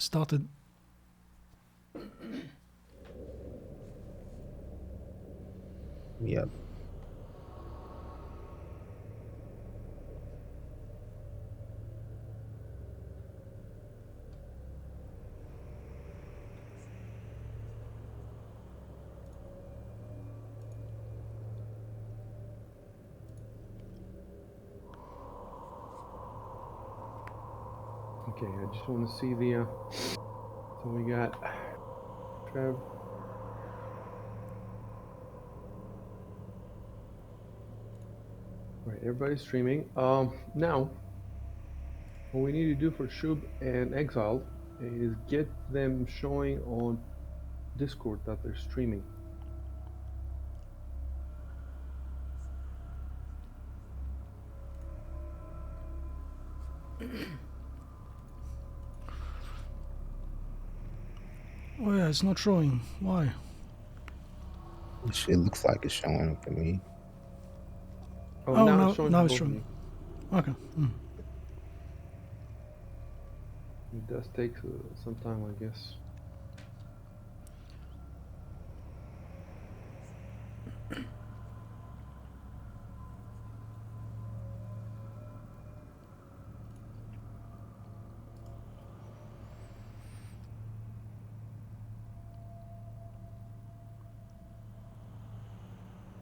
Started. Yep. Okay, I just want to see the. So we got Trev. All right, everybody's streaming. Now, what we need to do for Shub and Exiled is get them showing on Discord that they're streaming. Oh yeah, it's not showing. Why? It looks like it's showing for me. Oh, Oh, now it's showing for now it's both of showing. you. Okay. It does take some time, I guess.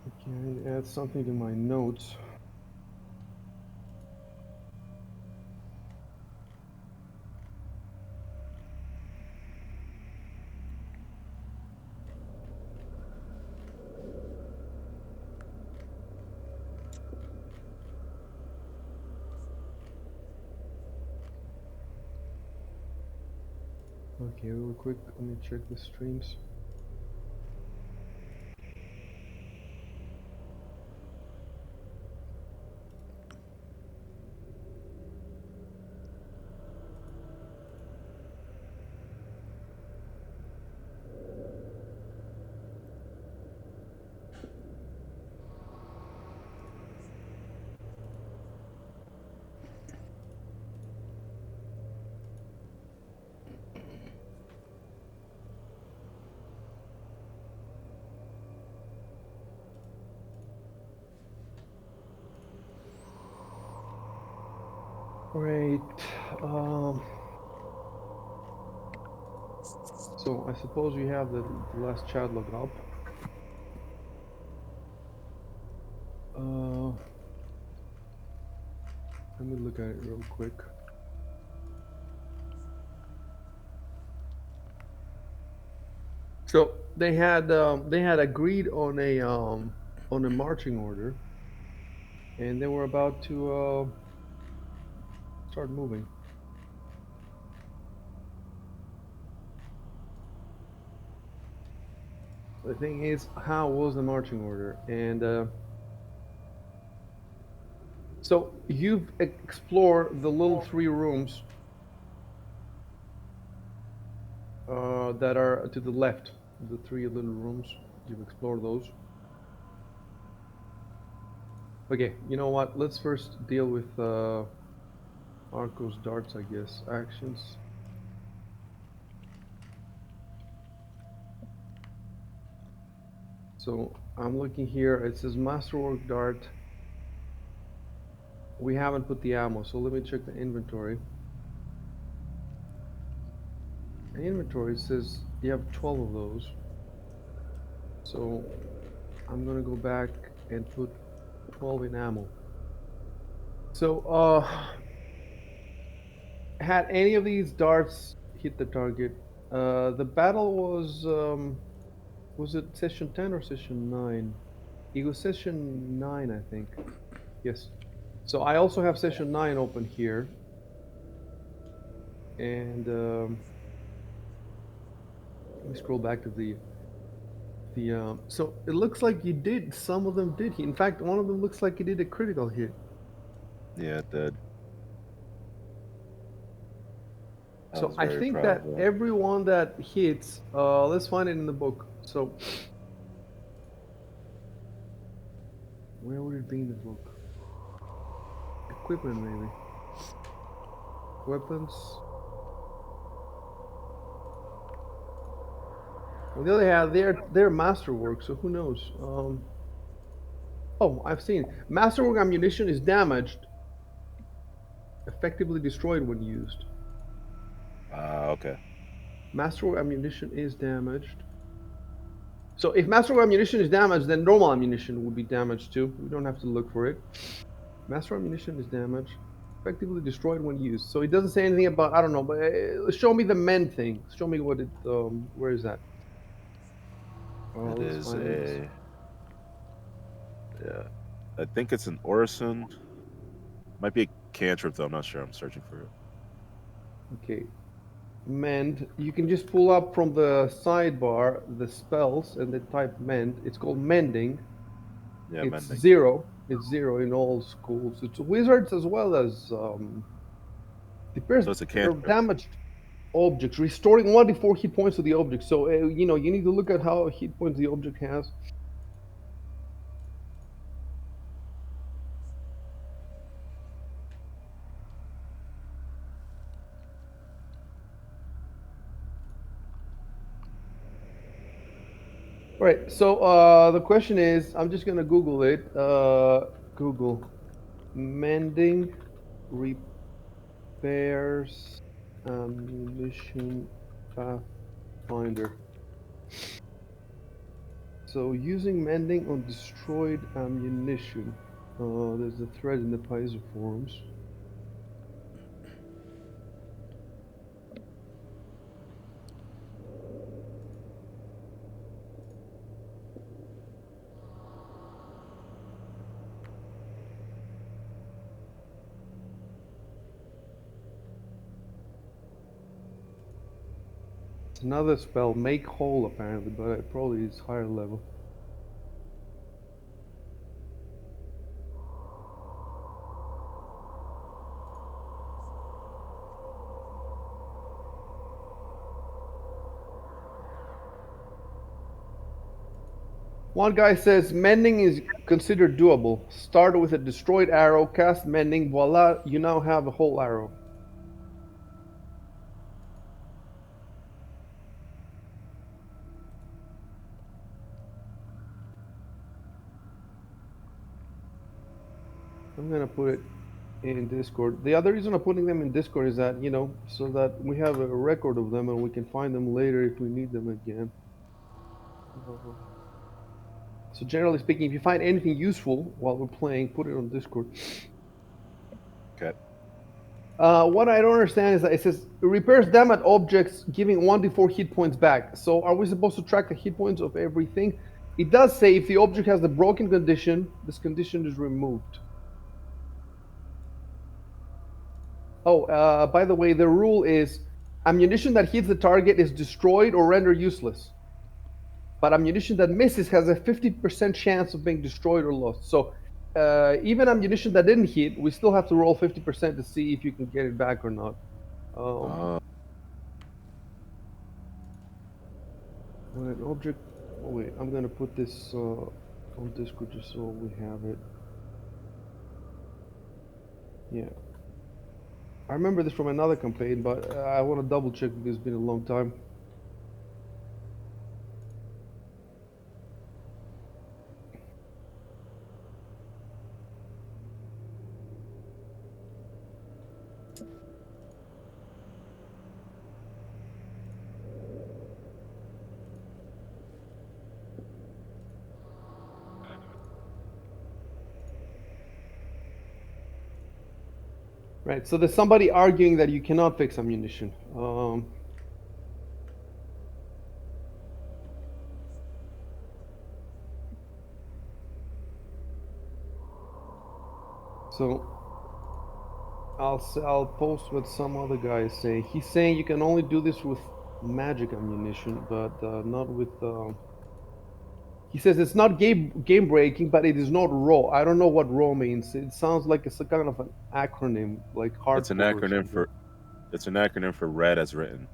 Okay, I need to add something to my notes. Okay, real quick, let me check the streams. Great. So I suppose you have the last chat log up. Let me look at it real quick. So they had agreed on a marching order, and they were about to start moving. The thing is, how was the marching order? And so you've explored the little 3 rooms that are to the left. The 3 little rooms. You've explored those. Okay, you know what? Let's first deal with Arco's darts, I guess. Actions. So I'm looking here. It says Masterwork Dart. We haven't put the ammo, so let me check the inventory. The inventory says you have 12 of those. So I'm gonna go back and put 12 in ammo. So had any of these darts hit the target? The battle was it session 10 or session 9? It was session 9, I think. Yes. So I also have session 9 open here. And let me scroll back to the so it looks like you did, some of them did hit. In fact, one of them looks like he did a critical hit. Yeah, it did. That So was I very think that probable. everyone that hits, let's find it in the book. So where would it be in the book? Equipment, maybe. Weapons. On the other hand, they're masterwork, so who knows? Oh, I've seen masterwork ammunition is damaged, effectively destroyed when used. Okay. Masterwork ammunition is damaged. So if masterwork ammunition is damaged, then normal ammunition would be damaged too. We don't have to look for it. Master ammunition is damaged, effectively destroyed when used. So it doesn't say anything about, I don't know, but show me the mend thing. Show me what it. Where is that? It Let's is find this. yeah. I think it's an Orison. Might be a cantrip though. I'm not sure. I'm searching for it. Okay, mend. You can just pull up from the sidebar the spells and then type mend. It's called mending. Yeah, It's mending. zero. It's zero in all schools. It's wizards as well as repairs So it's a or cantrip. damaged objects, restoring 1d4 hit points to the object. So you need to look at how hit points the object has. Right. So the question is, I'm just gonna Google it. Google mending repairs ammunition Pathfinder. So using mending on destroyed ammunition. There's a thread in the Paizo forums. It's another spell, make whole apparently, but it probably is higher level. One guy says mending is considered doable. Start with a destroyed arrow, cast mending, voila, you now have a whole arrow. I'm gonna put it in Discord. The other reason I'm putting them in Discord is that, so that we have a record of them and we can find them later if we need them again. So generally speaking, if you find anything useful while we're playing, put it on Discord. Okay. What I don't understand is that it says repairs damaged objects, giving 1d4 hit points back. So are we supposed to track the hit points of everything? It does say if the object has the broken condition, this condition is removed. Oh, by the way, the rule is ammunition that hits the target is destroyed or rendered useless. But ammunition that misses has a 50% chance of being destroyed or lost. So even ammunition that didn't hit, we still have to roll 50% to see if you can get it back or not. When an object, oh wait, I'm gonna put this on Discord just so we have it. Yeah, I remember this from another campaign, but I want to double check because it's been a long time. Right, so there's somebody arguing that you cannot fix ammunition. So I'll post what some other guy is saying. He's saying you can only do this with magic ammunition, but not with. He says it's not game breaking, but it is not raw. I don't know what raw means. It sounds like it's a kind of an acronym, like It's an hardcore or acronym something. for read as written.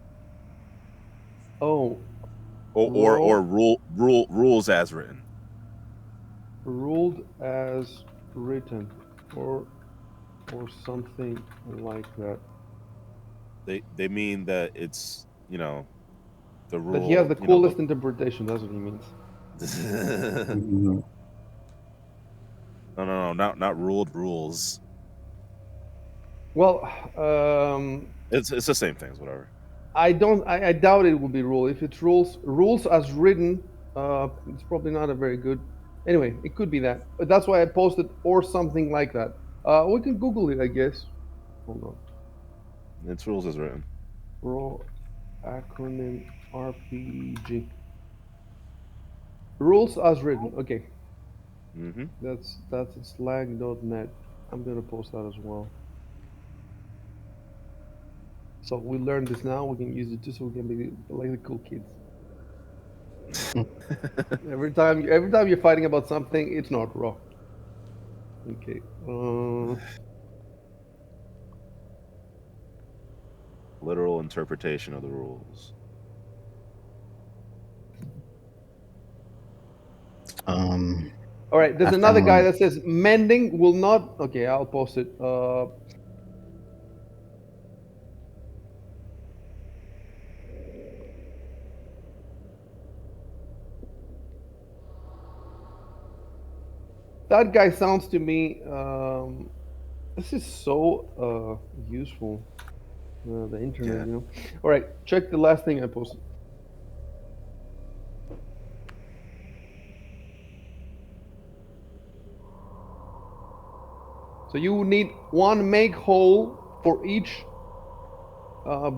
Oh, Or raw rules as written. ruled as written, or something like that. They mean that it's the That he has rule. the coolest interpretation. That's what he means. Mhm. No, not ruled rules. Well, It's the same things, whatever. I don't. I doubt it will be rule. If it's rules as written, it's probably not a very good. Anyway, it could be that. But that's why I posted or something like that. We can Google it, I guess. Hold on. It's rules as written. Raw acronym RPG. Rules as written. Okay, Mm-hmm. that's slag.net. I'm gonna post that as well. So we learned this now. We can use it just so we can be like the cool kids. Every time you're fighting about something, it's not raw. Okay. Literal interpretation of the rules. Um, All right. There's I another guy found that says mending will not. Okay, I'll post it. That guy sounds to me. This is so useful. The internet, Yeah. you know. All right. Check the last thing I posted. So you need one make hole for each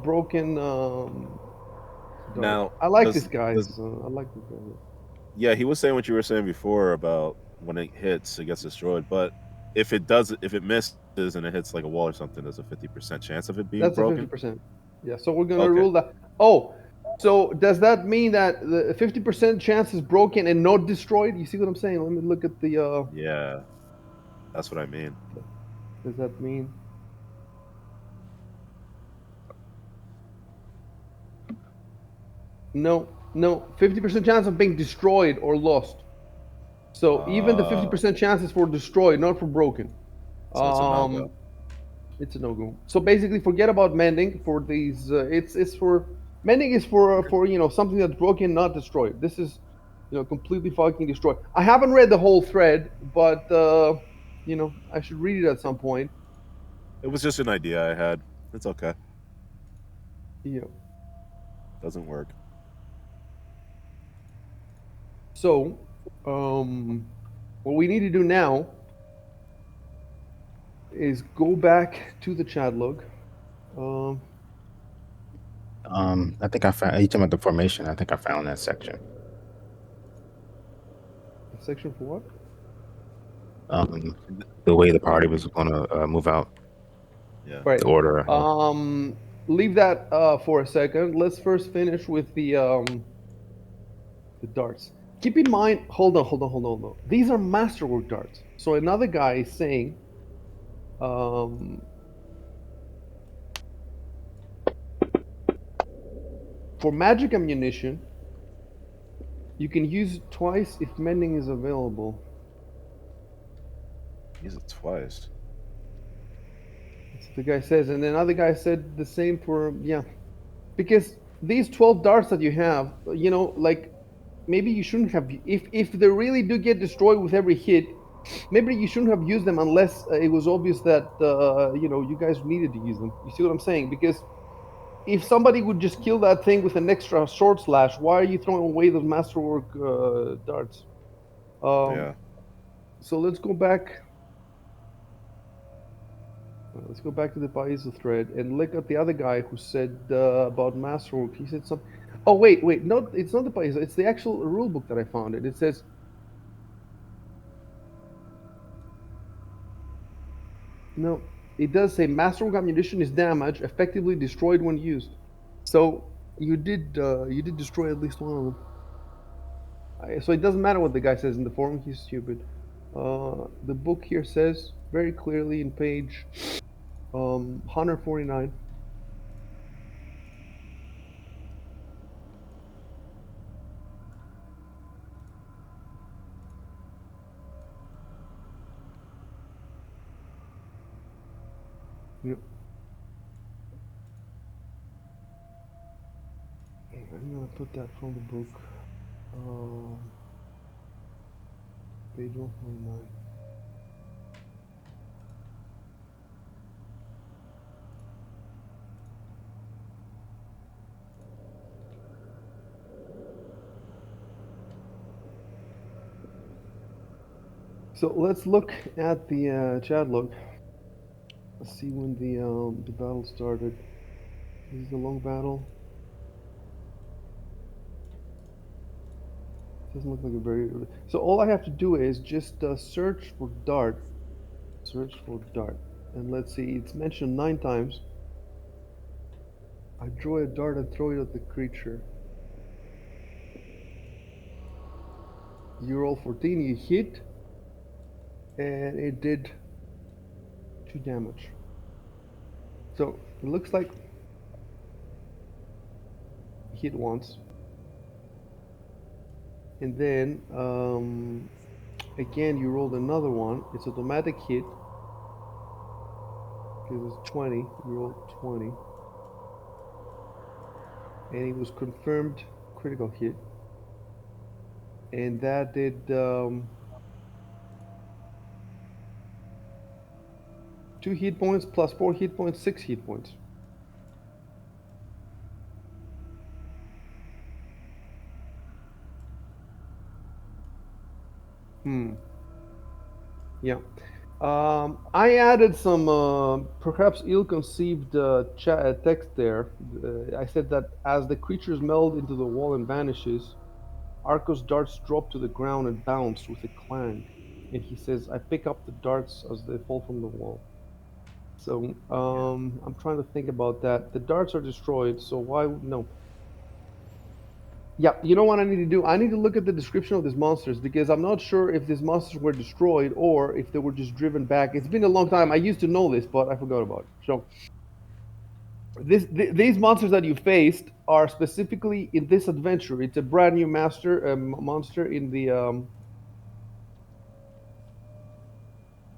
broken dart. Now, I like this does guy. does I like this guy. yeah, he was saying what you were saying before about when it hits, it gets destroyed. But if it misses and it hits like a wall or something, there's a 50% chance of it being That's a broken. 50%. Yeah. So we're gonna Okay. rule that. Oh, so does that mean that the 50% chance is broken and not destroyed? You see what I'm saying? Let me look at the. Yeah, that's what I mean. Does that mean? No, no. 50% chance of being destroyed or lost. So even the Uh, 50% chance is for destroyed, not for broken. so it's a no go. Um, it's a no go. So basically, forget about mending for these. It's for mending is for something that's broken, not destroyed. This is completely fucking destroyed. I haven't read the whole thread, but I should read it at some point. It was just an idea I had. It's okay. Yeah. Doesn't work. So, what we need to do now is go back to the chat log. Um, I think I found. You talking about the formation? I think I found that section. section for what? Um, the way the The way party the was going to move out, yeah. Right. the order. Leave that for a second. Let's first finish with the darts. Keep in mind, hold on. These are masterwork darts. So another guy is saying, um, for magic ammunition, you can use it twice if mending is available. Use it twice. That's what the guy says, and then another guy said the same for because these 12 darts that you have, like maybe you shouldn't have if they really do get destroyed with every hit. Maybe you shouldn't have used them unless it was obvious that you guys needed to use them. You see what I'm saying? Because if somebody would just kill that thing with an extra sword slash, why are you throwing away those masterwork darts? Um, Yeah. so let's go back. Let's go back to the Paizo thread and look at the other guy who said about masterwork. He said something. Oh wait, no, it's not the Paizo. It's the actual rule book that I found. It says no. It does say masterwork ammunition is damaged, effectively destroyed when used. So you did destroy at least one of them. So it doesn't matter what the guy says in the forum. He's stupid. The book here says very clearly in page 149. I'm gonna put that from the book. Page 149. So let's look at the chat log. Let's see when the battle started. This is the long battle. Doesn't look like a very. So all I have to do is just search for dart. Search for dart, and let's see. It's mentioned 9 times. I draw a dart and throw it at the creature. You roll 14. You hit, and it did 2 damage. So it looks like hit once, and then again you rolled another one. It's automatic hit because it's 20. You rolled 20, and it was confirmed critical hit, and that did 2 hit points plus 4 hit points, 6 hit points. Yeah. I added some perhaps ill-conceived text there. I said that as the creatures meld into the wall and vanishes, Arco's darts drop to the ground and bounce with a clang. And he says, I pick up the darts as they fall from the wall. So I'm trying to think about that. The darts are destroyed, so why no? Yeah, you know what I need to do? I need to look at the description of these monsters because I'm not sure if these monsters were destroyed or if they were just driven back. It's been a long time. I used to know this, but I forgot about it. So these monsters that you faced are specifically in this adventure. It's a brand new monster in the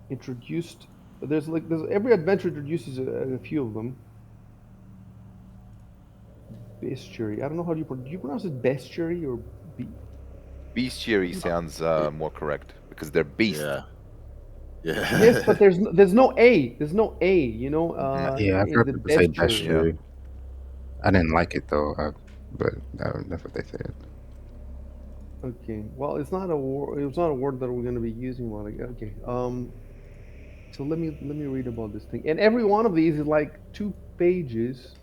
introduced. There's every adventure introduces a few of them. Bestiary. I don't know how do you pronounce it bestiary or be? Bestiary sounds more correct because they're beast. Yeah. Yeah. Yes, but there's no a. There's no a. You know, Yeah, I've in heard the people say bestiary. bestiary. I didn't like it though, but that's what they said. Okay. Well, it's not a word. It's not a word that we're going to be using. Okay. So let me read about this thing. And every one of these is like 2 pages.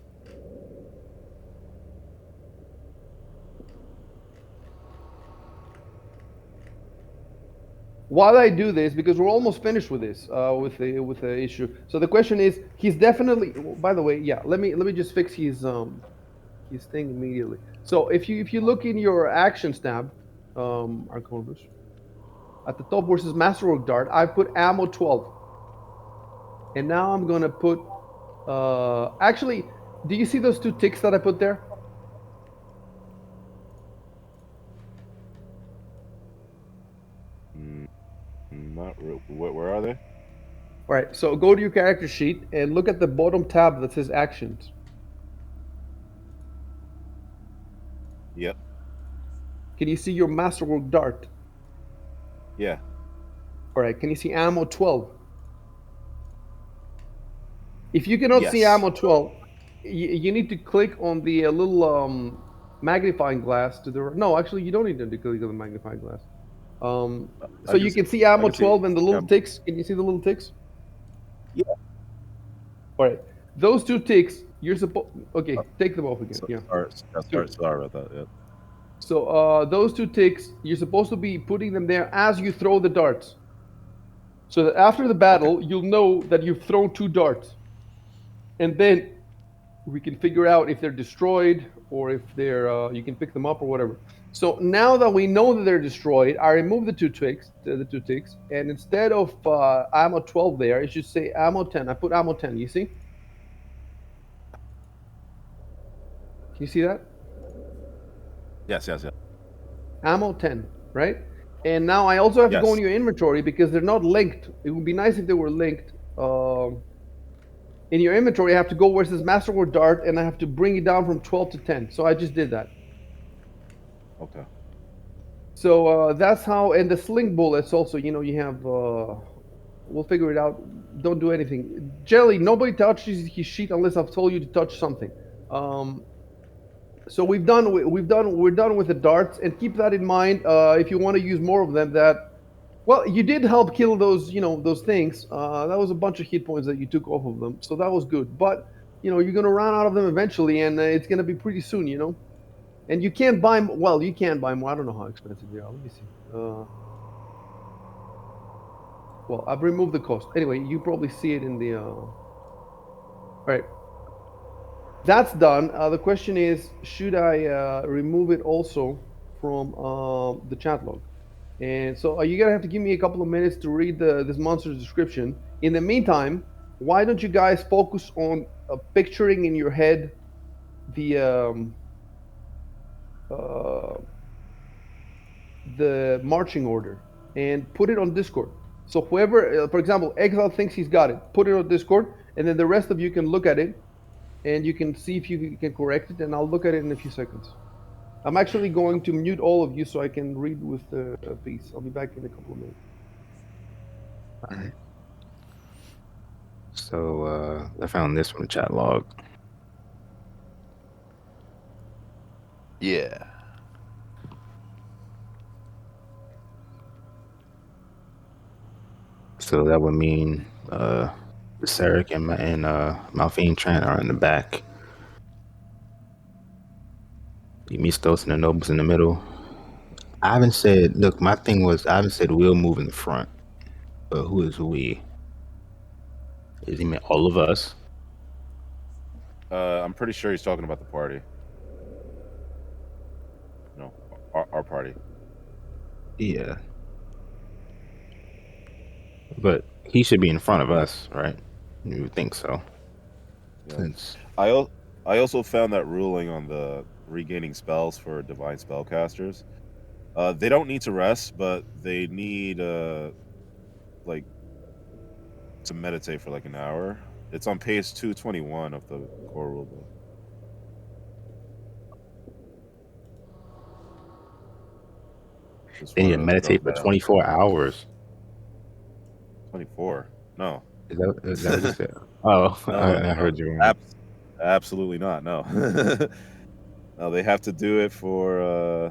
While I do this, because we're almost finished with this, with the issue. So the question is, he's definitely. By the way, yeah. Let me just fix his thing immediately. So if you look in your actions tab, Arconus, at the top where it says Masterwork Dart, I put ammo 12, and now I'm gonna put. Actually, do you see those 2 ticks that I put there? Not real. Where are they? All right, so go to your character sheet and look at the bottom tab that says Actions. Yep. Can you see your Masterwork Dart? Yeah. All right, can you see ammo 12? If you cannot see Yes. ammo 12, you need to click on the little magnifying glass to the. No, actually, you don't need to click on the magnifying glass. So you can see I ammo can see. 12 and the little ticks. Can you see the little ticks? Yeah. All right, those 2 ticks. You're supposed. Okay, take them off again. Yeah. Sorry about that. Yeah. So those 2 ticks, you're supposed to be putting them there as you throw the darts. So that after the battle, you'll know that you've thrown 2 darts, and then we can figure out if they're destroyed or if they're you can pick them up or whatever. So now that we know that they're destroyed, I remove the 2 ticks, and instead of ammo 12 there, it should say ammo 10. I put ammo 10. You see? Can you see that? Yes. Ammo 10, right? And now I also have to go in Yes. your inventory because they're not linked. It would be nice if they were linked. In your inventory, I have to go where it says Masterwork Dart, and I have to bring it down from 12 to 10. So I just did that. Okay. So that's how. And the sling bullets also. You have. We'll figure it out. Don't do anything. Jelly. Nobody touches his sheet unless I've told you to touch something. Um, so we're done with the darts, and keep that in mind. If you want to use more of them, that well, you did help kill those, those things. That was a bunch of hit points that you took off of them, so that was good. But you're gonna run out of them eventually, and it's gonna be pretty soon. And you can't buy. Well, you can buy more. I don't know how expensive they are. Let me see. Well, I've removed the cost. Anyway, you probably see it in the. All right, that's done. The question is, should I remove it also from the chat log? And so you're gonna have to give me a couple of minutes to read this monster's description. In the meantime, why don't you guys focus on picturing in your head the uh, the marching order and put it on Discord. So whoever, for example, Exile thinks he's got it, put it on Discord, and then the rest of you can look at it and you can see if you can correct it. And I'll look at it in a few seconds. I'm actually going to mute all of you so I can read with the piece. I'll be back in a couple of minutes. All right. So I found this from the chat log. Yeah. So that would mean Sarek and Malphine Trant are in the back. Mistos and the nobles in the middle. I haven't said. Look, my thing was I haven't said we'll move in the front, but who is we? Is he mean all of us? I'm pretty sure he's talking about the party. No, our party. Yeah, but he should be in front of us, right? You would think so. Yeah. Since I also found that ruling on the regaining spells for divine spellcasters. They don't need to rest, but they need like to meditate for like an hour. It's on page 221 of the core rulebook. Just they need to wanted to throw meditate for that out. 24 hours. 24. No. Is that what you said? Oh, I No. heard you wrong. Absolutely not. No. No, they have to do it for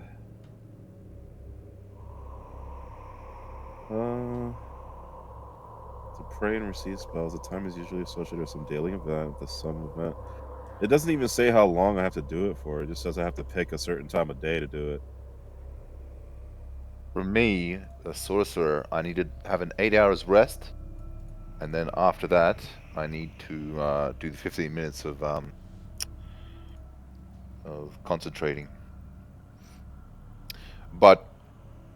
to pray and receive spells. The time is usually associated with some daily event, the sun event. It doesn't even say how long I have to do it for. It just says I have to pick a certain time of day to do it. For me, the sorcerer, I need to have an 8 hours rest, and then after that, I need to do the 15 minutes of concentrating. But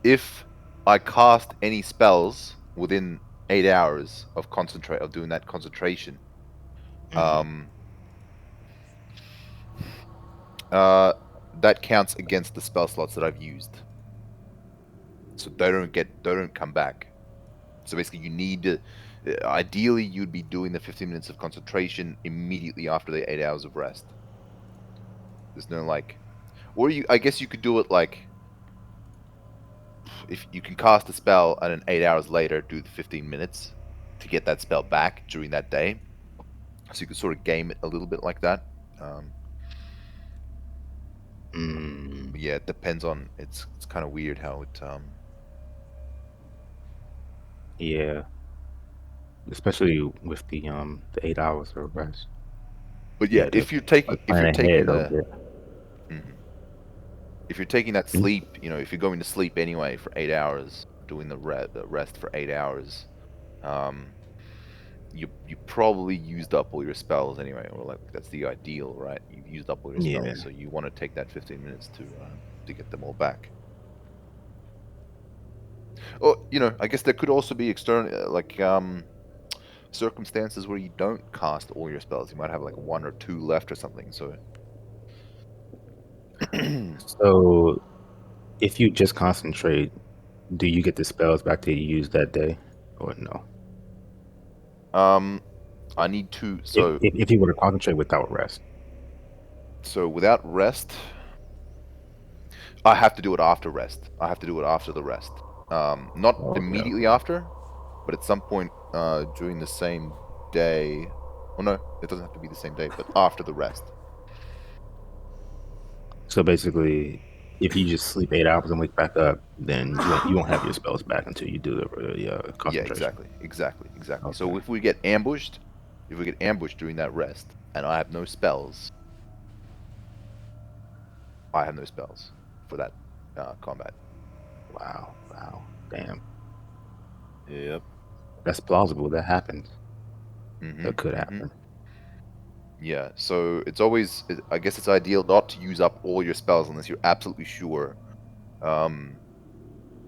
if I cast any spells within 8 hours of doing that concentration, that counts against the spell slots that I've used, so they don't come back. So basically, you need to. Ideally, you'd be doing the 15 minutes of concentration immediately after the 8 hours of rest. There's no or I guess you could do it like, if you can cast a spell and then 8 hours later do the 15 minutes to get that spell back during that day. So you could sort of game it a little bit like that. Yeah, it depends on. It's kind of weird how it. Yeah, especially with the 8 hours of rest. But You yeah, have to if you're taking plan ahead a bit. if you're taking that sleep, if you're going to sleep anyway for 8 hours, doing the rest for 8 hours, you probably used up all your spells anyway, or like that's the ideal, right? You've used up all your spells, Yeah. so you want to take that 15 minutes to get them all back. Or I guess there could also be external circumstances where you don't cast all your spells. You might have like 1 or 2 left or something. So So if you just concentrate, do you get the spells back that you used that day, or no? I need to. If you were to concentrate without rest. So without rest, I have to do it after rest. I have to do it after the rest. Not Okay, immediately okay. after, but at some point during the same day. Oh no, it doesn't have to be the same day, but after the rest. So basically, if you just sleep 8 hours and wake back up, then you won't have your spells back until you do the Yeah, concentration. exactly. Okay. So if we get ambushed during that rest, and I have no spells, I have no spells for that combat. Wow. Wow. Damn. Yep. That's plausible. That happens. Mm-hmm. That could Mm-hmm. happen. Yeah. So it's always, I guess, it's ideal not to use up all your spells unless you're absolutely sure. Um,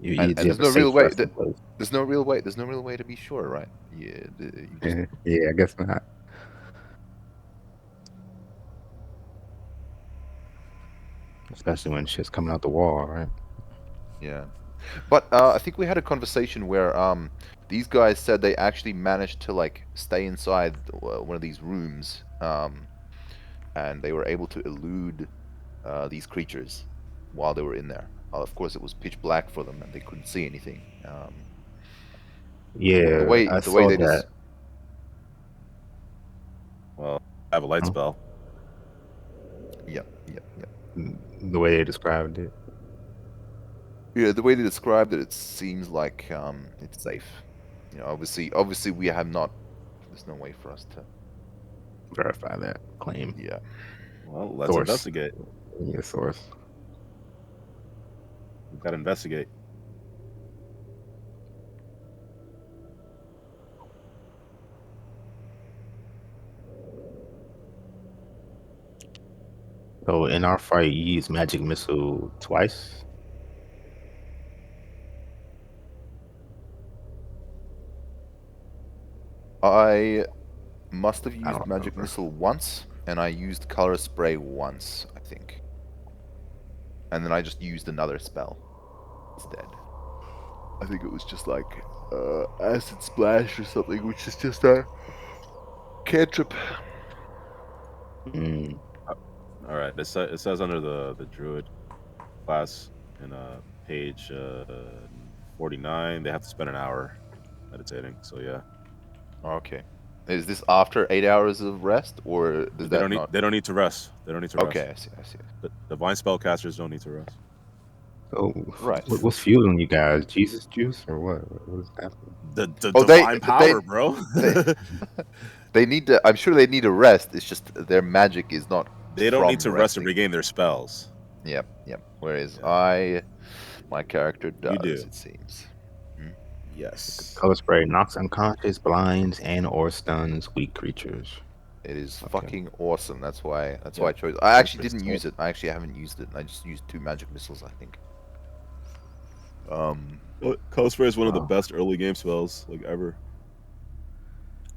and You there's have a no real safe way. rest in place. There's no real way. There's no real way to be sure, right? Yeah. You just Yeah, I guess not. Especially when shit's coming out the wall, right? yeah. But I think we had a conversation where these guys said they actually managed to like stay inside one of these rooms, and they were able to elude these creatures while they were in there. Of course, it was pitch black for them, and they couldn't see anything. The Yeah, way I the way saw they that. just Well, I have a light Huh? spell. yep. The way they described it. Yeah, the way they described it, it seems like it's safe. You know, obviously we have not. There's no way for us to. Verify that claim. Yeah. Well, let's Source. investigate. Yeah, source. We've got to investigate. So in our fight, you use magic missile twice. I must have I used don't magic remember. missile once, and I used color spray once, I think, and then I just used another spell instead. I think it was just like acid splash or something, which is just a cantrip. Mm. All right. It says under the druid class in page 49, they have to spend an hour meditating. So yeah, Okay. Is this after 8 hours of rest, or does that not? they don't need to rest. They don't need to Okay, rest. I see. The divine spellcasters don't need to rest. So Right. what's fueling you guys? Jesus juice or what? What is happening? The Oh, divine power, bro. they they need to. I'm sure they need a rest. It's just their magic is not They don't need from to rest and resting. regain their spells. Yep. Whereas Yeah, my character you does, do. it seems. Hmm? Yes. Color spray knocks unconscious, blinds, and or stuns weak creatures. It is Okay. fucking awesome. That's why Yep. I chose. I That's actually pretty didn't sick. use it. I actually haven't used it. I just used two magic missiles, I think. Um, Cosplay is one of the Wow. best early game spells like ever.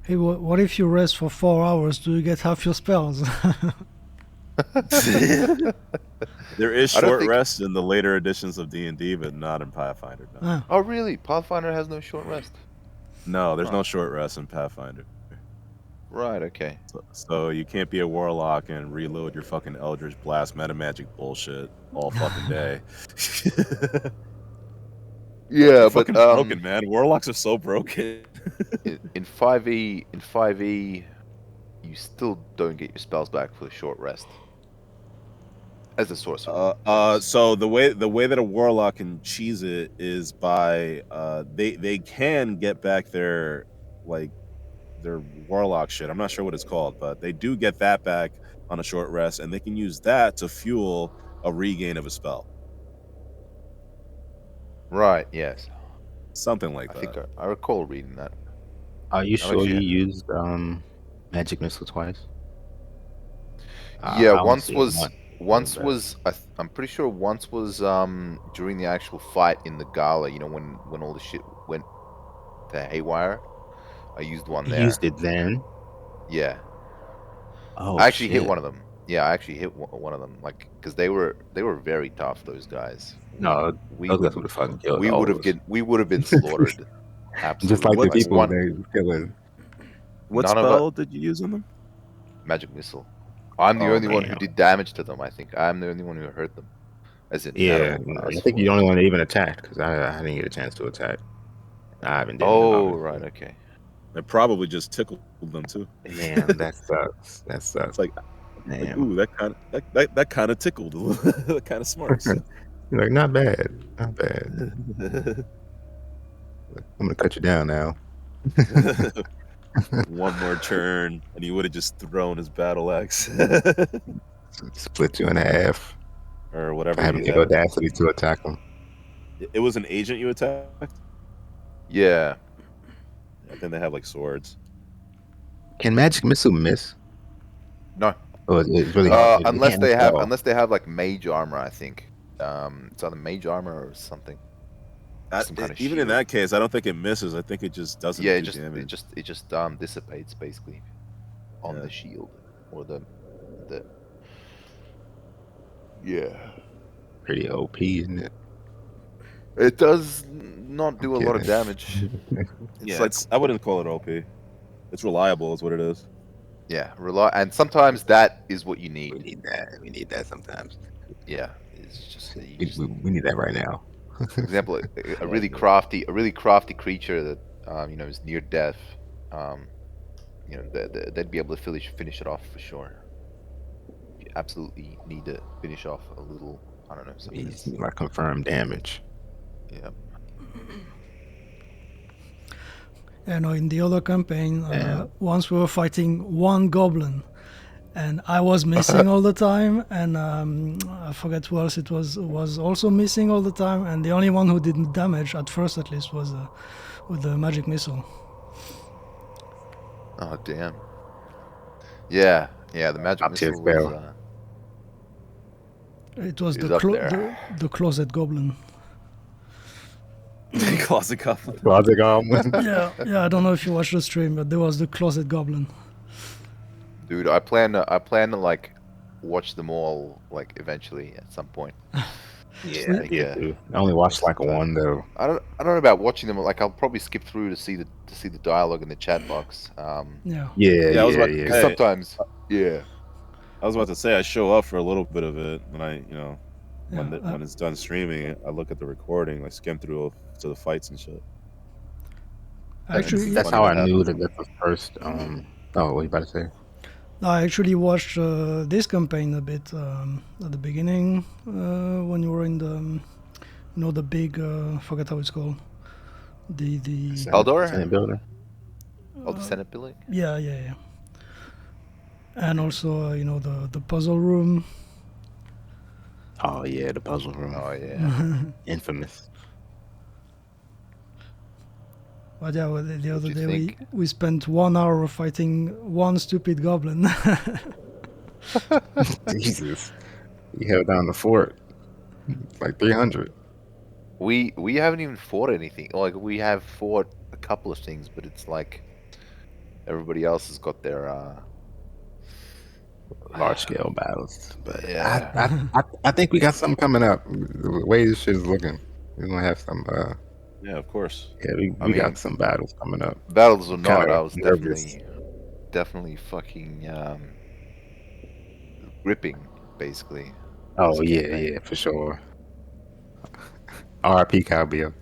Hey, what if you rest for 4 hours? Do you get half your spells? There is I don't short think. rest in the later editions of D&D, but not in Pathfinder. No, Ah, Oh, really? Pathfinder has no short rest. no, there's Huh. no short rest in Pathfinder. Right. Okay. So you can't be a warlock and reload your fucking Eldritch Blast meta magic bullshit all fucking day. They're Yeah, but fucking broken, man. Warlocks are so broken. in 5e, you still don't get your spells back for the short rest as a sorcerer. That is. So the way that a warlock can cheese it is by they can get back like their warlock shit. I'm not sure what it's called, but they do get that back on a short rest, and they can use that to fuel a regain of a spell, Right. Yes. something like I that. think I recall reading that. Are you I've sure actually you had. used magic missile twice? Yeah, I only see it once. once But was I'm pretty sure once was during the actual fight in the gala. You know when all the shit went to haywire. I used one you there. used it then. Yeah, Oh I actually hit shit! one of them. Yeah, I actually hit one of them. Like because they were very tough. Those guys. No, We those would guys would have fucking killed we all would of have us. get we would have been slaughtered. Just like Absolutely. the Like What people one they killing. what none of it spell did you use on them? magic missile. I'm the Oh, only one magic. who Damn. did damage to them. I think I'm the only one who hurt them. as in Yeah, battle I think you're sword. the only one that even attacked because I didn't get a chance to attack. I haven't did it Oh, right, obviously. okay. It probably just tickled them too. Man, that sucks. That It's sucks. like Damn. ooh, that kind of tickled. That kind of smarts. You're like, not bad, not bad. I'm gonna cut you down now. One more turn, and he would have just thrown his battle axe Split you in half. or For whatever having he the had. audacity to attack him. It was an agent you attacked. Yeah. I think they have like swords. Can magic missile miss? No. Oh, it's really hard. It Unless can't miss they at have all. unless they have like mage armor, I think. It's either mage armor or something. Some kind of Even in shield. that case, I don't think it misses. I think it just Yeah, doesn't do damage. it just dissipates basically on Yeah, the shield or the yeah. Pretty OP, isn't it? It does not I'm do a lot of kidding. damage. It's yeah. like It's I wouldn't call it OP. It's reliable, is what it is. yeah, rely and sometimes that is what you We need. need that. We need that sometimes. Yeah, it's just you We, just we, we need that right now. for example Yeah, a really crafty creature that you know is near death. Um, you know they'd be able to finish it off for sure. You absolutely need to finish off a little. I don't know something We just that's need like confirmed damage. yeah. You know, in the other campaign, Damn. once we were fighting one goblin, and I was missing all the time, and I forget who else it was also missing all the time, and the only one who didn't damage at first, at least, was with the magic missile. Oh damn. Yeah, yeah. The magic Top tier missile was spell. It was is up there. the closet goblin. Closet goblin. Closet Goblin. Yeah, yeah. I don't know if you watched the stream, but there was the closet goblin. Dude, I plan to like watch them all like eventually at some point. Yeah, Just I make did too. I only watched some like time. one though. I don't know about watching them. Like I'll probably skip through to see the dialogue in the chat box. Yeah, Yeah, Yeah, I was yeah, about to yeah. Because say. sometimes, yeah, I was about to say I show up for a little bit of it when yeah. when it's done streaming, I look at the recording, like skim through to the fights and shit. It's Actually, That's funny how what I knew happens. that that's the first. Oh, what you about to say? I actually watched this campaign a bit at the beginning when you were in the, you know, the big, forget how it's called, the Eldor, Senate builder. oh the Senate building. yeah, yeah, yeah, and Mm. also you know the puzzle room. Oh yeah, the puzzle room. Oh yeah, Infamous. But yeah, well, the what other you day think? we spent 1 hour fighting one stupid goblin. Jesus. He held down the fort. Like 300. We haven't even fought anything. Like we have fought a couple of things, but it's like everybody else has got their Large scale battles. But yeah. I think we got something coming up. The way this shit is looking. We're gonna have some Yeah, of course. yeah, I we got mean, some battles coming up. battles or I'm kinda not, I was nervous. definitely fucking gripping basically this Oh yeah, campaign. yeah, for sure. RIP Cowbill.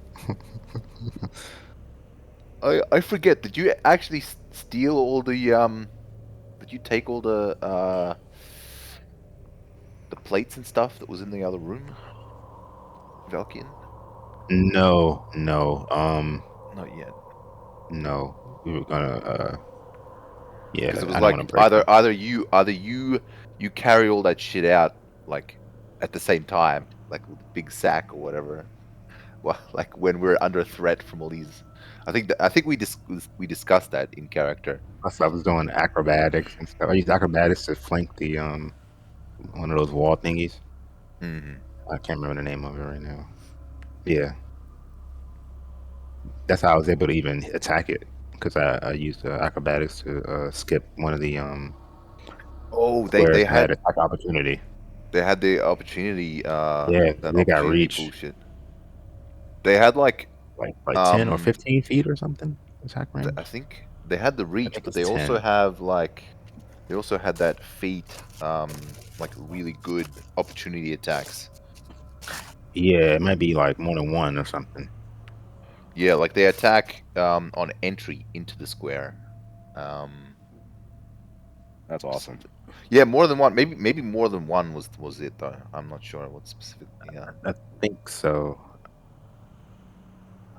I forget. Did you actually steal all the Did you take all the plates and stuff that was in the other room, Valkian? No, no, Not yet, no. We were gonna because yeah, it was I don't like wanna break them. either you carry all that shit out like at the same time, like with a big sack or whatever. Well, like when we're under threat from all these. I think we discussed that in character. Plus I was doing acrobatics and stuff. I used acrobatics to flank the one of those wall thingies. Hmm. I can't remember the name of it right now. Yeah, that's how I was able to even attack it because I used acrobatics to skip one of the Oh, squares that had attack opportunity. they had the opportunity Yeah, that they got opportunity reach bullshit. They had like 10 or um 15 feet or something attack I range. think they had the I reach, think but it's they also 10. have they also had that feat like really good opportunity attacks. Yeah, it might be like more than one or something. Yeah, like they attack on entry into the square. Um, That's awesome. something. Yeah, more than one. Maybe more than one was it though. I'm not sure what specifically. I think so.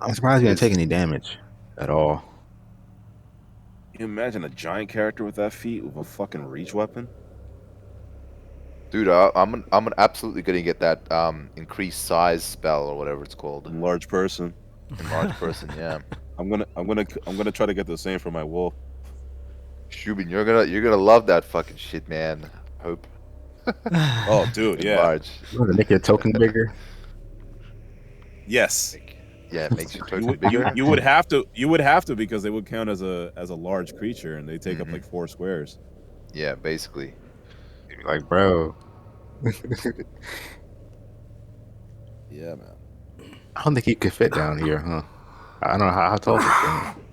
I'm surprised you didn't take Because any damage at all. You imagine a giant character with that feat with a fucking reach weapon? dude, I'm absolutely gonna get that increased size spell or whatever it's called. Large person. Enlarged person, yeah. I'm gonna try to get the same for my wolf. Shubin, you're gonna love that fucking shit, man. Hope Oh, dude, yeah. enlarge. You want to make your token bigger? Yes. Make, yeah, it makes your You token would you bigger. you would have to because they would count as a large creature and they take up Hmm. like 4 squares. Yeah, basically. You'd be like, bro, Yeah, man. I don't think he could fit down here, huh? I don't know how tall is this thing.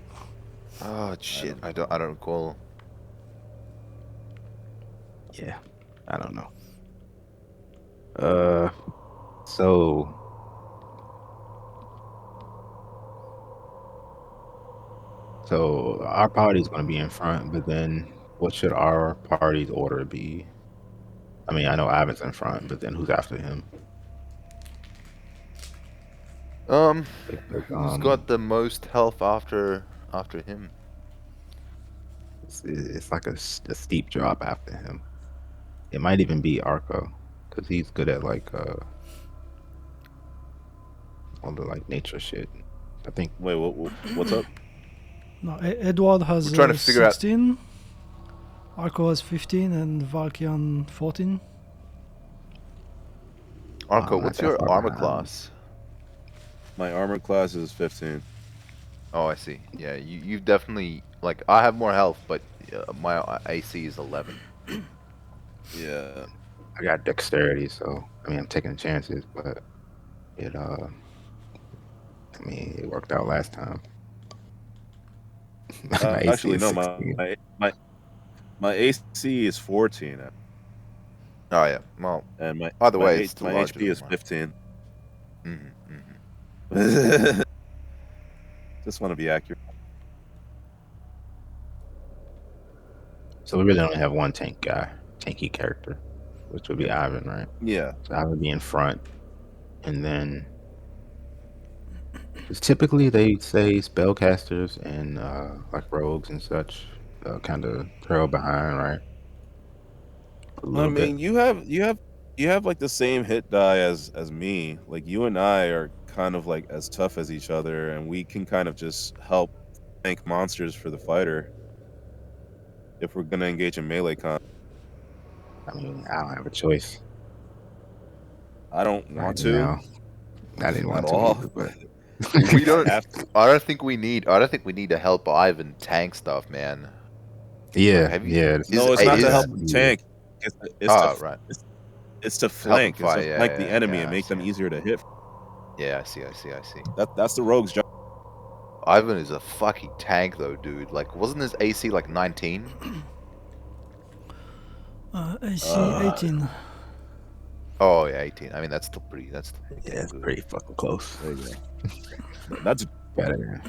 Oh I shit, don't I know. don't recall. Yeah, I don't know. Uh, so our party's going to be in front, but then what should our party's order be? I mean, I know Ivan's in front, but then who's after him? Um, Because who's got the most health after him? it's like a steep drop after him. It might even be Arco because he's good at like all the like nature shit. I think Wait, what's up? No, Edward We're has trying to figure out. 16, Arco has 15, and Valkian 14. Arco, I'm not what's that your far armor behind. class? My armor class is 15. Oh, I see. Yeah, you've definitely like I have more health, but my AC is 11. Yeah. I got dexterity, so I mean I'm taking chances, but it I mean it worked out last time. My AC Actually, is no. 16. My AC is 14, Oh yeah. Well, and either way, it's still my larger HP than is mine. 15. Hmm. Just want to be accurate. So we really only have one tanky character, which would be Ivan, right? Yeah. So Ivan would be in front, and then because typically they say spellcasters and like rogues and such kind of trail behind, right? A I little bit. mean, you have like the same hit die as me. Like you and I are kind of like as tough as each other, and we can kind of just help tank monsters for the fighter if we're gonna engage in melee combat. I mean, I don't have a choice I don't right want to now. I didn't at want to all, either, but We but I don't. have to. I don't think we need. I don't think we need to help Ivan tank stuff, man. Like, yeah, have you? yeah, Is No, it's I not did to that. help is? him Yeah, tank. It's to Oh, right. it's, it's to Help him flank. It's to fight. Yeah, flank the yeah, enemy yeah. and I make see. them easier to hit. Yeah, I see. I see. I see. That's the rogue's job. Ivan is a fucking tank, though, dude. Like, wasn't his AC like 19? AC Uh, 18. Oh yeah, 18. I mean, that's still pretty. That's still pretty yeah, damn it's good. pretty fucking close. there you go. That's Better.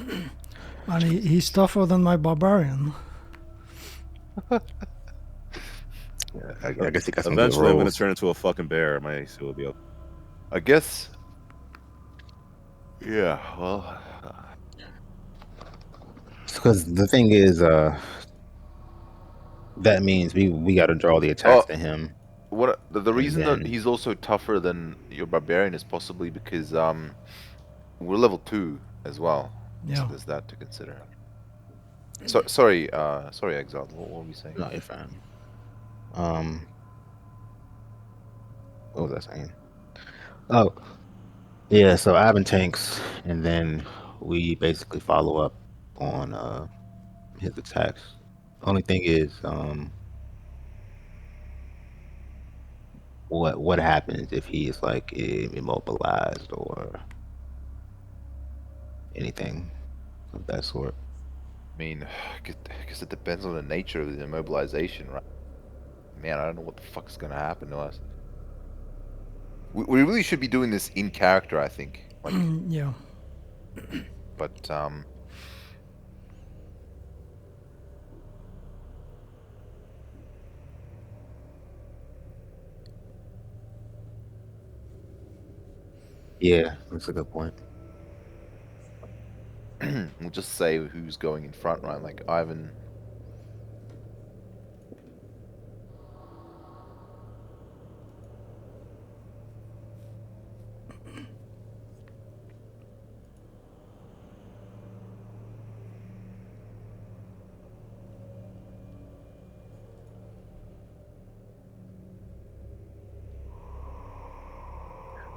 And he's tougher than my barbarian. Yeah, I guess he got some good eventually I'm gonna rolls. turn into a fucking bear. My AC will be okay. I guess. Yeah. Well. Because the thing is, that means we got to draw the attacks Oh, to him, what the and reason that then he's also tougher than your barbarian is possibly because we're level 2 as well. So Yeah. there's that to consider. So sorry, sorry, Exiled. What were we saying? no, you're fine. Um, what was I saying? Oh, yeah. So Ivan tanks, and then we basically follow up on his attacks. Only thing is, what happens if he is like immobilized or anything of that sort? I mean, because it depends on the nature of the immobilization, right? Man, I don't know what the fuck is gonna happen to us. We really should be doing this in character, I think. Like, Yeah. but Yeah, that's a good point. we'll just say who's going in front, right? Like Ivan.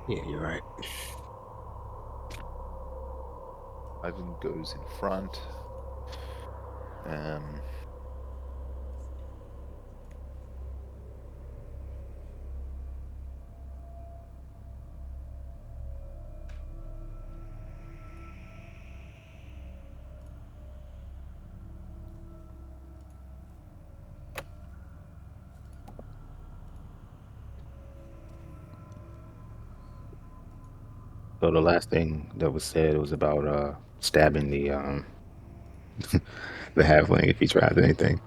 Yeah, you're right. Ivan goes in front. Um, So the last thing that was said was about stabbing the the halfling if he tries anything,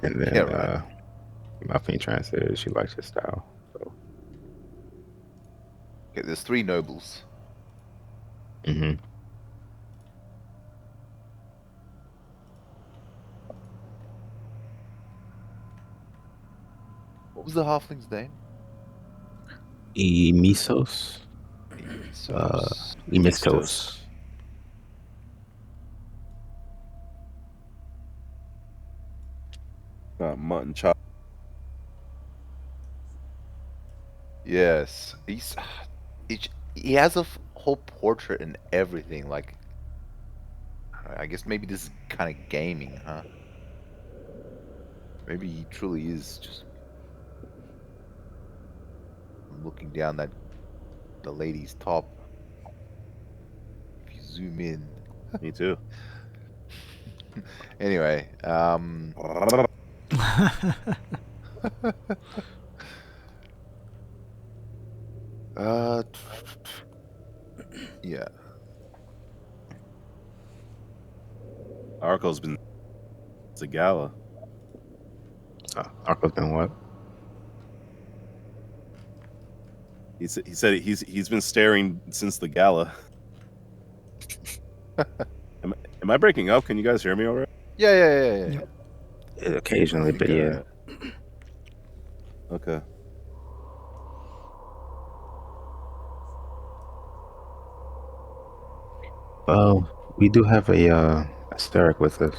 and yeah, then right. my fiend trying said she likes his style. So Okay, there's three nobles. hmm What was the halfling's name? Emisos, uh, Emisos. Emistos. Emistos. Mutton chop. Yes, he has a whole portrait and everything. Like, I guess maybe this is kind of gaming, huh? Maybe he truly is just looking down that the lady's top. If you zoom in. Me too. Anyway, uh, yeah, Arco's been the gala. Arco's been what? He said he's been staring since the gala. Am I breaking up? Can you guys hear me already? yeah. Yep. I Occasionally, think but yeah. Okay. Well, we do have a Steric with us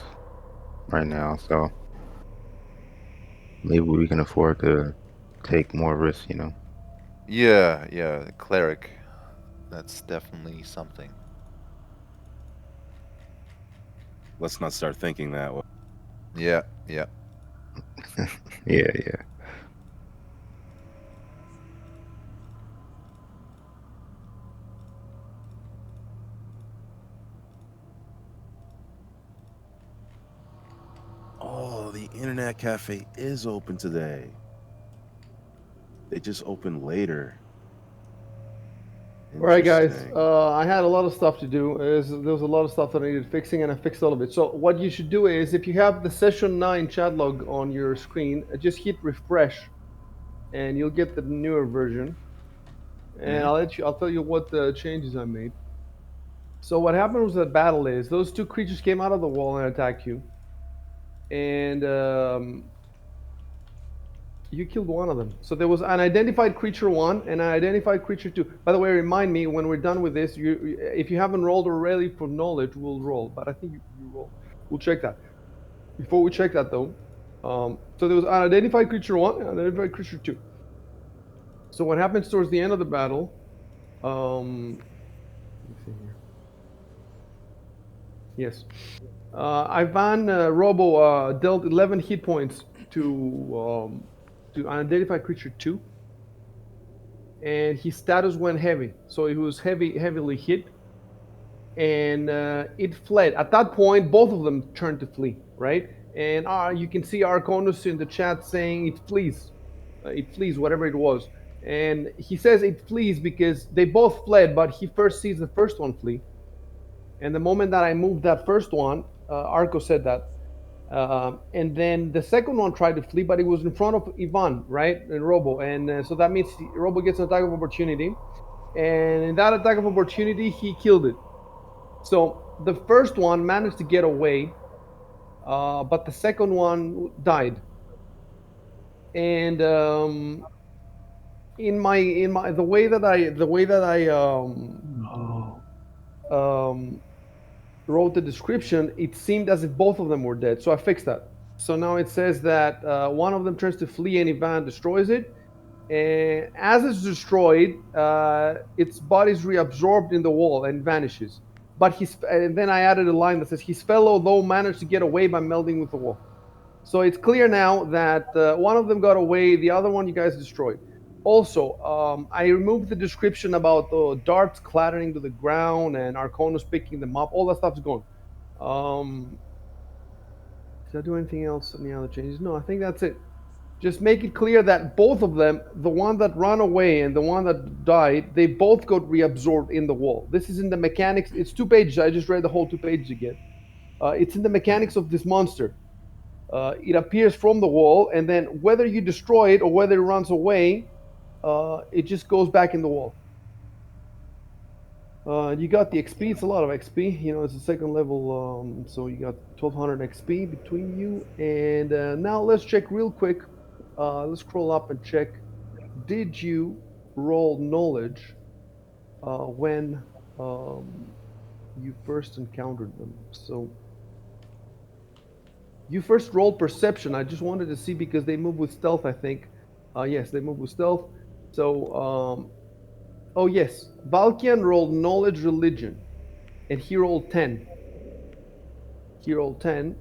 right now, so maybe we can afford to take more risks. You know. yeah, cleric. That's definitely something. Let's not start thinking that way. Yeah. Yeah. Oh, the internet cafe is open today. They just opened later. All right, guys. Interesting. I had a lot of stuff to do. There was a lot of stuff that I needed fixing, and I fixed all of it. So what you should do is, if you have the session 9 chat log on your screen, just hit refresh, and you'll get the newer version. And I'll tell you what the changes I made. So what happened was that battle is those two creatures came out of the wall and attacked you, and you killed one of them. So there was an identified creature one and an identified creature two. By the way, remind me when we're done with this. If you haven't rolled already for knowledge, we'll roll. But I think you roll. We'll check that. Before we check that though, so there was an identified creature one and an identified creature two. So what happens towards the end of the battle? Let me see here. Yes. Ivan Robo dealt 11 hit points to an identified creature 2, and his status went heavy. So he was heavily hit, and it fled. At that point, both of them turned to flee, right? And you can see Arconus in the chat saying it flees, whatever it was. And he says it flees because they both fled, but he first sees the first one flee. And the moment that I moved that first one, Arco said that. And then the second one tried to flee, but it was in front of Ivan, right? And Robo. And so that means Robo gets an attack of opportunity. And in that attack of opportunity, he killed it. So the first one managed to get away, but the second one died. And in my No. um, wrote the description, it seemed as if both of them were dead. So I fixed that. So now it says that one of them turns to flee and Ivan destroys it. And as it's destroyed, its body is reabsorbed in the wall and vanishes. And then I added a line that says his fellow though managed to get away by melding with the wall. So it's clear now that one of them got away, the other one you guys destroyed. Also, I removed the description about the darts clattering to the ground and Arconus picking them up. All that stuff's gone. Um, did I do anything else? Any other changes? No, I think that's it. Just make it clear that both of them, the one that ran away and the one that died, they both got reabsorbed in the wall. This is in the mechanics. It's 2 pages. I just read the whole 2 pages again. It's in the mechanics of this monster. It appears from the wall, and then whether you destroy it or whether it runs away, it just goes back in the wall. You got the XP. It's a lot of XP. It's a second level, so you got 1200 XP between you. And now let's check real quick. Let's scroll up and check. Did you roll knowledge when you first encountered them? So you first rolled perception. I just wanted to see because they move with stealth, I think. Yes, they move with stealth. So, oh yes, Valkian rolled knowledge religion, and he rolled 10. He rolled 10.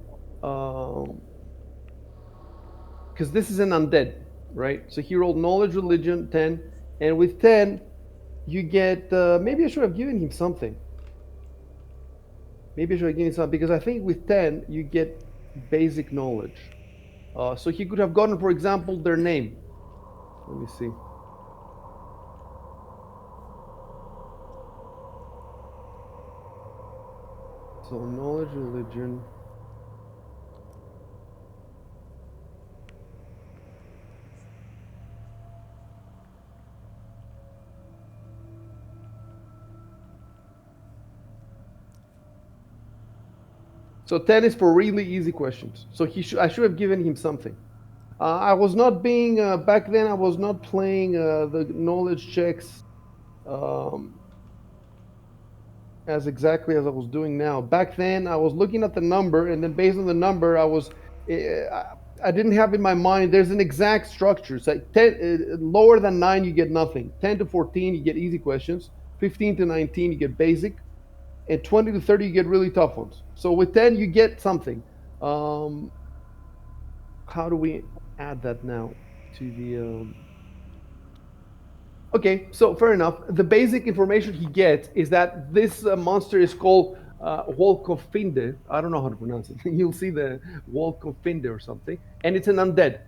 Because this is an undead, right? So he rolled knowledge religion 10, and with 10, you get. Maybe I should have given him something. Maybe I should have given him something because I think with 10 you get basic knowledge. So he could have gotten, for example, their name. Let me see. So knowledge religion. So 10 is for really easy questions. So I should have given him something. I was not being back then. I was not playing the knowledge checks um, as exactly as I was doing now. Back then, I was looking at the number, and then based on the number, I didn't have in my mind. There's an exact structure. So 10 lower than 9, you get nothing. 10 to 14, you get easy questions. 15 to 19, you get basic. And 20 to 30, you get really tough ones. So with 10, you get something. How do we add that now to the? Okay, so fair enough. The basic information he gets is that this monster is called Wolkofinde. I don't know how to pronounce it. You'll see the Wolkofinde or something, and it's an undead.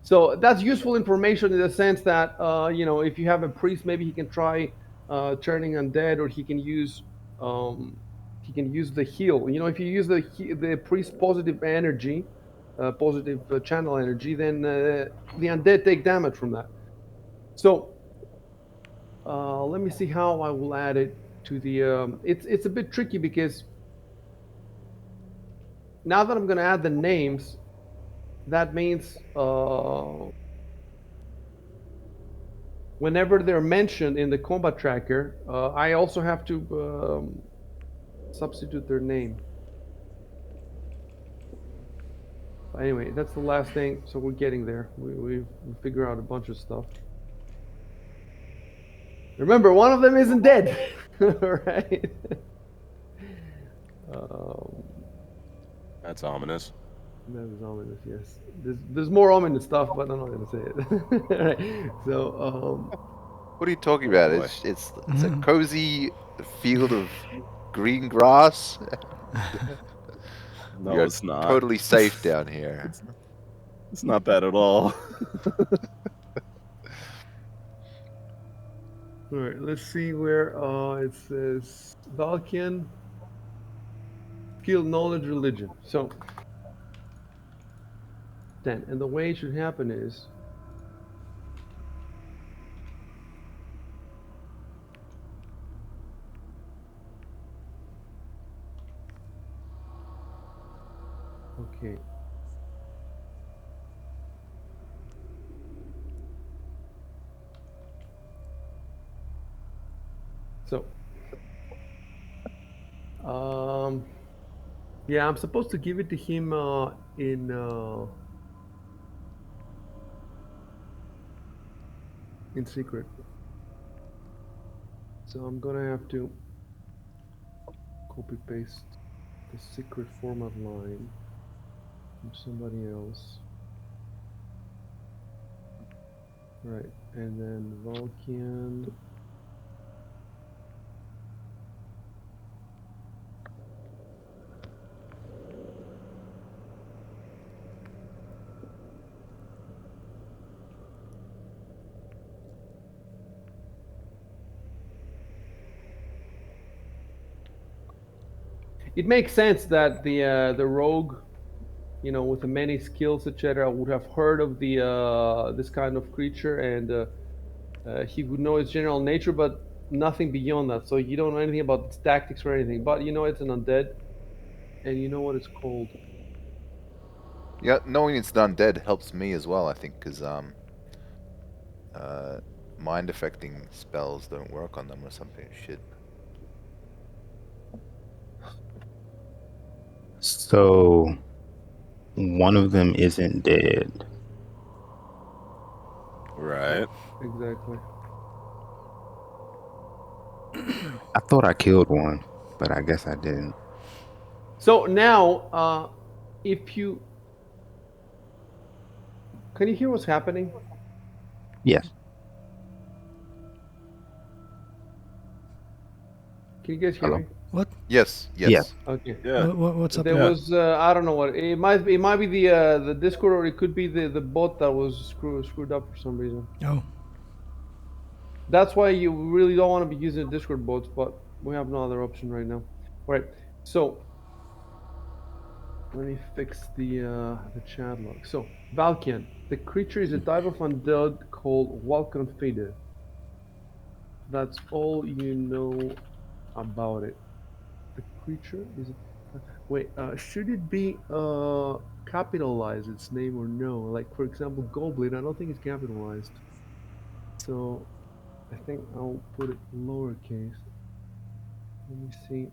So that's useful information in the sense that if you have a priest, maybe he can try turning undead, or he can use the heal. If you use the priest positive energy, positive channel energy, then the undead take damage from that. So let me see how I will add it to the. It's a bit tricky because now that I'm going to add the names, that means whenever they're mentioned in the combat tracker, I also have to substitute their name. But anyway, that's the last thing. So we're getting there. We figure out a bunch of stuff. Remember, one of them isn't dead, right? That's ominous. That is ominous. Yes, there's more ominous stuff, but I'm not gonna say it. All right. So What are you talking about? boy. It's a cozy field of green grass. No, We are it's not. totally safe down here. It's not that at all. All right, let's see where it says Valkian, skill, knowledge, religion. So 10. And the way it should happen is okay. So um yeah, I'm supposed to give it to him in secret. So I'm gonna have to copy paste the secret format line from somebody else. Right, and then Vulcan. It makes sense that the rogue, you know, with the many skills, etc., would have heard of the this kind of creature, and he would know its general nature, but nothing beyond that. So you don't know anything about its tactics or anything, but you know it's an undead, and you know what it's called. Yeah, knowing it's not dead helps me as well, I think, because mind affecting spells don't work on them or something. Shit. So one of them isn't dead. Right. Exactly. I thought I killed one, but I guess I didn't. So now, if you can you hear what's happening? Yes. Can you guys hear Hello? me? What? Yes, Yes. yes. Okay. Yeah. What's There happening? Yeah. was I don't know what it might be the Discord, or it could be the bot that was screwed up for some reason. Oh, That's why you really don't want to be using Discord bots, but we have no other option right now. All right. So let me fix the chat log. So Valkian, the creature is a type of undead called Walkonfide. That's all you know about it. The creature is wait. Should it be capitalized its name or no? Like for example, Goblin. I don't think it's capitalized. So I think I'll put it lowercase. Let me see.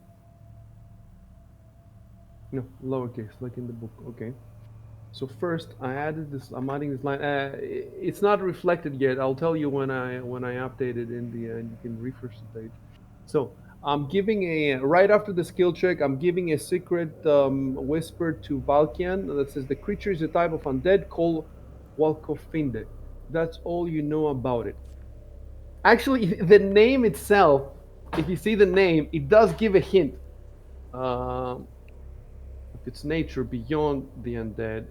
No, lowercase, like in the book. Okay. So first, I added this. I'm adding this line. It's not reflected yet. I'll tell you when I update it in the. And you can refresh the page. So I'm giving a right after the skill check. I'm giving a secret whisper to Valkian that says the creature is a type of undead called Walkofinde. That's all you know about it. Actually, the name itself, if you see the name, it does give a hint. Um, of its nature beyond the undead.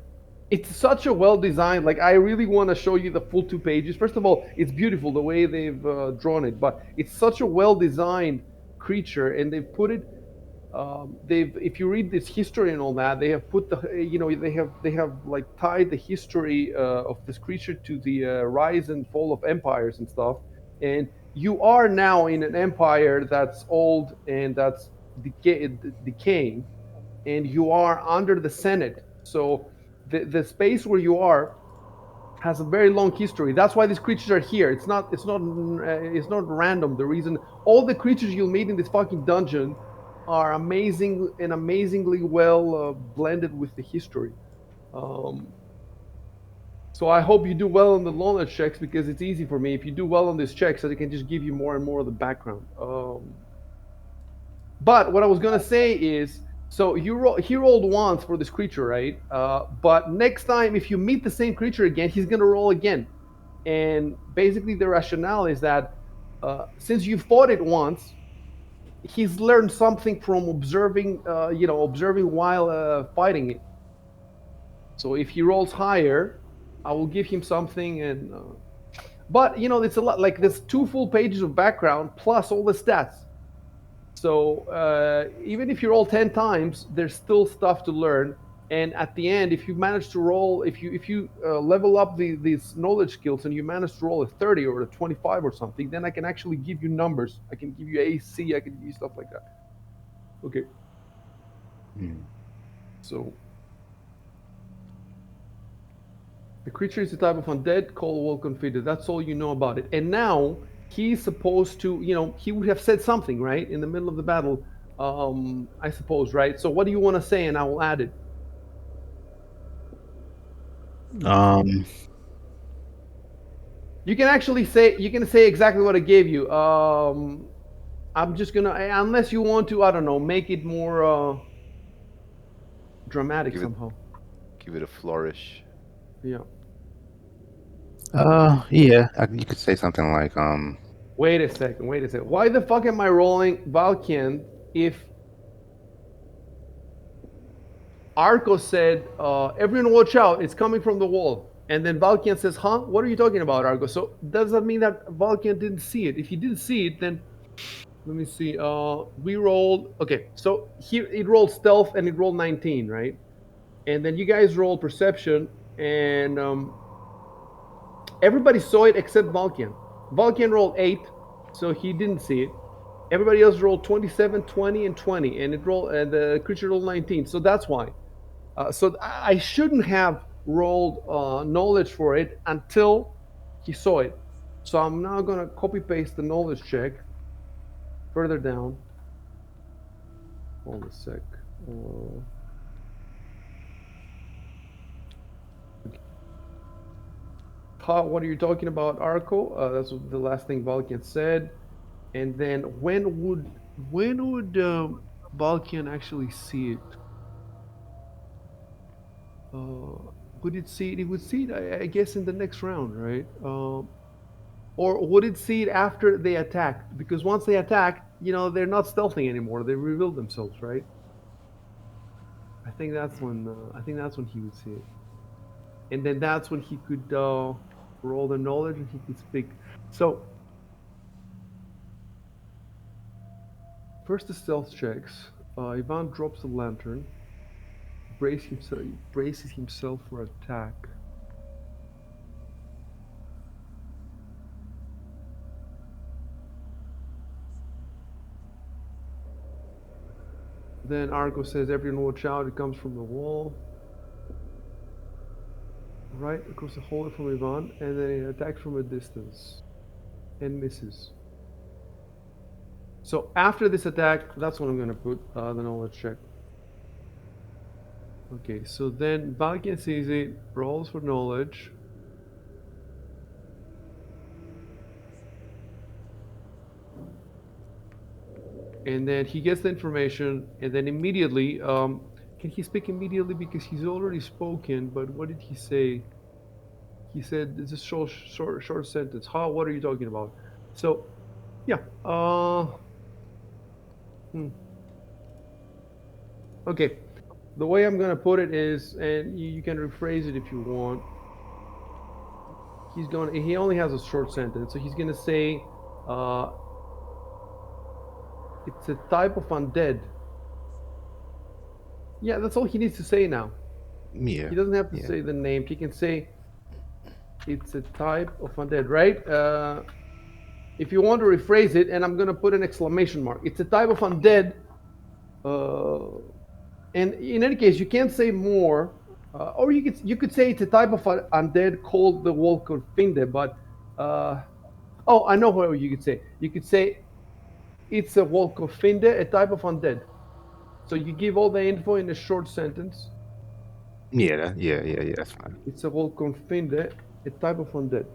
It's such a well designed. Like I really want to show you the full 2 pages. First of all, it's beautiful the way they've drawn it, but it's such a well designed creature, and they've put it. They've, if you read this history and all that, they have put the, you know, they have like tied the history of this creature to the rise and fall of empires and stuff. And you are now in an empire that's old and that's decaying, and you are under the Senate. So the space where you are has a very long history. That's why these creatures are here. It's not random. The reason all the creatures you'll meet in this fucking dungeon are amazing and amazingly well blended with the history. Um, so I hope you do well on the knowledge checks because it's easy for me. If you do well on these checks, I can just give you more and more of the background. But what I was gonna say is, so he rolled once for this creature, right? But next time, if you meet the same creature again, he's gonna roll again. And basically, the rationale is that since you fought it once, he's learned something from observing, observing while fighting it. So if he rolls higher, I will give him something, and But it's a lot. Like there's 2 full pages of background plus all the stats. So even if you roll 10 times, there's still stuff to learn. And at the end, if you manage to roll, if you level up these knowledge skills and you manage to roll a 30 or a 25 or something, then I can actually give you numbers. I can give you AC. I can give you stuff like that. Okay. So the creature is a type of undead called Wolf Confided. That's all you know about it. And now he's supposed to, he would have said something, right, in the middle of the battle, I suppose, right? So what do you want to say, and I will add it. Um, You can actually say exactly what I gave you. I'm just gonna, unless you want to, I don't know, make it more dramatic Give it somehow. give it a flourish. Yeah. yeah, you could say something like, Wait a second. Wait a second. Why the fuck am I rolling Valkian if Arco said, "Everyone watch out! It's coming from the wall." And then Valkian says, "Huh? What are you talking about, Arco?" So does that mean that Valkian didn't see it? If he didn't see it, then let me see. We rolled. Okay, so here it rolled stealth and it rolled 19, right? And then you guys rolled perception, and everybody saw it except Valkian. Valkian rolled 8, so he didn't see it. Everybody else rolled 27, 20, and 20, and the creature rolled 19. So that's why. So I shouldn't have rolled knowledge for it until he saw it. So I'm now going to copy paste the knowledge check further down. Hold a sec. What are you talking about, Arco? That's the last thing Valkian said. And then when would Valkian actually see it? Would it see it? It would see it, I guess, in the next round, right? Or would it see it after they attack? Because once they attack, they're not stealthing anymore. They reveal themselves, right? I think that's when he would see it, and then that's when he could roll the knowledge and he could speak. So first the stealth checks. Ivan drops the lantern, braces himself for attack. Then Argo says, "Everyone watch out! It comes from the wall." Right across the hallway from Ivan, and then it attacks from a distance and misses. So after this attack, that's when I'm going to put the knowledge check. Okay, so then Valkian sees it, rolls for knowledge. And then he gets the information, and then immediately, can he speak immediately? Because he's already spoken, but what did he say? He said, "It's a short sentence." How? What are you talking about? So, yeah. Hmm. Okay. The way I'm gonna put it is, and you can rephrase it if you want. He only has a short sentence, so he's gonna say, uh, "It's a type of undead." Yeah, that's all he needs to say now. yeah, He doesn't have to yeah, say the name. He can say it's a type of undead, right? If you want to rephrase it, and I'm gonna put an exclamation mark. It's a type of undead. Uh, and in any case, you can't say more. Or you could say it's a type of undead called the Wolkenfinde, but oh, I know what you could say. You could say it's a Wolkenfinde, a type of undead. So you give all the info in a short sentence. yeah, yeah. That's fine. It's a Wolkenfinde, a type of undead.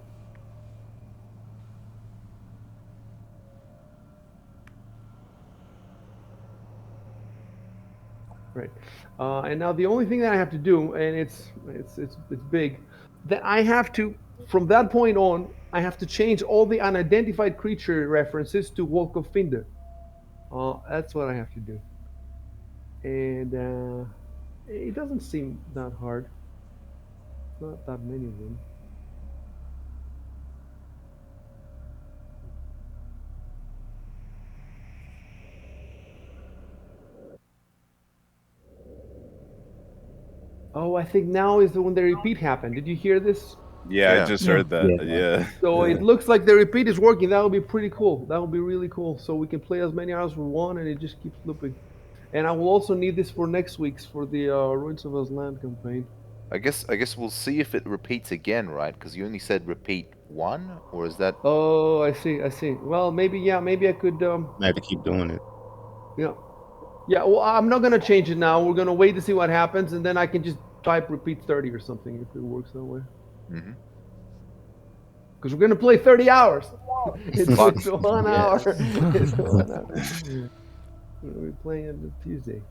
Right. And now the only thing that I have to do, and it's big, that I have to, from that point on, I have to change all the unidentified creature references to Wolkenfinde. That's what I have to do, and it doesn't seem that hard. Not that many of them. Oh, I think now is the when the repeat happened. Did you hear this? Yeah, I Yeah. just Yeah. heard that. Yeah. Yeah. So Yeah. it looks like the repeat is working. That would be pretty cool. That would be really cool. So we can play as many hours we want, and it just keeps looping. And I will also need this for next week's for the Ruins of Aslan campaign. I guess we'll see if it repeats again, right? Because you only said repeat one, or is that? Oh, I see. I see. Well, maybe yeah. Maybe I could. I have to keep doing it. Yeah. Yeah. Well, I'm not gonna change it now. We're gonna wait to see what happens, and then I can just type repeat 30 or something if it works that way. Hmm. Because we're gonna play 30 hours. Fuck. It's 1 hour. Yes. It's 1 hour. We're playing it on Tuesday.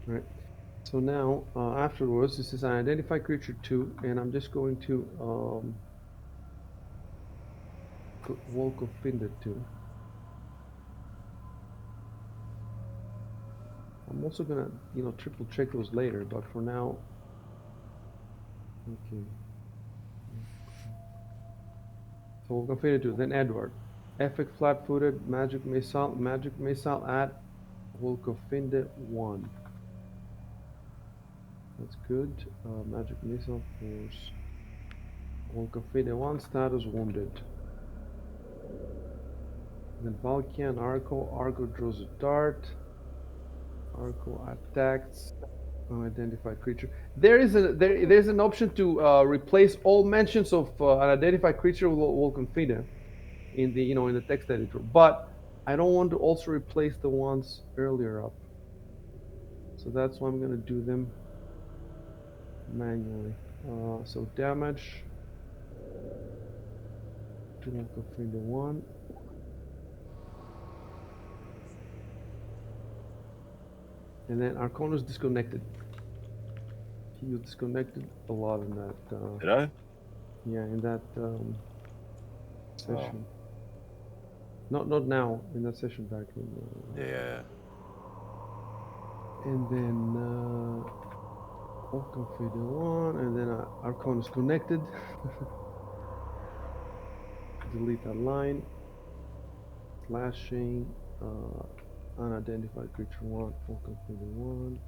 Right. So now, afterwards, this is an identify creature 2, and I'm just going to put Walk of Finder 2. I'm also gonna, triple check those later, but for now, okay. So Walk of Finder 2, then Edward. Effect flat-footed, magic missile at Walk of Finder 1. That's good. Magic missile force. Walk of Finder 1, status wounded. Then Valkian Arco. Arco draws a dart. Arco attacks. Unidentified creature. There's an option to replace all mentions of an identified creature with Volconfida in the text editor, but I don't want to also replace the ones earlier up. So that's why I'm going to do them manually. So damage to Volconfida 1. And then Arconus disconnected. He was disconnected a lot in that. Did I? Yeah, in that Oh. session. Not now. In that session back in. Yeah. And then Volconfida 1, and then Arconus connected. Delete that line. Slashing. Unidentified creature 1, Volconfida 1.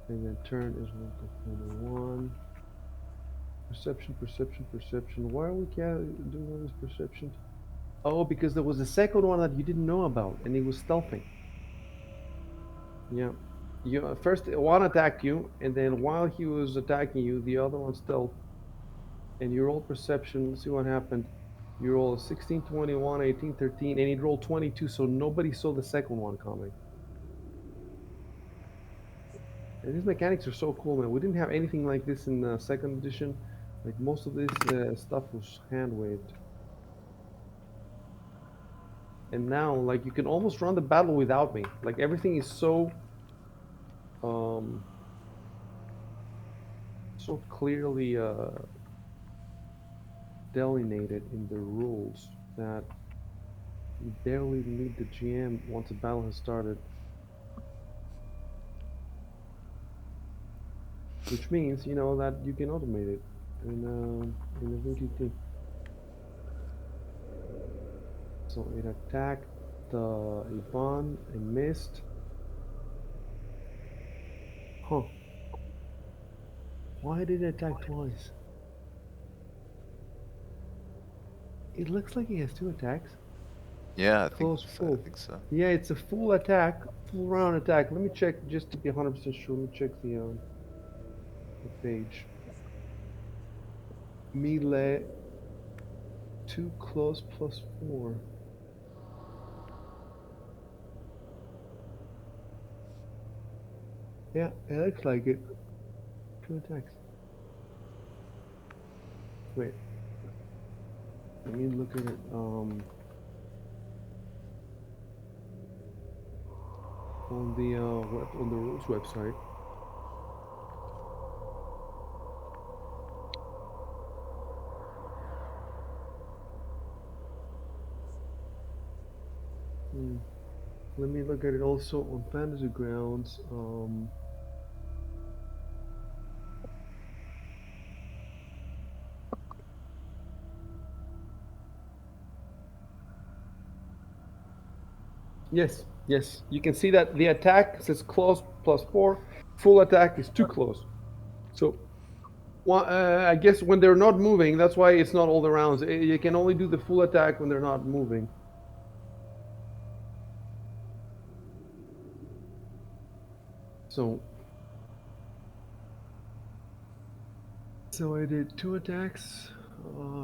And then turn is Volconfida 1. Perception, perception, perception. Why are we doing all this perception? Oh, because there was a second one that you didn't know about, and he was stealthing. Yeah. You first one attacked you, and then while he was attacking you, the other one stealth. And you roll perception. Let's see what happened. You roll 16, 21, 18, 13, and he rolled 22, so nobody saw the second one coming. And these mechanics are so cool, man. We didn't have anything like this in the second edition. Like most of this stuff was hand waved. And now, like, you can almost run the battle without me. Like everything is um, so clearly delineated in the rules that you barely need the GM once a battle has started. Which means, that you can automate it in a VTT. So it attacked Ivan and missed. Huh. Why did it attack twice? It looks like he has 2 attacks. Yeah, Close I full. think so. Yeah, it's a full attack, full round attack. Let me check just to be 100% sure. Let me check the page. Melee 2 close plus 4. Yeah, it looks like it. 2 attacks. Wait. Let me look at it. On the on the rules website. Let me look at it also on Fantasy Grounds. Yes, yes. You can see that the attack says close +4. Full attack is too close. So, I guess when they're not moving, that's why it's not all the rounds. You can only do the full attack when they're not moving. So I did 2 attacks,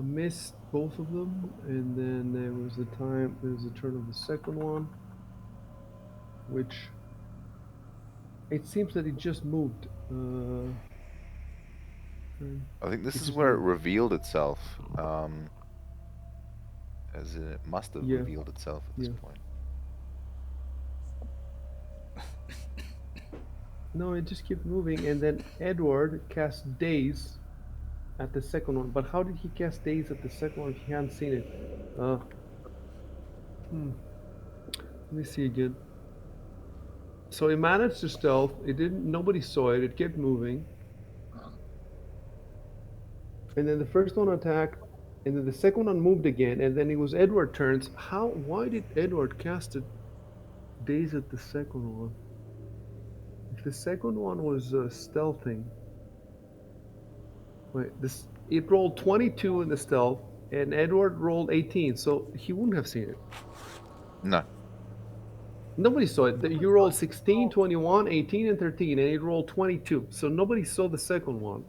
missed both of them, and then there was the turn of the second one, which it seems that it just moved. I think this It is just where it moved. revealed itself. As in it must have Yeah, revealed itself at this yeah. point. No, it just kept moving, and then Edward cast Daze at the second one. But how did he cast Daze at the second one if he hadn't seen it? Uh, Let me see again. So he managed to stealth. It didn't. Nobody saw it. It kept moving, and then the first one attacked, and then the second one moved again, and then it was Edward turns. How? Why did Edward cast it Daze at the second one? If the second one was stealthing, wait, this it rolled 22 in the stealth, and Edward rolled 18, so he wouldn't have seen it. No. Nobody saw it. You rolled 16, 21, 18, and 13, and it rolled 22. So nobody saw the second one.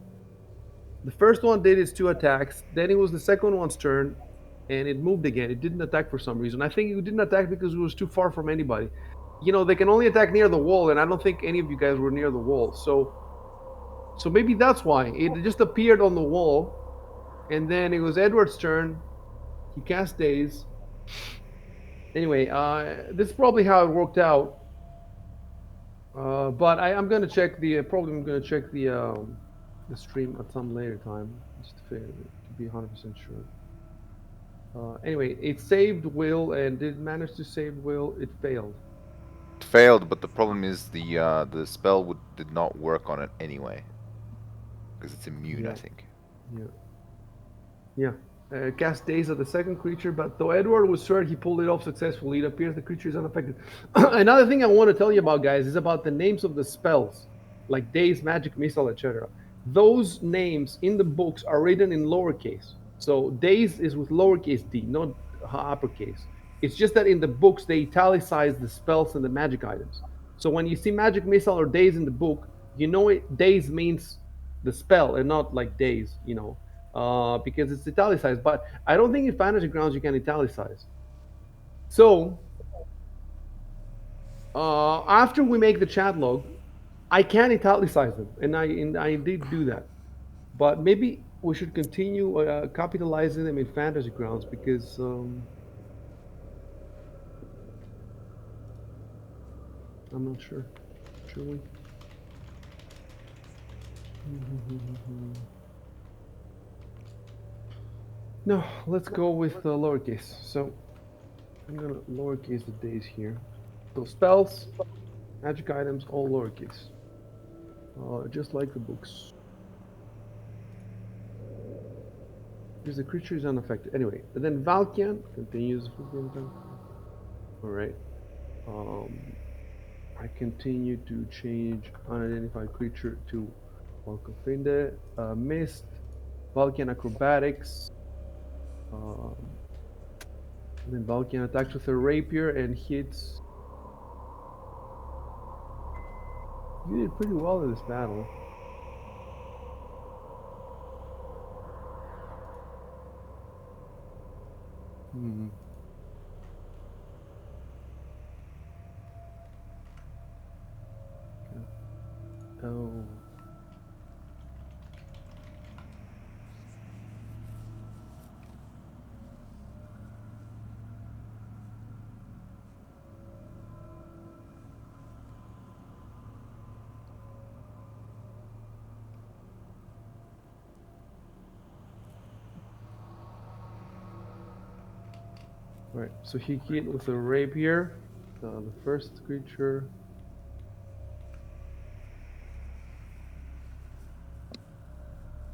The first one did its 2 attacks. Then it was the second one's turn, and it moved again. It didn't attack for some reason. I think it didn't attack because it was too far from anybody. You know, they can only attack near the wall, and I don't think any of you guys were near the wall. So maybe that's why. It just appeared on the wall, and then it was Edward's turn. He cast Daze. Anyway, this is probably how it worked out. But I'm gonna check probably I'm gonna check the stream at some later time just to be 100% sure. Anyway, it saved Will and did manage to save Will. It failed. It failed, but the problem is the spell did not work on it anyway. Because it's immune, I Yeah, think. yeah. Yeah. Cast Daze at the second creature, but though Edward was sure he pulled it off successfully, it appears the creature is unaffected. Another thing I want to tell you about, guys, is about the names of the spells, like Daze, Magic Missile, etc. Those names in the books are written in lowercase. So Daze is with lowercase d, not uppercase. It's just that in the books they italicize the spells and the magic items. So when you see Magic Missile or Daze in the book, you know it. Daze means the spell and not like Daze, because it's italicized. But I don't think in Fantasy Grounds you can italicize. So after we make the chat log, I can italicize them, and I did do that. But maybe we should continue capitalizing them in Fantasy Grounds because I'm not sure. Should we? No, let's go with lowercase. So I'm gonna lowercase the days here. So spells, magic items, all lowercase. Just like the books. Because the creature is unaffected. Anyway, and then Valkian continues. Alright. I continue to change unidentified creature to Pathfinder. Mist, Valkian acrobatics. Um, then Valkian attacks with a rapier and hits. You did pretty well in this battle. Hmm. Oh. Alright, so he hit with a rapier. The first creature.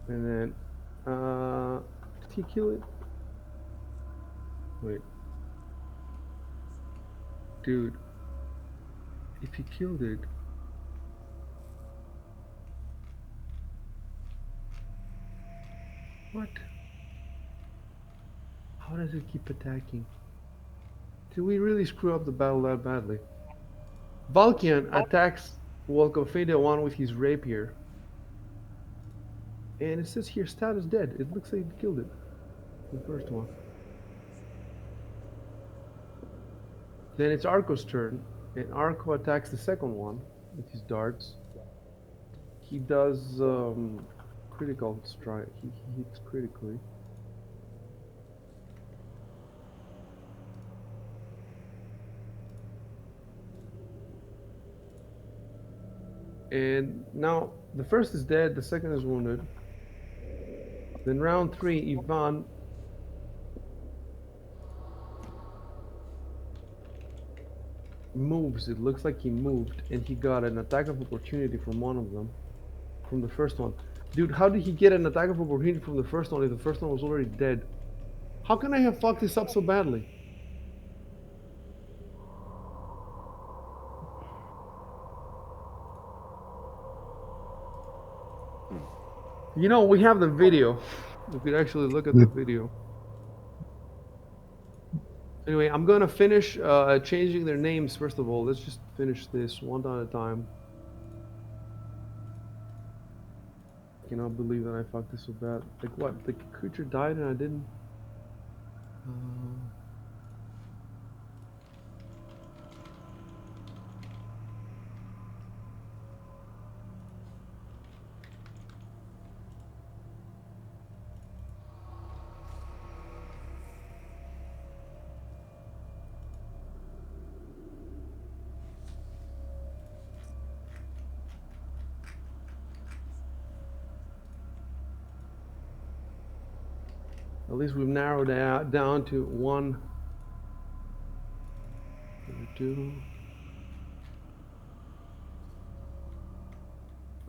And then, did he kill it? Wait. Dude. If he killed it. What? How does it keep attacking? Did we really screw up the battle that badly? Vulcan attacks Volcophadia 1 with his rapier. And it says here status dead. It looks like he killed it. The first one. Then it's Arco's turn. And Arco attacks the second one with his darts. He does critical strike. He hits critically. And now the first is dead, the second is wounded. Then round 3, Ivan moves. It looks like he moved, and he got an attack of opportunity from one of them, from the first one. Dude, how did he get an attack of opportunity from the first one if the first one was already dead? How can I have fucked this up so badly? You know, we have the video. We could actually look at the video. Anyway, I'm gonna finish changing their names first of all. Let's just finish this one at a time. I cannot believe that I fucked this so bad. Like what? The creature died and I didn't. At least we've narrowed it down to 1, 2.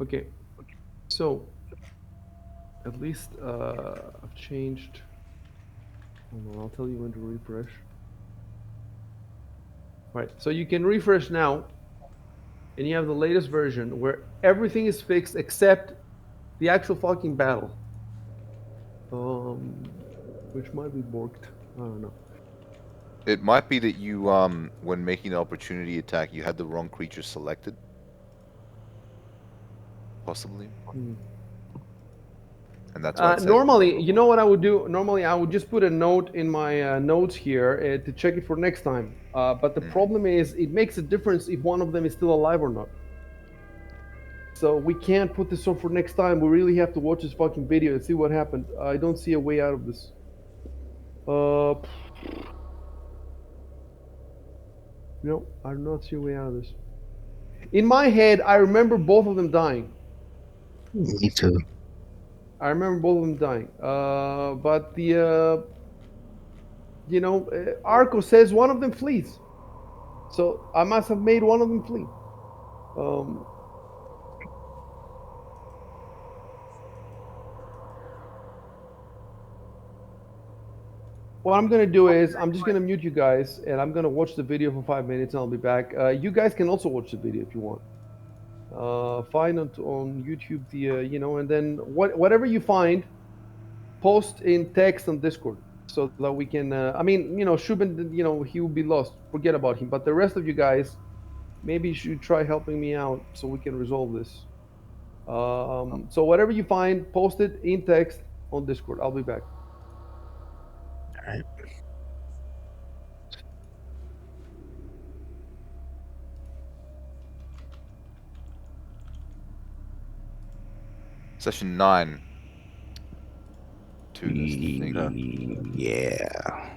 Okay, so at least I've changed. Hold on, I'll tell you when to refresh. Right, so you can refresh now, and you have the latest version where everything is fixed except the actual fucking battle. Which might be borked. I don't know. It might be that you, when making an opportunity attack, you had the wrong creature selected. Possibly. And that's why it says Normally, you know what I would do? Normally, I would just put a note in my notes here to check it for next time. But the problem is, it makes a difference if one of them is still alive or not. So we can't put this on for next time. We really have to watch this fucking video and see what happened. I don't see a way out of this. No, I do not see a way out of this. In my head, I remember both of them dying. Me too. I remember both of them dying. But the, Arco says one of them flees. So I must have made one of them flee. What I'm going to do is I'm just going to mute you guys and I'm going to watch the video for 5 minutes and I'll be back. You guys can also watch the video if you want. Find on YouTube the, and then whatever you find, post in text on Discord so that we can, Shubin, he will be lost. Forget about him. But the rest of you guys, maybe you should try helping me out so we can resolve this. So whatever you find, post it in text on Discord. I'll be back. All right. session 9. To this thing. Yeah.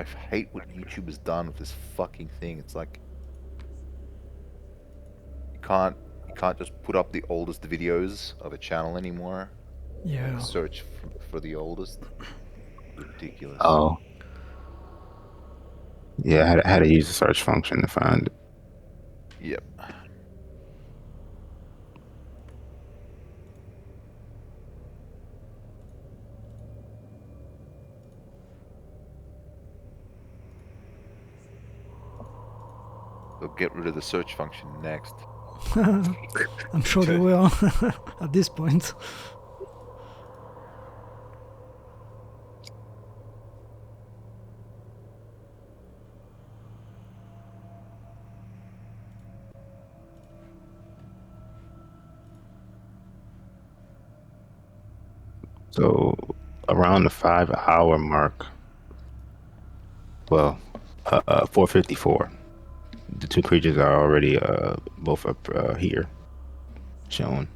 I hate what YouTube has done with this fucking thing. It's like you can't just put up the oldest videos of a channel anymore. Like Yeah. search for the oldest. Ridiculous. Oh, yeah. I had to use the search function to find it. Yep. They'll get rid of the search function next. I'm sure they will at this point. So around the 5 hour mark, well, 4:54. The two creatures are already both up here, shown.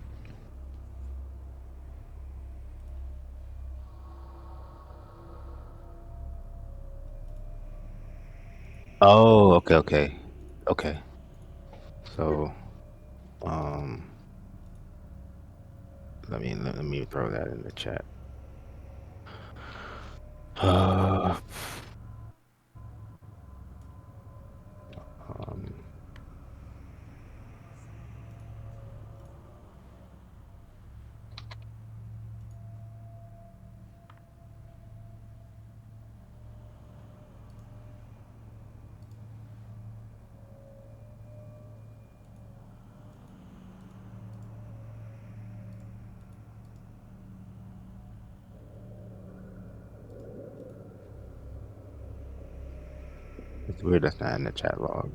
Oh, okay. So, um, let me throw that in the chat. Uh, um, it's weird that's not in the chat log.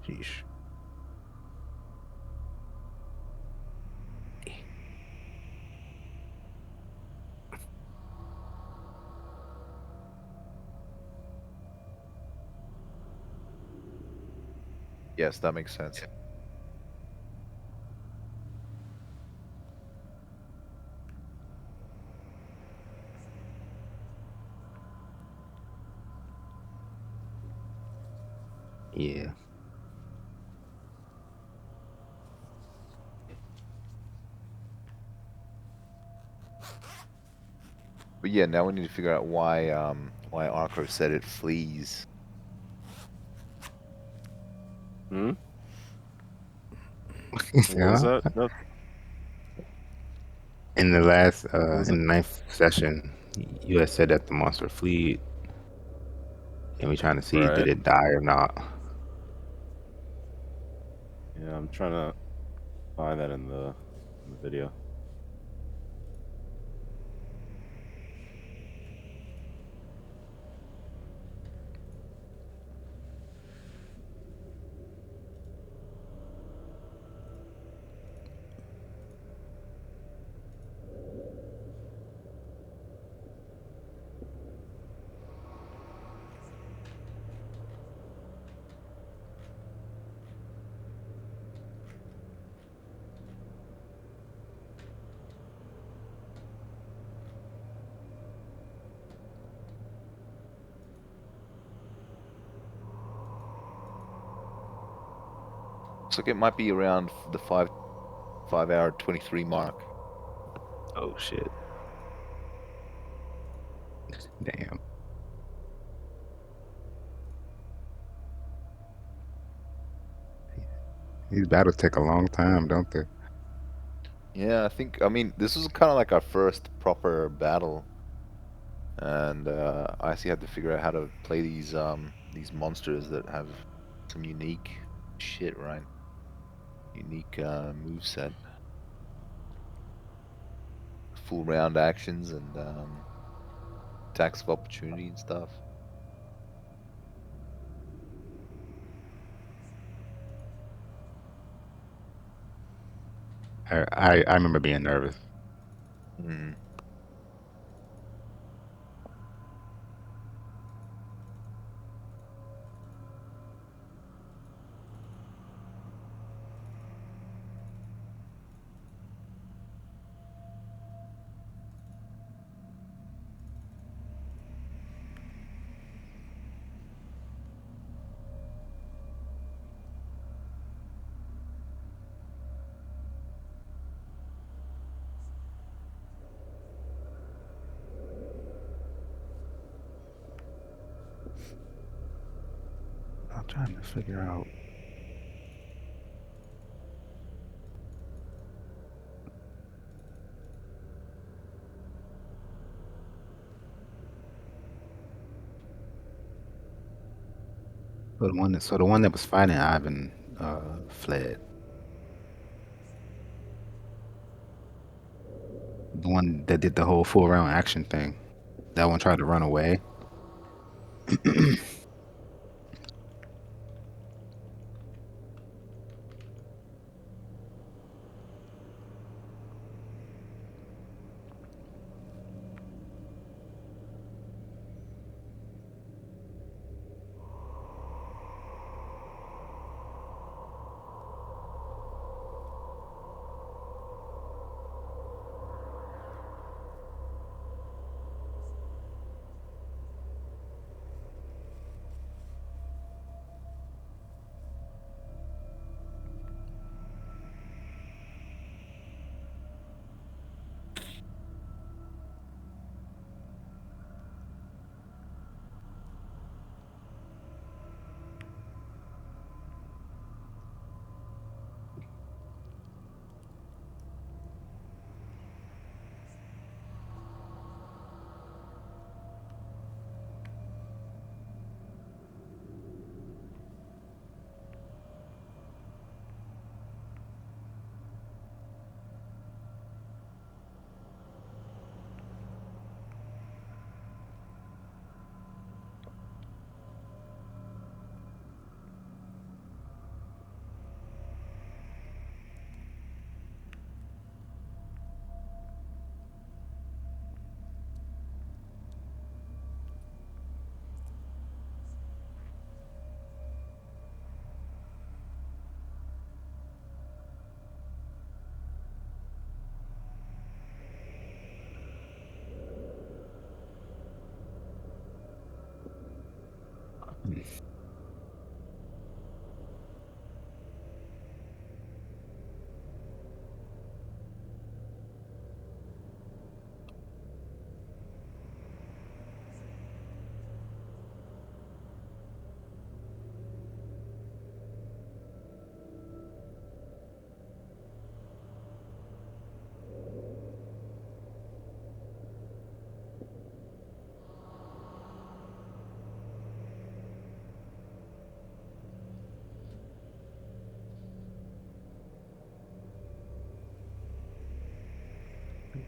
Sheesh. Yes, that makes sense. Yeah. But yeah, now we need to figure out why Arco said it flees. Hmm? What was Yeah. that? No, In the last, what was it? in the ninth session, you had said that the monster fleed, and we're trying to see did Right. it die or not. Yeah, I'm trying to find that in the video. Looks like it might be around the 5 hour 23 mark. Oh shit! Damn, these battles take a long time, don't they? Yeah, I mean, this was kind of like our first proper battle, and I actually had to figure out how to play these monsters that have some unique shit, right? Unique move set, full round actions, and attacks of opportunity and stuff. I remember being nervous. Mm. I'm trying to figure out. So the one that was fighting Ivan fled. The one that did the whole full round action thing. That one tried to run away.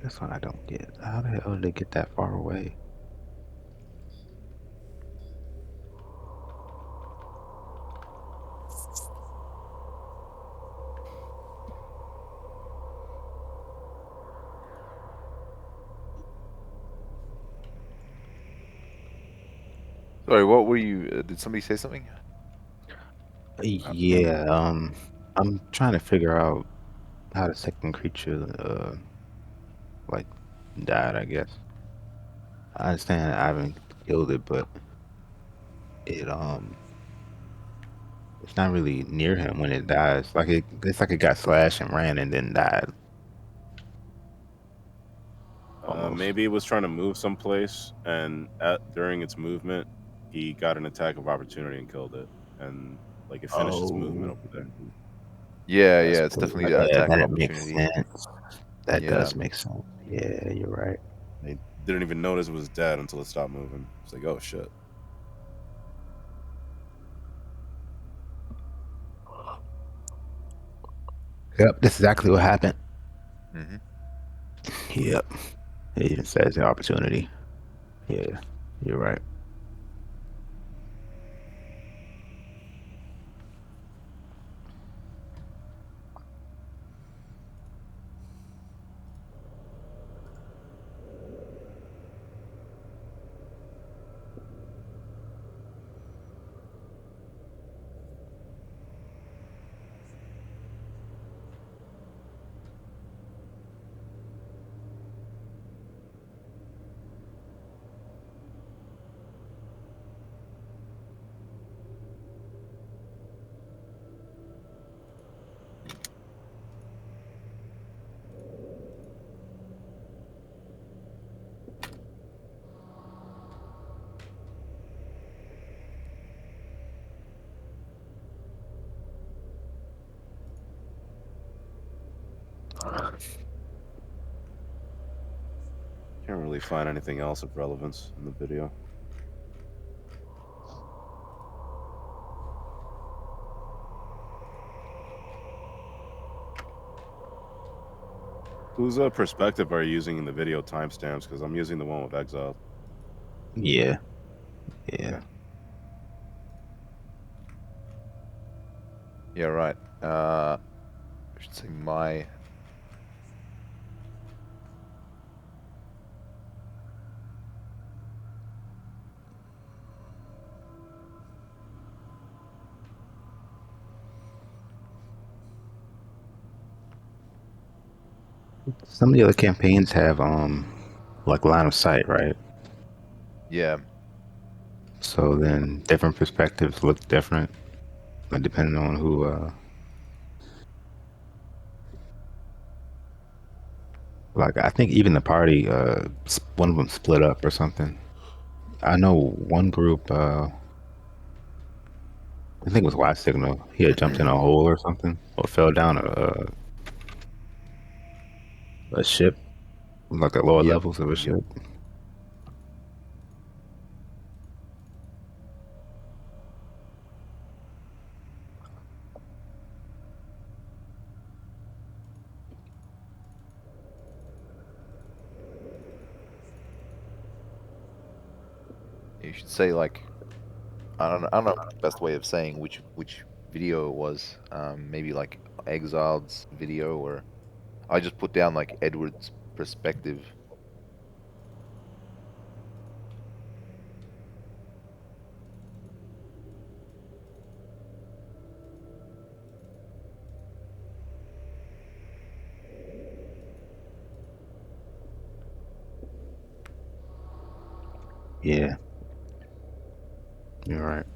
That's what I don't get. How the hell did they get that far away? Sorry, what were you? Did somebody say something? Yeah, I'm trying to figure out how the second creature like died, I guess. I understand I haven't killed it, but it It's not really near him when it dies. It's like it got slashed and ran and then died. Almost. Maybe it was trying to move someplace, and during its movement, he got an attack of opportunity and killed it, and like it finished its movement Oh, over there. Yeah, that's yeah, it's pretty. definitely an Yeah, attack of that makes opportunity. sense. That Yeah. does make sense. Yeah, you're right. They didn't even notice it was dead until it stopped moving. It's like, oh shit. Yep, that's exactly what happened. Hmm. Yep. It even says the opportunity. Yeah, you're right. Can't really find anything else of relevance in the video. Whose perspective are you using in the video timestamps? Because I'm using the one with exile. Yeah, yeah. Okay. Yeah, right. I should say my. Some of the other campaigns have like line of sight, right? Yeah. So then different perspectives look different, depending on who. Like I think even the party, one of them split up or something. I know one group. I think it was Y Signal. He had jumped in a hole or something, or fell down a ship, like the lower Yep. levels of a Yep. ship. You should say like I don't know the best way of saying which video it was. Maybe like Exiled's video, or I just put down like Edward's perspective. Yeah, you're right.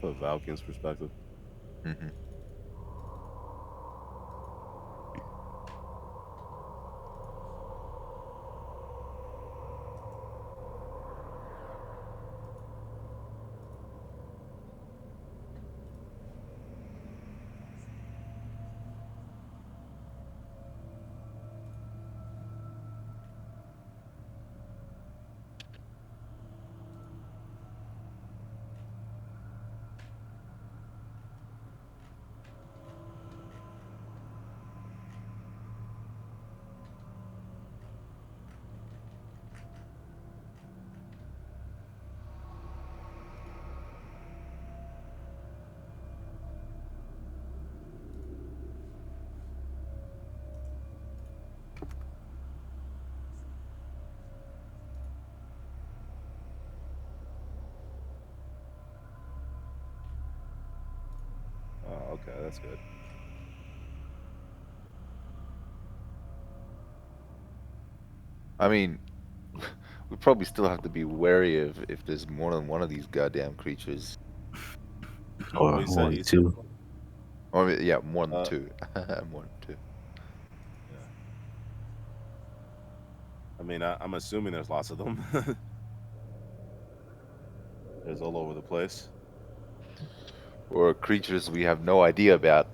Put Valkyne's perspective. Hmm. Oh, okay, that's good. I mean, we probably still have to be wary of if there's more than one of these goddamn creatures. Or What you say, only Issa? two. Or yeah, more than Uh, two. More than two. yeah. I mean, I'm assuming there's lots of them. There's all over the place. Or creatures we have no idea about.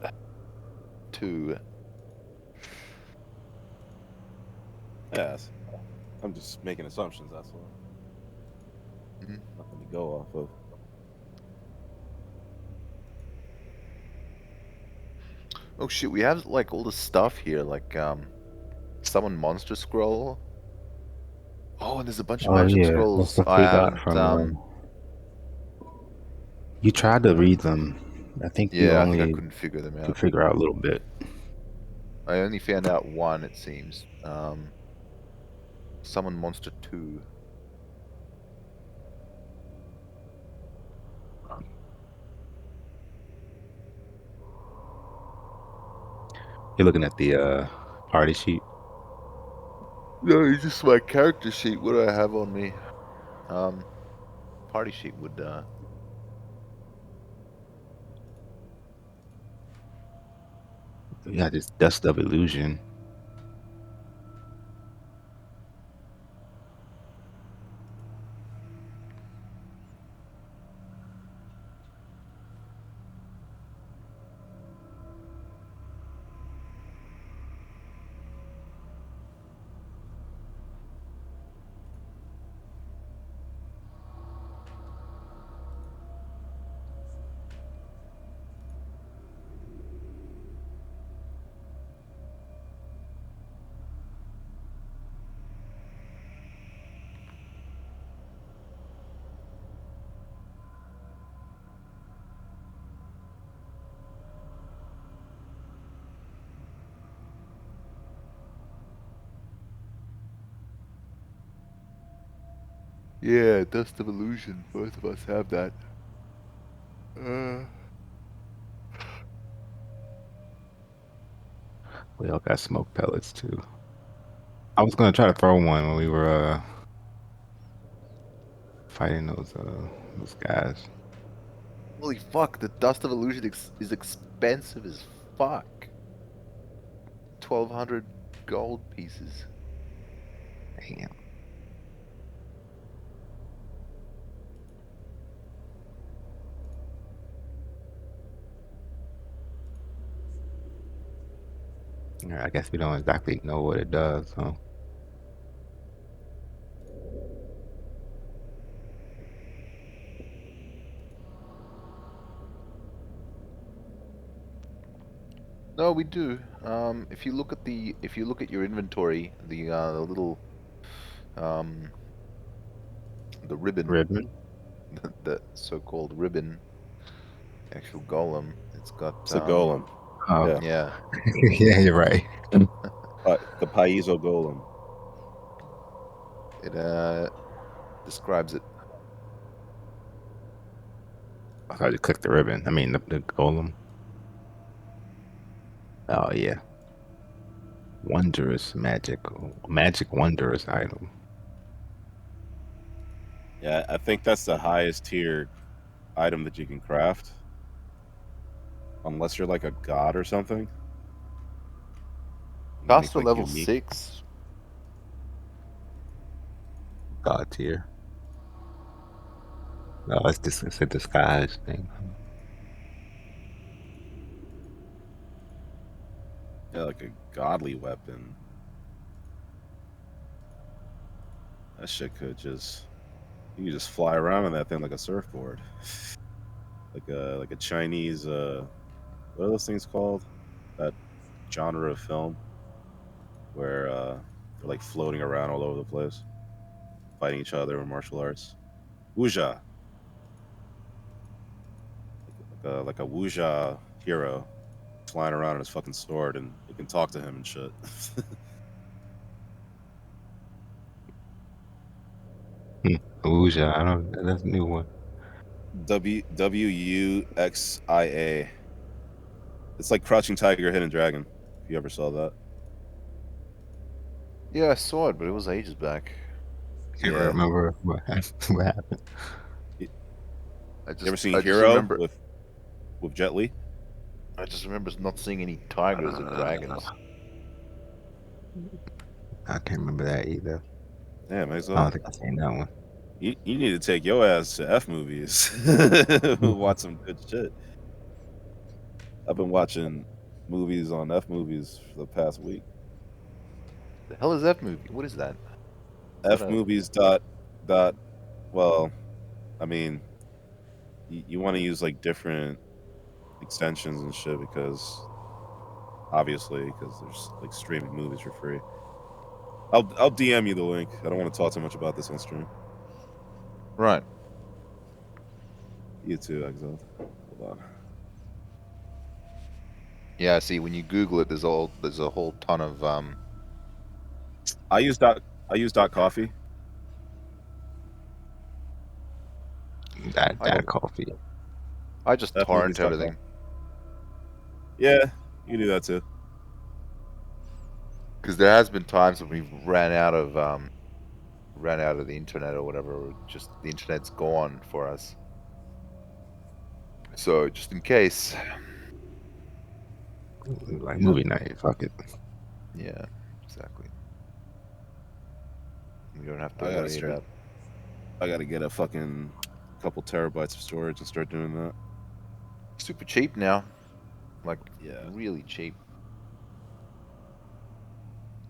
Two. Yes. I'm just making assumptions. That's all. Mhm. Nothing to go off of. Oh shit, we have like all the stuff here, like summon monster scroll. Oh, and there's a bunch of Oh magic yeah, that's scrolls what I we got haven't. from. You tried to read them. I think you Yeah, I think I only couldn't figure them could out. figure out a little bit. I only found out one, it seems. Summon monster 2. You're looking at the party sheet. No, it's just my character sheet. What do I have on me? Um, Party sheet would. You got this dust of illusion. Yeah, Dust of Illusion. Both of us have that. Uh, We all got smoke pellets too. I was gonna try to throw one when we were fighting those guys. Holy fuck, the Dust of Illusion is expensive as fuck. 1,200 gold pieces. Damn. Yeah, I guess we don't exactly know what it does. So No, we do. If you look at your inventory, the little um the ribbon, ribbon. the so-called ribbon, actual golem, it's got It's a golem. Oh, Yeah. yeah, yeah, you're right. The Paizo golem. it describes it. I thought you clicked the ribbon. I mean the golem. Oh yeah, wondrous magic wondrous item. Yeah, I think that's the highest tier item that you can craft. Unless you're like a god or something. And then it's Caster like level unique. 6. God tier. No, it's a disguise thing. Yeah, like a godly weapon. That shit could just you could just fly around on that thing like a surfboard. Like a Chinese what are those things called? That genre of film where they're like floating around all over the place, fighting each other in martial arts. Wuxia. Like a Wuxia hero flying around on his fucking sword and you can talk to him and shit. Ouija, I don't. That's a new one. WUXIA. It's like Crouching Tiger, Hidden Dragon. If you ever saw that. Yeah, I saw it, but it was ages back. Can't Yeah. remember what what happened. You I ever just seen I just Hero remember with Jet Li? I just remember not seeing any tigers or Uh, dragons. I can't remember that either. Damn, I Exo. don't think I've seen that one. You need to take your ass to F movies. Watch some good shit. I've been watching movies on F movies for the past week. The hell is that movie? What is that? Is that F a movies dot. Well, I mean, you want to use like different extensions and shit because obviously because there's like streaming movies for free. I'll DM you the link. I don't want to talk too much about this on stream. right? You too, Exiled. Hold on. Yeah, see, when you Google it, there's a whole ton of I use dot coffee. That I that don't coffee. I just torrent Fmovies.com. everything Yeah, you can do that too. because there has been times when we've ran out of the internet or whatever, or just the internet's gone for us. So just in case, Like Yeah, movie night. Fuck it. yeah, exactly. We don't have to I gotta worry start. about I gotta get a fucking couple terabytes of storage and start doing that. super cheap now, like Yeah, really cheap.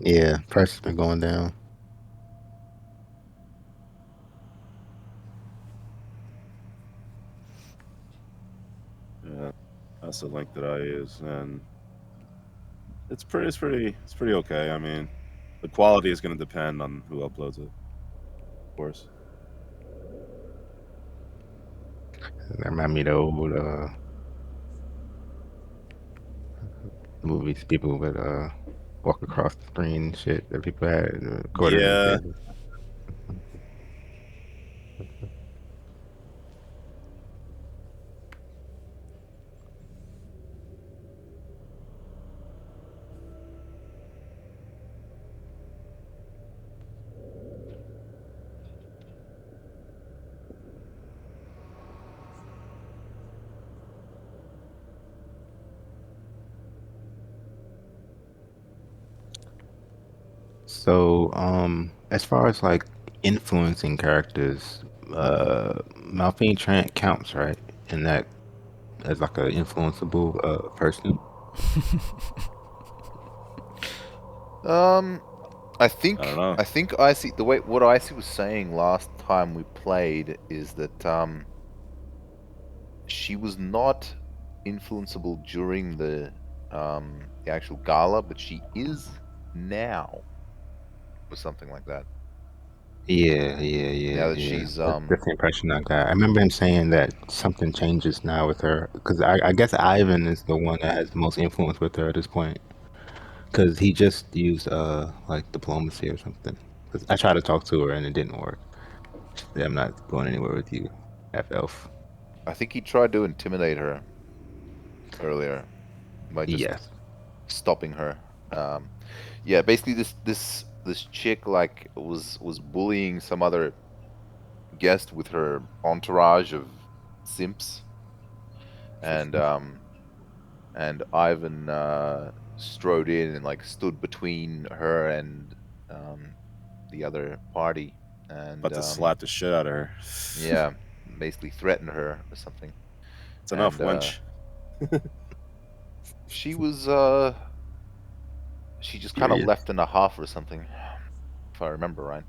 Yeah, price has been going down. yeah. That's the link that I use, and it's pretty okay. I mean, the quality is gonna depend on who uploads it, of course. That remind me of the old movies. People would walk across the screen and shit that people had recorded in Yeah, cases. So, as far as like influencing characters, Malphine Trant counts, right? And that as like a influenceable person. Um, I don't know. I think I see the way what Icy was saying last time we played is that she was not influenceable during the actual gala, but she is now, or something like that. Now that Yeah. she's That's the impression I got. I remember him saying that something changes now with her because I guess Ivan is the one that has the most influence with her at this point because he just used like diplomacy or something. 'Cause I tried to talk to her and it didn't work. She said, I'm not going anywhere with you, half elf. I think he tried to intimidate her earlier by just Yes. stopping her. Um, yeah, basically this chick like was bullying some other guest with her entourage of simps, and Ivan strode in and like stood between her and um, the other party, and About to slap the shit out of her. yeah, basically threatened her or something. It's enough, And wench. she was she just kind of Furious. left in a huff or something, if I remember right.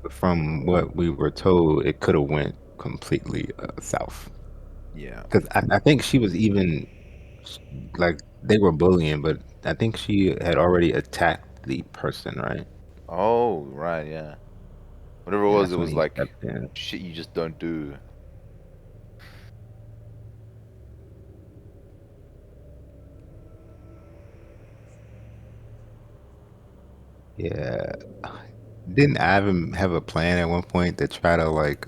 From what we were told, it could have went completely south. Yeah. Because I think she was even like they were bullying, but I think she had already attacked the person, right? Oh, right, yeah. Whatever And it that's when was he like stepped in. shit you just don't do. Yeah. Didn't Ivan have a plan at one point to try to like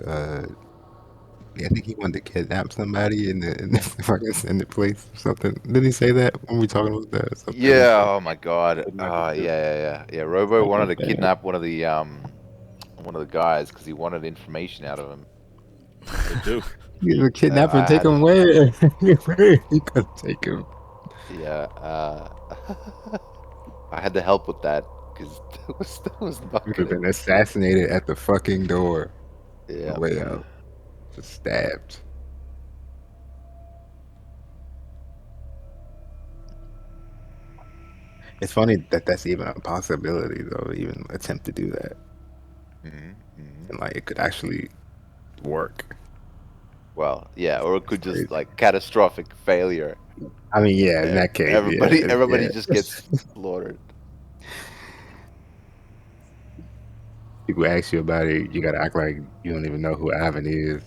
I think he wanted to kidnap somebody in the fucking Ascended place or something. Didn't he say that when we talking about that? Something like Yeah. that. Oh my God. Kidnapping Yeah, too. yeah. Robo Something wanted to like that. kidnap one of the guys because he wanted information out of him. Me too. You gonna And kidnap him, I take had him where? Where you gonna take him? yeah. I had to help with that because that was not Would have gonna. been assassinated at the fucking door. On Yeah. the way out. Just stabbed. It's funny that that's even a possibility, though. Even attempt to do that, Hmm. and like it could actually work. Well, yeah, or it It's could just crazy. like catastrophic failure. I mean, yeah. In that case, yeah, Everybody yeah. just gets slaughtered. People ask you about it, you gotta act like you don't even know who Ivan is.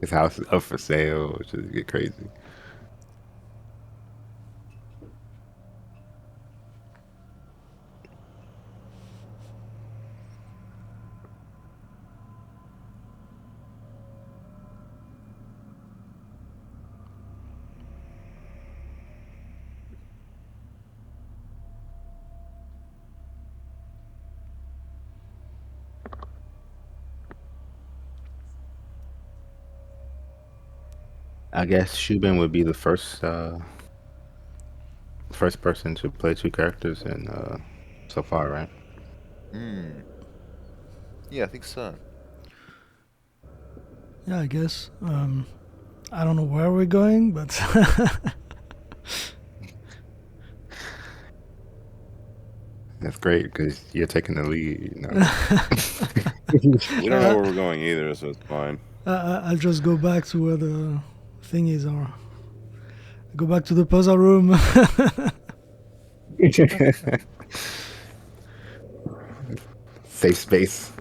His house is up for sale, which is get crazy. I guess Shubin would be the first person to play two characters in so far, right? Hmm. Yeah, I think so. Yeah, I guess. I don't know where we're going, but That's great because you're taking the lead. You know. We don't know uh, where we're going either, so it's fine. I'll just go back to where the thingies are. Go back to the puzzle room. Safe space.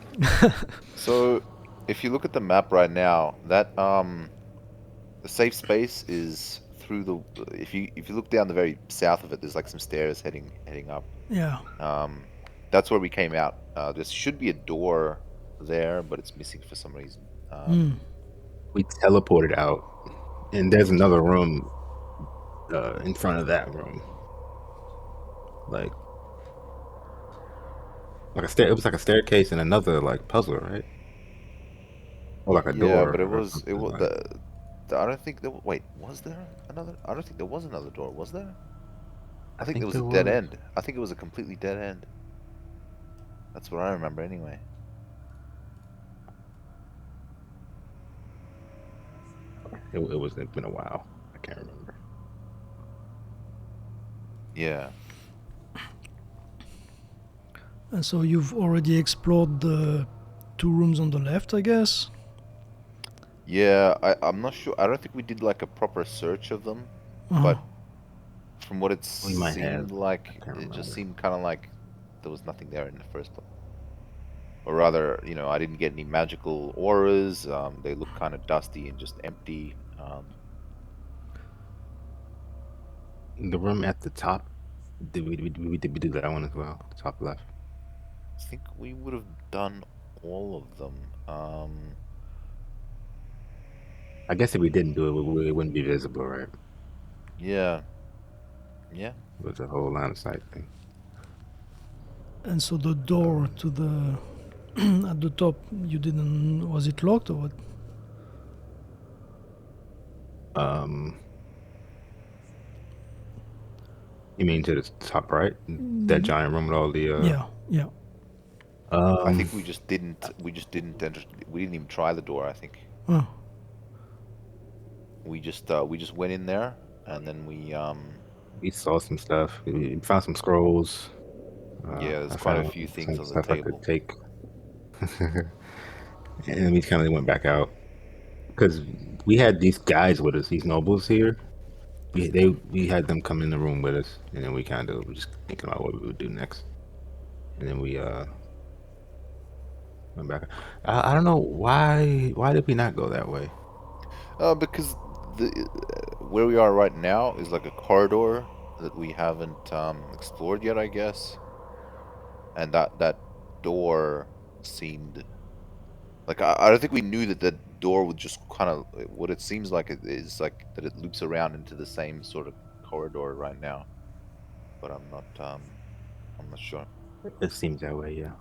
So, if you look at the map right now, that the safe space is through the. If you look down the very south of it, there's like some stairs heading up. Yeah. Um, that's where we came out. There should be a door there, but it's missing for some reason. Mm. We teleported out, and there's another room in front of that room, like a stair. It was like a staircase and another like puzzle, right? Or like a Yeah, but door it or was it something was like. I don't think there. Wait, was there another? I don't think there was another door. Was there? I I think there think was a there dead was. end. I think it was a completely dead end. That's what I remember anyway. It was. It's been a while. I can't remember. Yeah. And so you've already explored the two rooms on the left, I guess. Yeah, I'm not sure. I don't think we did like a proper search of them, Uh-huh. but from what it We might have. seemed like, I can't it just remember. seemed kind of like there was nothing there in the first place. Or rather, I didn't get any magical auras. They look kind of dusty and just empty. The room at the top. Did we do that one as well? Top left. I think we would have done all of them. I guess if we didn't do it, it wouldn't be visible, right? Yeah, yeah. It was a whole line of sight thing. And so the door to the at the top, you didn't. Was it locked or what? Um, you mean to the top right? That giant room with all the Yeah. Yeah. I um. think we just didn't enter. We didn't even try the door. I think Oh. we just went in there and then We saw some stuff. We found some scrolls. yeah. There's I quite a found few things some on the stuff I could table. take, and we kind of went back out because we had these guys with us, these nobles here. We had them come in the room with us, and then we kind of were just thinking about what we would do next, and then we went back. I don't know why did we not go that way? Because the where we are right now is like a corridor that we haven't explored yet, I guess. And that door seemed Like I don't think we knew that the door would just kind of what it seems like it is like that it loops around into the same sort of corridor right now. But I'm not sure. It seems that way, yeah.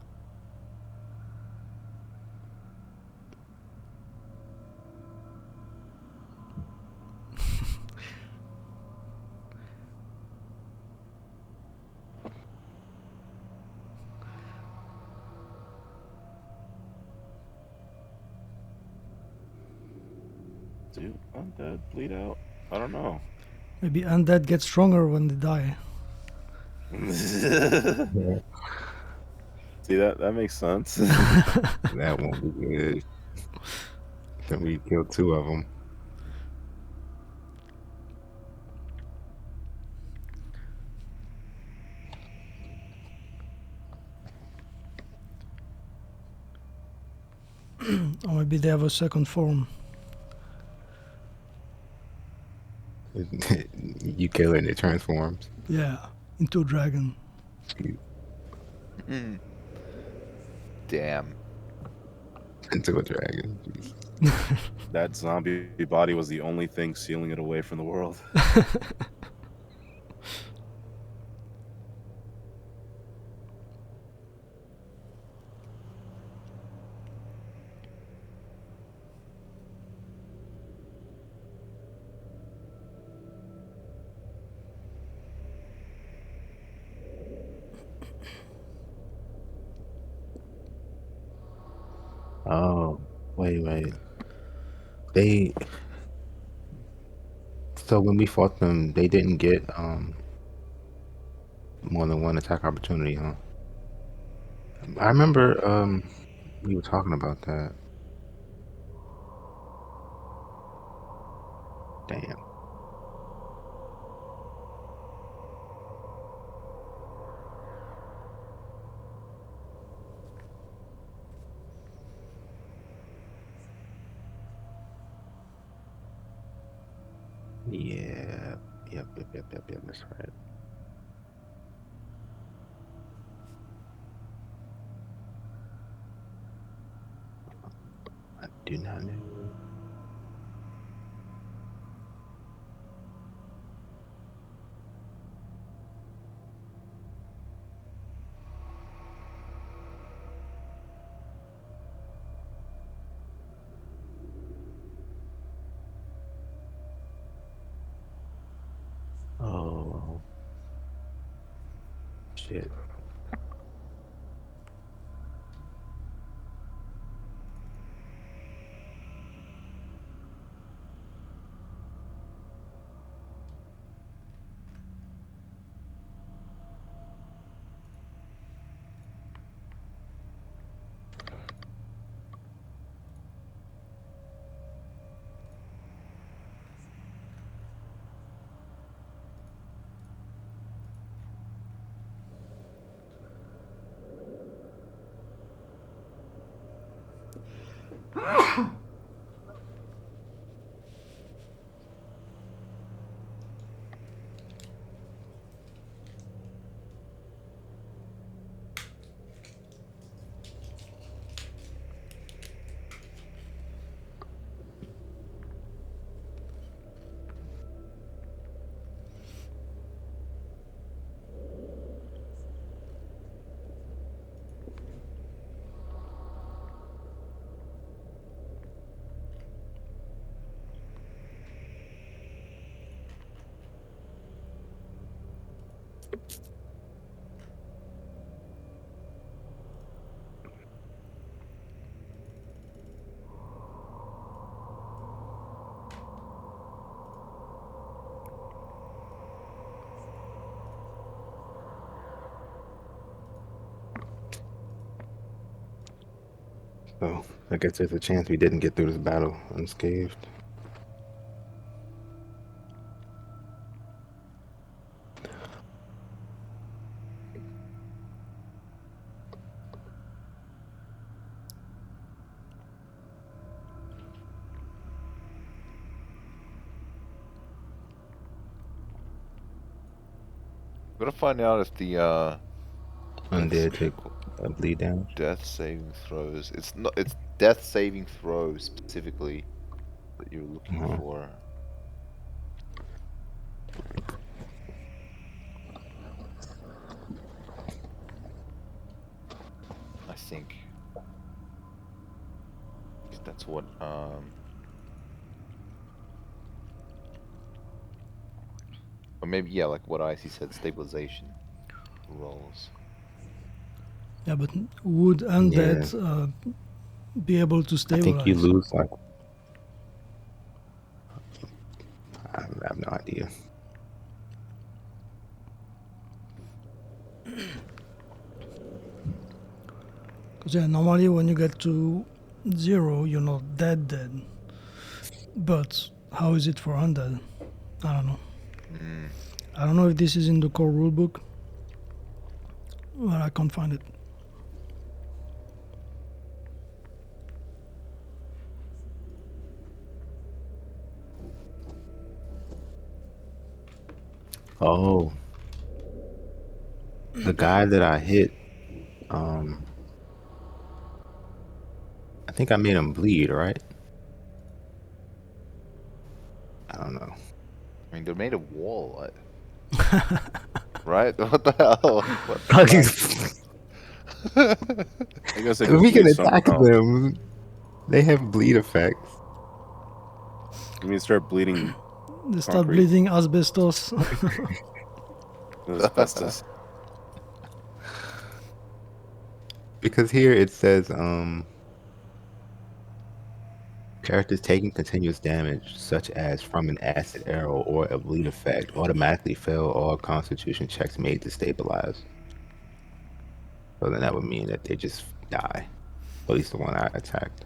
Dude, undead bleed out. I don't know. Maybe undead get stronger when they die. Yeah. See that makes sense. That won't be good. Then we killed 2 of them. Or maybe they have a second form. You kill it and it transforms Yeah, into a dragon. Damn. into a dragon. Jeez. That zombie body was the only thing sealing it away from the world. Oh, wait. They So when we fought them, they didn't get more than one attack opportunity, huh? I remember we were talking about that. Damn. Yeah. Yep. That's right. I do not know. Oh, shit. So I guess there's a chance we didn't get through this battle unscathed. I'm gonna find out if the Undead what you take call bleed damage. death saving throws. It's not. It's death saving throw specifically that you're looking Uh-huh. for? I think that's what or maybe yeah, like what Icy said, stabilization rolls. Yeah, but would undead Yeah, be able to I think you stabilize? lose like I have no idea. Because yeah, normally when you get to 0, you're not dead. But how is it for undead? I don't know. Mm. I don't know if this is in the core rulebook, but I can't find it. Oh, the guy that I hit, um, I think I made him bleed, right? I don't know. I mean, they made a wall, right? What the hell? What the fuck? I guess they could We can bleed something attack else. them. They have bleed effects. You mean start bleeding They start concrete? bleeding asbestos. Asbestos. Because here it says characters taking continuous damage, such as from an acid arrow or a bleed effect, automatically fail all constitution checks made to stabilize. So then that would mean that they just die. At least the one I attacked.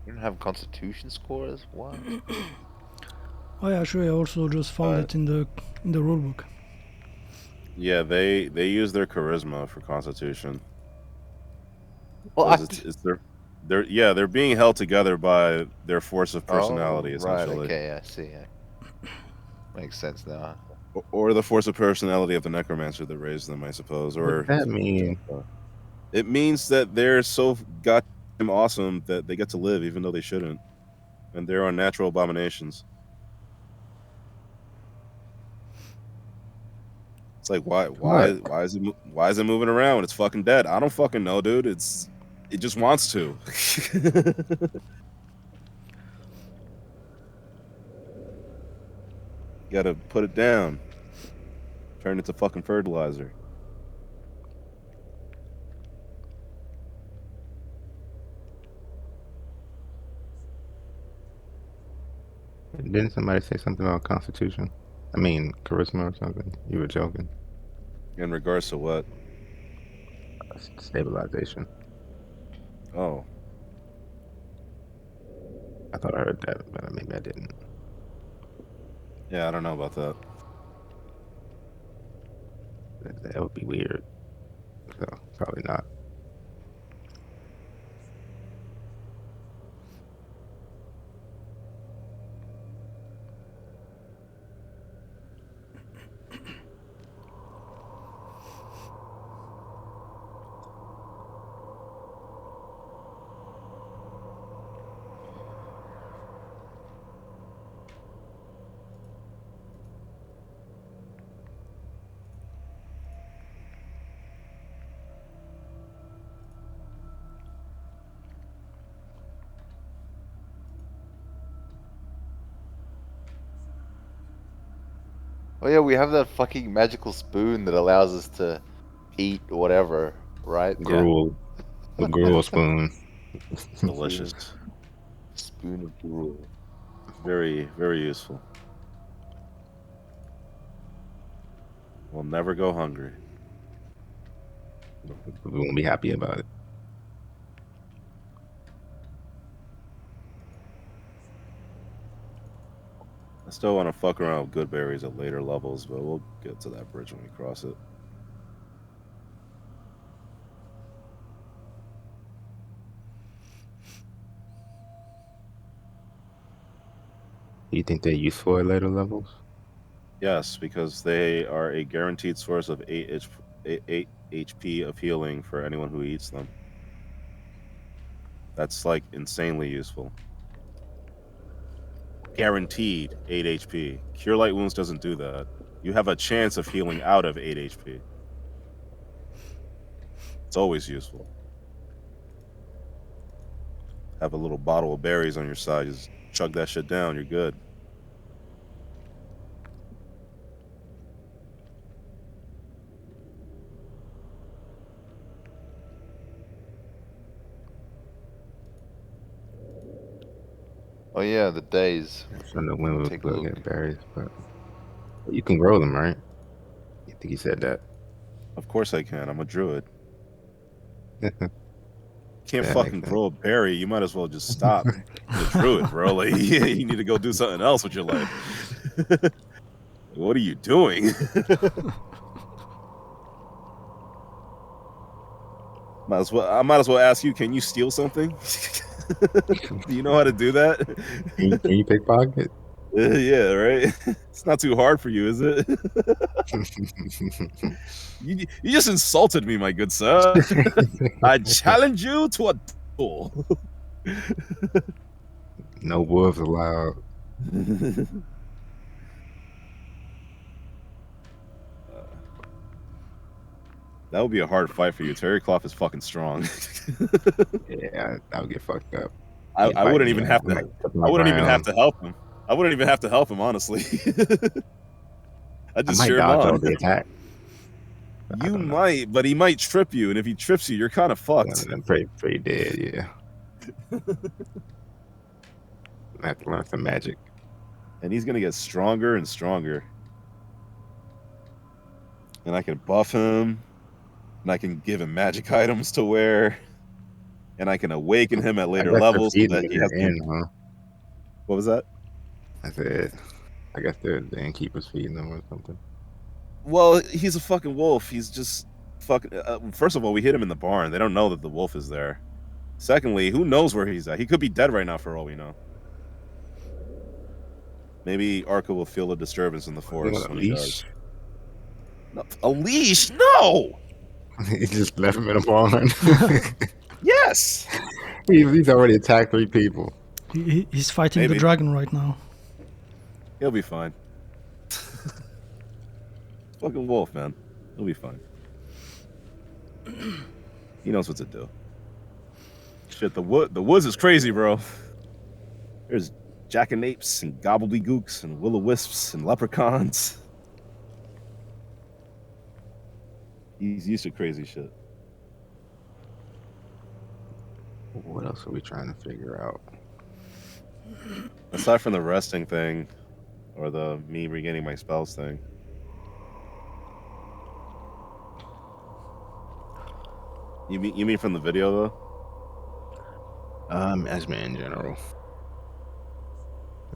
You don't have constitution scores? What? Oh yeah, sure. I also just found it in the rulebook. Yeah, they use their charisma for Constitution Well, because it's they're being held together by their force of oh, personality right. essentially, Okay, I see. Makes sense now. or the force of personality of the necromancer that raised them, I suppose. What does Or that mean? it means that they're so goddamn awesome that they get to live even though they shouldn't, and they're unnatural abominations. It's like What? why is it moving around? It's fucking dead. I don't fucking know, dude. It just wants to. Gotta put it down. Turn it to fucking fertilizer. Didn't somebody say something about constitution? I mean, charisma or something? You were joking. In regards to what? Stabilization. Oh, I thought I heard that, but maybe I didn't. yeah, I don't know about that. That would be weird. So probably not. Oh yeah, we have that fucking magical spoon that allows us to eat whatever, right? Yeah, Gruel. The gruel spoon. delicious. Spoon of gruel. Very, very useful. We'll never go hungry. We won't be happy about it. I still want to fuck around with good berries at later levels, but we'll get to that bridge when we cross it. Do you think they're useful at later levels? Yes, because they are a guaranteed source of 8 HP of healing for anyone who eats them. That's like insanely useful. Guaranteed 8 HP. Cure Light Wounds doesn't do that. You have a chance of healing out of 8 HP. It's always useful. Have a little bottle of berries on your side. Just chug that shit down. You're good. Oh yeah, the days. From the wind Take a will look. get berries, but you can grow them, right? I think he said that. Of course I can. I'm a druid. That Can't makes fucking sense. grow a berry. You might as well just stop. You're a druid, bro. Like, you need to go do something else with your life. What are you doing? I might as well ask you, can you steal something? Do you know how to do that? Can you pickpocket? Yeah, right. It's not too hard for you, is it? You just insulted me, my good sir. I challenge you to a duel. No wolves allowed. That would be a hard fight for you. Terry Cloth is fucking strong. Yeah, I would get fucked up. I Fight wouldn't me. even have I'm to. like flipping I the wouldn't even have ground. to help him. I wouldn't even have to help him, honestly. I I just might cheer him dodge all on. the attack. I You don't know. might, but he might trip you, and if he trips you, you're kind of fucked. I'm pretty dead. Yeah, I have to learn some magic. And he's gonna get stronger and stronger. And I can buff him, and I can give him magic items to wear, and I can awaken him at I later guess they're levels so feeding that them he in has the to. end, huh? What was that? I said, I guess the innkeeper's feeding them or something. Well, he's a fucking wolf. He's just fucking. First of all, we hit him in the barn. They don't know that the wolf is there. Secondly, who knows where he's at? He could be dead right now for all we know. Maybe Arca will feel a disturbance in the You on forest a when he leash? does. No, a leash? No. He just left him in a barn. Yes. He's already attacked 3 people. He's fighting the Maybe dragon right now. he'll be fine. Fucking wolf, man. He'll be fine. He knows what to do. Shit, the woods is crazy, bro. There's jackanapes and gobbledygooks and will-o'-wisps and leprechauns. He's used to crazy shit. What else are we trying to figure out? Aside from the resting thing, or the me regaining my spells thing. You mean from the video though? Management in general.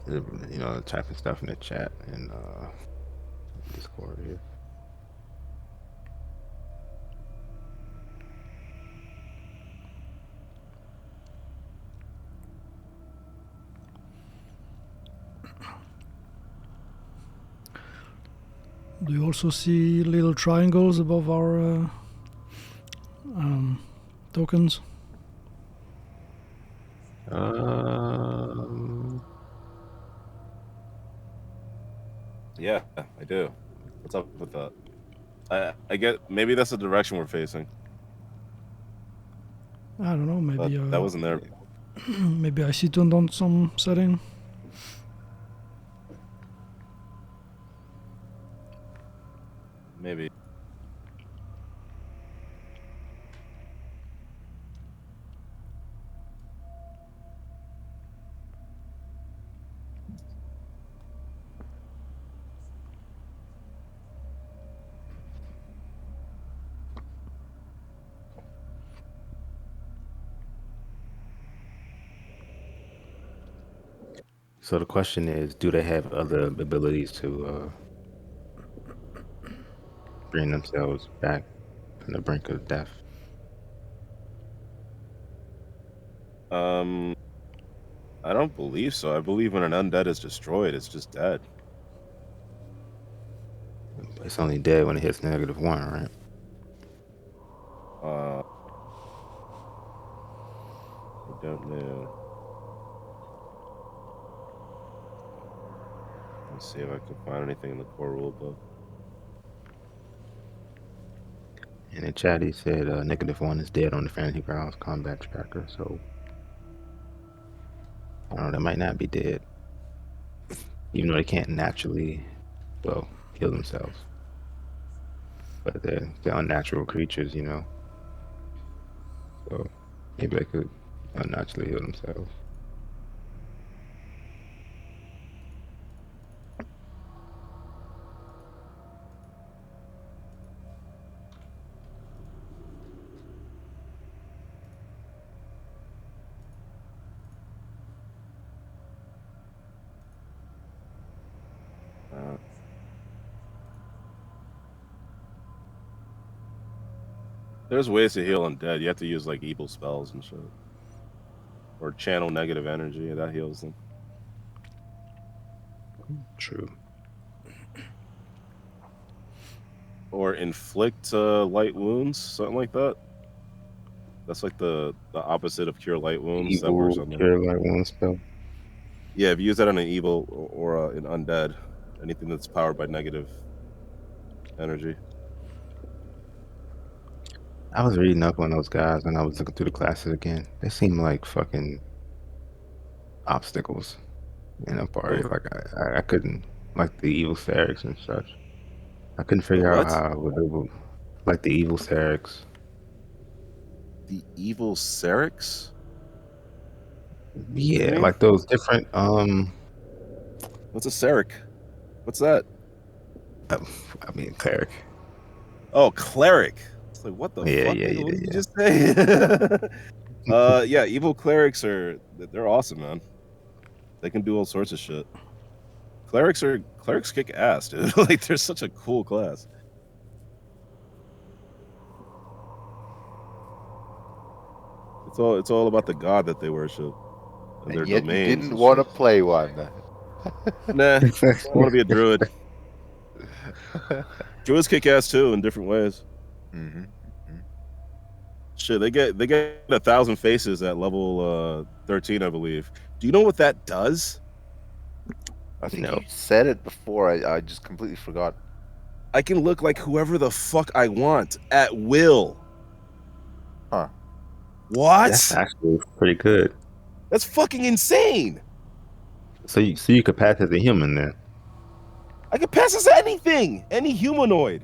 You know, typing stuff in the chat and Discord here. Do you also see little triangles above our tokens? Yeah, I do. What's up with that? I get maybe that's the direction we're facing. I don't know. But Maybe that wasn't there. maybe I see turned on some setting. Maybe. So the question is, do they have other abilities to bring themselves back from the brink of death? I don't believe so. I believe when an undead is destroyed, it's just dead. It's only dead when it hits -1, right? Uh, I don't know. Let me see if I can find anything in the core rulebook. In the chat, he said -1 is dead on the Fantasy Grounds combat tracker. So I don't know. They might not be dead, even though they can't naturally, well, heal themselves. But they're unnatural creatures, you know. So maybe they could unnaturally heal themselves. Uh, there's ways to heal undead. You have to use like evil spells and shit, or channel negative energy. That heals them. True. Or inflict light wounds, something like that. That's like the opposite of cure light wounds. That works Evil on them. cure like one spell. Yeah, if you use that on an evil or an undead, anything that's powered by negative energy. I was reading up on those guys when I was looking through the classes again. They seem like fucking obstacles in a party. Who? Like I couldn't, like the evil Serics and such. I couldn't The figure out what? how I would do, like the evil Serics. The evil Serix? You Yeah, mean? like those different What's a Seric? What's that? I mean cleric. Oh, cleric. It's like, what the Yeah, fuck, yeah, nigga? What did you yeah, just say? Yeah, evil clerics they're awesome, man. They can do all sorts of shit. Clerics kick ass, dude. Like they're such a cool class. It's all about the god that they worship and their And yet you domains didn't and want to shit. play one. Nah, I yeah. want to be a druid. Druids kick ass too in different ways. Mm-hmm. Shit, they get 1,000 faces at level 13, I believe. Do you know what that does? I think No, you said it before. I just completely forgot. I can look like whoever the fuck I want at will. Huh. that's What? actually pretty good. That's fucking insane. So you could pass as a human then. I can pass as anything, any humanoid.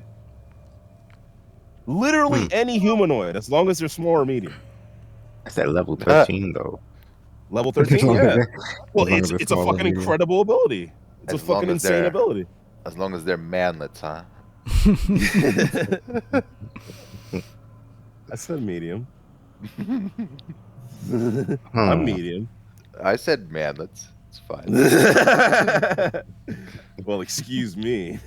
Hmm. Literally any humanoid, as long as they're small or medium. That's at level 13 though. Level as 13, long as yeah. Well, as long as it's it's a small or fucking medium. incredible ability. It's a as fucking long as insane they're ability. as long as they're manlets, huh? I said medium. I'm Hmm. medium. I said manlets. It's fine. Well, excuse me.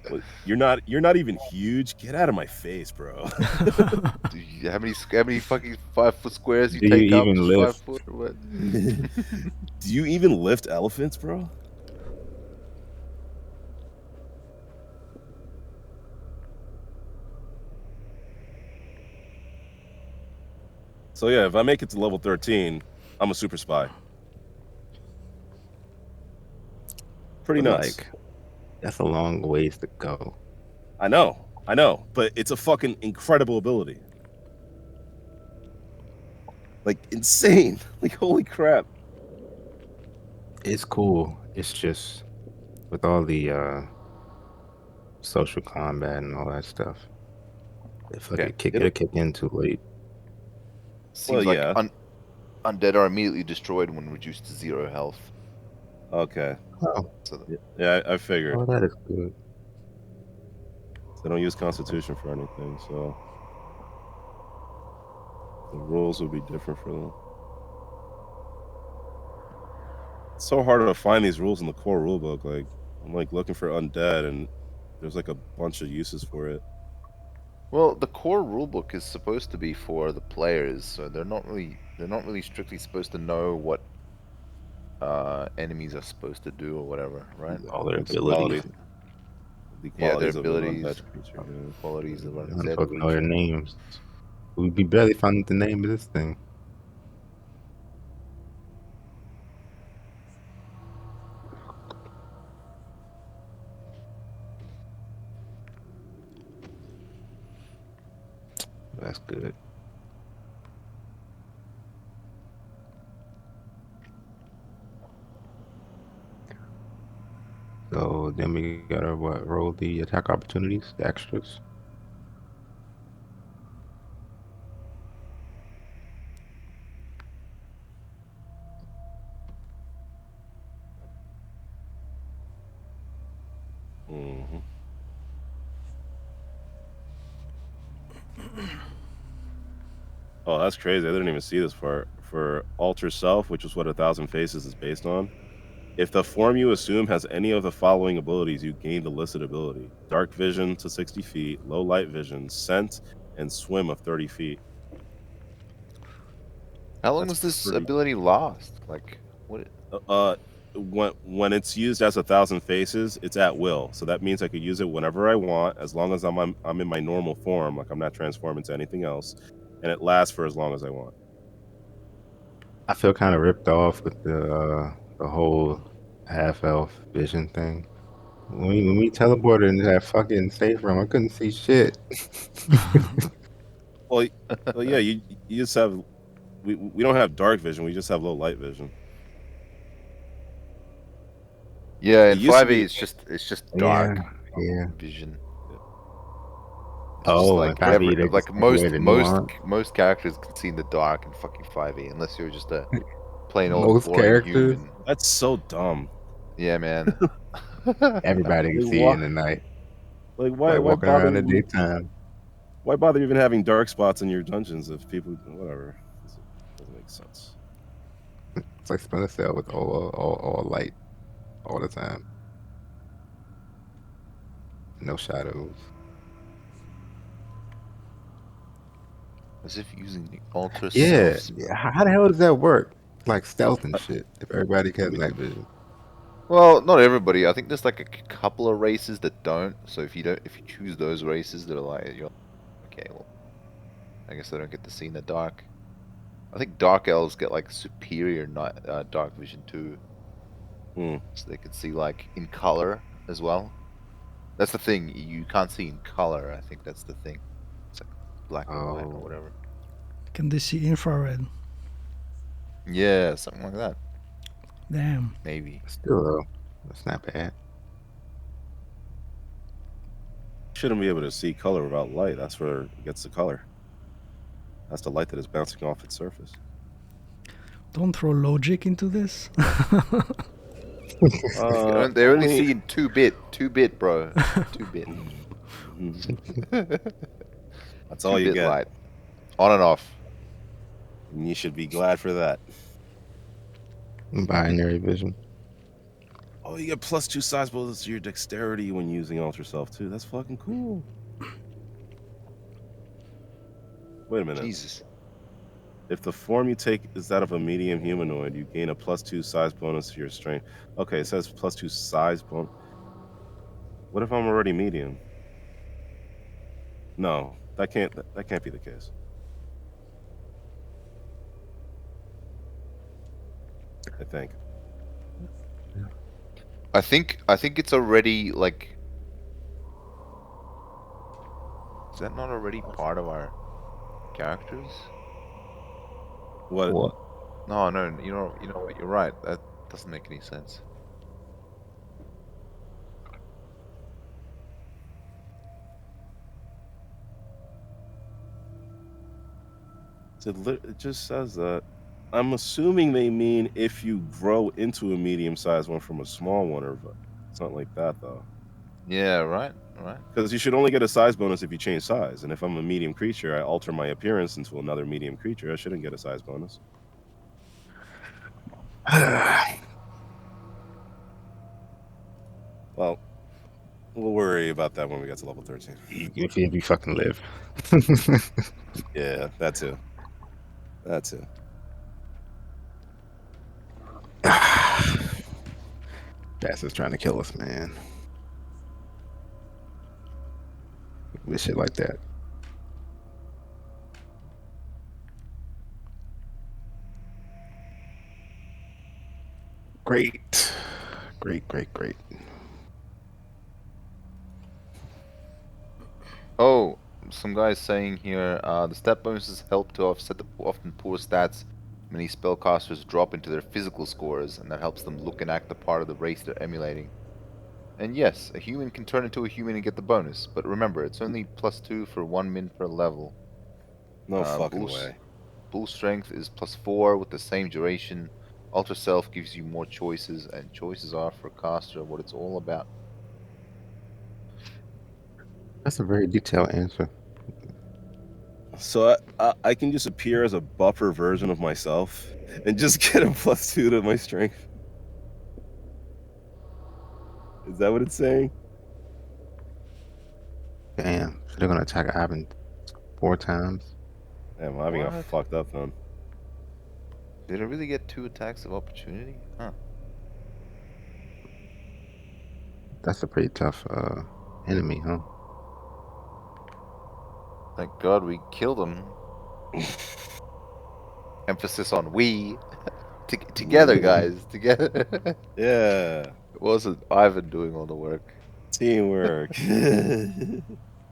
Well, you're not even huge. Get out of my face, bro. How many fucking 5 foot squares you Do you take up? even Just live? 5 foot or what? Do you even lift elephants, bro? So yeah, if I make it to level 13, I'm a super spy. Pretty But nuts. like, that's a long ways to go. I know, but it's a fucking incredible ability. Like insane. Like holy crap. It's cool. It's just with all the social combat and all that stuff. Okay. It'll kick in too late. Well, Seems like yeah. undead are immediately destroyed when reduced to 0 health. Okay. Oh, So Yeah, I figured. oh, that is good. They don't use Constitution for anything, so the rules would be different for them. It's so hard to find these rules in the core rulebook. Like I'm like looking for undead, and there's like a bunch of uses for it. well, the core rulebook is supposed to be for the players, so they're not really strictly supposed to know what enemies are supposed to do or whatever, right? All their Like abilities. quality. The Yeah, their qualities of an abilities, unhatched creature. Yeah. qualities of I'm undead supposed to know their creature. names. We'd be barely finding the name of this thing. That's good. So then we gotta roll the attack opportunities, the extras. Hmm. Oh, that's crazy. I didn't even see this part. For Alter Self, which is what A Thousand Faces is based on, if the form you assume has any of the following abilities, you gain the listed ability: Dark Vision to 60 feet, Low Light Vision, Scent, and Swim of 30 feet. How long That's does this pretty. ability last? Like, what? Uh, uh, when it's used as A Thousand Faces, it's at will. So that means I could use it whenever I want, as long as I'm in my normal form, like I'm not transformed into anything else, and it lasts for as long as I want. I feel kind of ripped off with the whole half elf vision thing. When we teleported into that fucking safe room, I couldn't see shit. Well, well, yeah, you just have we don't have dark vision. We just have low light vision. Yeah, It in used to 5e be. it's just Yeah, dark yeah. vision. Yeah. It's just Oh, in like 5e they just take away most the most nuance. most characters can see in the dark in fucking 5e unless you're just a plain old Most boring characters, human. That's so dumb. Yeah, man. everybody can Like see why? in the night. Like It's like why walking bother around in the even? daytime. Why bother even having dark spots in your dungeons if people whatever? Doesn't make sense. It's like Splinter Cell with all light all the time. No shadows. As if using the ultra self Yeah, spell. yeah. How the hell does that work? Like stealth and shit. If everybody has Me- night vision. Well, not everybody. I think there's like a couple of races that don't. So if you choose those races, they're like, you're okay. Well, I guess they don't get to see in the dark. I think dark elves get like superior night, dark vision too, Hmm. so they can see like in color as well. That's the thing. You can't see in color. I think that's the thing. It's like black and white or Oh, whatever. Can they see infrared? Yeah, something like that. Damn. Maybe. still though, that's not bad. Shouldn't be able to see color without light. That's where it gets the color. That's the light that is bouncing off its surface. Don't throw logic into this. They only Only. see in 2-bit, bro. 2-bit. That's all you 2-bit get. light. On and off. And you should be glad for that. Binary vision. Oh, you get +2 size bonus to your dexterity when using Alter Self too. That's fucking cool. Wait a minute. Jesus. If the form you take is that of a medium humanoid, you gain a +2 size bonus to your strength. Okay, it says +2 size bonus. What if I'm already medium? No, that can't be the case. I think. I think it's already like, is that not already part of our characters? What? What? No, no, you know what? You're right. That doesn't make any sense. It just says that. I'm assuming they mean if you grow into a medium-sized one from a small one, or it's not like that though. Yeah, right, right. Because you should only get a size bonus if you change size. And if I'm a medium creature, I alter my appearance into another medium creature. I shouldn't get a size bonus. Well, we'll worry about that when we get to level 13. if you fucking live. Yeah, that too. That too. Bastards trying to kill us, man. with shit like that. Great. Great, great, great. Oh, some guys saying here, the stat bonuses help to offset the often poor stats many spellcasters drop into their physical scores, and that helps them look and act the part of the race they're emulating. And yes, a human can turn into a human and get the bonus, but remember, it's only +2 for 1 min per level. No fucking Boost, way. bull strength is +4 with the same duration. Ultra self gives you more choices, and choices are for a caster what it's all about. That's a very detailed answer. So I can just appear as a buffer version of myself and just get a +2 to my strength. Is that what it's saying? Damn. So they're gonna attack Ivan 4 times. Damn, well, I got What? fucked up then. Did I really get 2 attacks of opportunity? Huh. That's a pretty tough enemy, huh? Thank God we killed him. Emphasis on we. Together, guys. Together. Yeah. It wasn't Ivan doing all the work. Teamwork.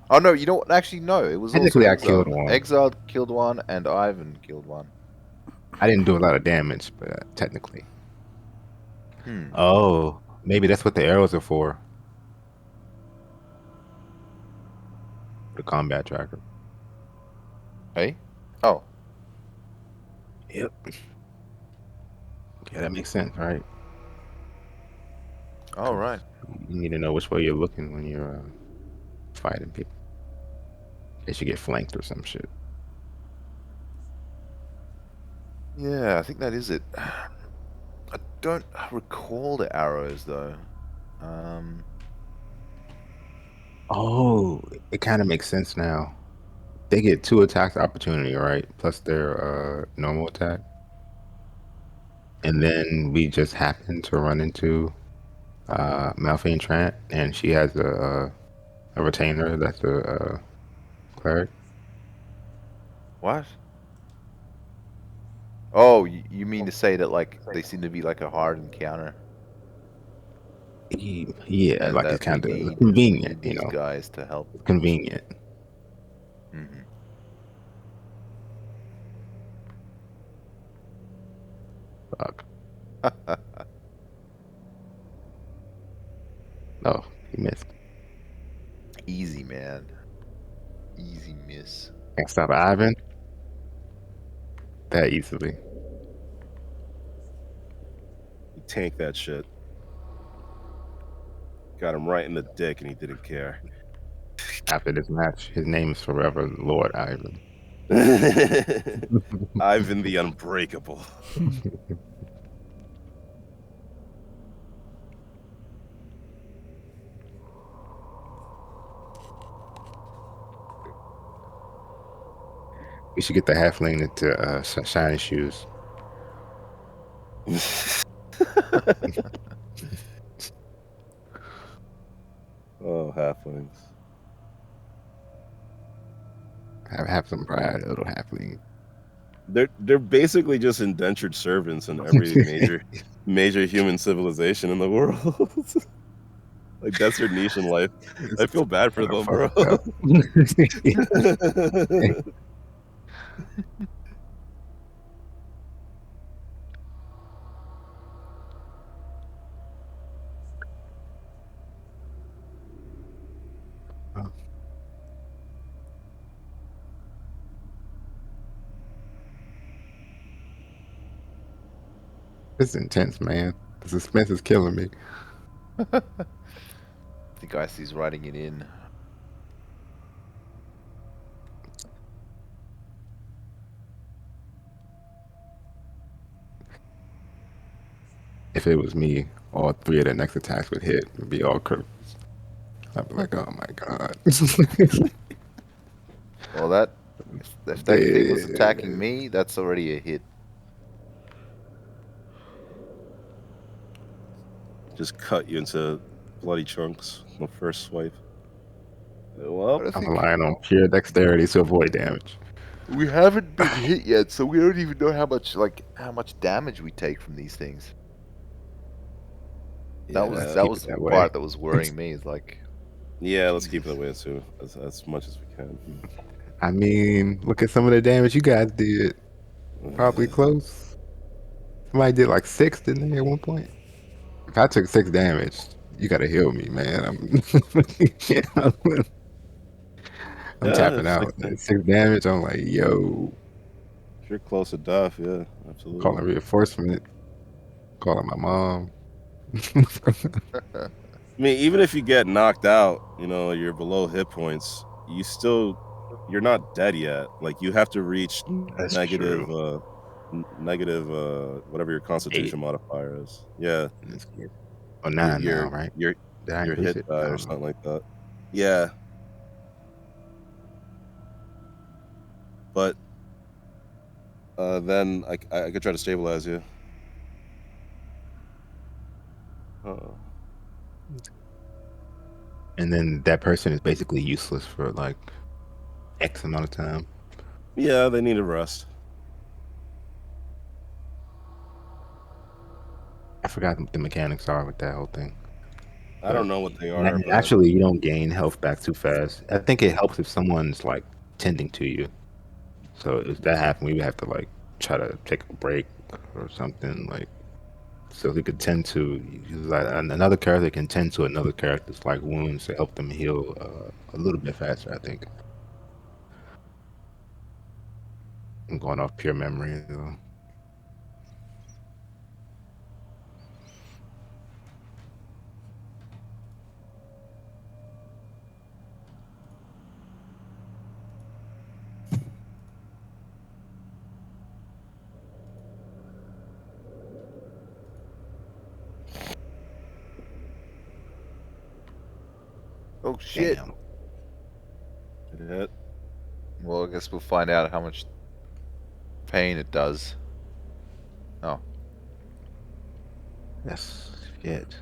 Oh no, you don't actually no. It was also Technically, I killed Exiled. one. Exiled killed one, and Ivan killed one. I didn't do a lot of damage, but technically. Hmm. Oh, maybe that's what the arrows are for. The combat tracker. Hey. Oh. Yep. Yeah, that makes sense, right? All right. You need to know which way you're looking when you're fighting people. In case you get flanked or some shit. Yeah, I think that is it. I don't recall the arrows though. Um. Oh, it kind of makes sense now. They get 2 attacks opportunity, right? Plus their normal attack. And then we just happen to run into Malphine Trant, and she has a retainer that's a cleric. What? Oh, you mean to say that like they seem to be like a hard encounter, Yeah, and like it's that we kind of need convenient, you these know, guys to help. convenient. Hmm. Fuck. Oh, he missed. Easy, man. Easy miss. Can't stop Ivan that easily. Tank that shit. Got him right in the dick and he didn't care. After this match, his name is forever Lord Ivan. Ivan the Unbreakable. We should get the halfling into shiny shoes. Oh, halflings. Have some pride, little halfling. They're basically just indentured servants in every major human civilization in the world. Like that's their niche in life. I feel bad for them, bro. Fucked up. This is intense, man. The suspense is killing me. I think Icy's writing it in. If it was me, all 3 of the next attacks would hit. It'd be all critical. I'd be like, oh my god. Well, if that thing was attacking me, that's already a hit. Just cut you into bloody chunks. The first swipe. Well, I I'm think relying on pure dexterity to avoid damage. we haven't been hit yet, so we don't even know how much damage we take from these things. That was Let's yeah, that keep was it the that way. part that was worrying me. Is like, yeah. Let's keep it Jesus. that way too, as much as we can. I mean, look at some of the damage you guys did. Probably Uh, close. Somebody did like 6, didn't they, at one point? If I took 6 damage, you gotta heal me, man. Yeah, I'm yeah, tapping if, out. At 6 damage, I'm like, yo, if you're close to death, yeah, I'm absolutely. calling reinforcement, calling my mom. I mean, even if you get knocked out, you're below hit points. You're not dead yet. Like you have to reach That's negative, true. negative, whatever your 8. Constitution modifier is. Yeah, That's good. Oh, your 9 now, your right? your Did I your increase hit it? die I or don't know. something like that. Yeah, but then I could try to stabilize you. Uh, And then that person is basically useless for like X amount of time. yeah, they need a rest. I forgot what the mechanics are with that whole thing. I But don't know what they are, but naturally, you don't gain health back too fast. I think it helps if someone's like tending to you. So if that happened, we would have to like try to take a break or something like so he could tend to like another character can tend to another character's like wounds to help them heal a little bit faster. I think I'm going off pure memory though. Oh shit. Damn, it hit. Well, I guess we'll find out how much pain it does. Oh, that's shit.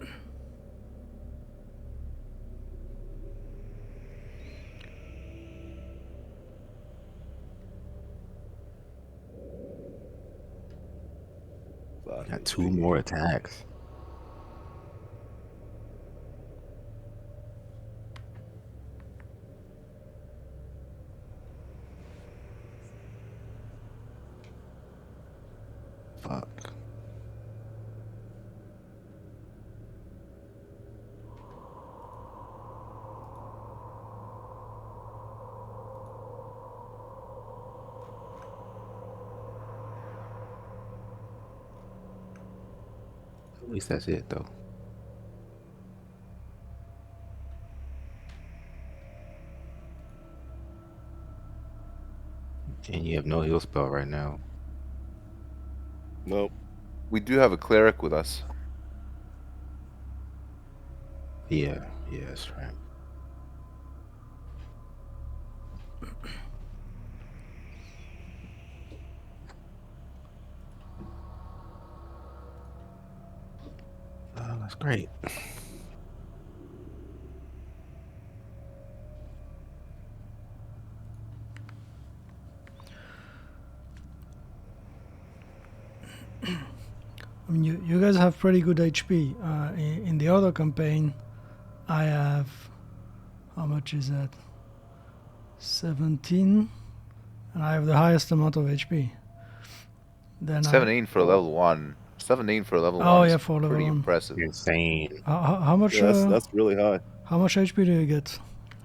Five Got 2 HP. more attacks. Fuck. At least that's it though. And you have no heal spell right now. Nope. we do have a cleric with us. Yeah, yeah, that's right. Oh, that's great. I mean, you guys have pretty good HP. In the other campaign, I have, how much is that? 17, and I have the highest amount of HP. Then 17 for a level 1. 17 for a level oh 1 yeah, is for level pretty 1. impressive. Insane. How much? Yeah, that's really high. How much HP do you get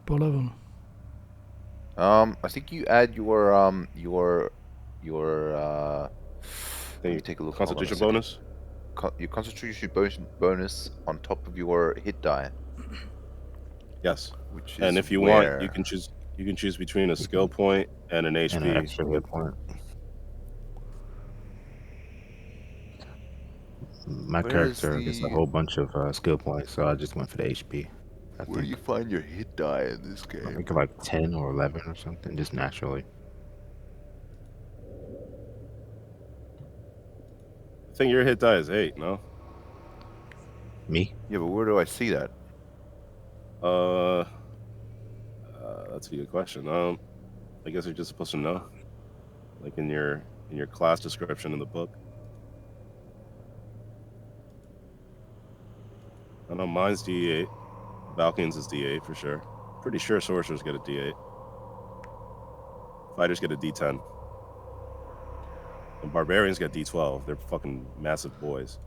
per level? I think you add your let me Think take a look. Hold on a Constitution second. bonus. Your constitution bonus on top of your hit die, Yes, which and is if you want, you where can choose. You can choose between a You skill can point and an and an HP extra hit with. point. My where is character gets a the whole bunch of skill points, so I just went for the HP. I where do you think find your hit die in this I game? think like 10 or 11 or something, just naturally. I think your hit die is 8. No. Me? Yeah, but where do I see that? Uh, That's a good question. I guess you're just supposed to know, like in your class description in the book. I know mine's D8. Valkyries is D8 for sure. Pretty sure sorcerers get a D8. Fighters get a D10. And barbarians get D12. They're fucking massive boys.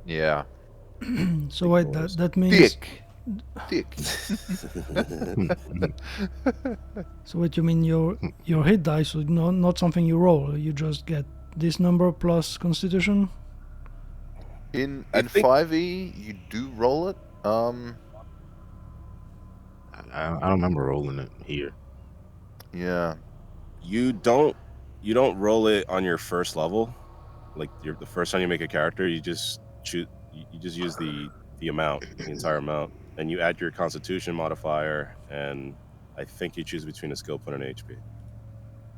Yeah. So Big wait, boys. that means. Thick. Thick. So wait, you mean your hit dice, so not something you roll. You just get this number plus Constitution. In I think 5e, you do roll it. I don't remember rolling it here. Yeah. you don't roll it on your first level. Like the first time you make a character, you just choose. You just use the amount, the entire amount, and you add your Constitution modifier, and I think you choose between a skill point and an HP.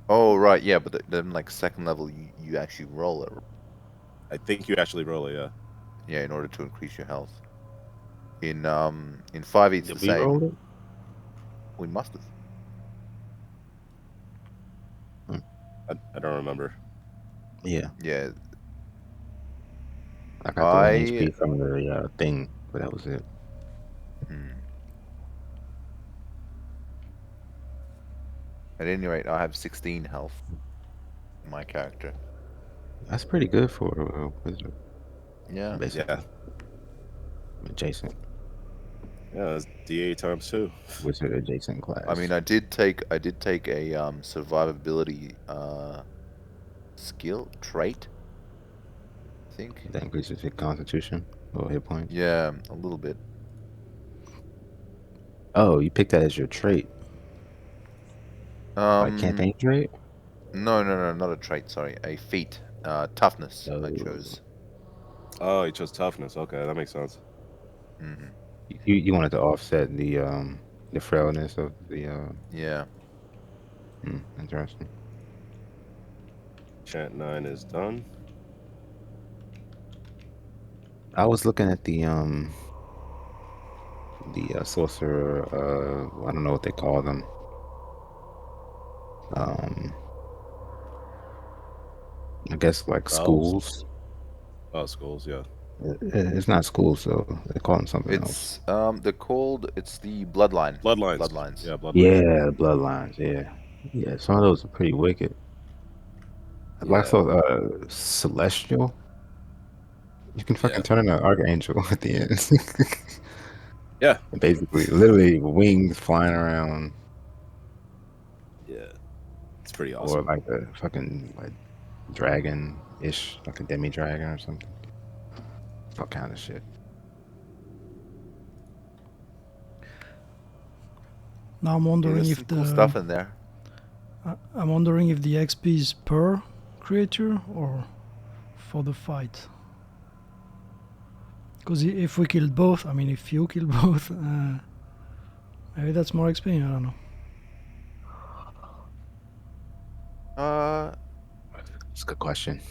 Oh right, yeah, but then like second level, you actually roll it. I think you actually roll it. Yeah. Yeah, in order to increase your health. In 5e, it's the Did we same. roll it? We must have. I don't remember. Yeah, Yeah. I got the one HP from the thing, but that was it. Hmm. At any rate, I have 16 health. My character. That's pretty good for a wizard, Yeah. basically. Yeah. Adjacent Yeah. That's D8 times 2. wizard adjacent class. I mean, I did take a survivability skill trait. I think. That increases your constitution or hit points. Yeah, a little bit. Oh, you picked that as your trait, like campaign trait. No, not a trait. Sorry, a feat. Toughness. I Oh, chose. Oh, you chose toughness. Okay, that makes sense. Hmm. you wanted to offset the frailness of the Yeah. interesting. Chant 9 is done. I was looking at the sorcerer. I don't know what they call them. I guess like Spells? schools. Oh, schools. Yeah. It's not schools, so they call them something else. It's they're called. It's the bloodline. Bloodlines. Bloodlines. Yeah, bloodlines. Yeah, bloodlines. Yeah, yeah. Some of those are pretty wicked. Like Yeah. so, celestial. You can fucking Yeah. turn into an archangel at the end. Yeah. Basically, literally wings flying around, Yeah. It's pretty or awesome. like a fucking like dragon-ish, like a demi-dragon or something. All kind of shit. Now I'm Yeah, wondering there's if some cool stuff in there. I'm wondering if the XP is per creature or for the fight. Because if we killed both, I mean, if you kill both, maybe that's more XP. I don't know. It's a good question.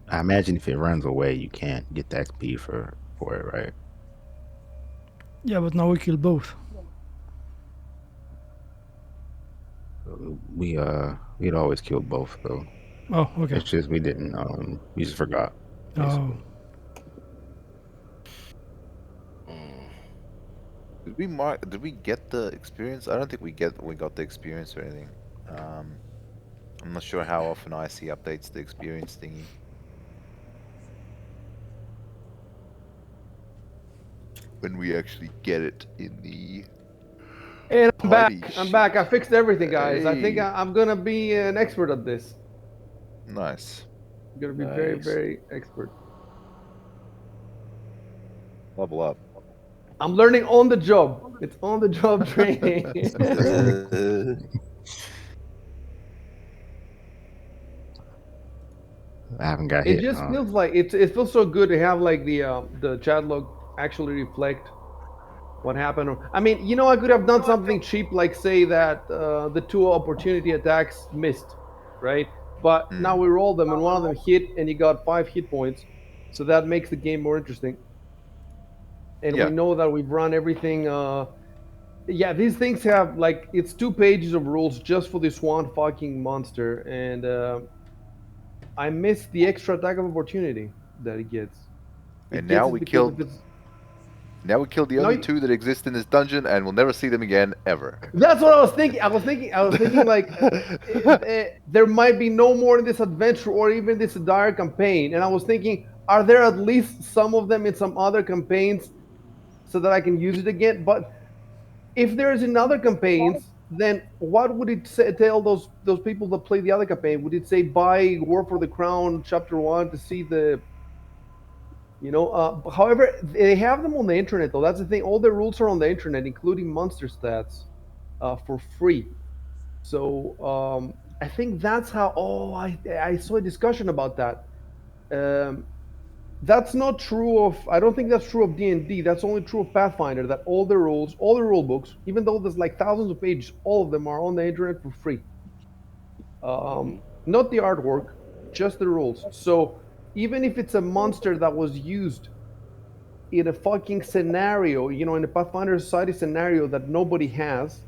I imagine if it runs away, you can't get the XP for it, right? Yeah, but now we kill both. We'd always kill both though. Oh, okay. It's just we didn't. We just forgot. Basically. Oh, Did we get the experience? I don't think we got the experience or anything. I'm not sure how often IC updates the experience thingy. When we actually get it in the And I'm party back. I'm back. I fixed everything, guys. I think Hey. I'm gonna be an expert at this. Nice. I'm gonna be very, Nice. very expert. Level up. I'm learning on the job. It's on the job training. I haven't got It hit. just feels like it feels so good to have like the chat log actually reflect what happened. I mean, I could have done something cheap, like say that the two opportunity attacks missed, right? But now we roll them and one of them hit, and you got 5 hit points, so that makes the game more interesting. And we Yeah. know that we've run everything Yeah, these things have like it's 2 pages of rules just for this one fucking monster, and I miss the extra attack of opportunity that it gets. It And gets it because if it's now we killed the no, only two that exist in this dungeon, and we'll never see them again ever. that's what I was thinking. I was thinking like there might be no more in this adventure or even this dire campaign, and I was thinking, are there at least some of them in some other campaigns so that I can use it again? But if there is in other campaigns, then what would it say, tell those people that play the other campaign? Would it say buy War for the Crown Chapter One to see the however, they have them on the internet though. That's the thing. All the rules are on the internet, including monster stats, for free. So I think that's how. Oh, I saw a discussion about that. Um, that's not true of. I don't think that's true of D&D. That's only true of Pathfinder. That all the rules, all the rule books, even though there's like thousands of pages, all of them are on the internet for free. Hmm. Not the artwork, just the rules. So even if it's a monster that was used in a fucking scenario, in a Pathfinder Society scenario that nobody has,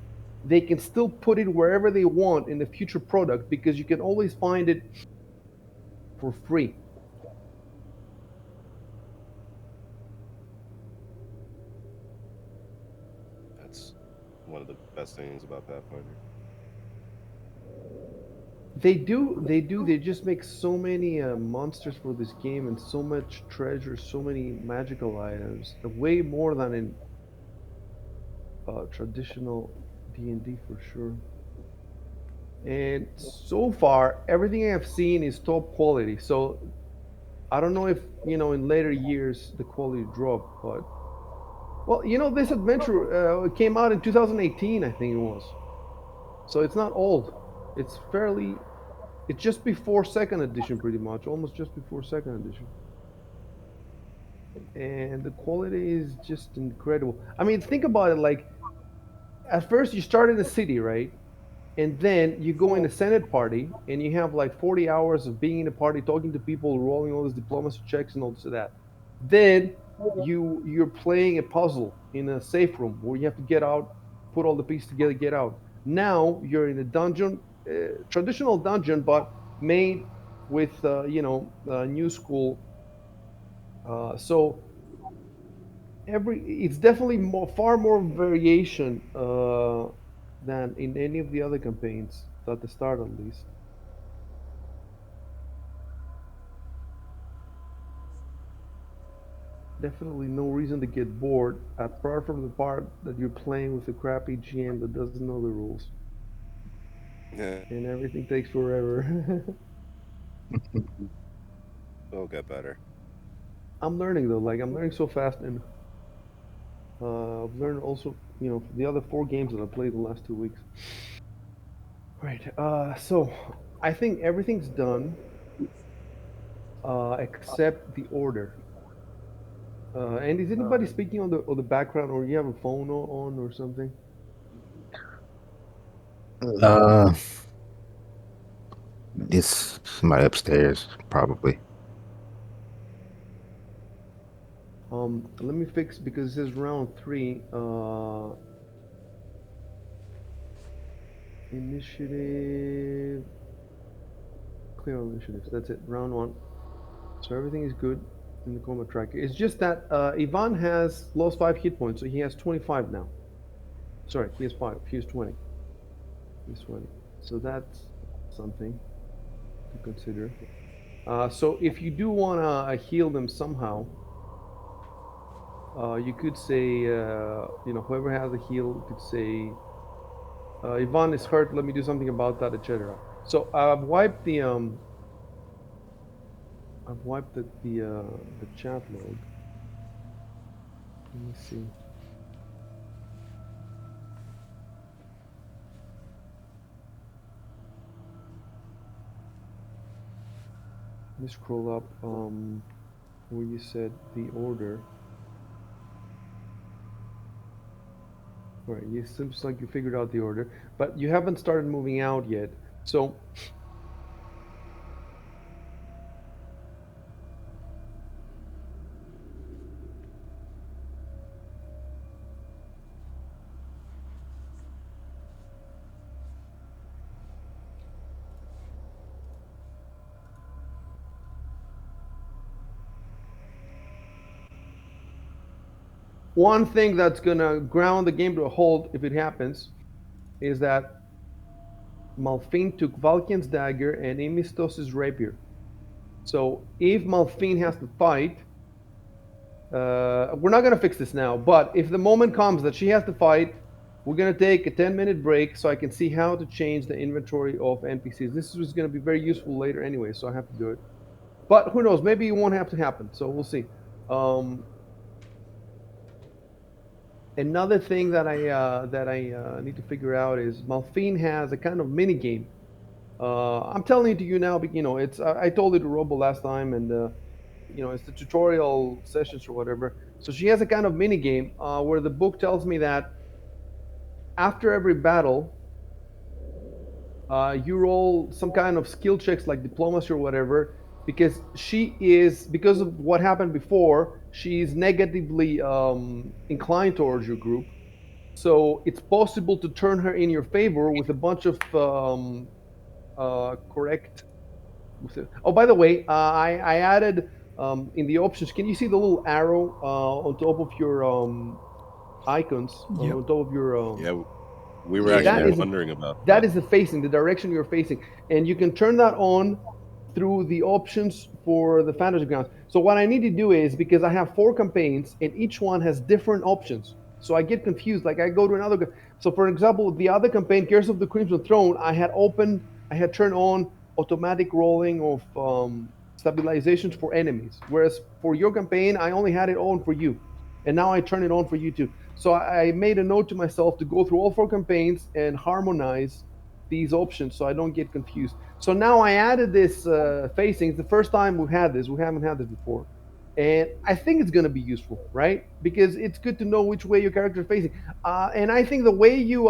they can still put it wherever they want in the future product because you can always find it for free. That's one of the best things about Pathfinder. They just make so many monsters for this game and so much treasure, so many magical items, way more than in traditional D&D for sure. And so far, everything I've seen is top quality. So I don't know if in later years the quality dropped, but well, this adventure came out in 2018, I think it was. So it's not old. It's fairly. It's just before second edition, pretty much, almost just before second edition, and the quality is just incredible. I mean, think about it. Like at first, you start in the city, right? And then you go in a Senate party, and you have like 40 hours of being in a party, talking to people, rolling all these diplomacy checks and all this and that. Then you're playing a puzzle in a safe room where you have to get out, put all the pieces together, get out. Now you're in a dungeon, traditional dungeon, but made with new school. So every it's definitely far more variation than in any of the other campaigns at the start, at least. Definitely no reason to get bored, apart from the part that you're playing with a crappy GM that doesn't know the rules, Yeah, and everything takes forever. it'll get better. I'm learning though, like I'm learning so fast, and I've learned also, the other 4 games that I played the last 2 weeks. Right. So I think everything's done except the order. And is anybody speaking on the background, or you have a phone on or something? Uh, it's somebody upstairs, probably. Let me fix because it says round three. Initiative. Clear all initiatives. That's it. Round one. So everything is good in the combat tracker. It's just that Ivan has lost 5 hit points, so he has 25 now. Sorry, he has 5. He has 20. He's 20. So that's something to consider. So if you do want to heal them somehow, you could say, whoever has a heal could say, Ivan is hurt. Let me do something about that, etc. So I've wiped the chat log. Let me see. Let me scroll up where you said the order. All right, it seems like you figured out the order, but you haven't started moving out yet. So One thing that's gonna ground the game to a halt if it happens is that Malfin took Valkian's dagger and Emistos' rapier. So if Malfin has to fight, we're not gonna fix this now, but if the moment comes that she has to fight, we're gonna take a 10-minute break so I can see how to change the inventory of NPCs. This is gonna be very useful later anyway, so I have to do it. But who knows? Maybe it won't have to happen. So we'll see. Another thing that I need to figure out is Malfin has a kind of mini game. I'm telling it to you now, but it's I told it to Robo last time, and it's the tutorial sessions or whatever. So she has a kind of mini game where the book tells me that after every battle, you roll some kind of skill checks like diplomacy or whatever, because because of what happened before, she's negatively inclined towards your group. So it's possible to turn her in your favor with a bunch of correct. Oh, by the way, I added in the options. Can you see the little arrow on top of your icons Yep. on top of your Yeah, we were Yeah. actually that is wondering about that that. is the facing, the direction you're facing, and you can turn that on through the options for the fantasy grounds. So what I need to do is, because I have 4 campaigns and each one has different options, so I get confused. Like I go to another. So for example, the other campaign, Curse of the Crimson Throne, I had turned on automatic rolling of stabilizations for enemies, whereas for your campaign, I only had it on for you, and now I turn it on for you too. So I made a note to myself to go through all 4 campaigns and harmonize these options so I don't get confused. So now I added this facing. It's the first time we've had this. We haven't had this before. And I think it's going to be useful, right? Because it's good to know which way your character is facing. And I think the way you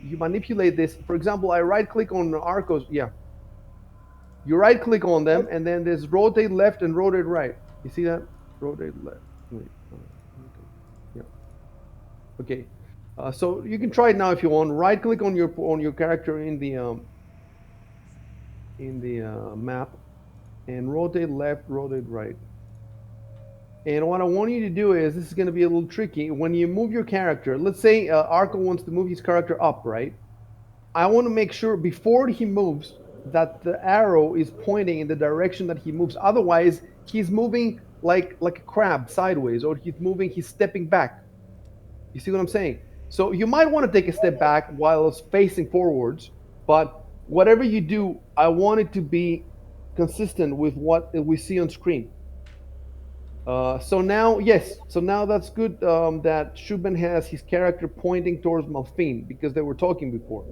manipulate this, for example, I right click on Arcos. Yeah, you right click on them, and then there's rotate left and rotate right. You see that? Rotate left. Wait. Okay. Yeah. Okay. So you can try it now if you want. Right click on your character in the map and rotate left, rotate right. And what I want you to do is, this is going to be a little tricky. When you move your character, let's say Arco wants to move his character up, right? I want to make sure before he moves that the arrow is pointing in the direction that he moves. Otherwise, he's moving like a crab sideways, or he's stepping back. You see what I'm saying? So you might want to take a step back while it's facing forwards, but whatever you do, I want it to be consistent with what we see on screen. So now, yes, so now that's good that Shubin has his character pointing towards Malfin because they were talking before.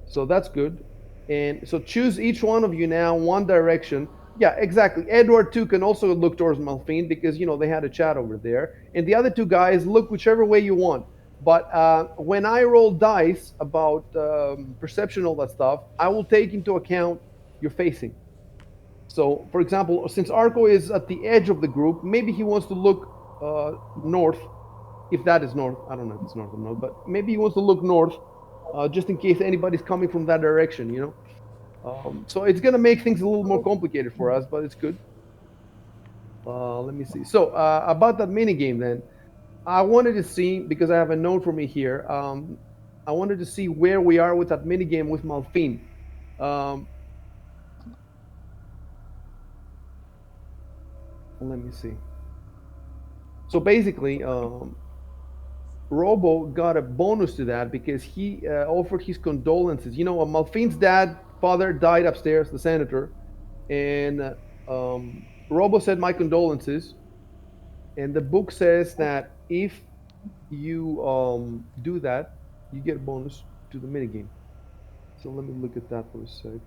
So that's good. And so choose each one of you now one direction. Yeah, exactly. Edward too can also look towards Malfin because they had a chat over there. And the other 2 guys look whichever way you want. But when I roll dice about perception, all that stuff, I will take into account your facing. So, for example, since Arco is at the edge of the group, maybe he wants to look north, if that is north. I don't know if it's north or not, but maybe he wants to look north, just in case anybody's coming from that direction. So it's gonna make things a little more complicated for us, but it's good. Let me see. So about that mini game, then, I wanted to see, because I have a note for me here. I wanted to see where we are with that mini game with Malfin. Um, Let me see. So basically, Robo got a bonus to that because he offered his condolences. Malfin's father died upstairs, the senator, and Robo said, "My condolences." And the book says that if you do that, you get a bonus to the minigame. So let me look at that for a sec.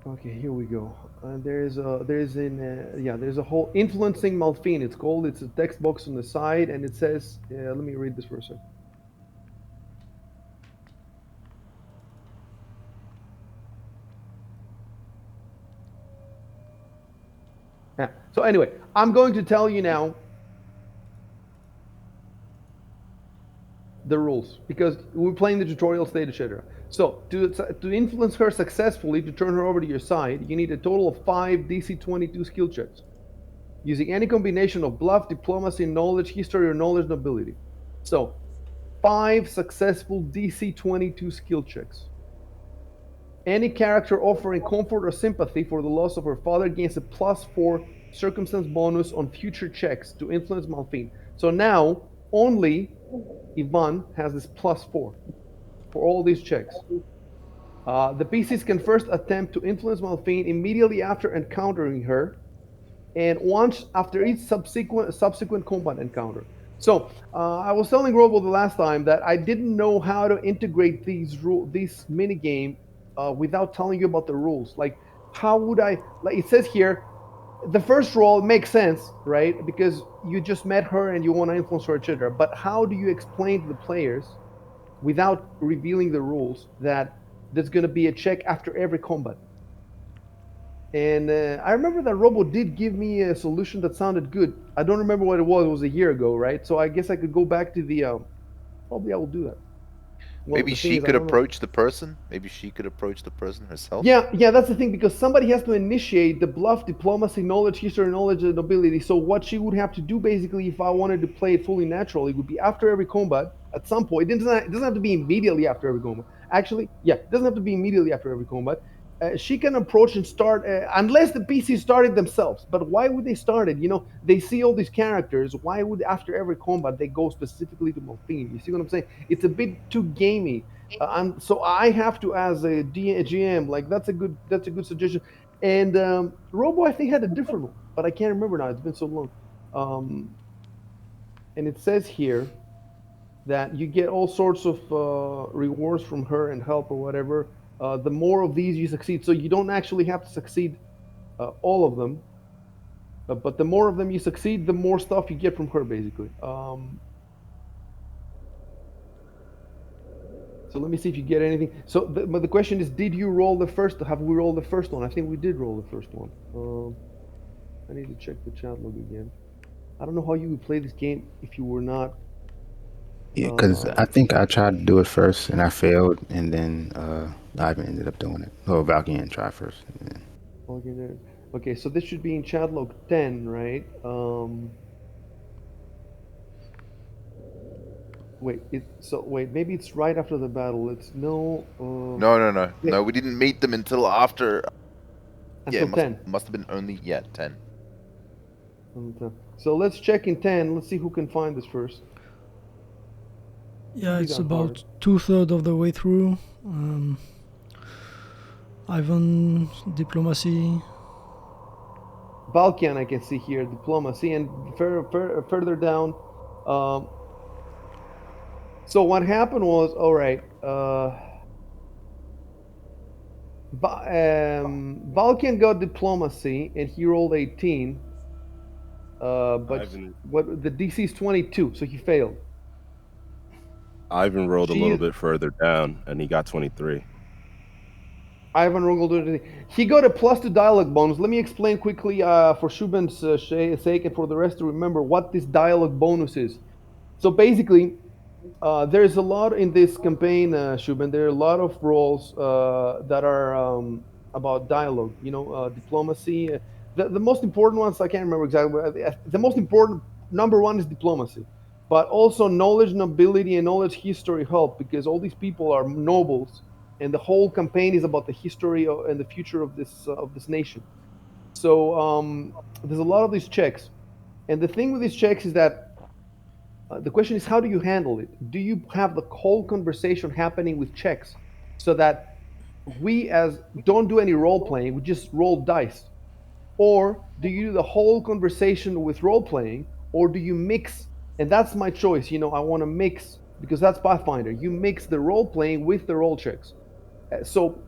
Okay, here we go. There's a whole influencing Malfin. It's a text box on the side, and it says, let me read this for a sec. Yeah. So anyway, I'm going to tell you now the rules because we're playing the tutorial stage, etc. So to influence her successfully, to turn her over to your side, you need a total of 5 DC 22 skill checks. using any combination of bluff, diplomacy, knowledge, history, or knowledge nobility. So, 5 successful DC 22 skill checks. Any character offering comfort or sympathy for the loss of her father gains a +4 circumstance bonus on future checks to influence Malphine. So now only Ivan has this +4 for all these checks. The PCs can first attempt to influence Malphine immediately after encountering her, and once after each subsequent combat encounter. So I was telling Robo the last time that I didn't know how to integrate this mini game without telling you about the rules. Like, how would I? Like it says here, the first roll makes sense, right? Because you just met her and you want to influence her, etc. But how do you explain to the players without revealing the rules that there's going to be a check after every combat? And I remember that Robo did give me a solution that sounded good. I don't remember what it was. It was a year ago, right? So I guess I could go back to the. Probably I will do that. Well, Maybe the thing she is, I could don't know. approach the person. Maybe she could approach the person herself. Yeah, yeah, that's the thing because somebody has to initiate the bluff, diplomacy, knowledge, history, knowledge, and nobility. So what she would have to do basically, if I wanted to play it fully natural, it would be after every combat. At some point, it doesn't have to be immediately after every combat. Actually, yeah, it doesn't have to be immediately after every combat. She can approach and start unless the PC started themselves. But why would they start it? You know, they see all these characters. Why would after every combat they go specifically to Malphine? You see what I'm saying? It's a bit too gamey, and so I have to, as a GM, like that's a good suggestion. And Robo, I think, had a different one, but I can't remember now. It's been so long. Um, and it says here that you get all sorts of rewards from her and help or whatever. The more of these you succeed, so you don't actually have to succeed all of them, but the more of them you succeed, the more stuff you get from her, basically. So let me see if you get anything. So, but the question is, did you roll the first? Have we rolled the first one? I think we did roll the first one. I need to check the chat log again. I don't know how you would play this game if you were not. Yeah, because I think I tried to do it first and I failed, and then Ivan ended up doing it. Oh, Valkyrian tried first. And then... Okay, there. Okay, so this should be in chat log 10, right? Wait, wait, maybe it's right after the battle. It's no. No. We didn't meet them until after. Yeah, Until it 10. must have been only 10. So let's check in 10. Let's see who can find this first. Yeah, Be it's that about hard. 2/3 of the way through. Ivan, diplomacy. Balkan, I can see here, diplomacy, and further down. Um, so what happened was, all right, Balkan got diplomacy, and he rolled 18. But Ivan what the DC is 22, so he failed. Ivan rolled a little She bit further down, and he got 23. Ivan Rogel, he got a +2 dialogue bonus. Let me explain quickly for Shubin's sake and for the rest to remember what this dialogue bonus is. So basically, there's a lot in this campaign, Shubin. There are a lot of roles that are about dialogue, you know, diplomacy. The most important ones, I can't remember exactly, but the most important number one is diplomacy. But also knowledge, nobility, and knowledge history help because all these people are nobles, and the whole campaign is about the history and the future of this nation. So there's a lot of these checks, and the thing with these checks is that the question is, how do you handle it? Do you have the whole conversation happening with checks so that we as don't do any role playing, we just roll dice? Or do you do the whole conversation with role playing, or do you mix? And that's my choice. You know, I want to mix because that's Pathfinder. You mix the role playing with the roll checks. So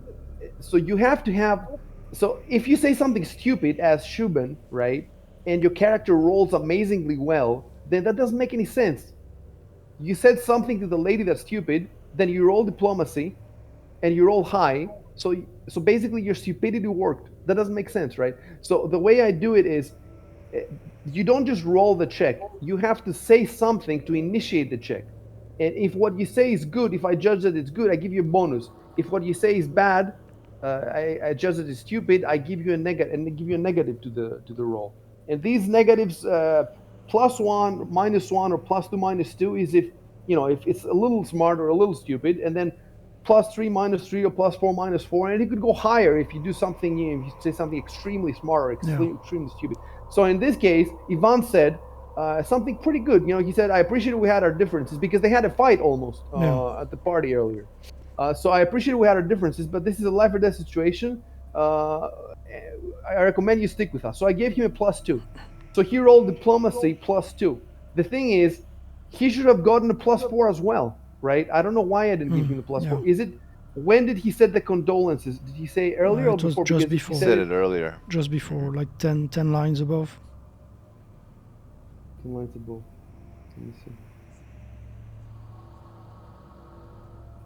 you have to have. So if you say something stupid as Shubin, right, and your character rolls amazingly well, then that doesn't make any sense. You said something to the lady that's stupid, then you roll diplomacy, and you roll high. So basically, your stupidity worked. That doesn't make sense, right? So the way I do it is, eh, you don't just roll the check. You have to say something to initiate the check. And if what you say is good, if I judge that it's good, I give you a bonus. If what you say is bad, I judge that it's stupid. I give you a negative and give you a negative to the roll. And these negatives, +1, -1, or +2, -2, is if if it's a little smart or a little stupid, and then +3, -3, or +4, -4, and it could go higher if you do something, if you say something extremely smart or Yeah. extremely stupid. So in this case, Ivan said something pretty good. He said, "I appreciate we had our differences," because they had a fight almost Yeah. at the party earlier. So I appreciate we had our differences, but this is a life or death situation. I recommend you stick with us. So I gave him a +2. So he rolled diplomacy +2. The thing is, he should have gotten a +4 as well, right? I don't know why I didn't give him the Yeah. +4. Is it when did he say the condolences? Did he say earlier or It was before? just Because if he before. Said it earlier. Just before, like 10 lines above. 10 lines above. Let me see.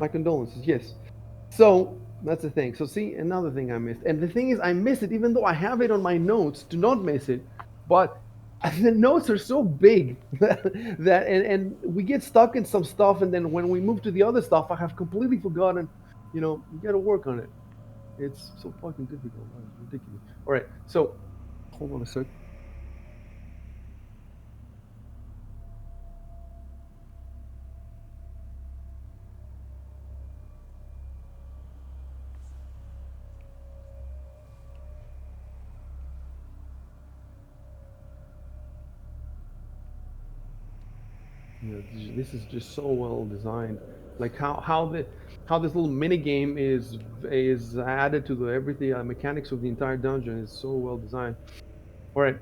My condolences, yes. So that's the thing. So see, another thing I missed. And the thing is, I miss it even though I have it on my notes to not miss it. But the notes are so big that and we get stuck in some stuff, and then when we move to the other stuff, I have completely forgotten. You got to work on it. It's so fucking difficult. It's ridiculous. All right, so hold on a sec. This is just so well designed. Like how this little mini game is added to the everything mechanics of the entire dungeon is so well designed. All right.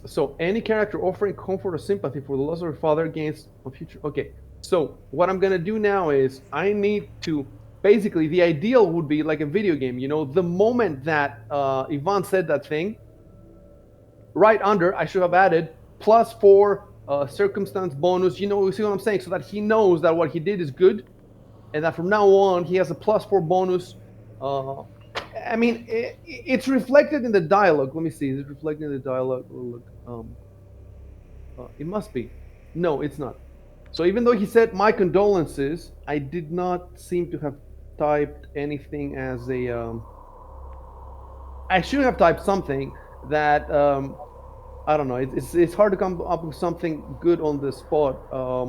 So any character offering comfort or sympathy for the loss of her father gains a future. Okay. So what I'm gonna do now is I need to basically the ideal would be like a video game. The moment that Ivan said that thing, right under, I should have added +4 circumstance bonus. You see what I'm saying? So that he knows that what he did is good, and that from now on he has a +4 bonus. Uh, I mean, it's reflected in the dialogue. Let me see. Is it reflected in the dialogue? Look, it must be. No, it's not. So even though he said my condolences, I did not seem to have typed anything as a. I should have typed something that I don't know. It's hard to come up with something good on the spot.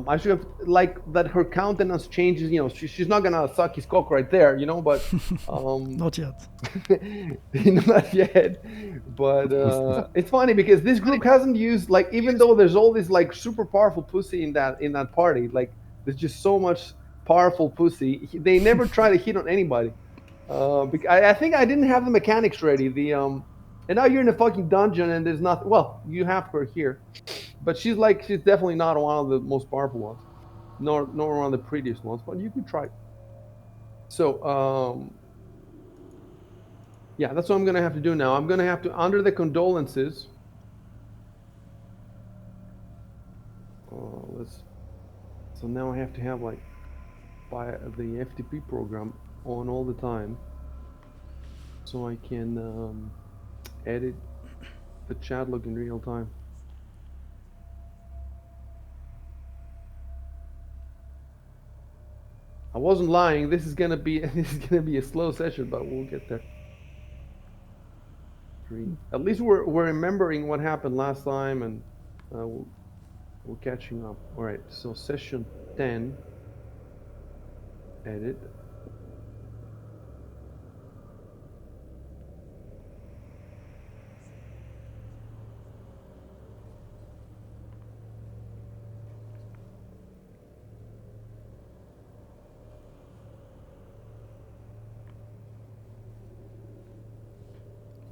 I should have like that. Her countenance changes. She's not gonna suck his cock right there. But Not yet. not yet. But it's funny because this group hasn't used like even though there's all this like super powerful pussy in that party. Like there's just so much powerful pussy. They never try to hit on anybody. I think I didn't have the mechanics ready. And now you're in a fucking dungeon and there's nothing. Well, you have her here, but she's definitely not one of the most powerful ones, nor one of the prettiest ones. But you could try. So yeah, that's what I'm gonna have to do now. I'm gonna have to under the condolences. Let's. So now I have to have like by the FTP program on all the time, so I can edit the chat log in real time. I wasn't lying. This is gonna be a slow session, but we'll get there. At least we're remembering what happened last time, and we're catching up. All right. So session 10. Edit.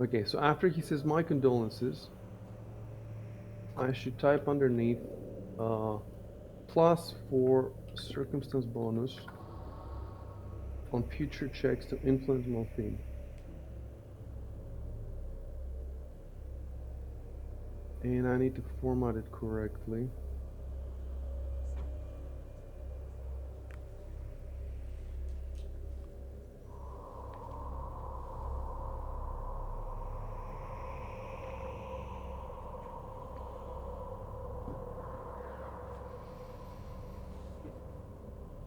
Okay. So after he says my condolences, I should type underneath +4 circumstance bonus on future checks to influence my theme. And I need to format it correctly.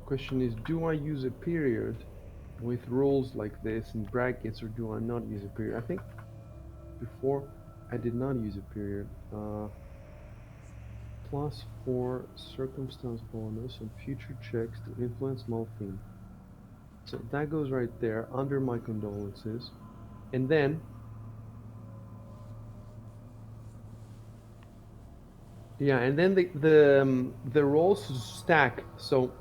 Question is, do I use a period with rules like this in brackets, or do I not use a period? I think before I did not use a period. +4 circumstance bonus on future checks to influence small theme. So that goes right there under my condolences. And then, yeah, and then the rolls stack. So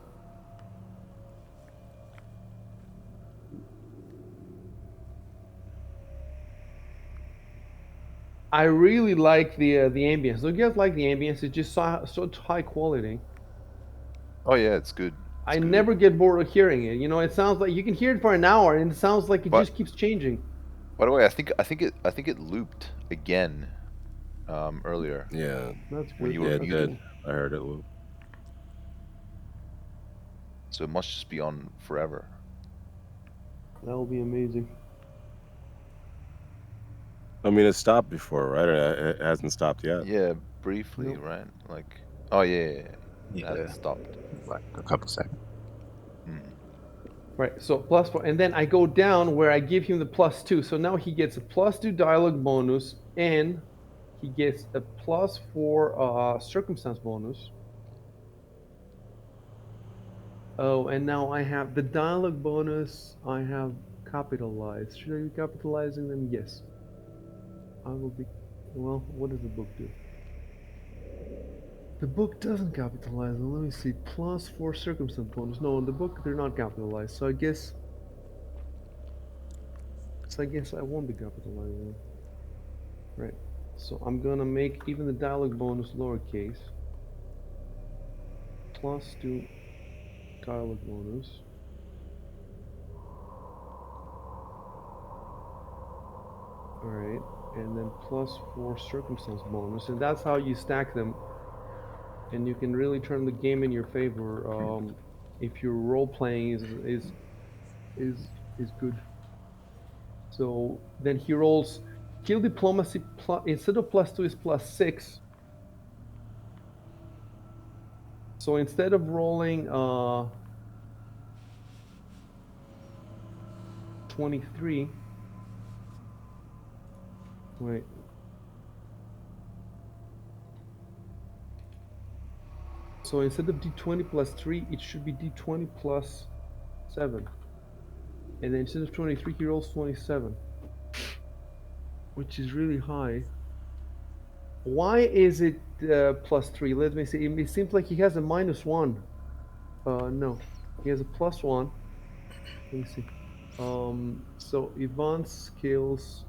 I really like the ambience. Don't you guys like the ambience? It's just such high quality. Oh yeah, it's good. It's I good. never get bored of hearing it. You know, it sounds like you can hear it for an hour, and it sounds like it But just keeps changing. by the way, I think it looped again earlier Yeah, That's when good. you were yeah, it That's did. muted. cool. I heard it. Loop. So it must just be on forever. That will be amazing. I mean, it stopped before, right? Or it hasn't stopped yet. Yeah, briefly, Nope. right? Like, oh yeah, yeah, yeah. It Yeah, hasn't stopped. like a couple seconds. Hmm. Right. So +4, and then I go down where I give him the +2. So now he gets a +2 dialogue bonus, and he gets a +4 circumstance bonus. Oh, and now I have the dialogue bonus. I have capitalized. Should I be capitalizing them? Yes. I will be. Well, what does the book do? The book doesn't capitalize them. Let me see. +4 circumstance bonus. No, in the book they're not capitalized. So I guess. So I guess I won't be capitalizing them. Right. So I'm gonna make even the dialogue bonus lowercase. +2 dialogue bonus. Alright. And then +4 circumstance bonus. And that's how you stack them. And you can really turn the game in your favor if your role playing is good. So then he rolls kill diplomacy instead of +2 is +6. So instead of rolling 23, wait. So instead of d20 +3, it should be d20 +7. And then instead of 23, he rolls 27, which is really high. Why is it +3? Let me see. It seems like he has a -1. No, he has a +1. Let me see. So Ivan's skills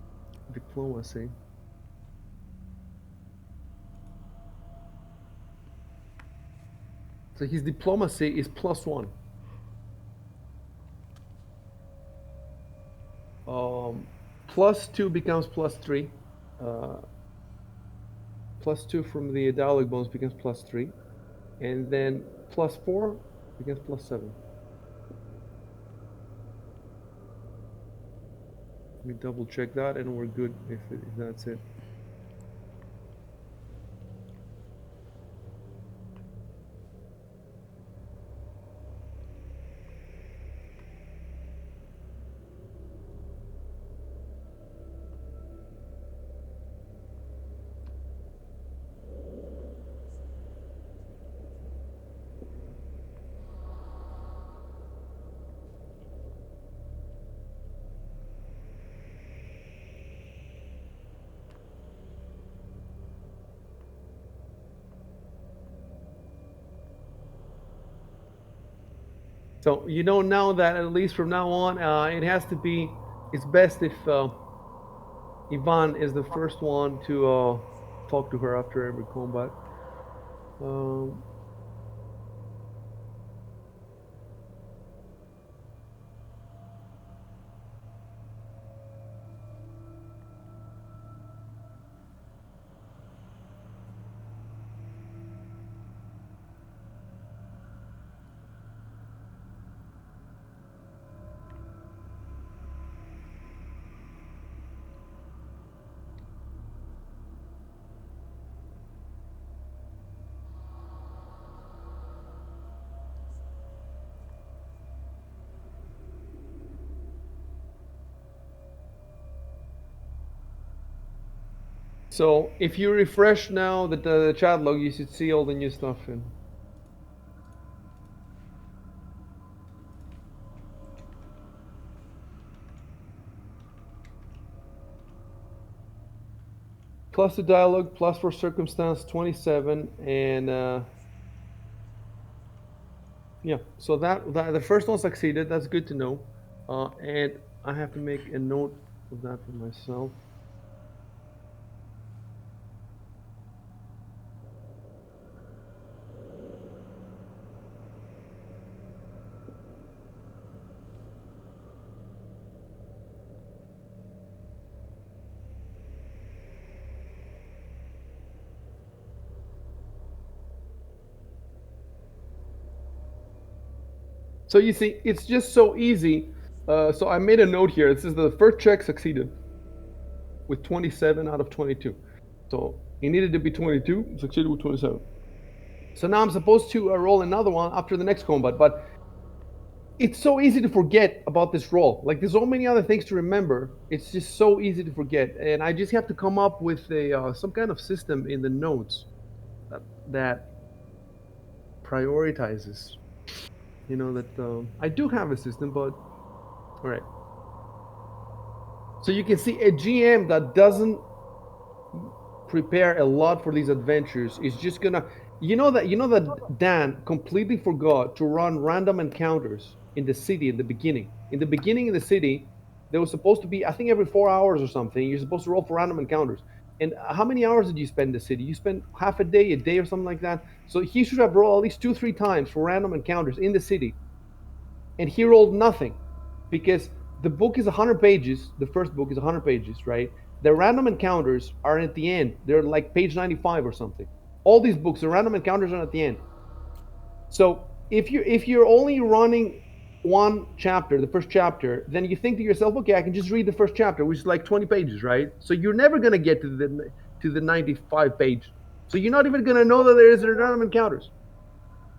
diplomacy. So his diplomacy is +1. +2 becomes +3. Uh, +2 from the dialogue bonus becomes +3. And then +4 becomes +7. Let me double check that and we're good if that's it. So you know now that at least from now on, it has to be. It's best if Ivan is the first one to talk to her after every combat. Um, So if you refresh now the chat log, you should see all the new stuff in. Plus the dialogue, plus for circumstance 27, and yeah. So that the first one succeeded. That's good to know. And I have to make a note of that for myself. So you see, it's just so easy. So I made a note here. It says the first check succeeded with 27 out of 22. So it needed to be 22, succeeded with 27. So now I'm supposed to roll another one after the next combat, but it's so easy to forget about this roll. Like there's so many other things to remember. It's just so easy to forget, and I just have to come up with a some kind of system in the notes that prioritizes. You know that I do have a system, but all right. So you can see a GM that doesn't prepare a lot for these adventures is just gonna you know that Dan completely forgot to run random encounters in the city in the beginning. In the beginning in the city, there was supposed to be, I think, every 4 hours or something, you're supposed to roll for random encounters. And how many hours did you spend in the city? You spent half a day or something like that. So he should have rolled at least 2 3 times for random encounters in the city, and he rolled nothing because the book is 100 pages. The first book is 100 pages, right? The random encounters are at the end. They're like page 95 or something. All these books, the random encounters are at the end. So if you're only running one chapter, the first chapter, then you think to yourself, okay, I can just read the first chapter, which is like 20 pages, right? So you're never gonna get to the 95 page. So you're not even gonna know that there is random encounters.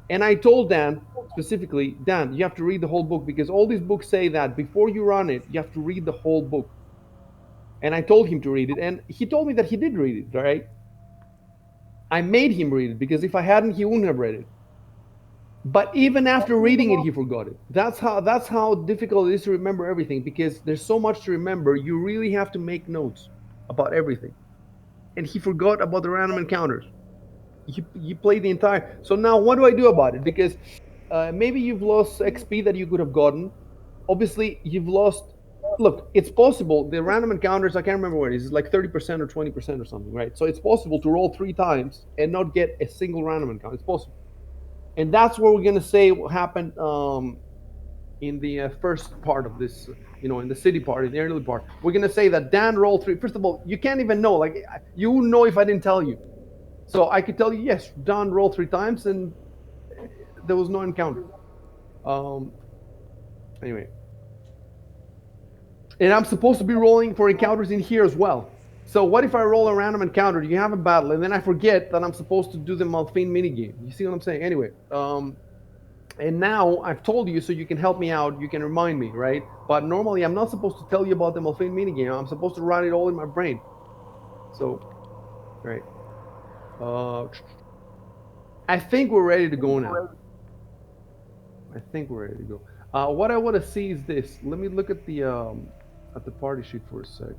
And I told Dan specifically, Dan, you have to read the whole book because all these books say that before you run it, you have to read the whole book. And I told him to read it, and he told me that he did read it, right? I made him read it because if I hadn't, he wouldn't have read it. But even after reading it, he forgot it. That's how difficult it is to remember everything because there's so much to remember. You really have to make notes about everything. And he forgot about the random encounters. You play the entire. So now what do I do about it? Because maybe you've lost XP that you could have gotten. Obviously, you've lost. Look, it's possible. The random encounters, I can't remember what it is. It's like 30% or 20% or something, right? So it's possible to roll 3 times and not get a single random encounter. It's possible. And that's what we're going to say what happened in the first part of this, in the city part, in the early part. We're going to say that Dan rolled 3. First of all, you can't even know. Like, you wouldn't know if I didn't tell you. So I could tell you, yes, Dan rolled 3 times and there was no encounter. Um, anyway. And I'm supposed to be rolling for encounters in here as well. So what if I roll a random encounter? You have a battle, and then I forget that I'm supposed to do the Malfine minigame. You see what I'm saying? Anyway, and now I've told you, so you can help me out. You can remind me, right? But normally I'm not supposed to tell you about the Malfine minigame. I'm supposed to write it all in my brain. So, right. I think we're ready to go now. I think we're ready to go. What I want to see is this. Let me look at the party sheet for a sec.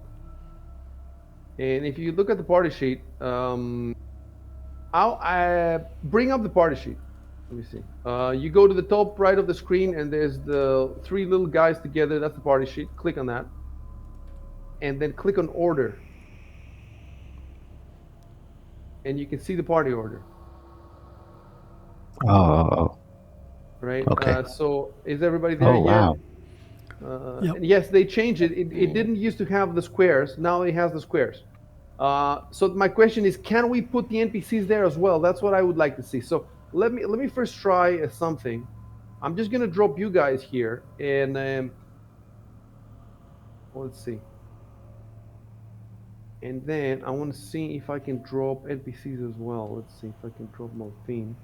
And if you look at the party sheet, I bring up the party sheet. Let me see. You go to the top right of the screen, and there's the 3 little guys together. That's the party sheet. Click on that, and then click on order, and you can see the party order. Oh, Right. okay. So is everybody there Oh, yet? wow. Yep. And yes, they changed it. It didn't used to have the squares. Now it has the squares. So my question is, can we put the NPCs there as well? That's what I would like to see. So let me first try something. I'm just gonna drop you guys here, and let's see. And then I want to see if I can drop NPCs as well. Let's see if I can drop Malfine.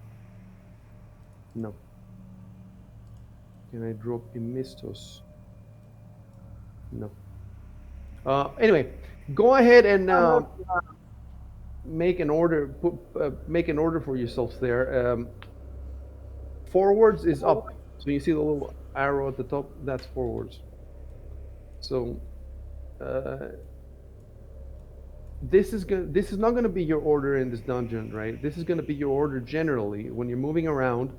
No. Can I drop Emistos? No. Anyway, go ahead and make an order. Make an order for yourselves there. Forwards is up. So you see the little arrow at the top. That's forwards. So this is not going to be your order in this dungeon, right? This is going to be your order generally when you're moving around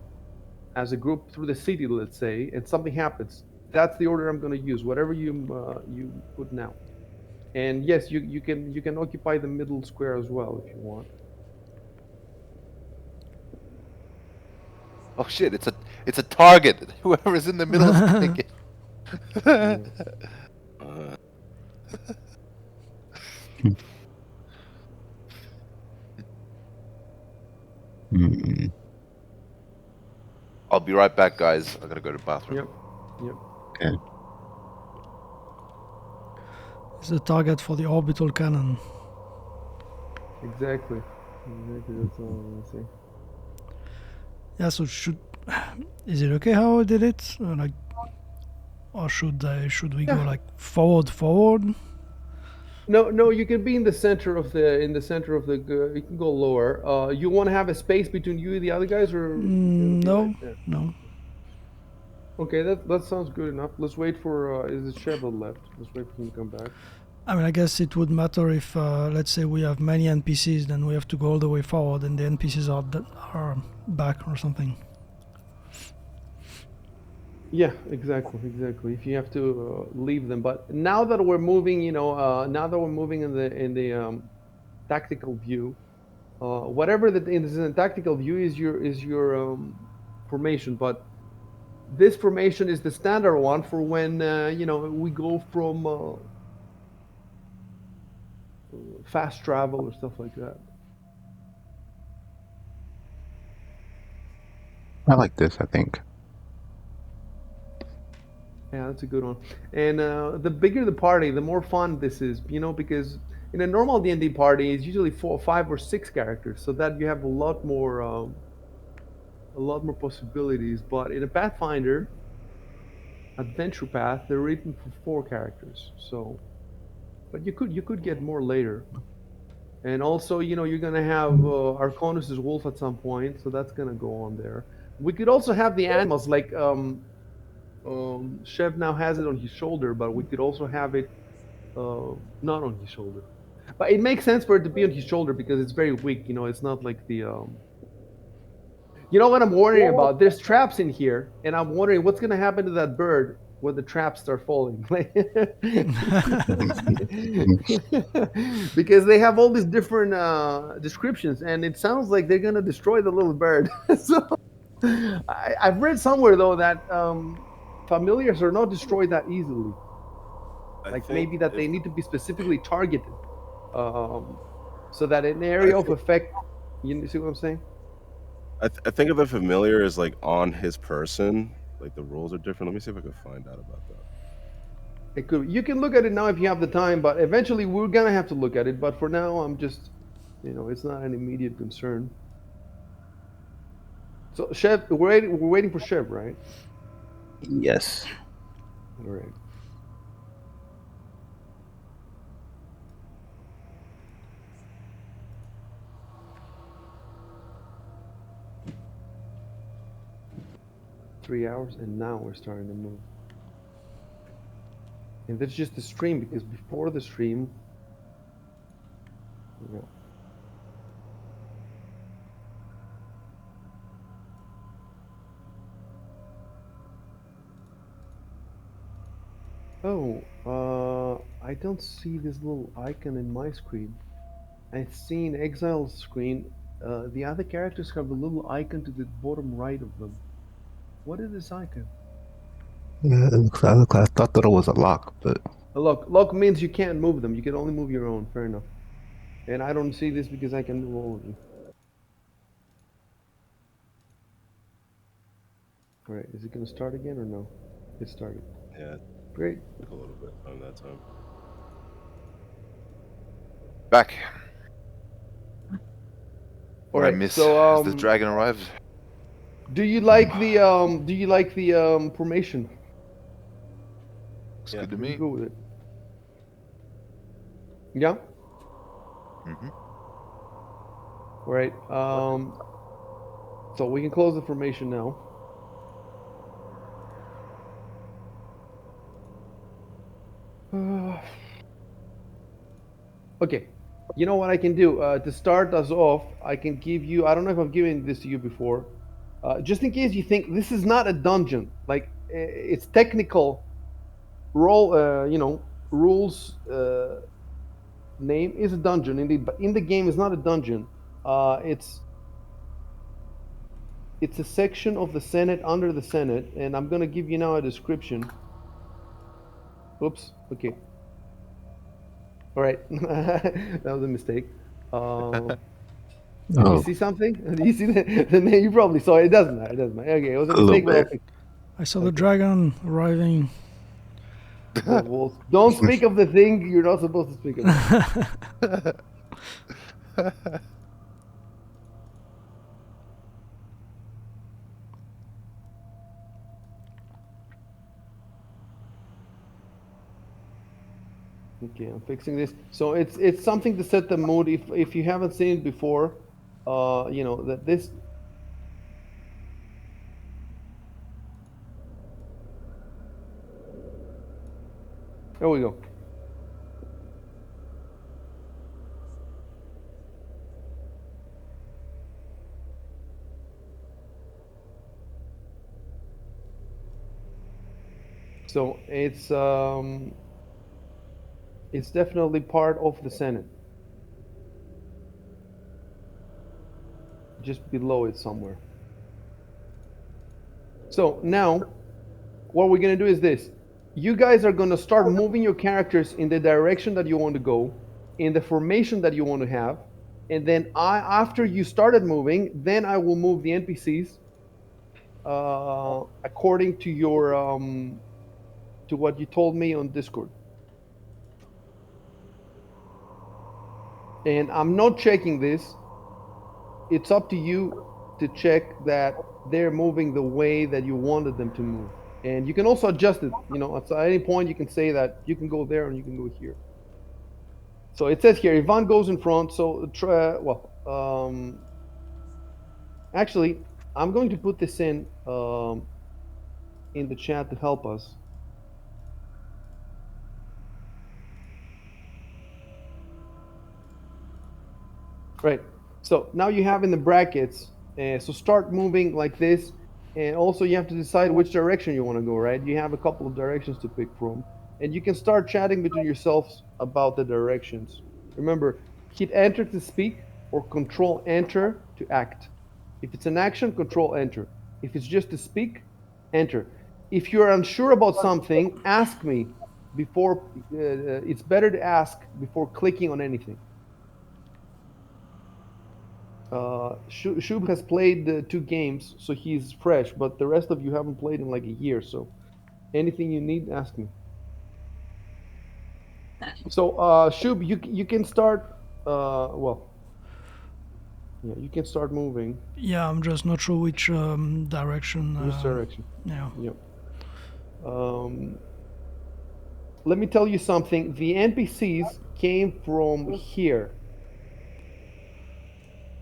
as a group through the city, let's say, and something happens. That's the order I'm going to use. Whatever you put now. And yes, you can occupy the middle square as well if you want. Oh shit! It's a target. Whoever is in the middle is gonna get. Uh, Mm, I'll be right back, guys. I gotta go to the bathroom. Yep. Yep. okay. It's the target for the orbital cannon. Exactly. Exactly. That's all I'm gonna say. Yeah, so is it okay how I did it? Like, or should we go Yeah. like forward? No. You can be in the center of the You can go lower. You want to have a space between you and the other guys, or you're gonna be right No, there. no. Okay, that sounds good enough. Let's wait for. Is it Shevlin left? Let's wait for him to come back. I mean, I guess it would matter if, let's say, we have many NPCs, then we have to go all the way forward, and the NPCs are back or something. Yeah, exactly. If you have to leave them, but now that we're moving, now that we're moving in the tactical view, whatever that is in the tactical view is your formation, but this formation is the standard one for when we go from fast travel or stuff like that. I like this, I think. Yeah, that's a good one. And the bigger the party, the more fun this is, because in a normal D&D party, it's usually 4, 5, or 6 characters, so that you have a lot more possibilities. But in a Pathfinder adventure path, they're written for 4 characters. So, but you could get more later. And also, you're gonna have Arconus' wolf at some point, so that's gonna go on there. We could also have the animals, like Chev now has it on his shoulder, but we could also have it not on his shoulder. But it makes sense for it to be on his shoulder because it's very weak. It's not like the. You know what I'm worrying about? There's traps in here, and I'm wondering what's gonna happen to that bird when the traps start falling. Because they have all these different descriptions, and it sounds like they're gonna destroy the little bird. So I've read somewhere though that familiars are not destroyed that easily. I Like think maybe that if they need to be specifically targeted, um, so that an I area of think effect. You see what I'm saying? I think of the familiar as like on his person. Like the rules are different. Let me see if I can find out about that. It could. You can look at it now if you have the time, but eventually we're gonna have to look at it. But for now, I'm just, it's not an immediate concern. So, Chev, we're waiting for Chev, right? Yes. All right. Three hours, and now we're starting to move. And that's just the stream, because before the stream, yeah. Oh, I don't see this little icon in my screen. I've seen Exile's screen. The other characters have a little icon to the bottom right of them. What is this icon? Yeah, I thought that it was a lock, but Lock means you can't move them. You can only move your own. Fair enough. And I don't see this because I can move all of you. All right. Is it going to start again or no? It started. Yeah, it Great. took a little bit of time that time. Back. All What I right. miss? So, Has the dragon arrived? do you like the formation? Looks Yeah. good to Are you me. good with it? Yeah. Hmm. All right. So we can close the formation now. Okay. You know what I can do? To start us off, I can give you, I don't know if I've given this to you before, just in case you think this is not a dungeon, like it's technical role, rules name is a dungeon indeed, but in the game it's not a dungeon. It's a section of the Senate under the Senate, and I'm gonna give you now a description. Oops. Okay. All right. That was a mistake. Uh, you Oh, see something? Do you see the name? You probably saw it. It doesn't matter. It doesn't matter. Okay, it was a a little mistake, but I'll bit. fix I saw it. the Okay. dragon arriving. Well, don't speak of the thing you're not supposed to speak about. Okay, I'm fixing this. So it's something to set the mood. If you haven't seen it before, that this. There we go. So it's definitely part of the Senate, just below it somewhere. So now what we're gonna do is this. You guys are gonna start moving your characters in the direction that you want to go, in the formation that you want to have, and then after you started moving, then I will move the NPCs according to your to what you told me on Discord. And I'm not checking this. It's up to you to check that they're moving the way that you wanted them to move. And you can also adjust it. At any point you can say that you can go there and you can go here. So it says here, Ivan goes in front. So actually, I'm going to put this in the chat to help us. Right. So now you have in the brackets. So start moving like this, and also you have to decide which direction you want to go. Right. You have a couple of directions to pick from, and you can start chatting between yourselves about the directions. Remember, hit enter to speak or control enter to act. If it's an action, control enter. If it's just to speak, enter. If you're unsure about something, ask me before. It's better to ask before clicking on anything. Shub has played 2 games, so he's fresh, but the rest of you haven't played in like a year. So anything you need, ask me. So Shub, you can start. Yeah, you can start moving. Yeah, I'm just not sure which direction. Which direction? Yeah. Yep. Um, Let me tell you something. The NPCs came from here.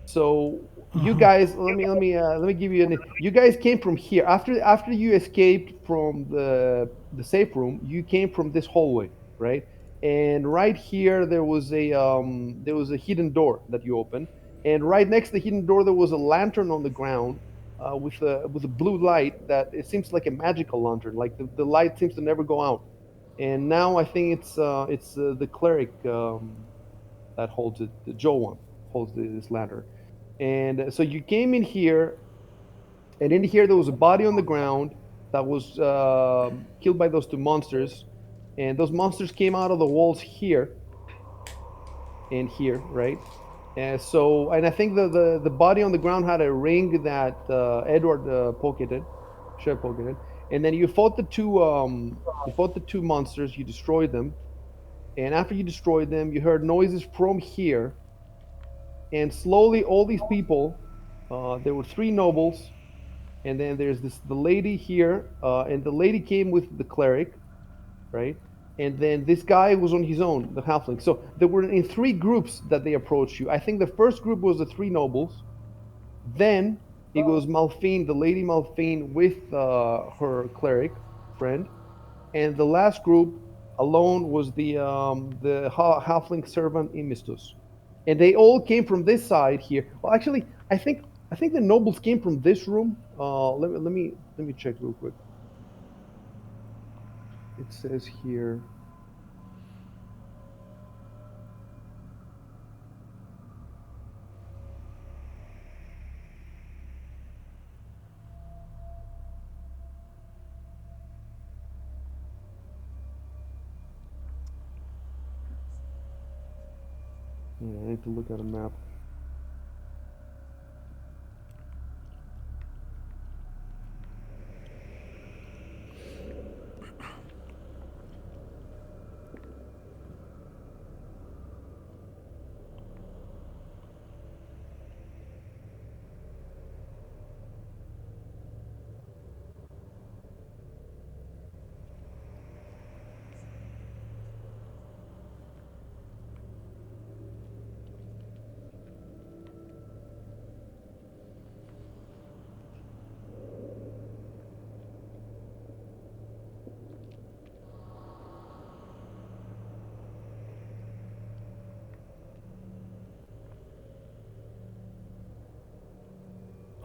So you Uh-huh. guys, let me give you an. You guys came from here after you escaped from the safe room. You came from this hallway, right? And right here there was a hidden door that you opened, and right next to the hidden door there was a lantern on the ground with a blue light that it seems like a magical lantern. Like the light seems to never go out. And now I think it's the cleric that holds it. The Joe one holds this lantern. And so you came in here, and in here there was a body on the ground that was killed by those 2 monsters, and those monsters came out of the walls here and here, right? And I think the body on the ground had a ring that Edward pocketed, should have pocketed, and then you fought the 2 monsters, you destroyed them, and after you destroyed them, you heard noises from here, and slowly all these people, there were 3 nobles, and then there's the lady here, and the lady came with the cleric, right? and then this guy was on his own, the halfling. So there were in three groups that they approached you. I think the first group was the three nobles. Then it was Malphine, the lady Malphine, with her cleric friend, and the last group alone was the halfling servant Imistus, and they all came from this side here. Well, actually, I think the nobles came from this room. Let me check real quick. It says here. Yeah, I need to look at a map.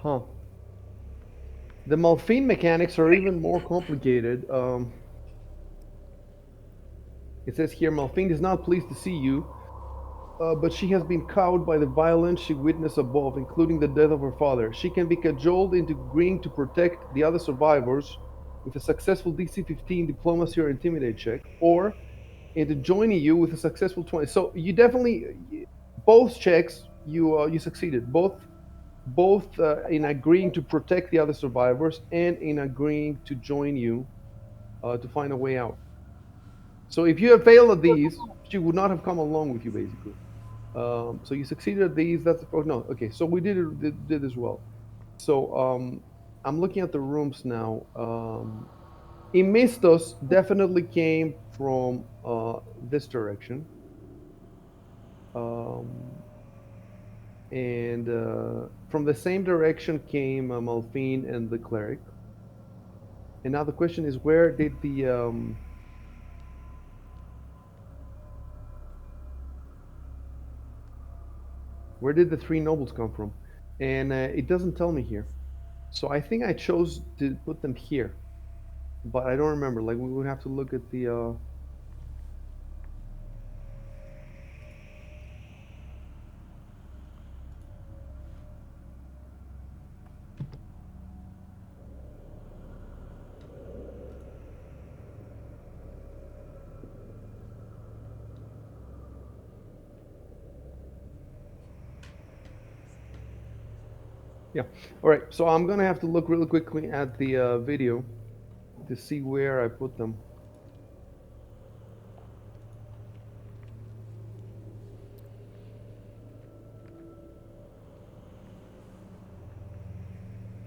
Huh. The Malphine mechanics are even more complicated. It says here, Malphine is not pleased to see you, but she has been cowed by the violence she witnessed above, including the death of her father. She can be cajoled into agreeing to protect the other survivors with a successful DC 15 diplomacy or intimidate check, or into joining you with a successful 20. So you definitely, both checks you succeeded. Both in agreeing to protect the other survivors and in agreeing to join you to find a way out. So if you had failed at these, she would not have come along with you, basically. So you succeeded at these. That's the no. Okay, so we did as well. So I'm looking at the rooms now. Imistos definitely came from this direction, um, and from the same direction came Malphine and the cleric. And now the question is, where did the three nobles come from? And it doesn't tell me here. So I think I chose to put them here, but I don't remember. Like we would have to look at the. Yeah. All right. So I'm gonna have to look really quickly at the video to see where I put them.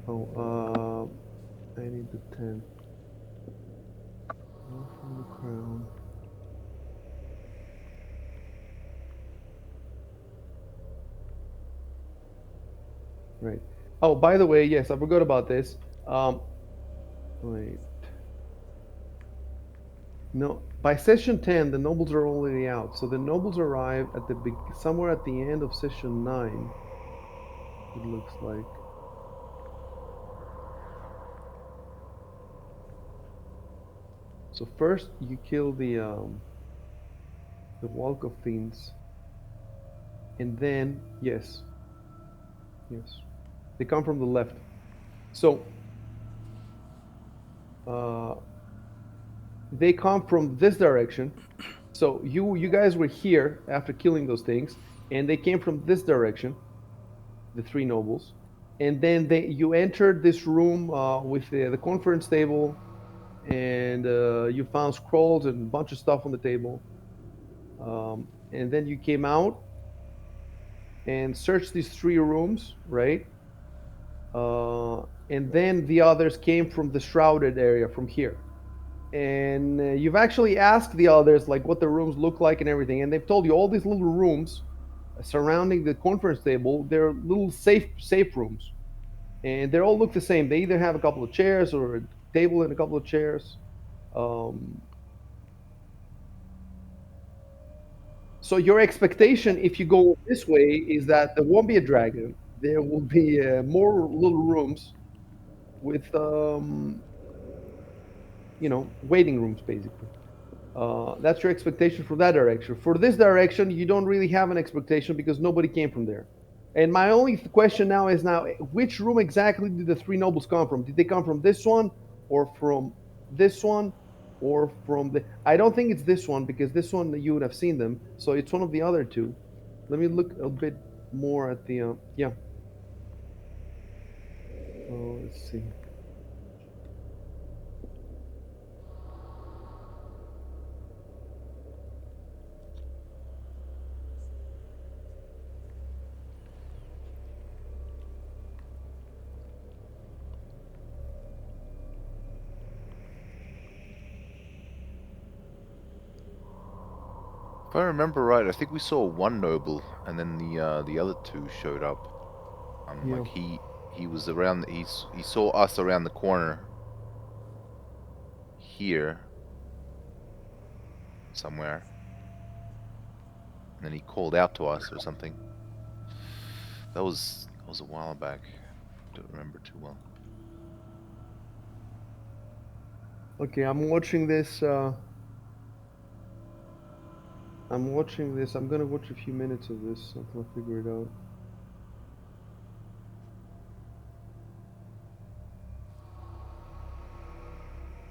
Oh, I need the 10. From the crown. Right. Oh, by the way, yes, I forgot about this. Wait. No, by session 10, the nobles are already out. So the nobles arrive at somewhere at the end of session 9. It looks like. So first you kill the Walk of Fiends, and then yes, yes, they come from the left. So uh, they come from this direction. So you guys were here after killing those things, and they came from this direction, the three nobles, and then you entered this room with the conference table, and you found scrolls and a bunch of stuff on the table, and then you came out and searched these three rooms, right? And then the others came from the shrouded area from here. and you've actually asked the others like what the rooms look like and everything, and they've told you all these little rooms surrounding the conference table. They're little safe rooms, and they all look the same. They either have a couple of chairs or a table and a couple of chairs. Um, so your expectation, if you go this way, is that there won't be a dragon. There will be more little rooms with, waiting rooms, basically. That's your expectation for that direction. For this direction, you don't really have an expectation because nobody came from there. And my only question now is which room exactly did the three nobles come from? Did they come from this one, or from this one, or from the? I don't think it's this one because this one you would have seen them. So it's one of the other two. Let me look a bit more at the. Yeah. Let's see. If I remember right, I think we saw one noble, and then the other two showed up. Yeah. Like he was around. He saw us around the corner here somewhere, and then he called out to us or something. That was a while back. Don't remember too well. Okay, I'm watching this. I'm watching this. I'm gonna watch a few minutes of this until I figure it out.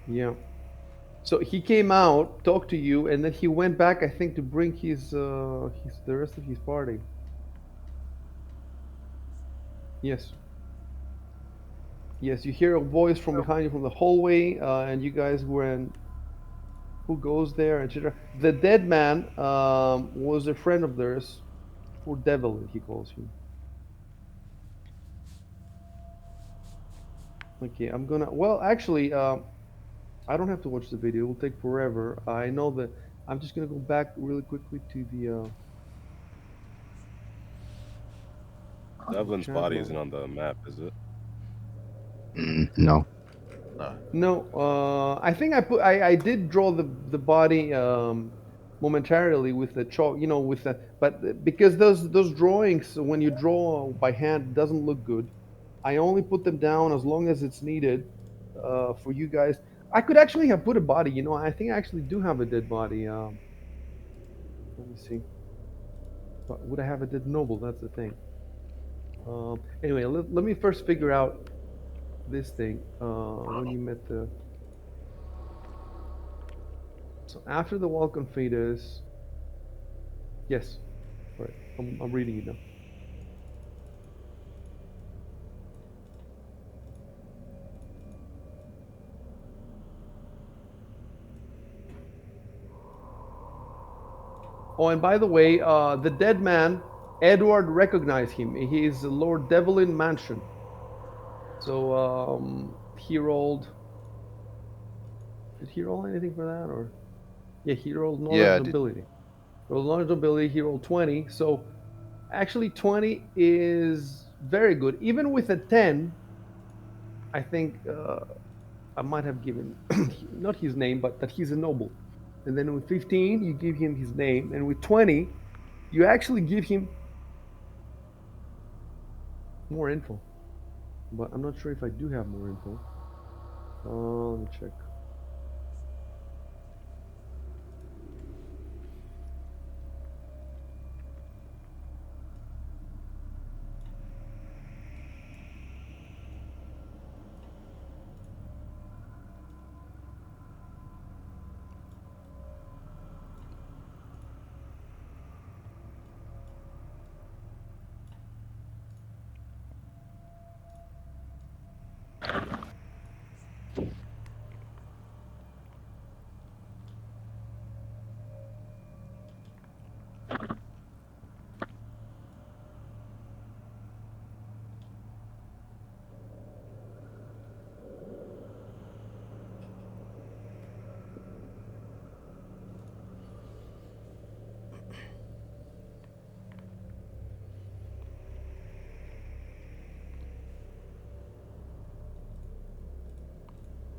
Yeah. So he came out, talked to you, and then he went back, I think, to bring his the rest of his party. Yes. Yes, you hear a voice from behind you from the hallway, and you guys went, who goes there, etc. The dead man was a friend of theirs, poor devil, he calls him. Okay, I'm gonna. Well, actually, I don't have to watch the video. It will take forever. I know that. I'm just gonna go back really quickly to the Devlin's chat body isn't log. on the map, is it? No. No. No, I think I did draw the body momentarily with the chalk, with the, but because those drawings when you draw by hand doesn't look good. I only put them down as long as it's needed for you guys. I could actually have put a body. I think I actually do have a dead body. Let me see. But would I have a dead noble? That's the thing. Anyway, let me first figure out this thing. When you met the So after the Vulcan fetus, yes, right. I'm reading it now. Oh, and by the way, the dead man, Edward recognized him. He is Lord Devlin Mansion. So he rolled. Did he roll anything for that, or? Yeah, he rolled Yeah, knowledge I and did. ability. Rolled knowledge and ability. He rolled 20. So actually, 20 is very good. Even with a 10, I think I might have given not his name, but that he's a noble. And then with 15, you give him his name, and with 20, you actually give him more info. But I'm not sure if I do have more info. Let me check.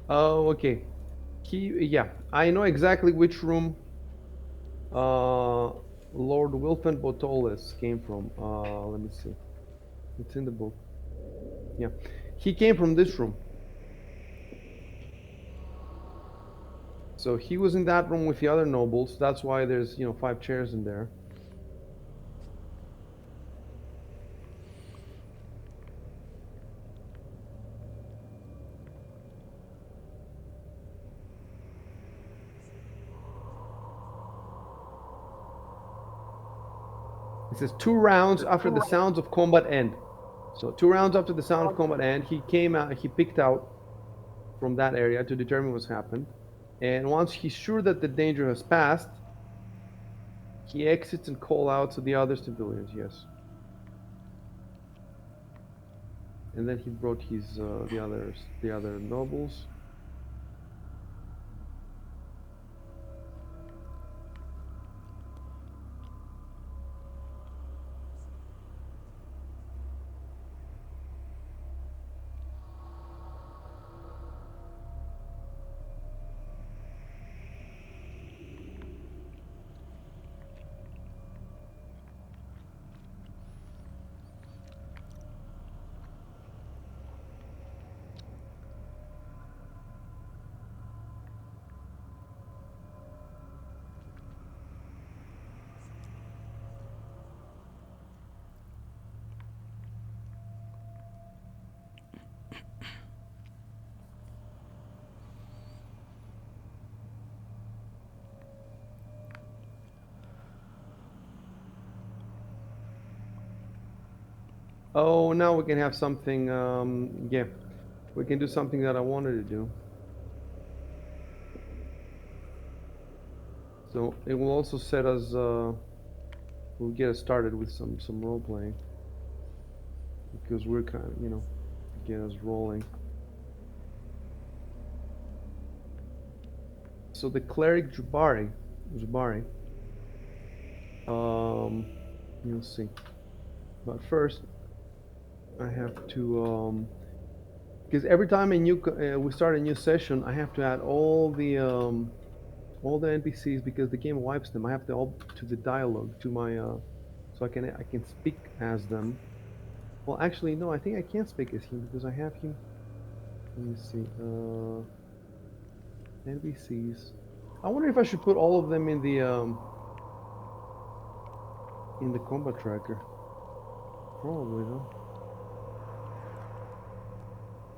Oh, okay. Yeah, I know exactly which room Lord Wilfan Botolis came from. Let me see. It's in the book. Yeah, he came from this room. So he was in that room with the other nobles. That's why there's 5 chairs in there. It says 2 rounds after the sounds of combat end. So 2 rounds after the sound of combat end, he came out. He picked out from that area to determine what's happened. And once he's sure that the danger has passed, he exits and call out to the other civilians. Yes. And then he brought his the other nobles. Oh, now we can have something. Yeah, we can do something that I wanted to do. So it will also set us. Will get us started with some role playing because we're kind of get us rolling. So the cleric Jubari. You'll see. But first, I have to because every time we start a new session, I have to add all the NPCs because the game wipes them. I have to all to the dialogue to my so I can speak as them. Well, actually, no, I think I can't speak as him because I have him. Let me see. NPCs. I wonder if I should put all of them in the combat tracker. Probably though.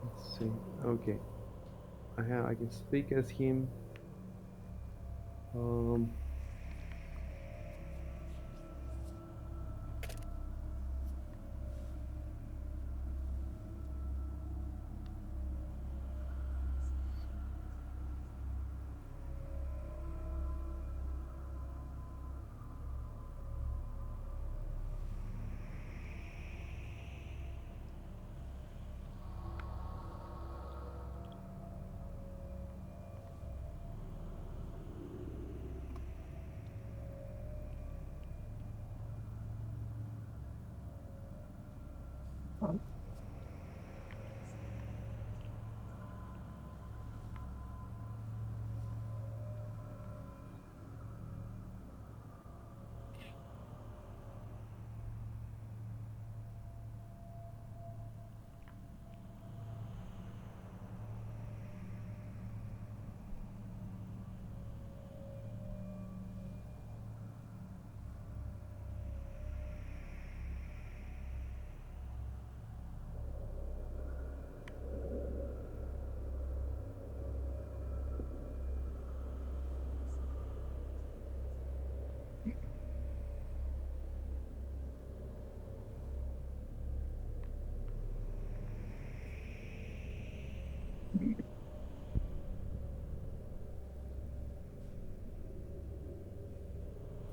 Let's see. Okay. I can speak as him. Um,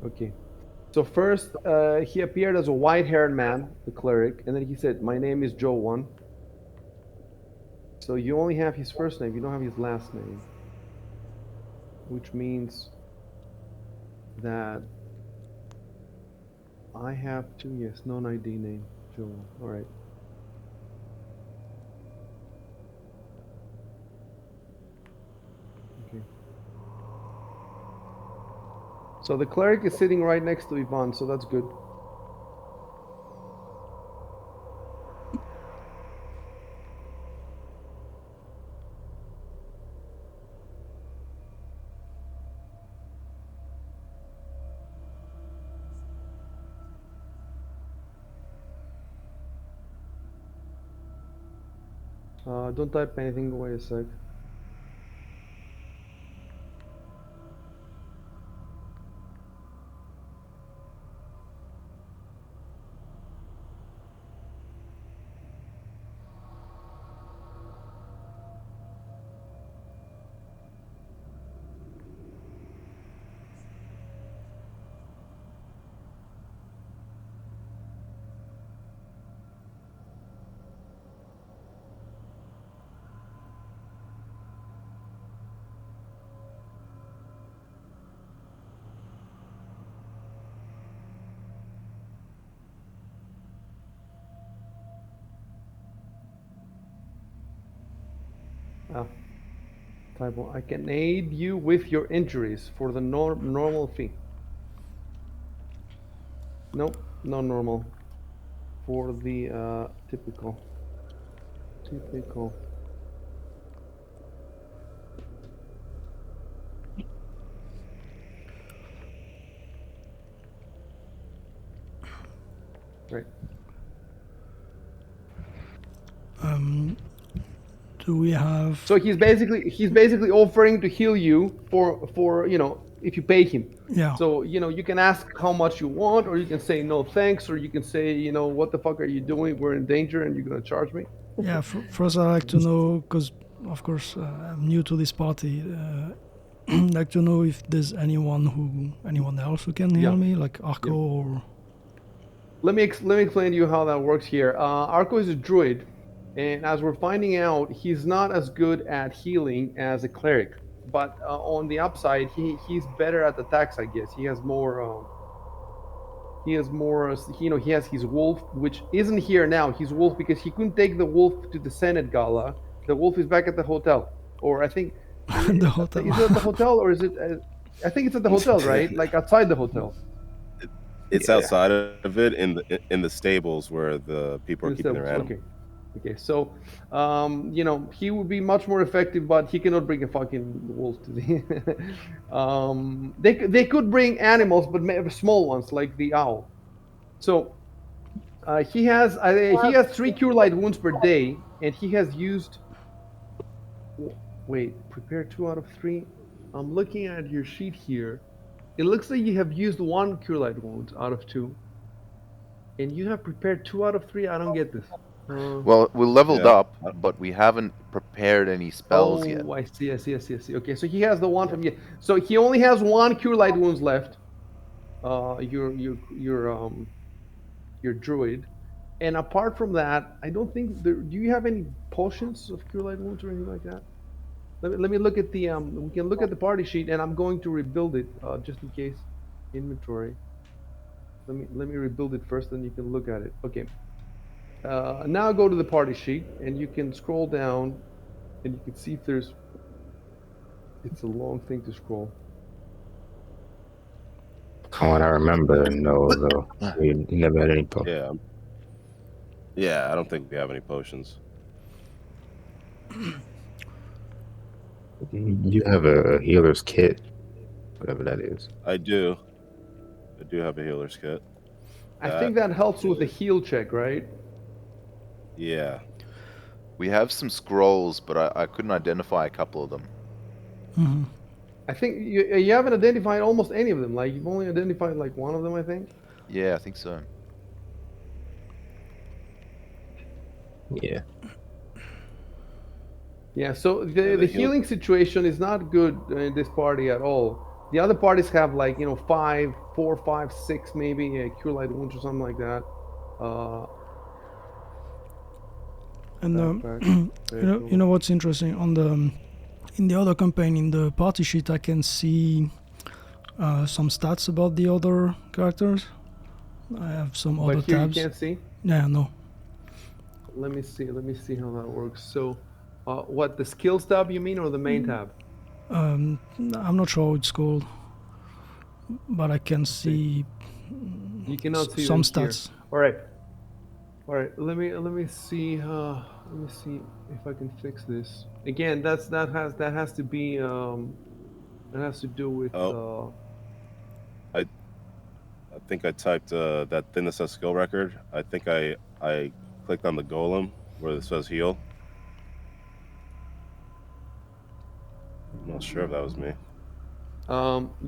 okay. So first, he appeared as a white-haired man, the cleric, and then he said, "My name is Joe One." So you only have his first name, you don't have his last name, which means that I have to, yes, non-ID name, Joe One. All right. So the cleric is sitting right next to Ivan, so that's good. Don't type anything. Wait a sec. Ah, typo. I can aid you with your injuries for the normal fee. Nope, no normal. For the typical. Typical. Right. Do we have? So he's basically offering to heal you for if you pay him. Yeah. So you can ask how much you want, or you can say no thanks, or you can say what the fuck are you doing? We're in danger, and you're gonna charge me. Yeah. First, I like to know, because of course I'm new to this party. Like to know if there's anyone else who can heal Yeah. me, like Arco or. Let me explain to you how that works here. Arco is a druid, and as we're finding out, he's not as good at healing as a cleric. But on the upside, he's better at attacks. I guess he has more. He has more. He has his wolf, which isn't here now. He's wolf because he couldn't take the wolf to the Senate gala. The wolf is back at the hotel, or I think The hotel. is it at the hotel or is it? I think it's at the hotel, right? Like outside the hotel. It's Yeah. outside of it in the stables where the people are keeping their animals. Okay. Okay, so he would be much more effective, but he cannot bring a fucking wolf to the. They could bring animals, but small ones like the owl. So he has 3 cure light wounds per day, and he has used. Wait, prepare 2 out of 3. I'm looking at your sheet here. It looks like you have used 1 cure light wound out of 2, and you have prepared 2 out of 3. I don't get this. Well, we leveled Yeah. up, but we haven't prepared any spells yet. Oh, I see. Okay, so he has the one from you. So he only has 1 cure light wounds left. Your druid, and apart from that, I don't think there. Do you have any potions of cure light wounds or anything like that? Let me look at the We can look at the party sheet, and I'm going to rebuild it just in case. Inventory. Let me rebuild it first, then you can look at it. Okay. Now go to the party sheet, and you can scroll down, and you can see if there's. It's a long thing to scroll. From what I remember, no, though. We never had any potions. Yeah. Yeah, I don't think we have any potions. You have a healer's kit, whatever that is. I do. I do have a healer's kit. I think that helps with the heal check, right? Yeah. We have some scrolls, but I couldn't identify a couple of them. Mm-hmm. I think you haven't identified almost any of them. Like you've only identified like one of them, I think. Yeah, I think so. Yeah. Yeah. So the healing situation is not good in this party at all. The other parties have like 5, 4, 5, 6 maybe cure light wounds or something like that. And Backpack. you know what's interesting on the in the other campaign, in the party sheet, I can see some stats about the other characters. I have some other But here tabs. you can't see. Yeah, no. Let me see how that works. So, what, the skills tab you mean, or the main tab? I'm not sure what it's called. but I can see You cannot see some them here. stats. All right. All right. Let me see. Let me see if I can fix this. Again, that has to be that has to do with Oh, I think I typed that thing that says skill record. I think I clicked on the golem where it says heal. I'm not sure if that was me.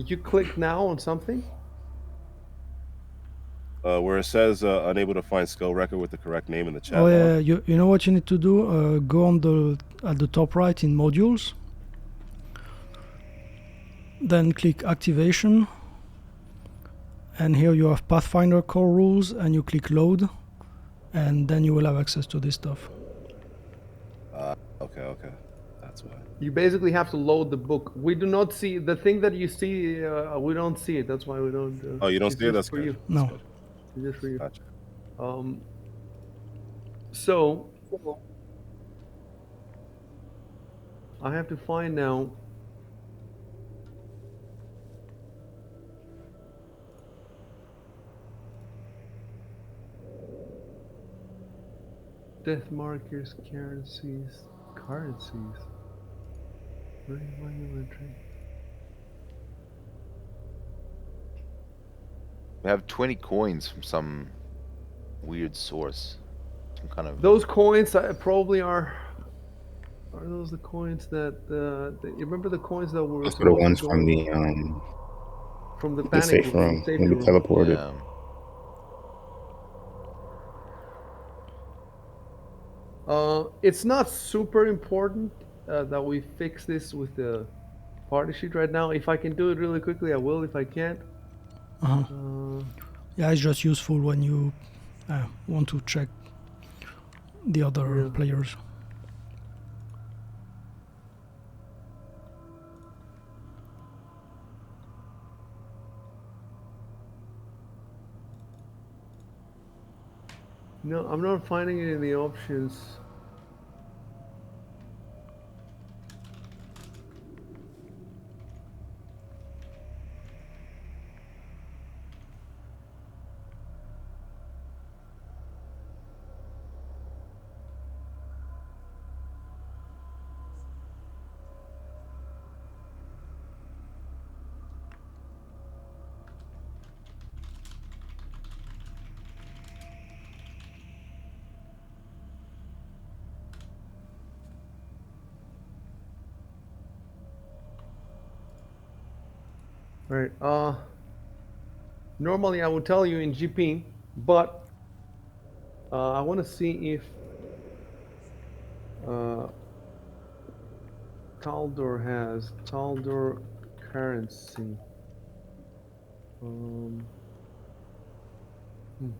you click now on something. Where it says unable to find skill record with the correct name in the chat Oh log. yeah, you know what you need to do? Go on at the top right in modules, then click activation, and here you have Pathfinder core rules, and you click load, and then you will have access to this stuff. Okay, that's why. You basically have to load the book. We do not see the thing that you see. We don't see it. That's why we don't. Oh, you don't It's see it? just That's for good. you. That's No. good. It's just for you. Gotcha. So I have to find now. Death markers, currencies. Very manual entry. We have 20 coins from some weird source. Some kind of. Those coins probably are. Are those the coins that? You remember the coins that were Those are the supposed to ones go from the the panic safe room, from the room when safety we room? teleported. Yeah. It's not super important that we fix this with the party sheet right now. If I can do it really quickly, I will. If I can't, Uh-huh. uh, Yeah, it's just useful when you want to check the other yeah. players. No, I'm not finding it in the options. Right. Normally I would tell you in GP, but I want to see if uh, Taldor has Taldor currency. Um, hmm.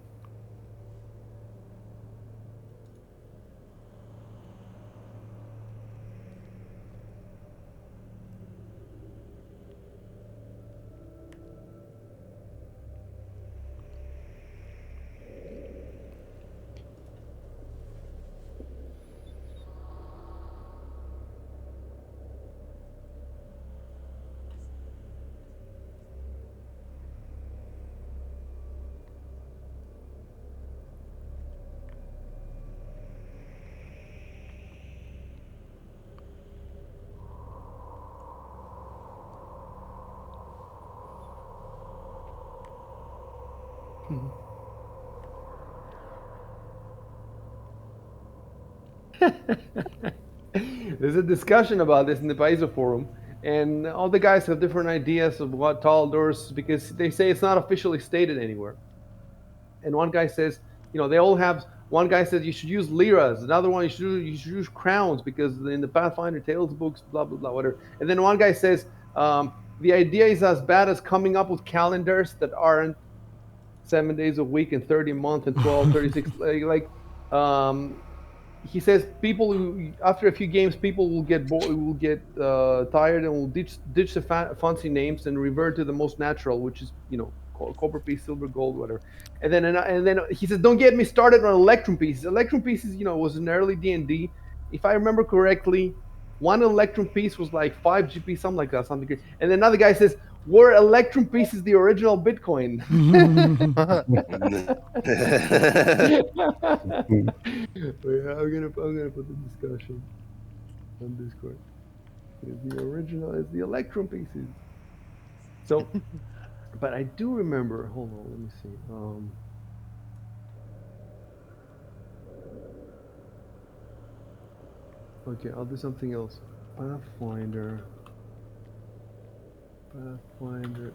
There's a discussion about this in the Paizo forum, and all the guys have different ideas of what Taldor's, because they say it's not officially stated anywhere. And one guy says, they all have. One guy says you should use liras. Another one you should use crowns because in the Pathfinder Tales books, blah blah blah, whatever. And then one guy says the idea is as bad as coming up with calendars that aren't 7 days a week and 30 a month and 12, 36. He says people who, after a few games, people will get bored, will get tired, and will ditch the fancy names and revert to the most natural, which is copper piece, silver, gold, whatever. And then he says, don't get me started on electrum pieces. Electrum pieces, was an early D&D. If I remember correctly, one electrum piece was like 5 GP, something like that, something. And then another guy says, "Were electrum pieces the original Bitcoin?" Yeah, I'm gonna put the discussion on Discord. Is the original is the electrum pieces. So, but I do remember. Hold on, let me see. Okay, I'll do something else. Pathfinder. Pathfinder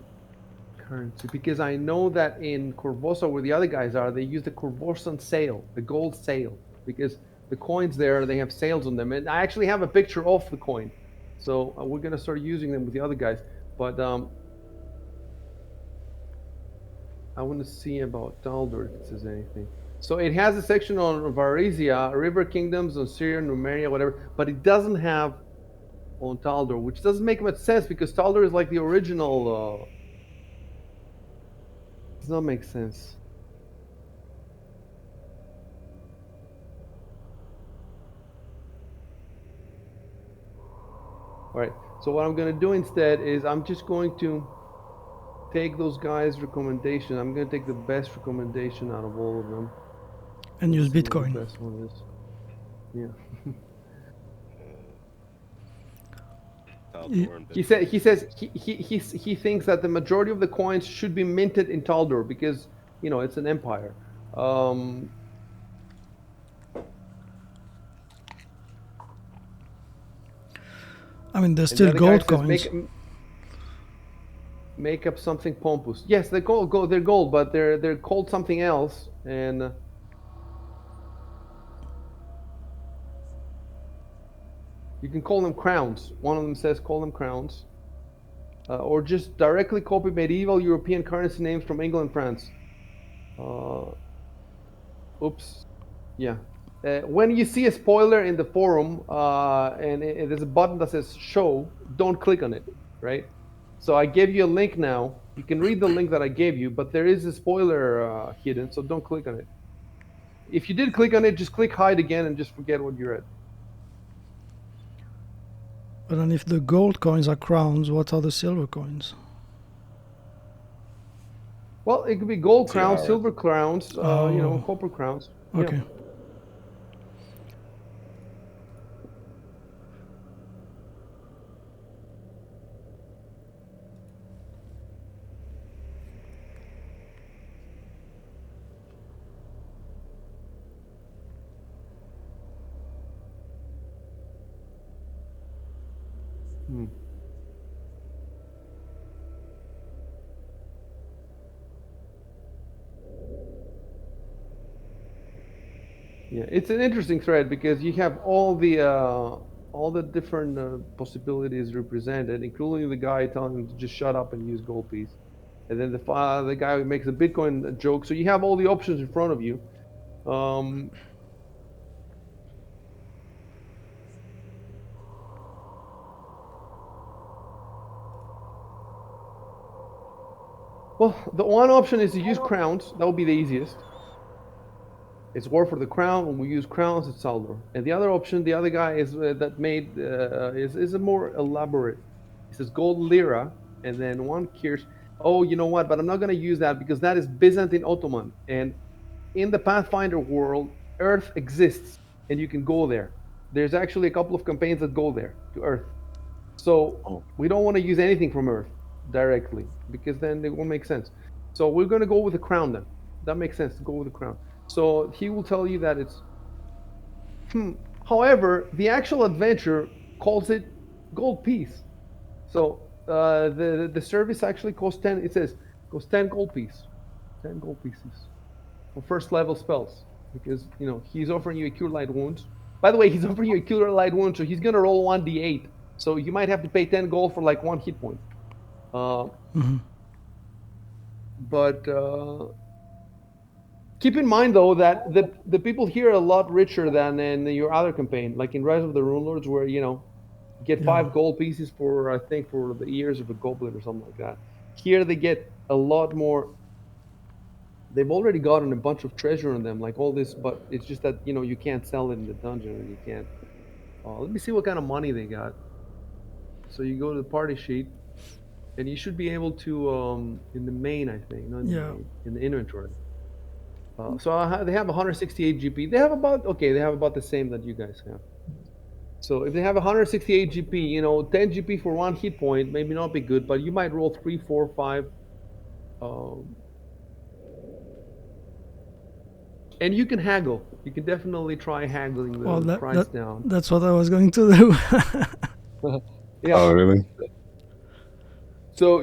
currency, because I know that in Corvosa, where the other guys are, they use the Corvosan sail, the gold sail, because the coins there, they have sails on them, and I actually have a picture of the coin, so we're gonna start using them with the other guys. But I want to see about Taldor if it says anything. So it has a section on Varizia, River Kingdoms, on Syria, Numeria, whatever, but it doesn't have on Taldor, which doesn't make much sense because Taldor is like the original. Does not make sense. All right. So what I'm going to do instead is I'm just going to take those guys' recommendation. I'm going to take the best recommendation out of all of them. And use Let's see what Bitcoin. the best one is. Yeah. Taldor and He Bitcoin. says he thinks that the majority of the coins should be minted in Taldor because it's an empire. I mean, there's And the still other guy gold says coins. make up something pompous. Yes, they're gold. They're gold, but they're called something else. And you can call them crowns. One of them says call them crowns. Or just directly copy medieval European currency names from England and France. Oops. Yeah. When you see a spoiler in the forum and there's a button that says show, don't click on it, right? So I gave you a link now. You can read the link that I gave you, but there is a spoiler hidden, so don't click on it. If you did click on it, just click hide again and just forget what you read. But then if the gold coins are crowns, what are the silver coins? Well, it could be gold crowns, Tiara. silver crowns, Oh, copper crowns. Yeah. okay. Hmm. Yeah, it's an interesting thread because you have all the different possibilities represented, including the guy telling him to just shut up and use gold piece, and then the guy who makes a Bitcoin joke. So you have all the options in front of you. Um, well, the one option is to use crowns. That would be the easiest. It's war for the crown. When we use crowns, it's Saldor. And the other option, the other guy is that made is a more elaborate. He says gold lira, and then one kirsch. Oh, you know what? But I'm not going to use that because that is Byzantine Ottoman. And in the Pathfinder world, Earth exists, and you can go there. There's actually a couple of campaigns that go there to Earth. So Oh, we don't want to use anything from Earth directly because then it won't make sense. So we're going to go with the crown then. That makes sense to go with the crown. So he will tell you that it's. However, the actual adventure calls it gold piece. So the service actually costs 10. It says costs 10 gold piece, 10 gold pieces for first level spells because he's offering you a cure light wounds. By the way, he's offering you a cure light wound, so he's gonna roll 1d8. So you might have to pay 10 gold for like one hit point. Uh, but keep in mind though that the people here are a lot richer than in your other campaign, like in Rise of the Rune Lords, where get Yeah. 5 gold pieces for I think for the ears of a goblin or something like that. Here they get a lot more. They've already gotten a bunch of treasure on them, like all this, but it's just that you can't sell it in the dungeon, and you can't Let me see what kind of money they got. So you go to the party sheet, and you should be able to in the main, I think, not in the Yeah. main, in the inventory. So they have 168 GP. They have about the same that you guys have. So if they have 168 GP, 10 GP for one hit point, maybe not be good, but you might roll 3, 4, 5. And you can haggle. You can definitely try haggling the price down. That's what I was going to do. Yeah. Oh, really? So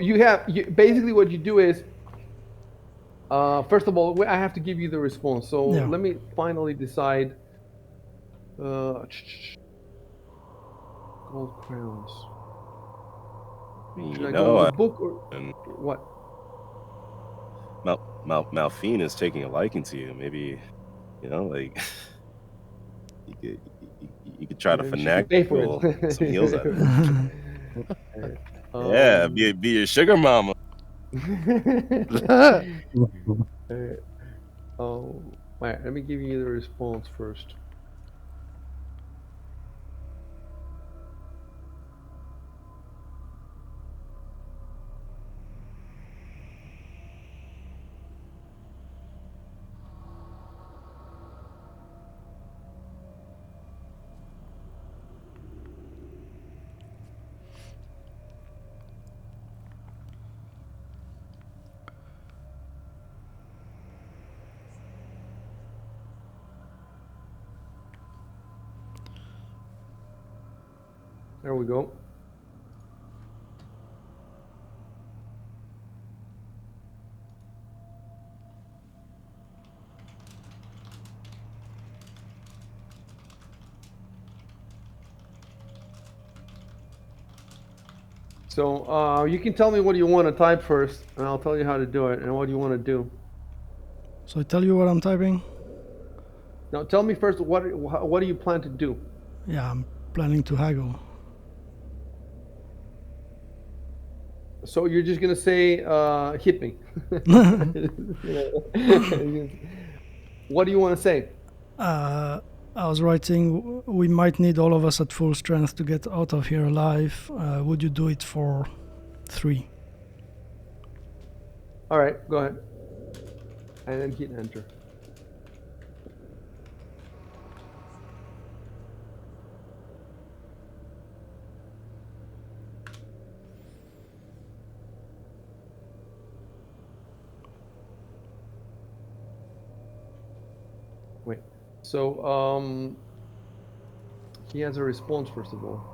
basically what you do is, first of all, I have to give you the response. So Yeah. let me finally decide. Gold crowns. Should I go with the book or what? Malphine is taking a liking to you. Maybe, like you could try to Maybe she could pay for finagle some heals out of it. it. Yeah, be your sugar mama. Right, let me give you the response first. There we go. So you can tell me what you want to type first, and I'll tell you how to do it, and what you want to do. So I tell you what I'm typing? Now tell me first, what do you plan to do? Yeah, I'm planning to haggle. So you're just gonna say, hit me. What do you want to say? I was writing, we might need all of us at full strength to get out of here alive. Would you do it for 3? All right, go ahead. And then hit enter. Wait. So he has a response first of all.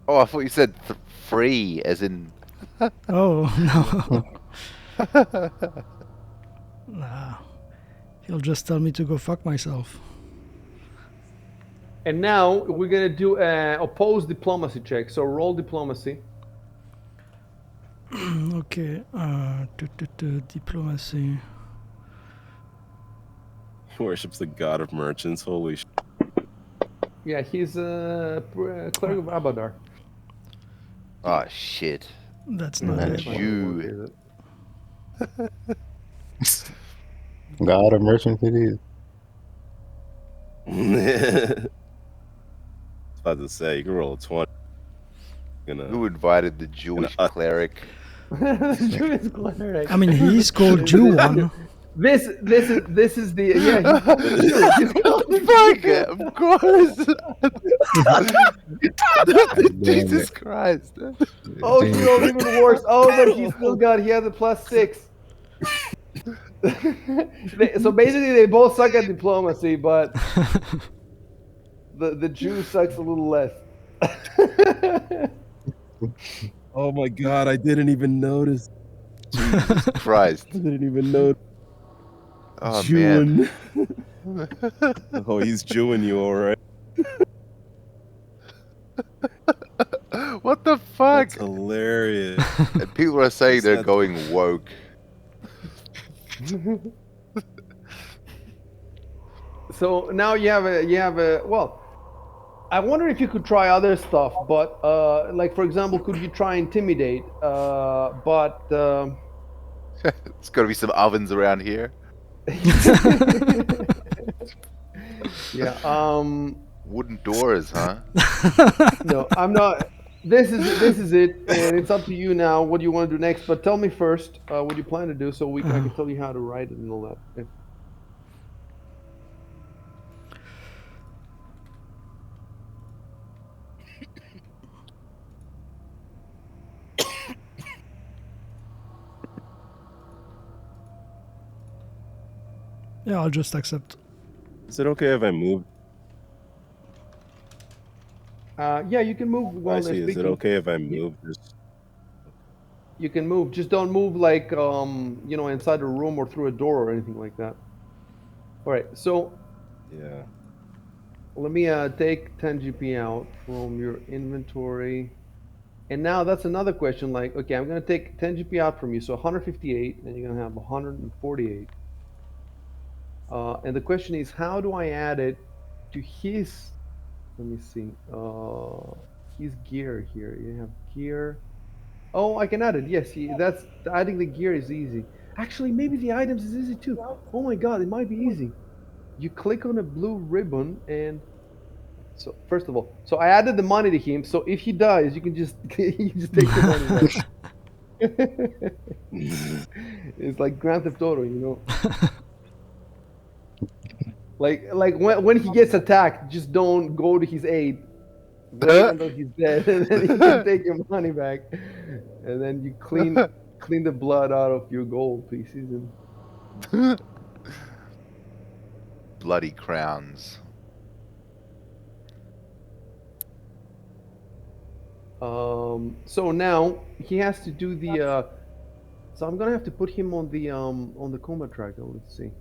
Oh, I thought you said free, as in. Oh, no. Nah. He'll just tell me to go fuck myself. And now we're gonna do a opposed diplomacy check. So roll diplomacy. Okay. Diplomacy. He worships the god of merchants. Holy shit. Yeah, he's a cleric of Abadar. Oh shit! That's not Man, it. Jew. God of merchants it is. I was about to say, you can roll a 20. Who invited the Jewish cleric? Jewish cleric. I mean, he's called Jew one. This is the he's called the Jew. He's called the Fuck, of course. Jesus Christ. Oh, he rolled even worse. Oh, but he has a +6. So basically, they both suck at diplomacy, but the Jew sucks a little less. Oh my god, I didn't even notice. Jesus Christ. I didn't even notice. Oh man. Oh, he's Jewing you, all right. What the fuck? That's hilarious. And people are saying they're That's- going woke. So now you have a well. I wonder if you could try other stuff, but like for example, could you try intimidate? But There's got to be some ovens around here. yeah, Wooden doors, huh? no, I'm not. This is it, and it's up to you now. What do you want to do next? But tell me first what you plan to do, so I can tell you how to write it and all that. Yeah. Yeah, I'll just accept. Is it okay if I move? Yeah, you can move I while they're see. Is it speaking. okay if I You, move? Just okay. you can move. Just don't move like inside a room or through a door or anything like that. All right. So Yeah. let me take 10 GP out from your inventory. And now that's another question. Like, okay, I'm gonna take 10 GP out from you, so 158, and you're gonna have 148. And the question is, how do I add it to his? Let me see. His gear here. You have gear. Oh, I can add it. Yes, that's adding the gear is easy. Actually, maybe the items is easy too. Oh my God, it might be easy. You click on a blue ribbon and so first of all, so I added the money to him. So if he dies, you can just you just take the money back. It's like Grand Theft Auto, you know. Like when he gets attacked, just don't go to his aid. Wait until he's dead, and then you can take your money back, and then you clean the blood out of your gold pieces. And Bloody crowns. so now he has to do the. So I'm gonna have to put him on the combat tracker. Let's see.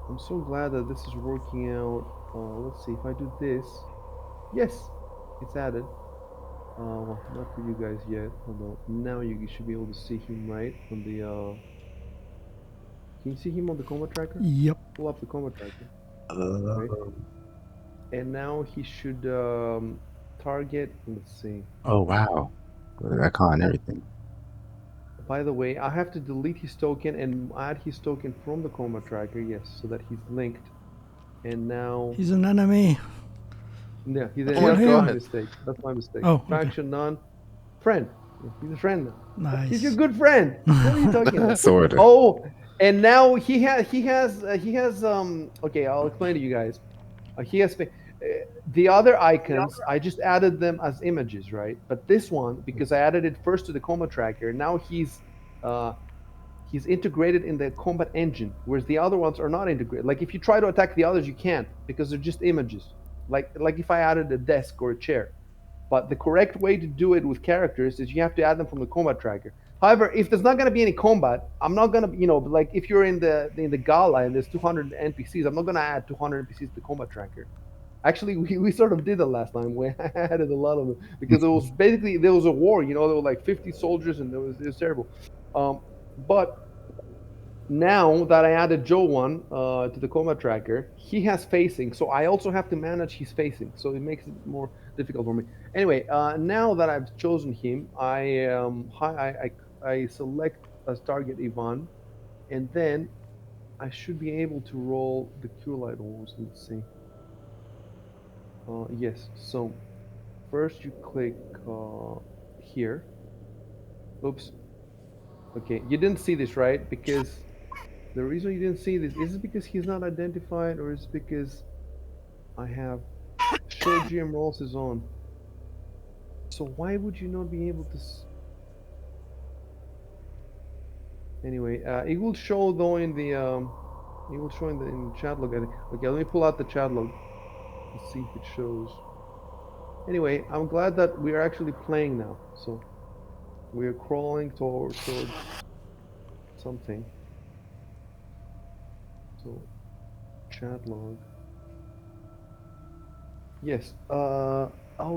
I'm so glad that this is working out. Let's see if I do this. Yes, it's added. Well, not for you guys yet. Hold on. Now you should be able to see him right on the. Can you see him on the combat tracker? Yep. Pull up the combat tracker. Right. Oh, And now he should target. Let's see. oh wow. Look at that con and everything. By the way, I have to delete his token and add his token from the combat tracker. Yes, so that he's linked. And now, He's an enemy. yeah, Oh my that's my God. mistake. That's my mistake. Oh, okay. Faction none. Friend. He's a friend now. He's your Nice. good friend. What are you talking about? Sorta. Oh, and now he has okay, I'll explain to you guys. He has the other icons. I just added them as images, right? But this one, because I added it first to the combat tracker, now uh, he's integrated in the combat engine, whereas the other ones are not integrated. Like if you try to attack the others, you can't because they're just images. Like if I added a desk or a chair. But the correct way to do it with characters is you have to add them from the combat tracker. However, if there's not going to be any combat, I'm not going to, like if you're in the gala and there's 200 NPCs, I'm not going to add 200 NPCs to the combat tracker. Actually, we sort of did that last time. We added a lot of them because there was a war. There were like 50 soldiers and it was terrible. But now that I added Joe one to the combat tracker, he has facing, so I also have to manage his facing, so it makes it more difficult for me. Anyway, now that I've chosen him, I select as target Ivan, and then I should be able to roll the cure light wounds. Let's see. Yes. So first you click here. Oops. Okay, you didn't see this, right? Because the reason you didn't see this is it because he's not identified, or is it because I have show GM rolls is on? So why would you not be able to? Anyway, it will show though in the it will show in the chat log. I think. Okay, let me pull out the chat log and see if it shows. Anyway, I'm glad that we are actually playing now. So we are crawling towards something. So chat log. Yes. Oh,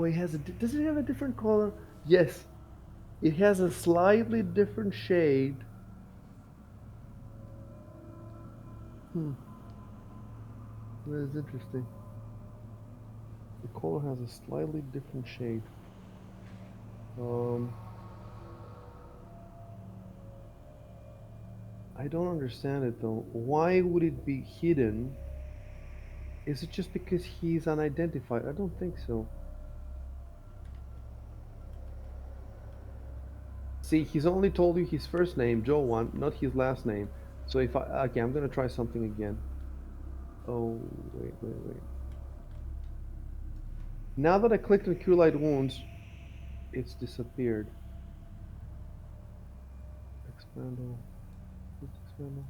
it has a. Does it have a different color? Yes. It has a slightly different shade. That is interesting. The color has a slightly different shade. I don't understand it though. Why would it be hidden? Is it just because he's unidentified? I don't think so. See, he's only told you his first name, Joe1, not his last name. So if I, okay, I'm gonna try something again. Oh, wait. Now that I clicked on Cure Light Wounds, it's disappeared. Expandle. Expandle.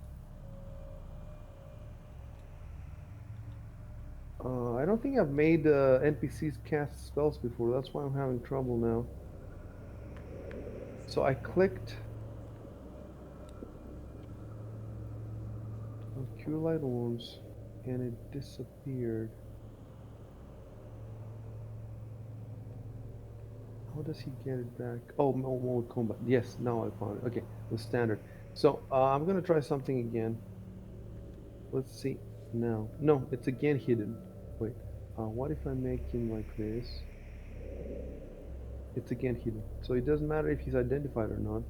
I don't think I've made NPCs cast spells before. That's why I'm having trouble now. So I clicked on Cure Light Wounds, and it disappeared. How does he get it back? Oh, mode combat. Yes, now I found it. Okay, the standard. So I'm gonna try something again. Let's see. Now, no, it's again hidden. Wait. What if I make him like this? It's again hidden. So it doesn't matter if he's identified or not.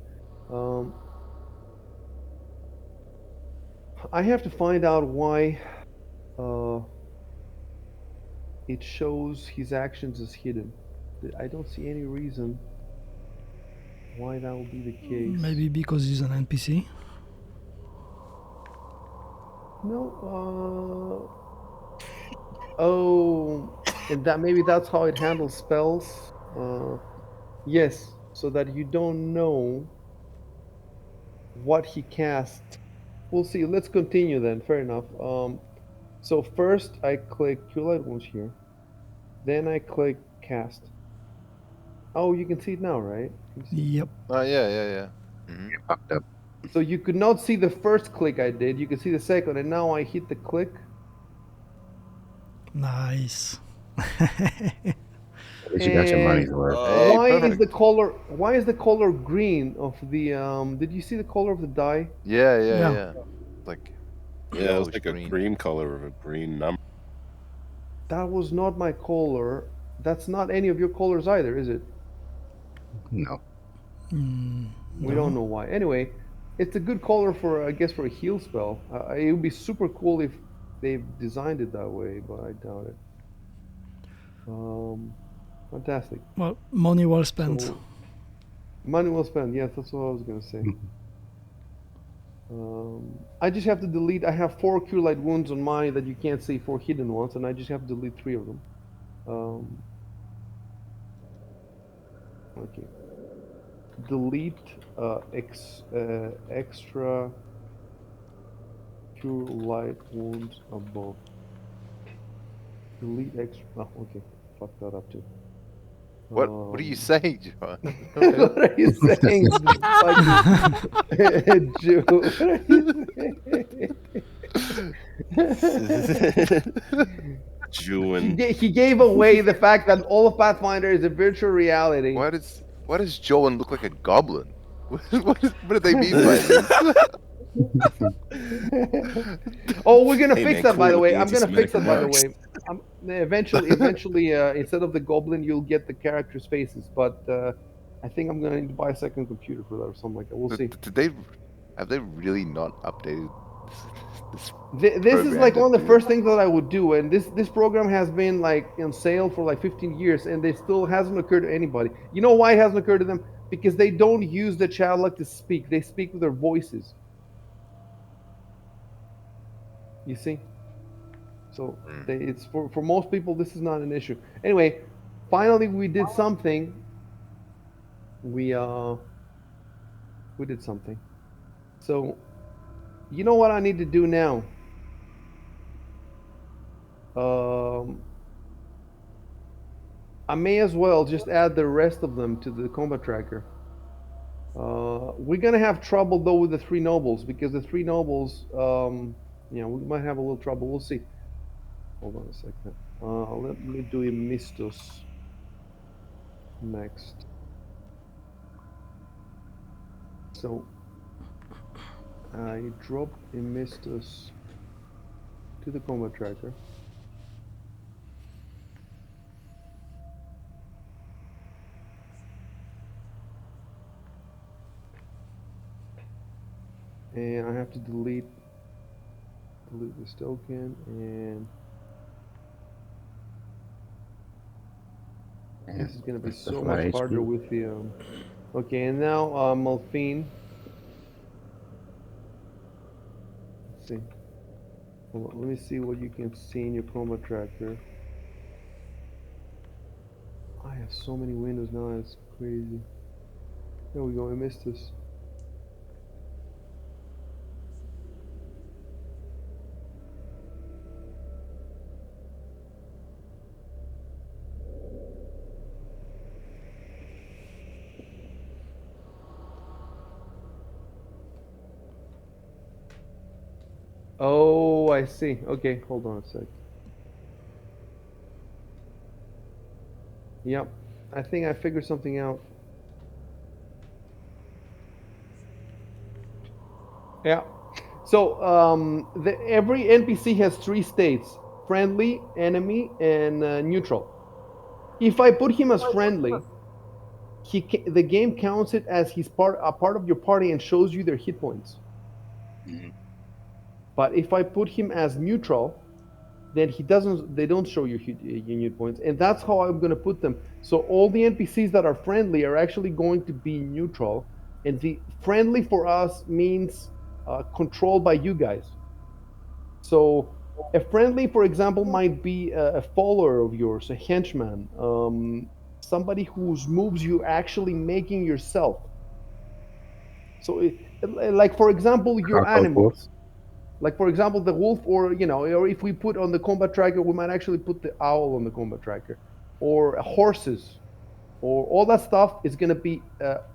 I have to find out why it shows his actions as hidden. I don't see any reason why that would be the case. Maybe because he's an NPC. No. Oh, and that maybe that's how it handles spells. Yes, so that you don't know what he cast. We'll see. Let's continue then. Fair enough. So first I click Cure Light Wounds here. Then I click cast. Oh, you can see it now, right? Can you see it Yep. now? Yeah. Fucked up. So you could not see the first click I did. You can see the second, and now I hit the click. Nice. At least you got your money's worth. Hey, Why is perfect. the color? Why is the color green of the? Did you see the color of the die? Yeah. Like Yeah, it was yellowish like a green. cream color of a green number. That was not my color. That's not any of your colors either, is it? No. We don't know why. Anyway, it's a good color for, I guess, for a heal spell. It would be super cool if they designed it that way, but I doubt it. Fantastic. Well, money well spent. So, money well spent. Yes, that's what I was gonna say. I just have to delete. I have 4 Cure Light Wounds on mine that you can't see, 4 hidden ones, and I just have to delete 3 of them. Okay. Delete extra Cure Light Wounds above. Delete extra. Oh, okay. Fuck that up too. What are you saying, John? What are you saying, fucking Jew? What are you saying? Jewin. He gave away the fact that all of Pathfinder is a virtual reality. Why does Joan look like a goblin? What do they mean by this? Oh, we're gonna Hey, fix man, that, cool by the with way. the I'm gonna fix anti-Semitic that, by the remarks. way. Eventually, instead of the goblin, you'll get the characters' faces. But I think I'm gonna need to buy a second computer for that or something like that. We'll see. Have they really not updated this This is program like to one of the do first things that I would do, and this program has been like on sale for like 15 years, and it still hasn't occurred to anybody. You know why it hasn't occurred to them? Because they don't use the chat luck to speak; they speak with their voices. You see, so it's for most people this is not an issue. Anyway, finally we did something. We did something. So, you know what I need to do now? I may as well just add the rest of them to the combat tracker. We're gonna have trouble though with the 3 nobles because the 3 nobles Yeah, we might have a little trouble. We'll see. Hold on a second. Let me do Emistus next. So I drop Emistus to the combat tracker. And I have to delete this token, and Yeah, this is gonna be that's so a lot much of harder HP. with the okay, and now Malphine. Let's see. Hold on, let me see what you can see in your combat tracker. I have so many windows now, it's crazy. There we go, I missed this. Oh, I see. Okay, hold on a sec. Yep, I think I figured something out. Yeah. So every NPC has three states: friendly, enemy, and neutral. If I put him as friendly, the game counts it as he's a part of your party and shows you their hit points. Mhm. But if I put him as neutral, then he doesn't. They don't show you your hit points, and that's how I'm going to put them. So all the NPCs that are friendly are actually going to be neutral, and the friendly for us means controlled by you guys. So a friendly, for example, might be a follower of yours, a henchman, somebody whose moves you actually making yourself. So, like for example, your Knockout wolf. animals. Like for example, the wolf, or or if we put on the combat tracker, we might actually put the owl on the combat tracker, or horses, or all that stuff is going to be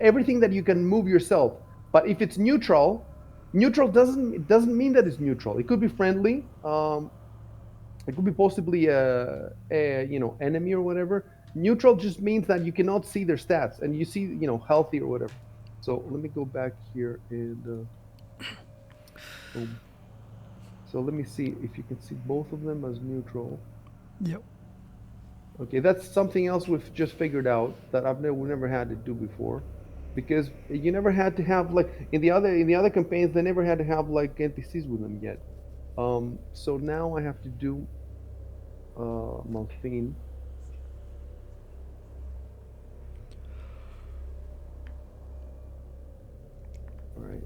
everything that you can move yourself. But if it's neutral, neutral doesn't mean that it's neutral. It could be friendly. It could be possibly a enemy or whatever. Neutral just means that you cannot see their stats and you see healthy or whatever. So let me go back here and boom. So let me see if you can see both of them as neutral. Yep. Okay, that's something else we've just figured out that we never had to do before, because you never had to have like in the other campaigns they never had to have like NPCs with them yet. So now I have to do Malphine. All right,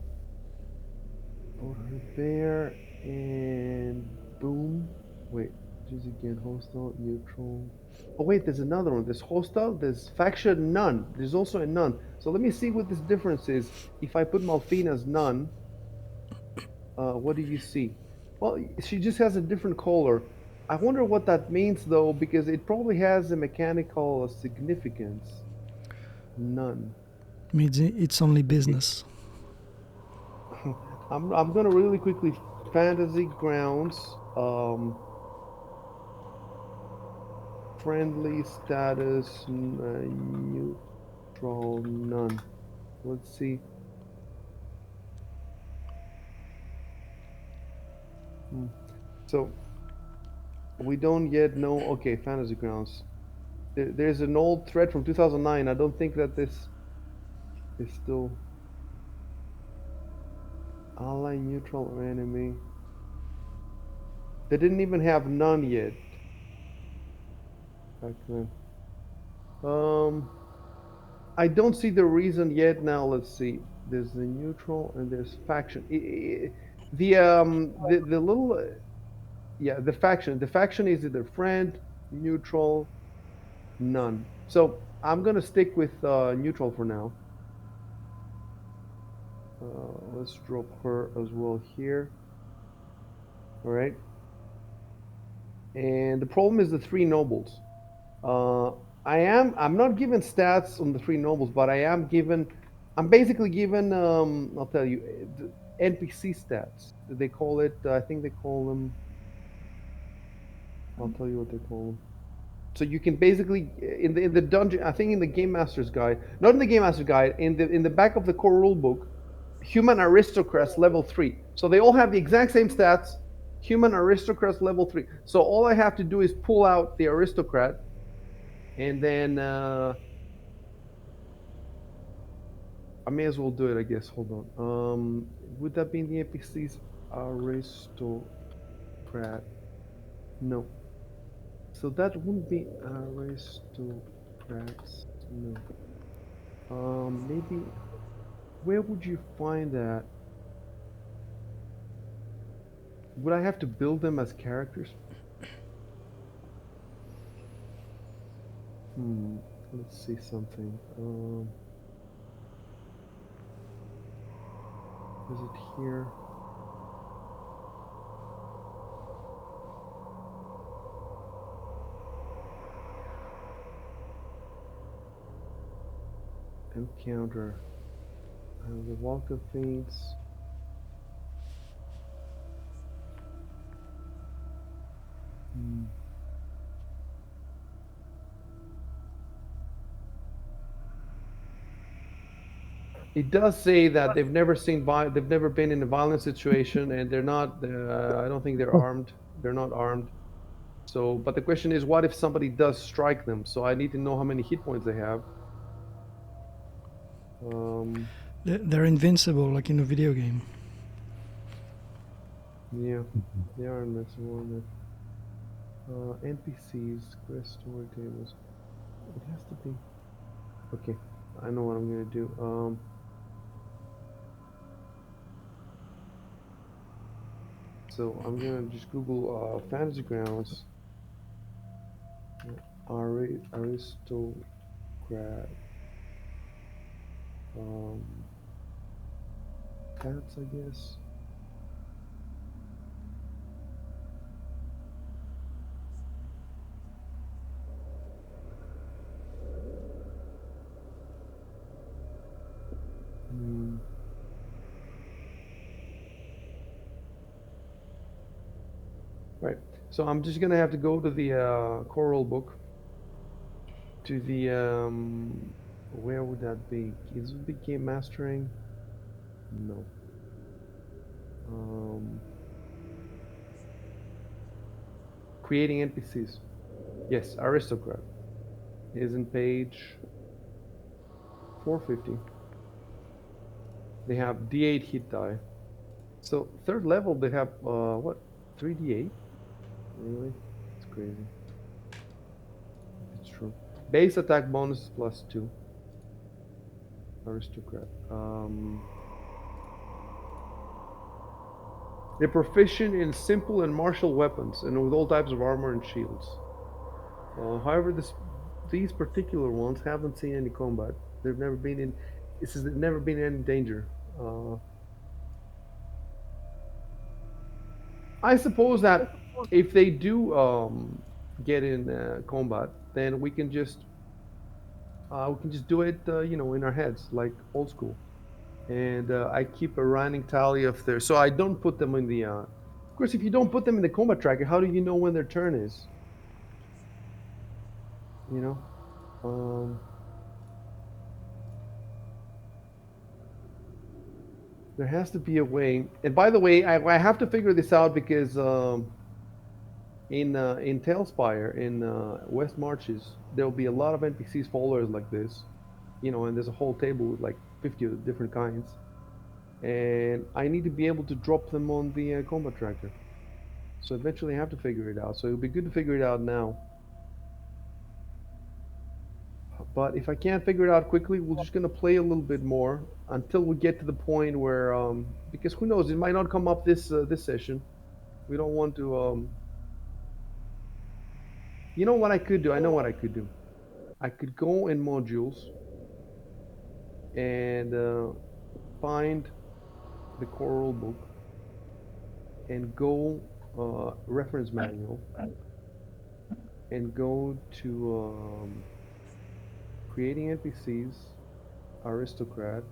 put her there and boom. Wait, choose again, hostile, neutral. Oh wait, there's another one. There's hostile, there's faction, none. There's also a none. So let me see what this difference is. If I put Malphine as none, what do you see? Well, she just has a different color. I wonder what that means though, because it probably has a mechanical significance. None. Means it's only Okay. business. I'm gonna really quickly fantasy grounds. Friendly status, neutral, none. Let's see. Hmm. So we don't yet know. Okay, fantasy grounds. There's an old thread from 2009. I don't think that this is still ally, neutral, or enemy. They didn't even have none yet back then. Um, I don't see the reason yet. Now let's see. There's the neutral and there's faction. The little yeah, the faction. The faction is either friend, neutral, none. So I'm gonna stick with neutral for now. Let's drop her as well here. All right. And the problem is the three nobles. Uh, I'm not given stats on the three nobles, but I am given I'm basically given, I'll tell you, the NPC stats. They call it, I think they call them, I'll tell you what they call them. So you can basically in the dungeon, I think in the game master's guide, not in the game master's guide, in the back of the core rule book, human aristocrats level 3. So they all have the exact same stats, human aristocrats level 3. So all I have to do is pull out the aristocrat, and then I may as well do it, I guess. Hold on. Would that be in the NPCs? Aristocrat. No. So that wouldn't be aristocrats. No. Maybe. Where would you find that? Would I have to build them as characters? Hmm. Let's see something. Is it here? Encounter. The Walk of Fates. Hmm. It does say that they've never they've never been in a violent situation, and they're not. I don't think they're armed. They're not armed. So, but the question is, what if somebody does strike them? So I need to know how many hit points they have. Um, They're invincible, like in a video game. yeah, they are invincible. NPCs, quest story tables. It has to be. Okay, I know what I'm gonna do. So I'm gonna just Google Fantasy Grounds aristocrat um, cats, I guess. Hmm. Right. So I'm just gonna have to go to the choral book. To the where would that be? Is it be game mastering? No. Um, creating NPCs. Yes, aristocrat is in page 450. They have D8 hit die. So third level they have what? 3D8? Really? It's crazy. If it's true. Base attack bonus +2. Aristocrat. They're proficient in simple and martial weapons and with all types of armor and shields. However, these particular ones haven't seen any combat. They've never been in. This is they've never been in any danger. I suppose that if they do get in combat, then we can just do it, in our heads like old school. And I keep a running tally of their. So I don't put them in the. Of course, if you don't put them in the combat tracker, how do you know when their turn is? You know. Um, there has to be a way. And by the way, I have to figure this out because in Tailspire in West Marches there will be a lot of NPCs followers like this, and there's a whole table with like 50 of different kinds, and I need to be able to drop them on the combat tracker. So eventually I have to figure it out. So it would be good to figure it out now. But if I can't figure it out quickly, we're just gonna play a little bit more until we get to the point where, because who knows, it might not come up this session. We don't want to. You know what I could do? I know what I could do. I could go in modules and find the choral book and go reference manual and go to creating NPCs, aristocrat.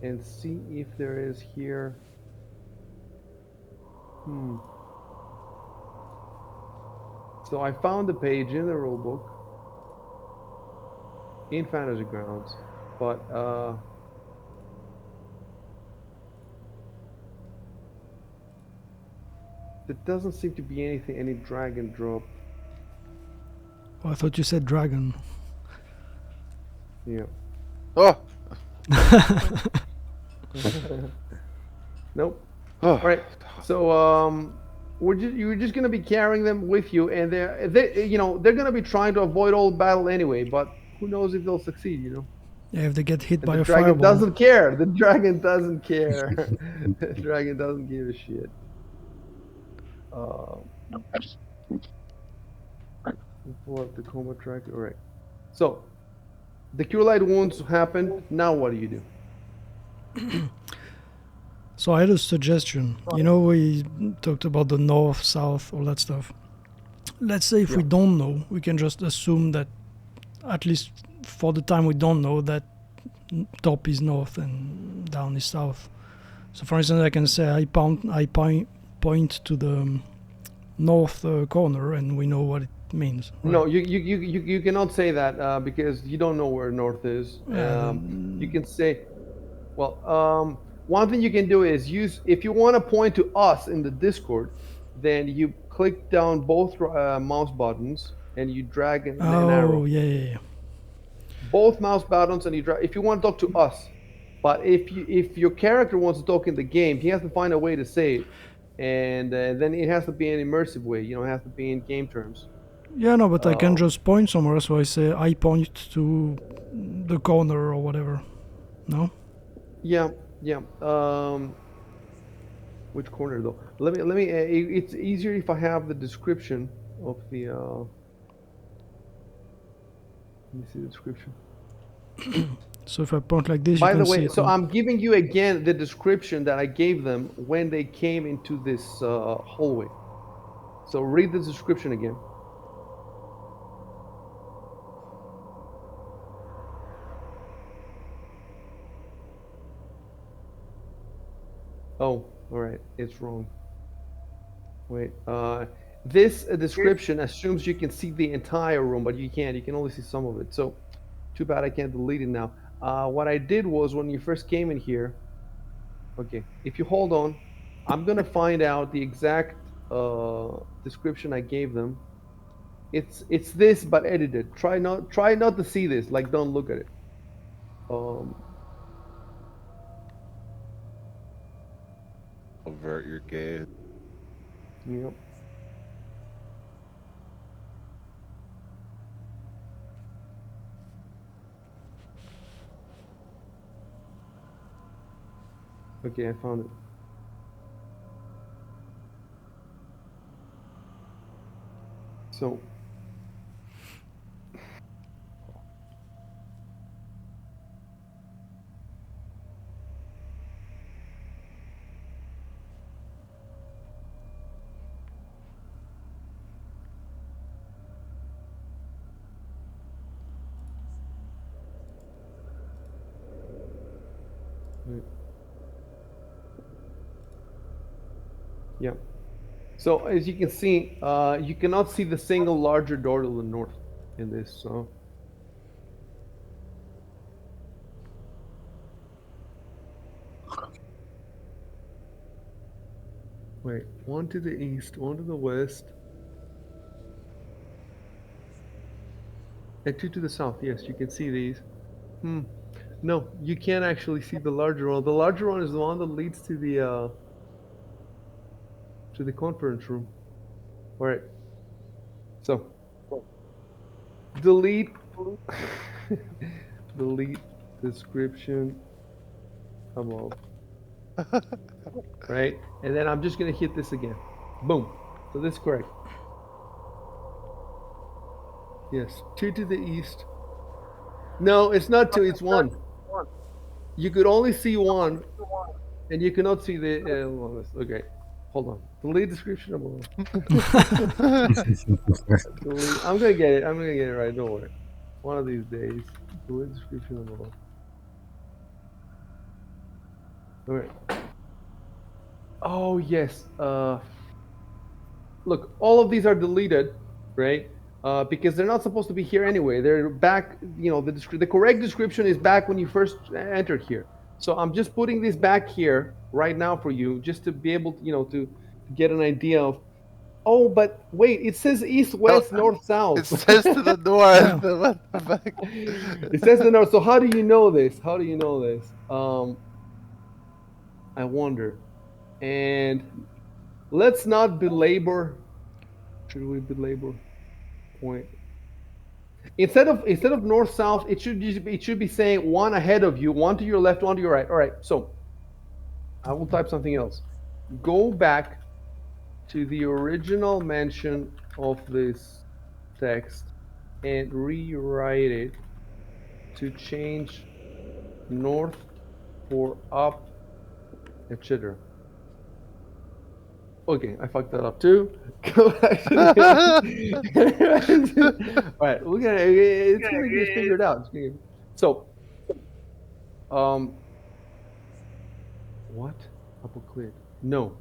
and see if there is here. Hmm. So I found the page in the rulebook in Fantasy Grounds, but there doesn't seem to be anything, any drag and drop. Oh, I thought you said dragon. Yeah. Oh, Nope. oh. All right. So you're just gonna be carrying them with you, and they're gonna be trying to avoid all battle anyway. But who knows if they'll succeed? Yeah, if they get hit And by the a dragon fireball. doesn't care. The dragon doesn't care. The dragon doesn't give a shit. Uh, we'll pull up the coma track. All right. So the cure light wounds happened. Now what do you do? So I had a suggestion. You know, we talked about the north, south, all that stuff. Let's say if we Yeah. don't know, we can just assume that, at least for the time we don't know, that top is north and down is south. So for instance, I can say point to the north corner, and we know what it means. Right? No, you cannot say that because you don't know where north is. You can say, well, one thing you can do is use, if you want to point to us in the Discord, then you click down both mouse buttons and you drag an Oh arrow. yeah. Both mouse buttons and you drag. If you want to talk to us, but if your character wants to talk in the game, he has to find a way to say it, and then it has to be an immersive way. You know, it has to be in game terms. Yeah, no, but I can Um, just point somewhere, so I say I point to the corner or whatever. No? yeah, yeah. Which corner though? Let me. It's easier if I have the description of the. Let me see the description. So if I point like this, you By can the see way, it. so No? I'm giving you again the description that I gave them when they came into this hallway. So read the description again. Oh, all right, it's wrong. Wait, this description assumes you can see the entire room, but you can't. You can only see some of it. So, too bad I can't delete it now. What I did was when you first came in here. Okay, if you hold on, I'm gonna find out the exact description I gave them. It's this but edited. Try not to see this. Like don't look at it. Um, Avert your gaze. yep. Okay, I found it. So wait. Yeah. So as you can see, you cannot see the single larger door to the north in this. So wait, one to the east, one to the west, and two to the south. Yes, you can see these. Hmm. No, you can't actually see the larger one. The larger one is the one that leads to the conference room. All right. So delete delete description above. Right? And then I'm just gonna hit this again. Boom. So this is correct. Yes. Two to the east. No, it's not two, it's one. You could only see one and you cannot see the okay. Hold on. Delete description above. Delete. I'm gonna get it. I'm gonna get it right. Don't worry. One of these days. Delete description above. All right. Oh yes. Look, all of these are deleted, right? Because they're not supposed to be here anyway. They're back. You know, the correct description is back when you first entered here. So I'm just putting this back here right now for you, just to be able to, to get an idea of. Oh, but wait, it says east, west, north, It south. says to the Yeah. north. What the fuck? It says the north. So how do you know this? How do you know this? I wonder. And let's not belabor. Should we belabor point? Instead of north south, it should be saying one ahead of you, one to your left, one to your right. All right. So I will type something else. Go back to the original mention of this text and rewrite it to change north for up, etc. Okay, I fucked that up too. Go back to the All right, it's gonna get figured out. So, um, what? Apple cleared. No.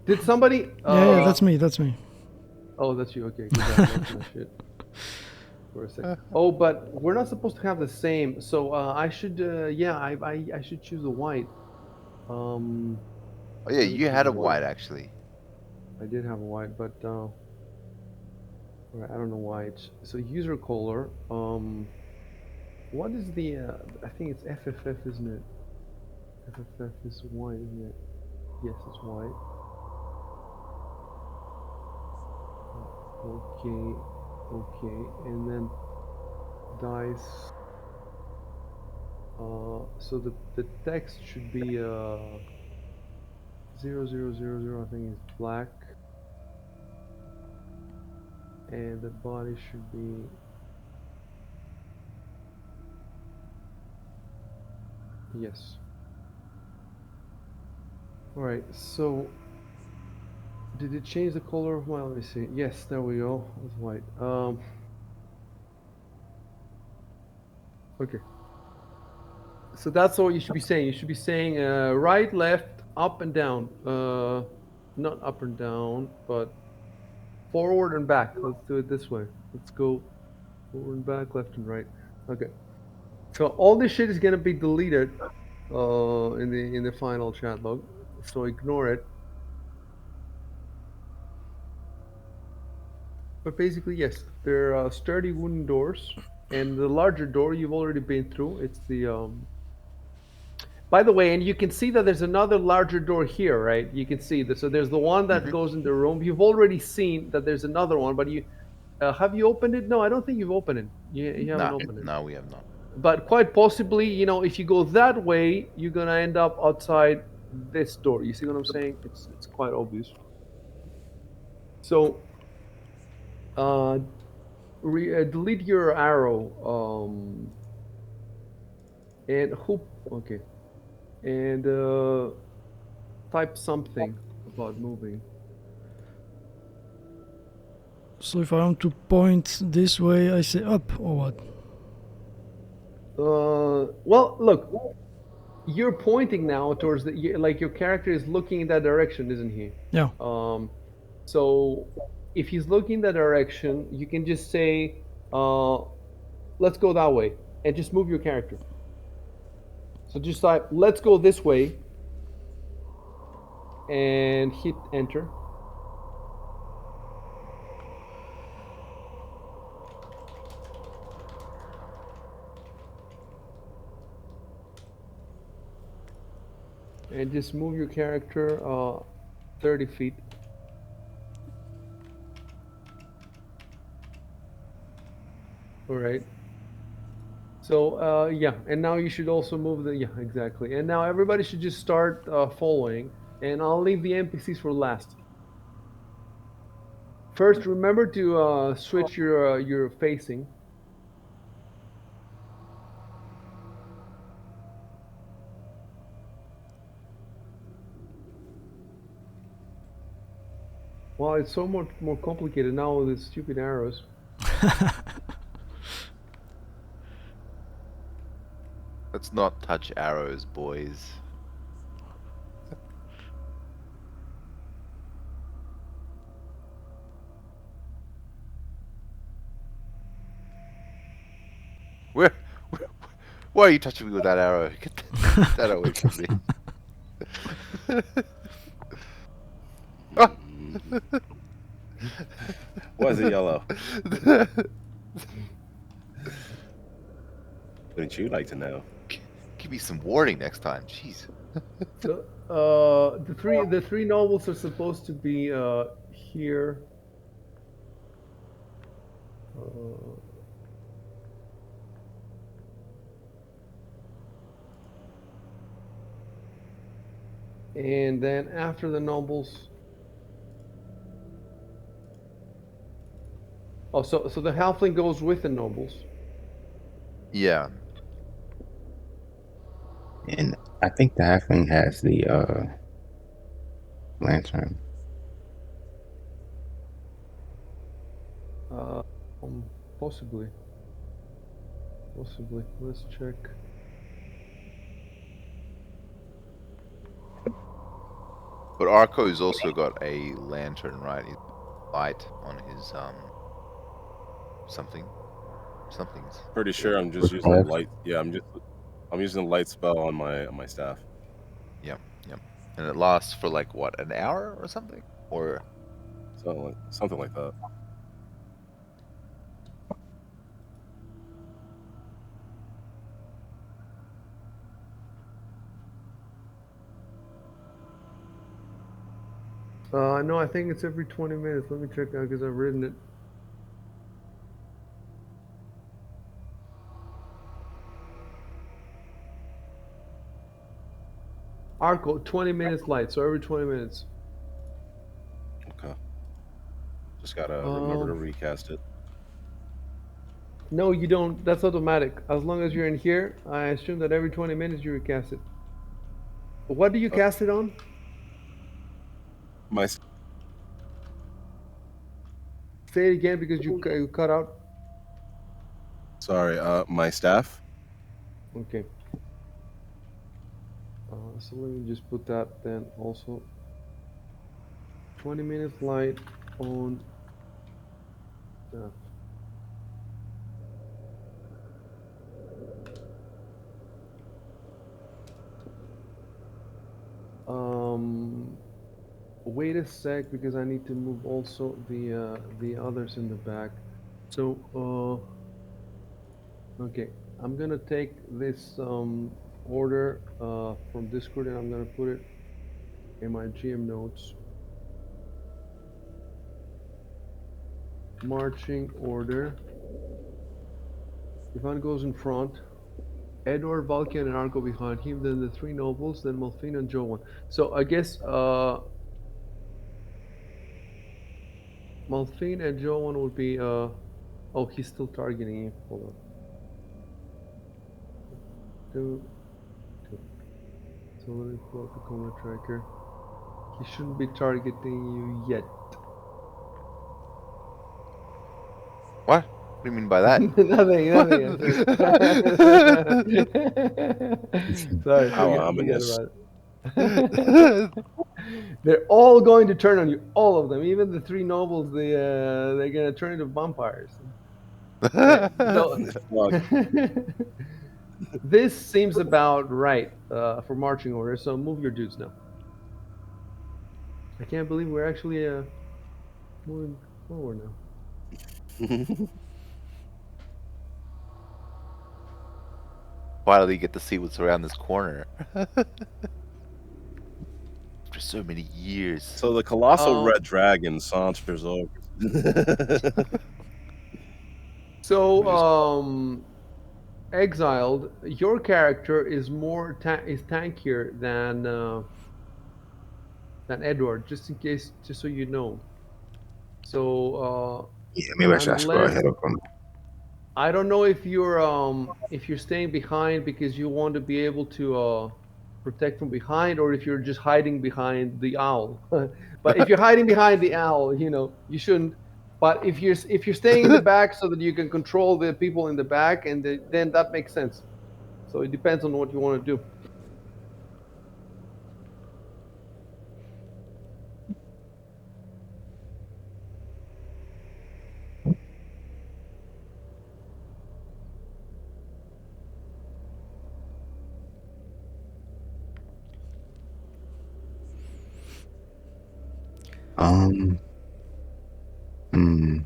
Did somebody? Yeah, that's me. That's me. Oh, that's you. Okay, because I lost my shit for a second. Oh, but we're not supposed to have the same. So I should. Yeah, I should choose a white. Um, Oh yeah, let me you choose had a a white. white actually. I did have a white, but right, I don't know why. So user color. What is the? I think it's FFF, isn't it? FFF is white, isn't it? Yes, it's white. Okay, okay, and then dice. So the text should be 0000. I think it's black, and the body should be yes. All right. So did it change the color of my? Let me see. Yes, there we go. It's white. Okay. So that's what you should be saying. You should be saying right, left, up and down. Not up and down, but forward and back. Let's do it this way. Let's go forward and back, left and right. Okay. So all this shit is gonna be deleted in the final chat log. So ignore it. But basically, yes, they're sturdy wooden doors, and the larger door you've already been through. It's the. By the way, and you can see that there's another larger door here, right? You can see this. So there's the one that goes in the room. You've already seen that there's another one, but you have you opened it? No, I don't think you've opened it. You haven't No, opened it. no, we have not. But quite possibly, if you go that way, you're gonna end up outside this door. You see what I'm saying? It's quite obvious. So, delete your arrow. And hoop. Okay. And type something about moving. So if I want to point this way, I say up or what? Well, look, you're pointing now towards like your character is looking in that direction, isn't he? Yeah. So if he's looking that direction, you can just say, let's go that way, and just move your character. So just type, let's go this way, and hit enter. And just move your character 30 feet. All right. So yeah, and now you should also move exactly. And now everybody should just start following, and I'll leave the NPCs for last. First, remember to switch your facing. Well, it's so much more complicated now with these stupid arrows. Let's not touch arrows, boys. Why are you touching me with that arrow? Get that away from me. Ah! Why is it yellow? Wouldn't you like to know? Give me some warning next time. Jeez. So the three nobles are supposed to be here. Uh, and then after the nobles. Oh, so the halfling goes with the nobles. Yeah. And I think the halfling has the lantern. Uh, um, possibly. Possibly. Let's check. But Arco's also got a lantern, right? He's light on his something. Something's. Pretty sure I'm just With using staff. light. Yeah, I'm using a light spell on my staff. Yep, yep. And it lasts for like what, an hour or something? Or Something like that. No, I think it's every 20 minutes. Let me check now because I've written it. Arco, 20 minutes light, so every 20 minutes. Okay. Just gotta remember to Um, recast it. no, you don't. That's automatic. As long as you're in here, I assume that every 20 minutes you recast it. What do you Uh, cast it on? my Say it again because you cut out. sorry. My staff. Okay. So let me just put that then also. 20 minutes light on that. Um, Wait a sec because I need to move also the others in the back. So okay, I'm gonna take this order from Discord and I'm gonna put it in my GM notes. Marching order. Ivan goes in front. Edward, Valkian, and Argo behind him. Then the three nobles. Then Malfina and Joan. So I guess Malfine and Joan would be. Oh, he's still targeting you. Hold on. Two, two. So let me pull up the combat tracker. He shouldn't be targeting you yet. what? What do you mean by that? Nothing, nothing. I said. Sorry, How forget ominous. about it. They're all going to turn on you, all of them, even the three nobles. They're gonna turn into vampires. So Well, this seems about right for marching orders. So move your dudes now. I can't believe we're actually moving forward now. Finally get to see what's around this corner. After so many years. so the colossal Um, red dragon saunters over. so We just exiled, your character is is tankier than Edward. Just in case, just so you know. So Yeah, maybe I should go unless ahead of him. I don't know if you're staying behind because you want to be able to protect from behind, or if you're just hiding behind the owl. But if you're hiding behind the owl, you shouldn't. But if you're staying in the back so that you can control the people in the back, and then that makes sense. So it depends on what you want to do. Hmm.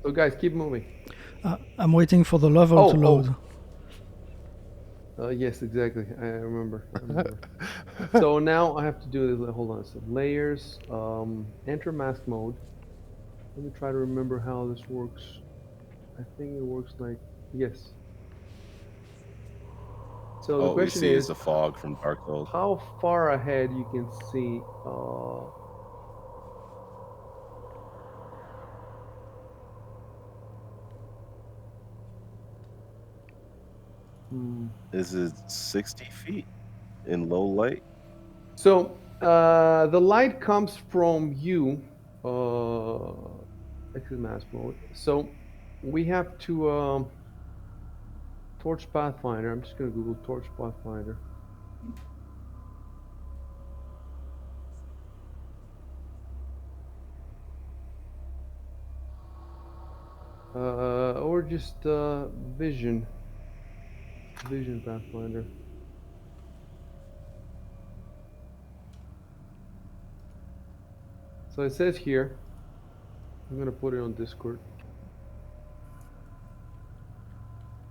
So guys, keep moving. I'm waiting for the level to load. Yes, exactly. I remember. So now I have to do this. Hold on. So layers, enter mask mode. Let me try to remember how this works. I think it works like, yes. So the All we question see is is, the fog from Dark Souls. how far ahead you can see. Is it 60 feet in low light? So the light comes from you, exit mask mode. So we have to torch Pathfinder. I'm just going to Google torch Pathfinder. Or just vision Pathfinder. So it says here, I'm going to put it on Discord.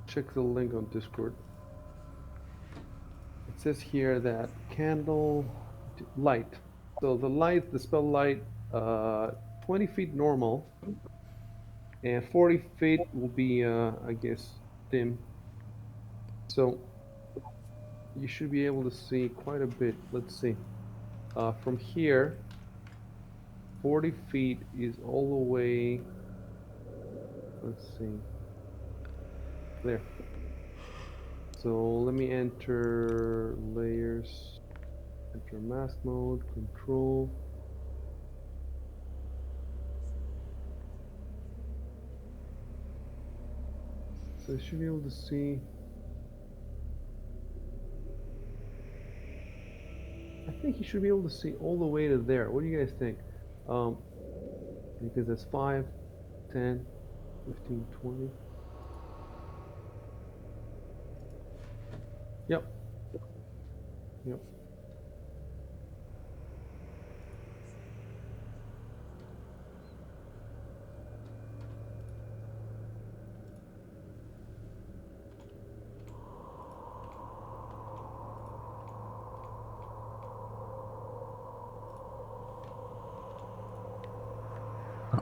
Check the link on Discord. It says here that candle light. So the light, the spell light, 20 feet normal, and 40 feet will be, I guess, dim. So you should be able to see quite a bit. Let's see. From here, 40 feet is all the way. Let's see. There. So let me enter layers, enter mask mode, control. So I should be able to see. I think you should be able to see all the way to there. What do you guys think? Because that's 5, 10, 15, 20. Yep. Yep.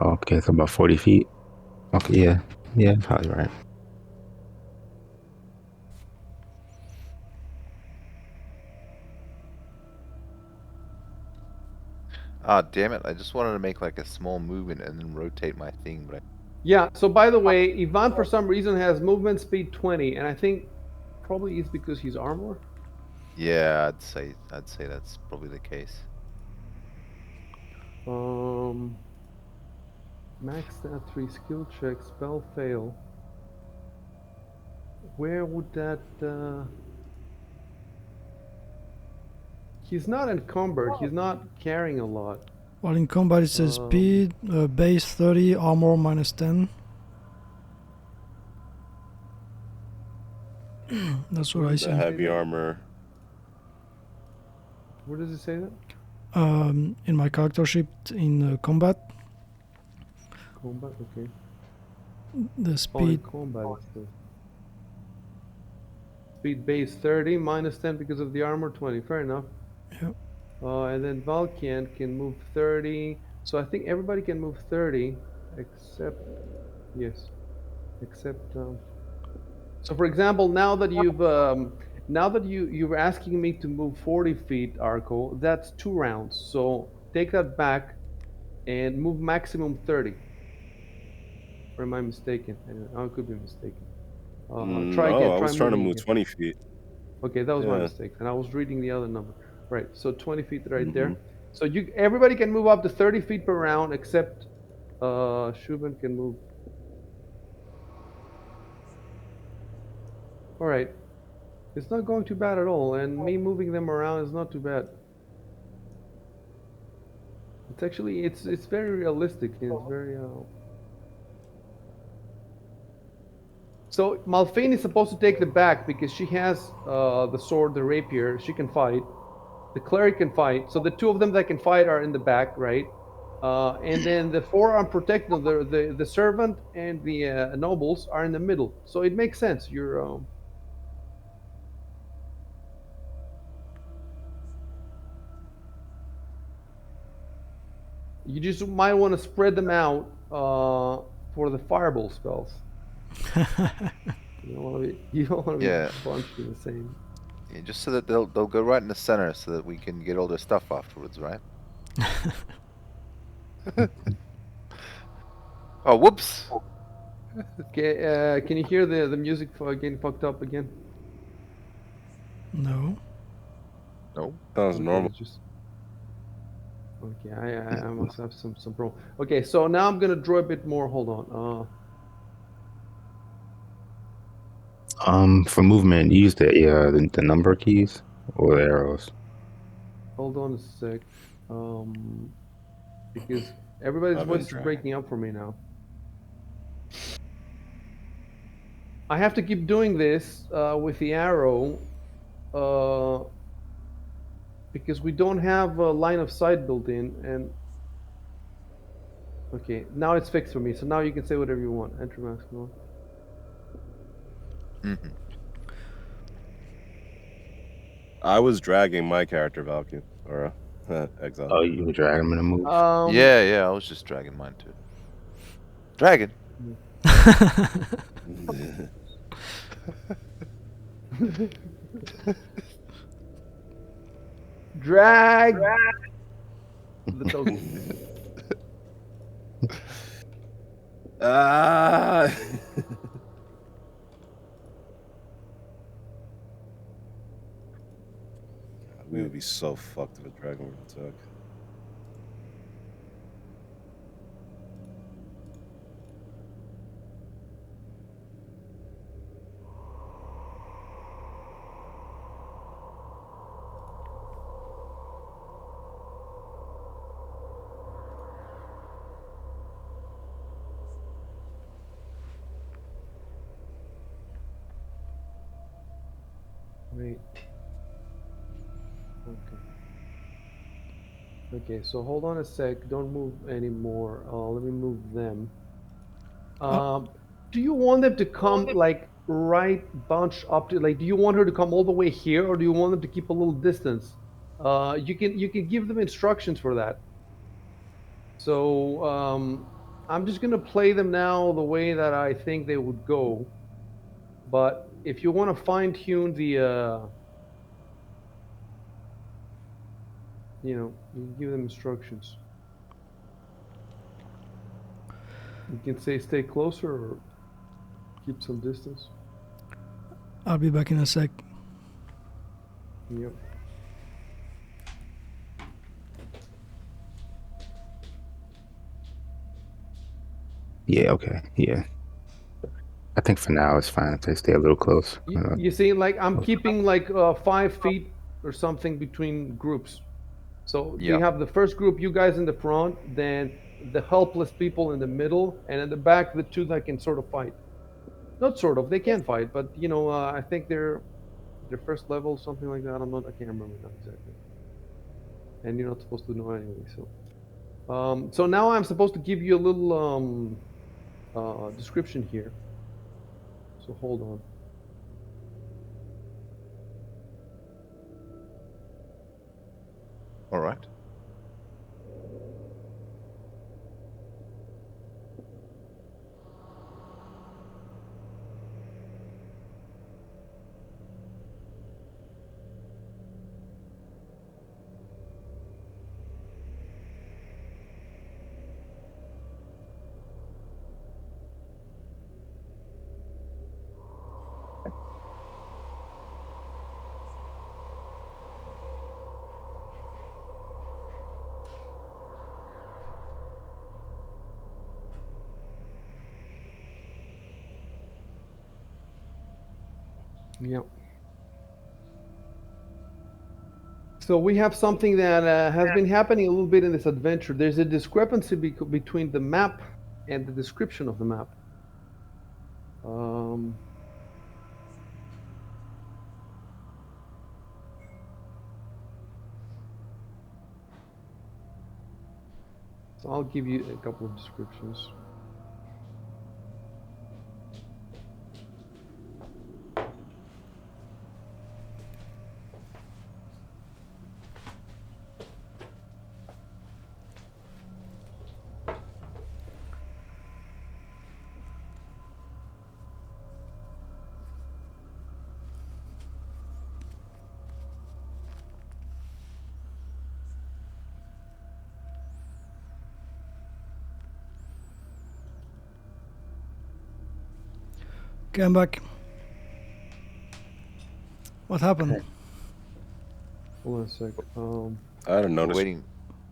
Okay, so about 40 feet. Okay, yeah, probably right. Ah, damn it! I just wanted to make like a small movement and then rotate my thing, but Yeah. So by the way, Ivan for some reason has movement speed 20, and I think probably it's because he's armor. yeah, I'd say that's probably the case. Max stat 3 skill check, spell fail. Where would that? He's not encumbered. He's not carrying a lot. While in combat it says speed, base 30, armor minus 10. That's what I see. The heavy armor. Where does it say that? In my character sheet in combat, Combat, okay. the speed. Combat it says. Speed base 30, minus 10 because of the armor 20. Fair enough. Yep. And then Valkian can move 30. So I think everybody can move 30 except, yes, except. So for example, now that you're asking me to move 40 feet, Arco, that's 2 rounds. So take that back and move maximum 30. Or am I mistaken? I could be mistaken. Try again. I Try was trying to moving move again. 20 feet. Okay, that was my Yeah. mistake, and I was reading the other number. Right, so 20 feet right there. Mhm. So everybody can move up to 30 feet per round, except Shubin can move. All right, it's not going too bad at all, and me moving them around is not too bad. It's actually it's very realistic. It's very. So Malphine is supposed to take the back because she has the sword, the rapier. She can fight. The cleric can fight. So the two of them that can fight are in the back, right? And then the four unprotected, the servant and the nobles are in the middle. So it makes sense. You just might want to spread them out for the fireball spells. You don't want to be Yeah. bunched in the same. Yeah, just so that they'll go right in the center, so that we can get all their stuff afterwards, right? Oh, whoops! Okay, can you hear the music getting fucked up again? No. No. Sounds Okay, normal. it's just okay. I must have some problem. Okay, so now I'm gonna draw a bit more. Hold on. For movement, use the number keys or the arrows. Hold on a sec. Because everybody's I've been voice is dragging. breaking up for me now. I have to keep doing this with the arrow uh, because we don't have a line of sight built in. And okay, now it's fixed for me. So now you can say whatever you want. Enter maximum. Mm-hmm. I was dragging my character Valkyrie or Exile. Oh, you would drag them in a move. Yeah, I was just dragging mine too. Dragon. Drag the token. Ah! We would be so fucked if a dragon were to attack. Wait. Okay. Okay, so hold on a sec. Don't move anymore. Let me move them. Um, do you want them to come like right bunch up to like? Do you want her to come all the way here, or do you want them to keep a little distance? You can give them instructions for that. So I'm just gonna play them now the way that I think they would go. But if you want to fine tune you can give them instructions. You can say stay closer or keep some distance. I'll be back in a sec. Yep. Yeah, okay, yeah. I think for now it's fine if they stay a little close. You see, like I'm keeping like 5 feet or something between groups. So you Yeah. have the first group, you guys in the front, then the helpless people in the middle, and in the back, the two that can sort of fight. Not sort of, they can fight, but I think they're first level, something like that. I can't remember now exactly. And you're not supposed to know anyway. So now I'm supposed to give you a little description here. So hold on. All right. Yeah. So we have something that has been happening a little bit in this adventure. There's a discrepancy between the map and the description of the map. Um, So I'll give you a couple of descriptions. Came back. What happened? Okay. Hold on a sec. I didn't We're notice. waiting.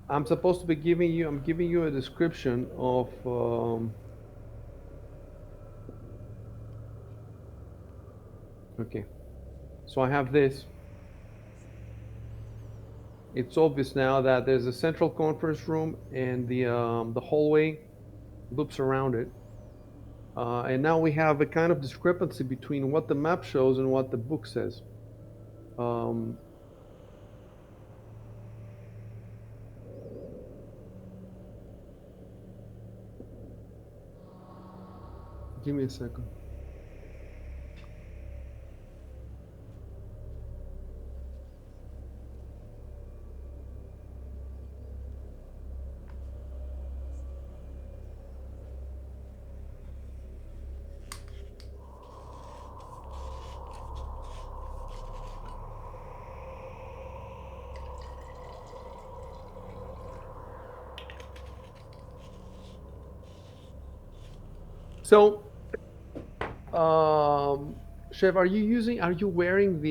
I'm supposed to be giving you. I'm giving you a description of. Okay. So I have this. It's obvious now that there's a central conference room and the hallway loops around it. And now we have a kind of discrepancy between what the map shows and what the book says. Um, Give me a second. So, Chef, are you wearing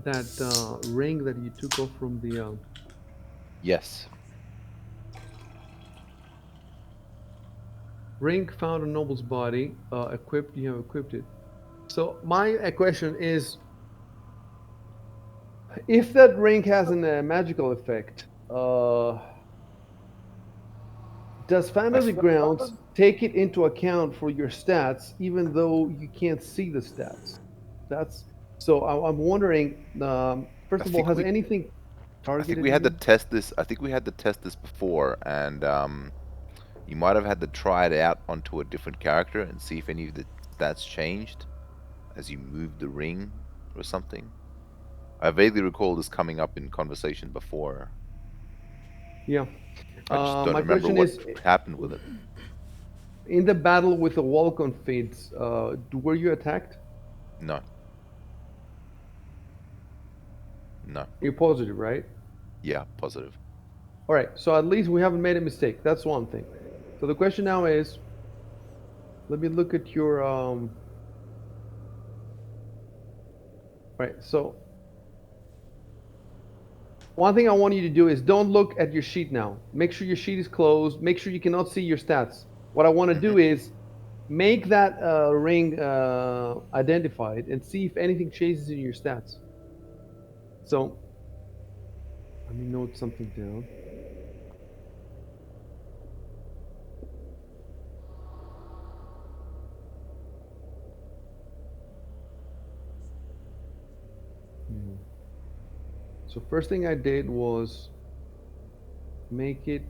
that ring that you took off from the Yes. ring found on Noble's body? Equipped, you have equipped it. So my question is, if that ring has a magical effect, does Fantasy Grounds take it into account for your stats, even though you can't see the stats? That's so. I'm wondering. I First of all, think has we anything I think targeted we had to you? test this. I think we had to test this before, and you might have had to try it out onto a different character and see if any of the stats changed as you moved the ring or something. I vaguely recall this coming up in conversation before. Yeah. I just don't My remember question what is, happened with it. in the battle with the Walcon feeds, were you attacked? No, no. You're positive, right? Yeah, positive. All right. So at least we haven't made a mistake. That's one thing. So the question now is, let me look at your. Right. So one thing I want you to do is don't look at your sheet now. Make sure your sheet is closed. Make sure you cannot see your stats. What I want to Hmm. do is make that ring identified and see if anything changes in your stats. So let me note something down. Hmm. So first thing I did was make it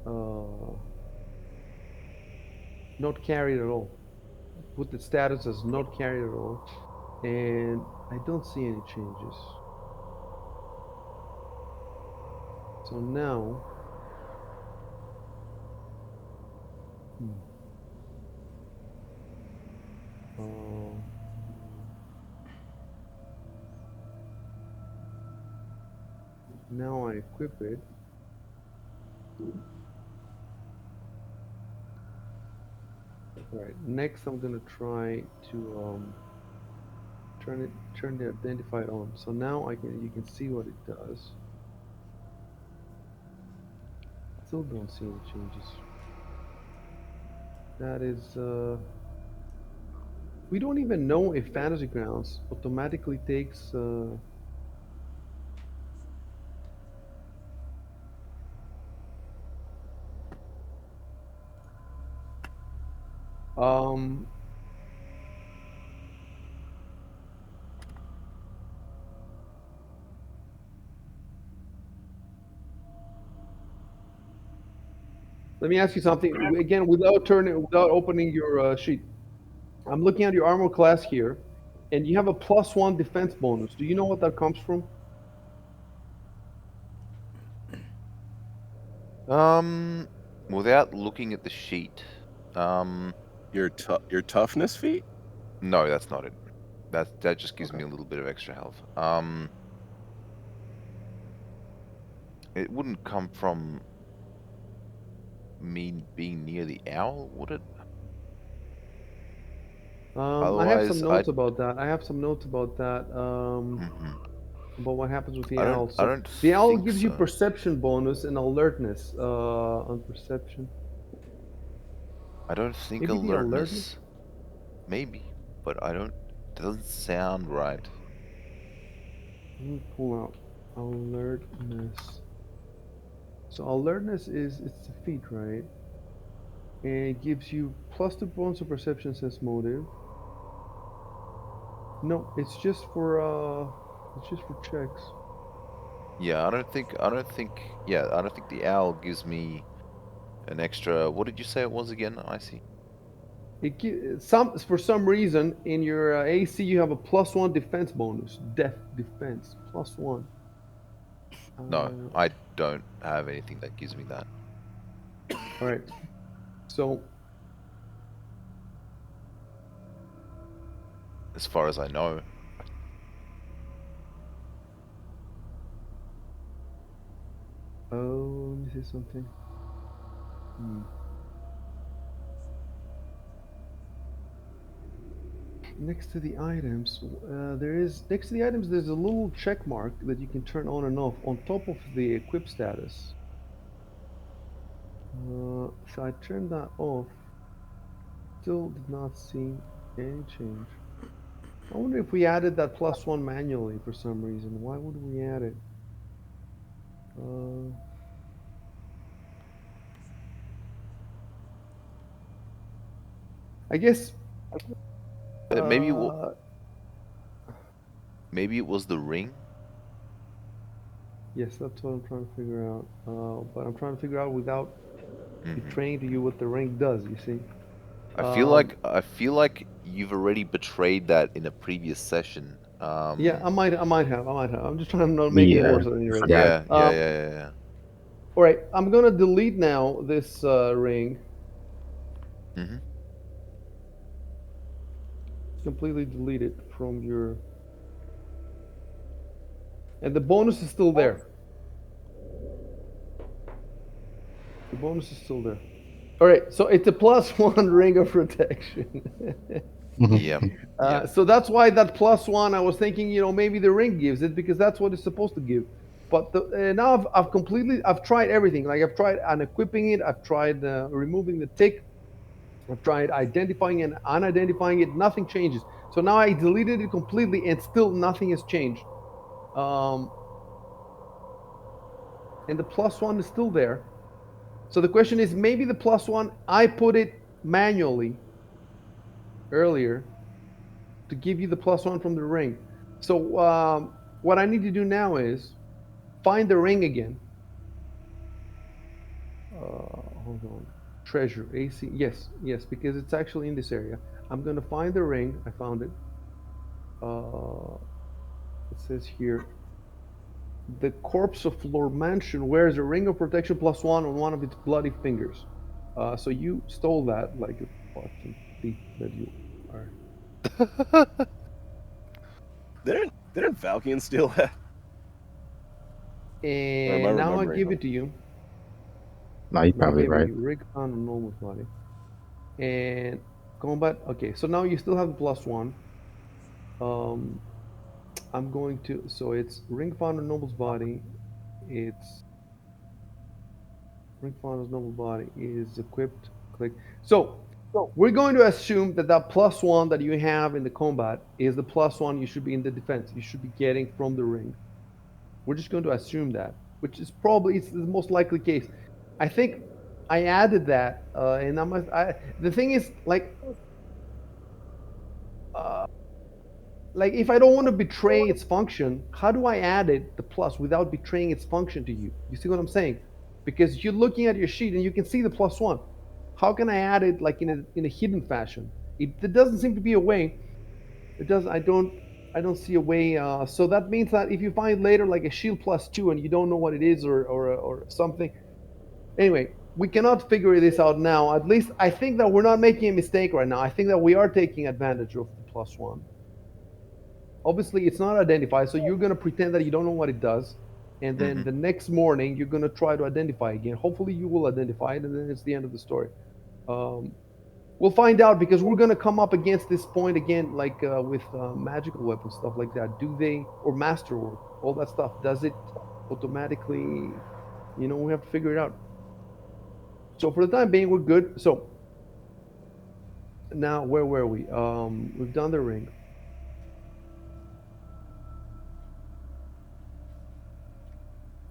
uh, not carried at all. Put the status as not carried at all, and I don't see any changes. So now, hmm, uh, now I equip it. All right. Next, I'm gonna try to turn the identified on. So now you can see what it does. Still don't see any changes. That is, we don't even know if Fantasy Grounds automatically takes. Um, Let me ask you something again without opening your sheet. I'm looking at your armor class here, and you have a +1 defense bonus. Do you know what that comes from? Without looking at the sheet, Your toughness feat? no, that's not it. That just gives Okay. me a little bit of extra health. It wouldn't come from me being near the owl, would it? I have some Otherwise, notes about that. mhm. About what happens with the I owl. I So don't the owl think gives you so. perception bonus and alertness on perception. I don't think Maybe the alertness. alertness, maybe, but I don't. Doesn't sound right. Let me pull out alertness. So alertness is it's a feat, right? And it gives you +2 points of perception sense motive. No, it's just for checks. Yeah, I don't think. I don't think. Yeah, I don't think the owl gives me an extra. What did you say it was again? I see. Some for some reason in your AC you have a +1 defense bonus. Defense +1. No, Uh, I don't have anything that gives me that. all right. So As far as I know. oh, let me say something. Hmm. Next to the items, next to the items. There's a little check mark that you can turn on and off on top of the equip status. So I turned that off. Still did not see any change. I wonder if we added that +1 manually for some reason. Why would we add it? Uh, I guess. Maybe Uh, maybe it was the ring. yes, that's what I'm trying to figure out. But I'm trying to figure out without Hmm. betraying to you what the ring does. You see. I feel like you've already betrayed that in a previous session. Yeah, I might have. I'm just trying to not make it Yeah, worse at any rate. forgot. Yeah. All right, I'm gonna delete now this ring. Hmm. Completely delete it from your. And the bonus is still there. The bonus is still there. All right, so it's a +1 ring of protection. Mhm. Yep. Yep. So that's why that +1. I was thinking, maybe the ring gives it because that's what it's supposed to give. But now I've tried everything. Like I've tried unequipping it. I've tried removing the tick. I've tried identifying and unidentifying it. Nothing changes. So now I deleted it completely, and still nothing has changed. Um, and the +1 is still there. So the question is, maybe the +1 I put it manually earlier to give you the +1 from the ring. So what I need to do now is find the ring again. Hold on. Treasure AC. Yes, because it's actually in this area. I'm gonna find the ring. I found it. Uh, it says here, the corpse of Lord Mansion wears a ring of protection +1 on one of its bloody fingers. So you stole that like a fucking thief that you are. Didn't Valkian steal that? Or am I And now I remembering? give it to you. No, you Now I probably gave it to right. you. Rig found on normal body. And combat. Okay, so now you still have the +1. Um, I'm going to. So it's ring found on noble's body. It's ring found on noble body is equipped. Click. So we're going to assume that that +1 that you have in the combat is the +1 you should be in the defense. You should be getting from the ring. We're just going to assume that, which is probably it's the most likely case. I think I added that, and the thing is, uh, like if I don't want to betray its function, how do I add it the plus without betraying its function to you? You see what I'm saying? because you're looking at your sheet and you can see the +1. How can I add it like in a hidden fashion? There doesn't seem to be a way. It does. I don't see a way. So that means that if you find later like a shield +2 and you don't know what it is or something. Anyway, we cannot figure this out now. At least I think that we're not making a mistake right now. I think that we are taking advantage of the +1. Obviously, it's not identified, so you're going to pretend that you don't know what it does. And then the next morning, you're going to try to identify again. Hopefully, you will identify it, and then it's the end of the story. We'll find out because we're going to come up against this point again, like with magical weapons, stuff like that. Do they, or masterwork, all that stuff, does it automatically, we have to figure it out. So for the time being, we're good. So now, where were we? We've done the ring.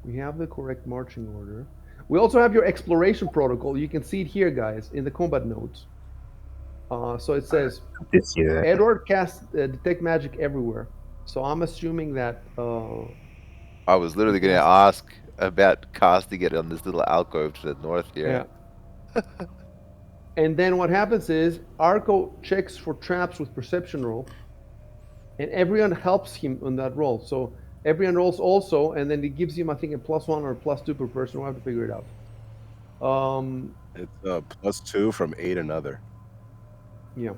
We have the correct marching order. We also have your exploration protocol. You can see it here, guys, in the combat notes. So it says, I did see that. Edward casts detect magic everywhere. So I'm assuming that. I was literally going to ask about casting it on this little alcove to the north here. Yeah. And then what happens is Arco checks for traps with perception roll, and everyone helps him on that roll. So everyone rolls also, and then it gives him, I think, a +1 or a +2 per person. We'll have to figure it out. It's +2 from 8 and other. Yeah.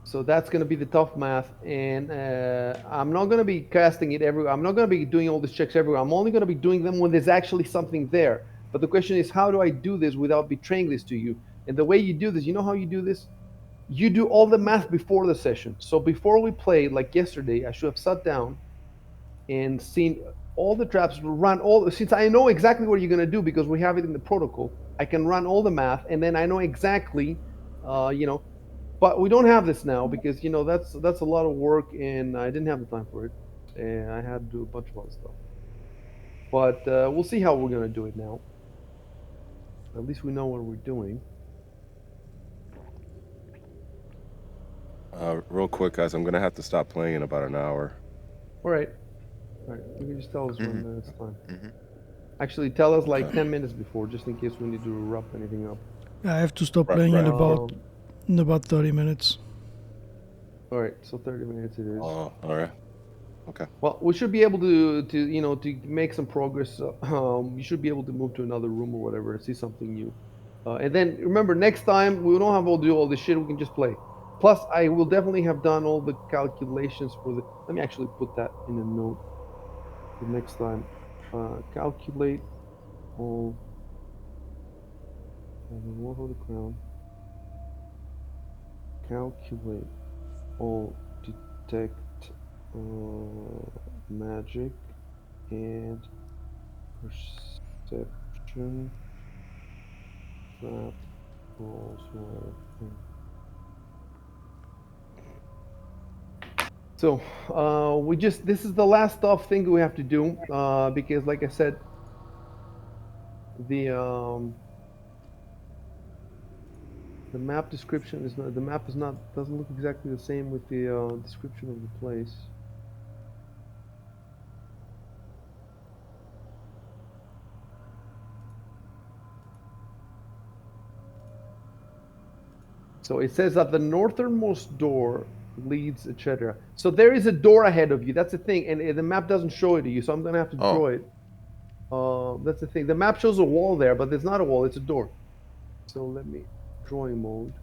So that's going to be the tough math, and I'm not going to be casting it everywhere. I'm not going to be doing all these checks everywhere. I'm only going to be doing them when there's actually something there. But the question is, how do I do this without betraying this to you? And the way you do this, you know how you do this? You do all the math before the session. So before we played, like yesterday, I should have sat down and seen all the traps, run all. Since I know exactly what you're going to do because we have it in the protocol, I can run all the math, and then I know exactly, but we don't have this now because that's a lot of work, and I didn't have the time for it, and I had to do a bunch of other stuff. But we'll see how we're gonna do it now. At least we know what we're doing. Real quick, guys, I'm gonna have to stop playing in about an hour. All right. You can just tell us when it's time. Actually, tell us like 10 minutes before, just in case we need to wrap anything up. I have to stop Right, playing right. in about 30 minutes. All right, so 30 minutes it is. Oh, all right. Okay. Well, we should be able to make some progress. You should be able to move to another room or whatever and see something new. And then remember, next time we don't have to do all this shit. We can just play. Plus, I will definitely have done all the calculations for the. Let me actually put that in a note for next time. Calculate all. What for the crown? Calculate all detect magic and perception trap rolls. So this is the last tough thing we have to do because, like I said, the map description is not. The map doesn't look exactly the same with the description of the place. So it says that the northernmost door leads, etc. So there is a door ahead of you. That's the thing, and the map doesn't show it to you. So I'm gonna have to draw it. That's the thing. The map shows a wall there, but there's not a wall. It's a door. So let me drawing mode.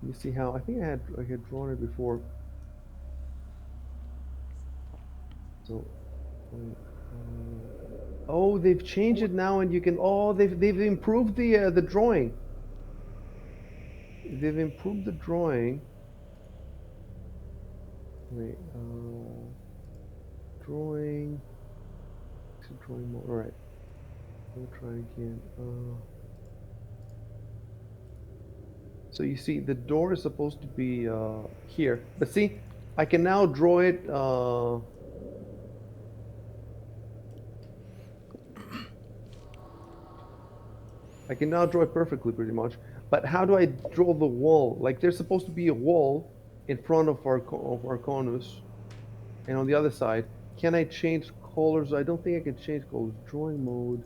Let me see how. I think I had drawn it before. So. Oh, they've changed it now, and you can. Oh, they've improved the drawing. They've improved the drawing. Wait, drawing. Drawing mode. All right. We'll try again. So you see, the door is supposed to be here, but see, I can now draw it. I can now draw it perfectly, pretty much. But how do I draw the wall? Like, there's supposed to be a wall in front of Arconus, and on the other side, can I change colors. I don't think I can change colors. Drawing mode.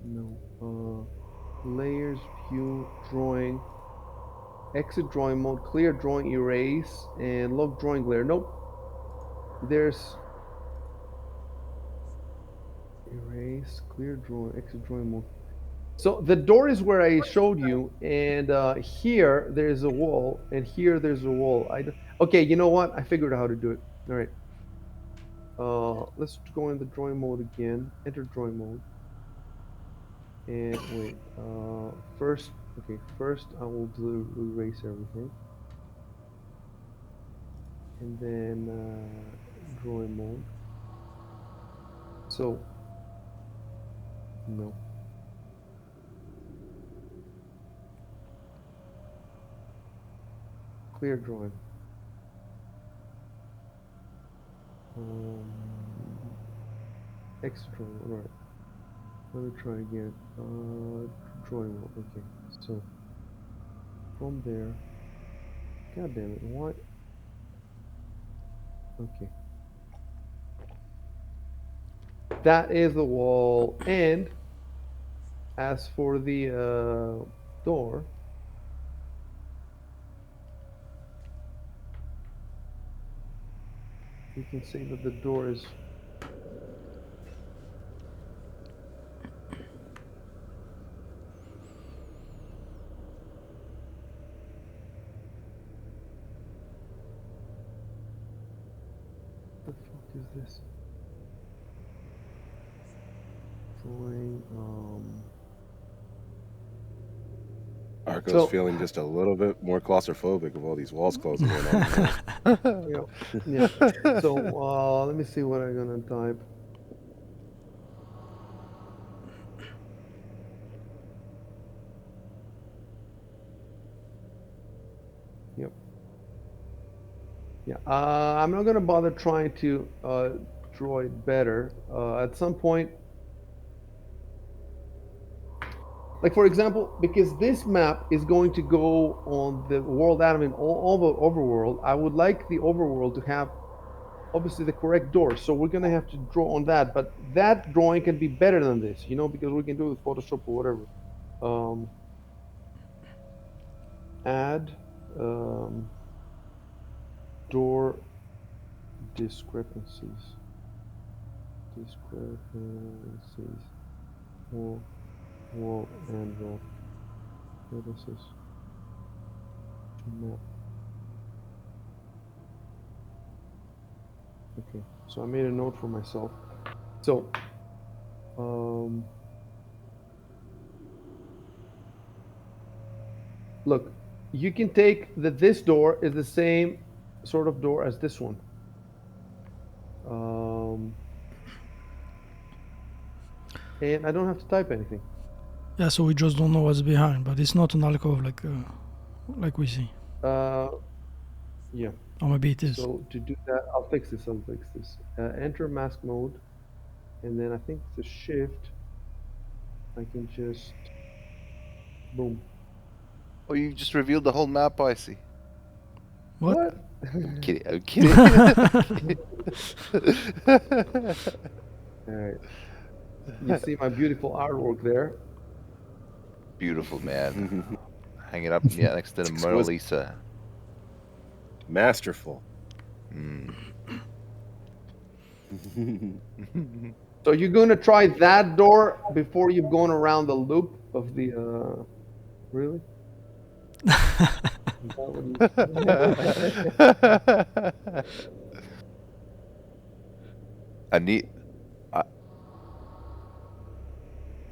No. Layers, view, drawing. Exit drawing mode, clear drawing, erase, and lock drawing glare. Nope. There's erase, clear drawing, exit drawing mode. So the door is where I showed you, and here there's a wall, and here there's a wall. Okay, you know what? I figured out how to do it. All right. Let's go in the drawing mode again. Enter drawing mode. And wait. First, okay. First, I will do erase everything, and then drawing mode. So no. Clear drawing. Extra drawing. All right. Let me try again. Drawing mode. Okay. So from there. God damn it! Why? Okay. That is the wall. And as for the door, you can see that the door is. What the fuck is this? Drawing. Arco's So- feeling just a little bit more claustrophobic with all these walls closing in on him. Yeah. So let me see what I'm gonna type. Yep. Yeah. I'm not gonna bother trying to draw it better. At some point, like for example, because this map is going to go on the world admin all the overworld, I would like the overworld to have obviously the correct door. So we're gonna have to draw on that, but that drawing can be better than this, you know, because we can do it with Photoshop or whatever. Add door discrepancies. Wall and wall. Where this is map. Okay, so I made a note for myself. So, look, you can take that this door is the same sort of door as this one. And I don't have to type anything. Yeah, so we just don't know what's behind, but it's not an alcove like we see. Yeah. Or maybe it is. So to do that, I'll fix this. Enter mask mode, and then I think the shift. I can just boom. Oh, you just revealed the whole map, I see. What? I'm kidding. I'm kidding. All right. You see my beautiful artwork there. Beautiful, man. Hang it up next to the Mona Lisa. Masterful. So you're going to try that door before you've gone around the loop of the really?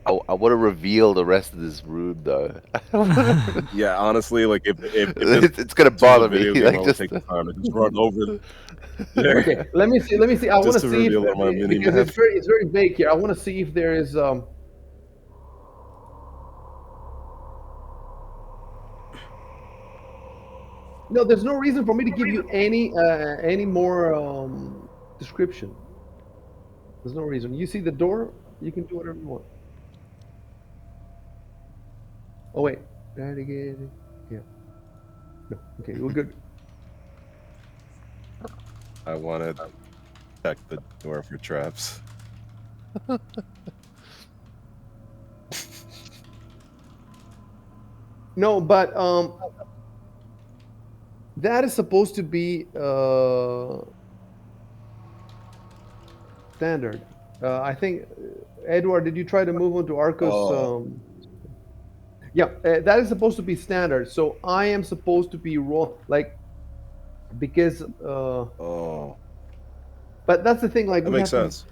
I want to reveal the rest of this room, though. Yeah, honestly, like if it's gonna bother me. Like, just take the time to just run over. Okay, let me see. I want to see if because map. it's very vague here. I want to see if there is No, there's no reason for me to give you any more description. There's no reason. You see the door, you can do whatever you want. Oh wait, that again. Yeah. No. Okay, we're good. I wanted Check the door for traps. No, but that is supposed to be standard. I think, Edward, did you try to move on to Arcos? Oh, Yeah, that is supposed to be standard. So I am supposed to be like, because oh, but that's the thing. Like that we makes have to. sense.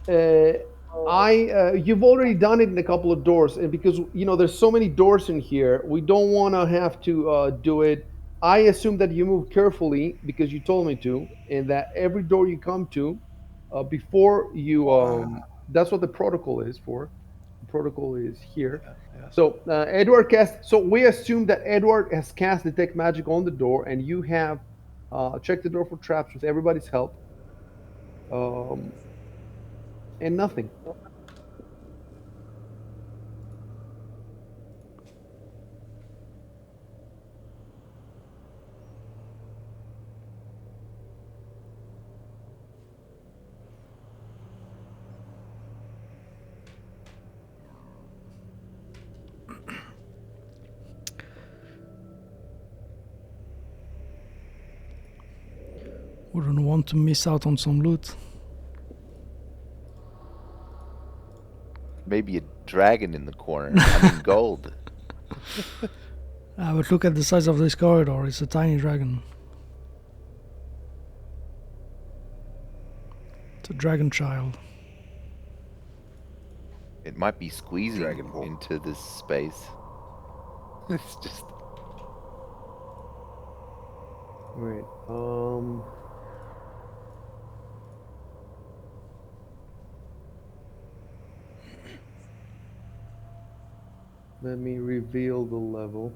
Uh, you've already done it in a couple of doors, and because there's so many doors in here, we don't want to have to do it. I assume that you move carefully because you told me to, and that every door you come to, before you, Wow. that's what the protocol is for. The protocol is here. Yeah, yeah. So Edward cast. So we assume that Edward has cast detect magic on the door, and you have checked the door for traps with everybody's help, um, and nothing. Wouldn't want to miss out on some loot. Maybe a dragon in the corner. I mean, gold. But look at the size of this corridor. It's a tiny dragon. It's a dragon child. It might be squeezing Dragon Ball. into this space. It's just Wait. Let me reveal the level.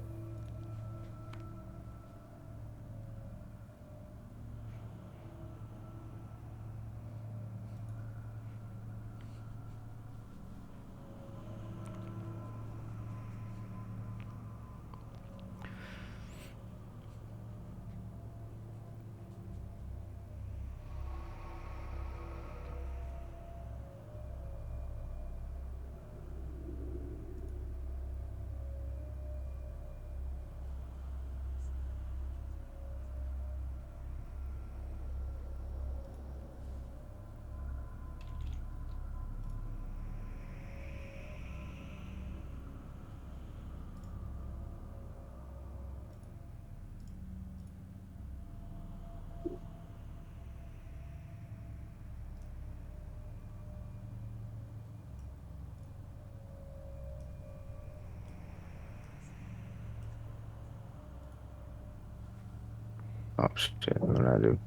Oh shit! What did I do?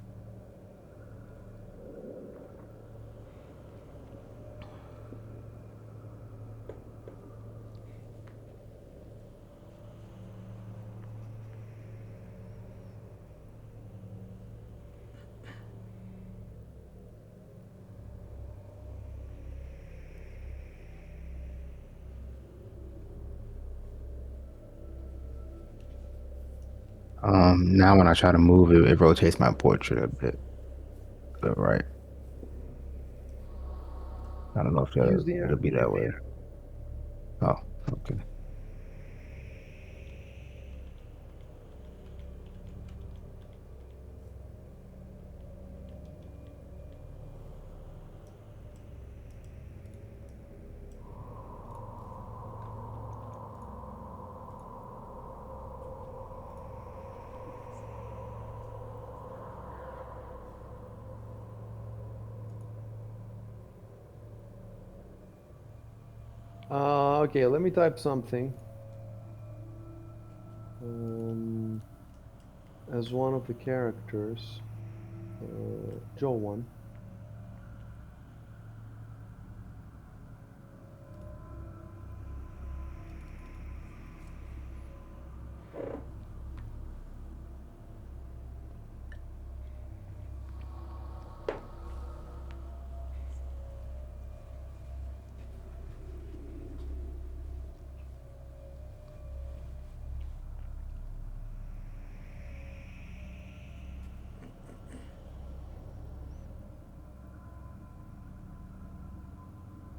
Now when I try to move it, it rotates my portrait a bit. To the right. I don't know if Use the it'll be that way. Oh, okay. Okay, let me type something. As one of the characters, Joe one.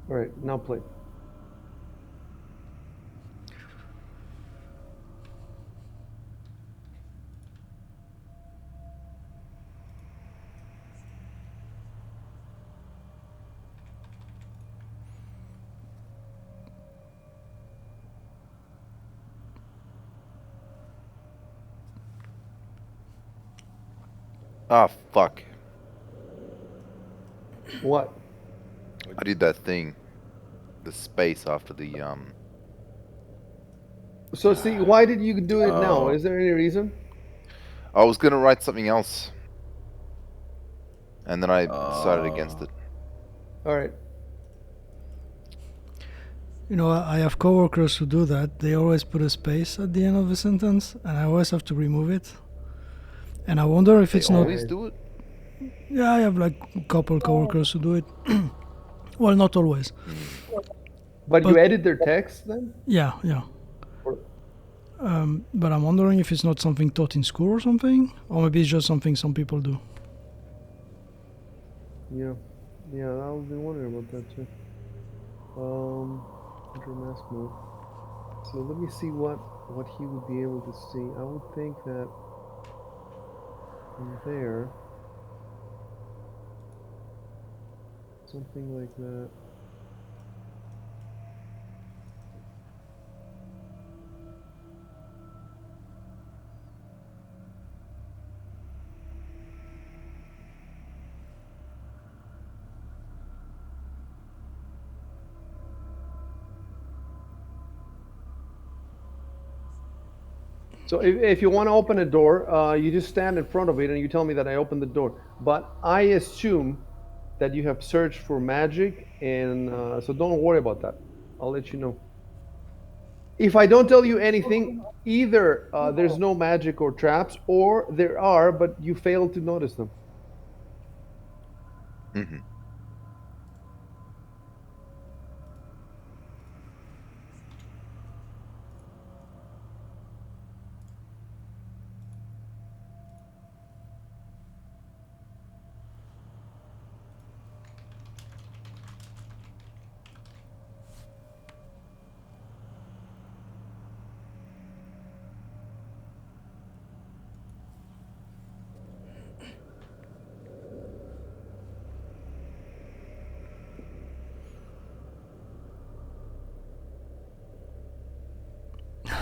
All right, now play. Ah, fuck. What? I did that thing. The space after the So see, why did you do it now? Oh. Is there any reason? I was gonna write something else, and then I decided against Uh, it. All right. You know, I have coworkers who do that. They always put a space at the end of a sentence, and I always have to remove it. And I wonder if They it's not. always do it. Yeah, I have like a couple coworkers who do it. Well, not always, Hmm. But but you edit their text then? yeah, yeah. Or, But I'm wondering if it's not something taught in school or something, or maybe it's just something some people do. yeah. Yeah, I was been wondering about that too. Enter mask mode. So let me see what he would be able to see. I would think that from there, something like that. So if you want to open a door, you just stand in front of it and you tell me that I opened the door. But I assume that you have searched for magic, and so don't worry about that. I'll let you know. If I don't tell you anything, either there's no magic or traps, or there are, but you fail to notice them. Hmm.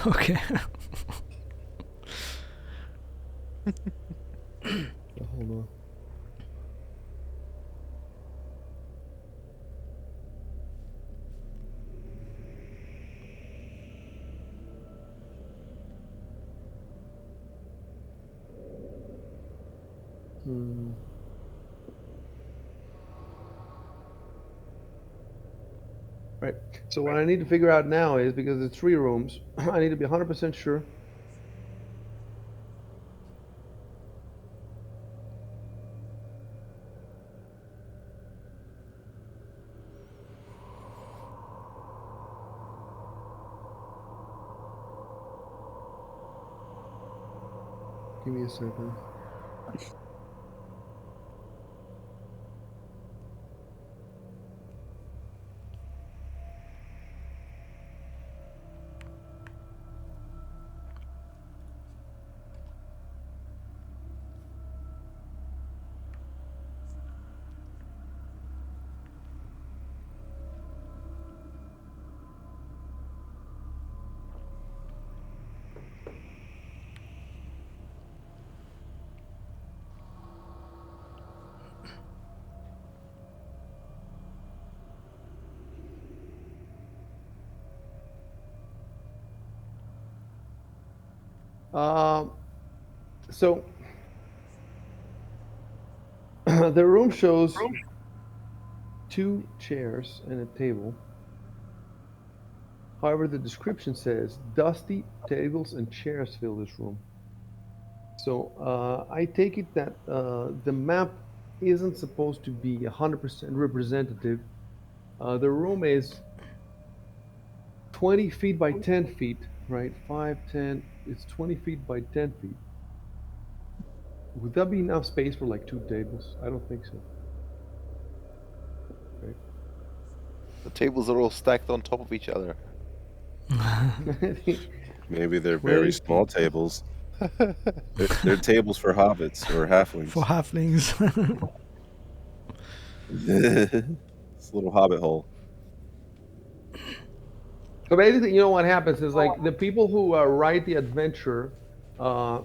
Okay. Hold on. Hmm. Right. So what I need to figure out now is, because it's 3 rooms, I need to be 100% sure. Give me a second. Um, so the room shows 2 chairs and a table. However, the description says dusty tables and chairs fill this room. So I take it that the map isn't supposed to be 100% representative. The room is 20 feet by 10 feet, right? 5, 10, it's 20 feet by 10 feet. Would that be enough space for like 2 tables? I don't think so. Right? The tables are all stacked on top of each other. Maybe they're very Wait. small tables. They're tables for hobbits or halflings. For halflings. It's a little hobbit hole. So basically, you know what happens is like the people who write the adventure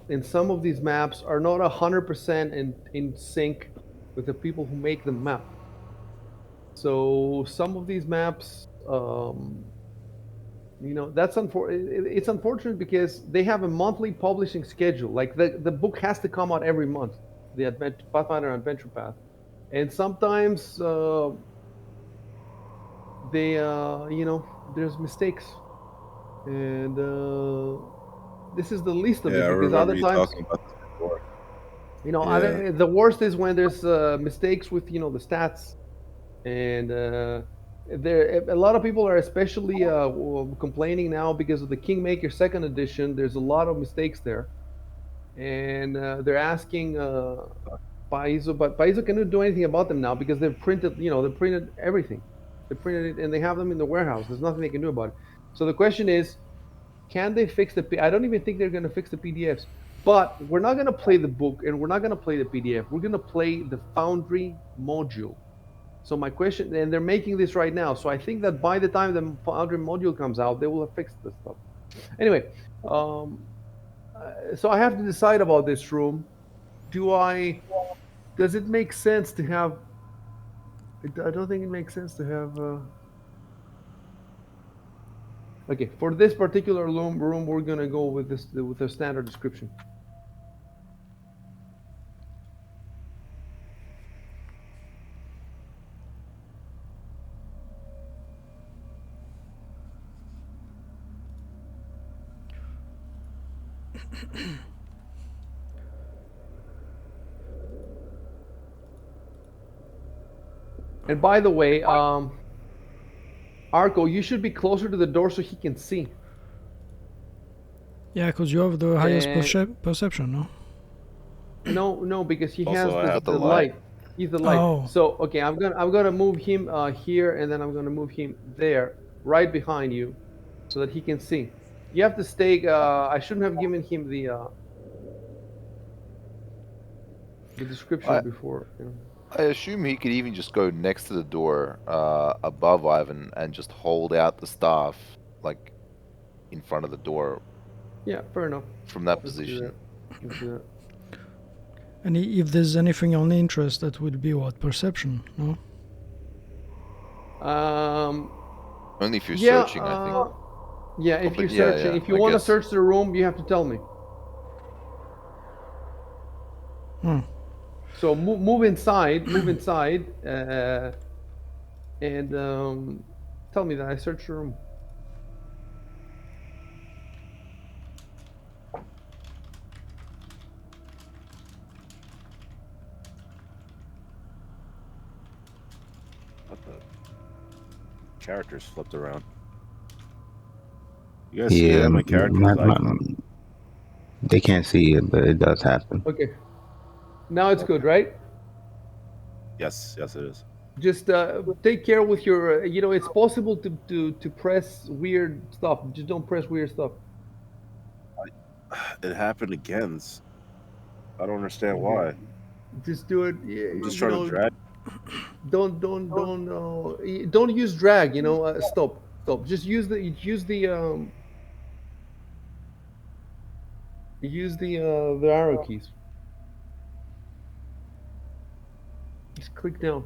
in some of these maps are not 100% in sync with the people who make the map. So some of these maps, that's it's unfortunate because they have a monthly publishing schedule. Like the book has to come out every month, the Pathfinder Adventure Path, and sometimes there's mistakes, and this is the least of Yeah, it I because remember other you times, talking about this before. Yeah. the worst is when there's mistakes with the stats, and there a lot of people are especially complaining now because of the Kingmaker Second Edition. There's a lot of mistakes there, and they're asking Paizo, but Paizo cannot do anything about them now because they printed everything. They printed it and they have them in the warehouse. There's nothing they can do about it. So the question is, can they fix I don't even think they're going to fix the PDFs. But we're not going to play the book and we're not going to play the PDF. We're going to play the Foundry module. So my question, and they're making this right now. So I think that by the time the Foundry module comes out, they will have fixed this stuff. Anyway, so I have to decide about this room. Does it make sense to have? I don't think it makes sense to have. Okay, for this particular room, we're gonna go with the standard description. And by the way, Arco, you should be closer to the door so he can see. Yeah, because you have the highest And perception, no? no, because he Also, has I have the the light. light. He's the light. Oh. So okay, I'm gonna move him here, and then I'm gonna move him there, right behind you, so that he can see. You have to stay. I shouldn't have given him the description I before. I assume he could even just go next to the door, above Ivan, and just hold out the staff, like in front of the door Yeah, fair enough. from that Let's do position. that. Let's do that. And if there's anything on interest, that would be what? Perception, no? Only if you're Yeah, searching, I think. yeah. If Probably, you're yeah, searching, yeah, if you I want to guess. search the room, you have to tell me. Hmm. So move inside, and tell me that I searched the room. What the? Characters flipped around. You guys see Yeah, that? My character's icon. they can't see it, but it does happen. Okay. Now it's good, right? Yes, it is. Just take care with your. It's possible to press weird stuff. Just don't press weird stuff. It happened again. I don't understand Okay. why. Just do it. I'm just trying to drag. Don't use drag. Stop. Just use the arrow keys. Just click down.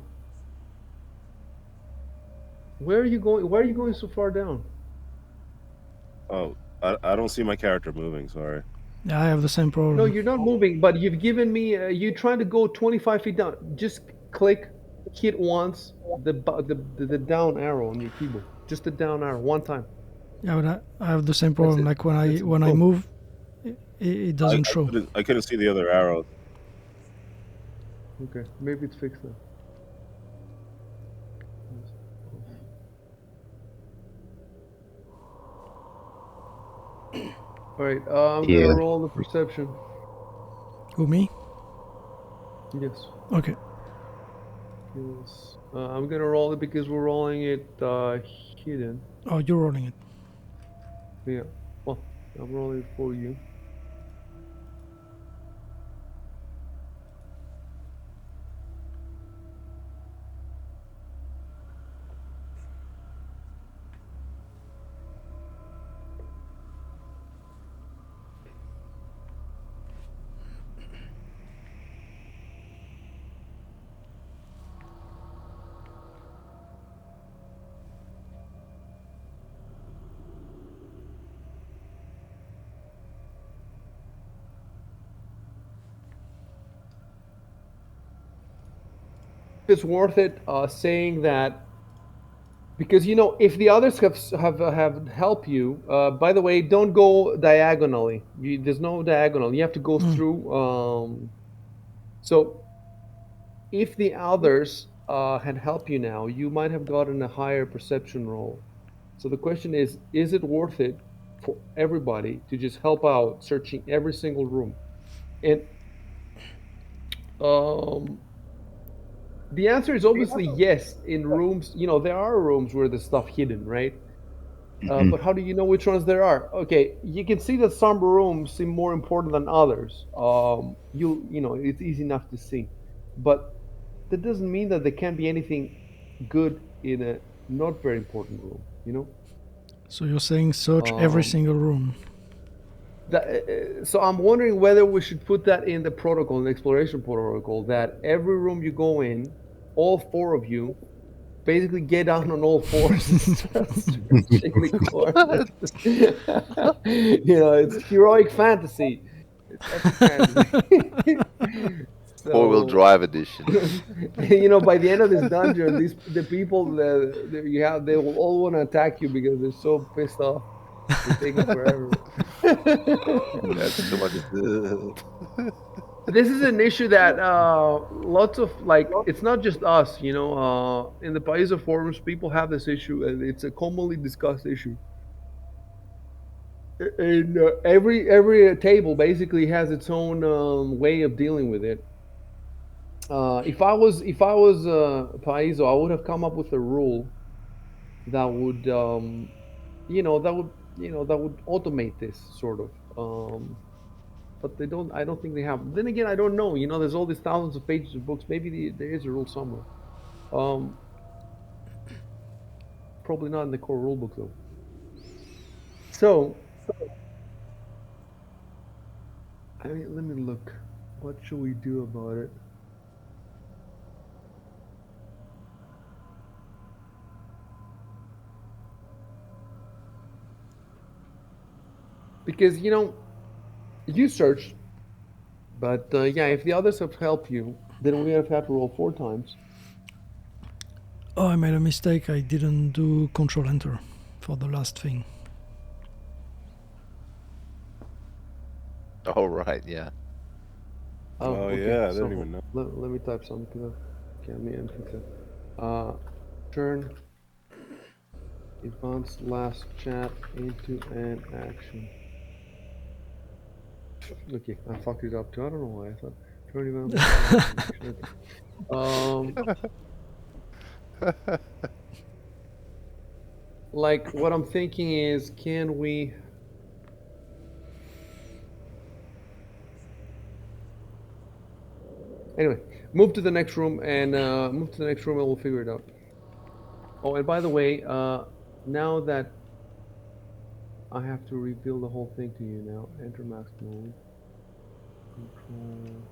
Where are you going? Why are you going so far down? Oh, I don't see my character moving. Sorry. Yeah, I have the same problem. No, you're not moving, but you've given me. You're trying to go 25 feet down. Just click, hit once the down arrow on your keyboard. Just the down arrow one time. Yeah, but I have the same That's problem. it. Like when That's it. I Boom. move, it doesn't show. I couldn't see the other arrow. Okay, maybe it's fixed now. All right, I'm Yeah. gonna roll the perception. Who, me? Yes. Okay. Skills. I'm gonna roll it because we're rolling it hidden. Oh, you're rolling it. Yeah. Well, I'm rolling it for you. It's worth it saying that because if the others have helped you. By the way, don't go diagonally. There's no diagonal. You have to go Mm. through. So if the others had helped you now, you might have gotten a higher perception roll. So the question is it worth it for everybody to just help out searching every single room? And um, the answer is obviously yes. In rooms, there are rooms where there's stuff hidden, right? But how do you know which ones there are? Okay, you can see that some rooms seem more important than others. It's easy enough to see, but that doesn't mean that there can't be anything good in a not very important room. So you're saying search every Um, single room. so I'm wondering whether we should put that in the protocol, in the exploration protocol, that every room you go in, all four of you basically get down on all fours and start searching the corners. It's heroic fantasy. It's epic fantasy. Four-wheel So, drive edition. by the end of this dungeon, the people that you have, they will all want to attack you because they're so pissed off. You're taking forever. That's too much. This is an issue that lots of it's not just us, in the Paisa forums people have this issue and it's a commonly discussed issue. And every table basically has its own way of dealing with it. If I was Paizo, I would have come up with a rule that would that would automate this sort of. But they don't. I don't think they have. Then again, I don't know. There's all these thousands of pages of books. Maybe there is a rule somewhere. Um, Probably not in the core rulebook though. So, I mean, let me look. What should we do about it? Because you searched, but yeah, if the others have helped you, then we have had to roll 4 times. Oh, I made a mistake. I didn't do Control Enter for the last thing. Oh right, yeah. Oh Okay. yeah, I So didn't even know. let me type something. Okay, let me fix it. Turn Ivan's last chat into an action. Okay, I fucked it up too. I don't know why I thought turn Ivan's last chat into an action. Like what I'm thinking is, can we? Anyway, move to the next room and we'll figure it out. Oh, and by the way, now that I have to reveal the whole thing to you now, enter mask mode, control.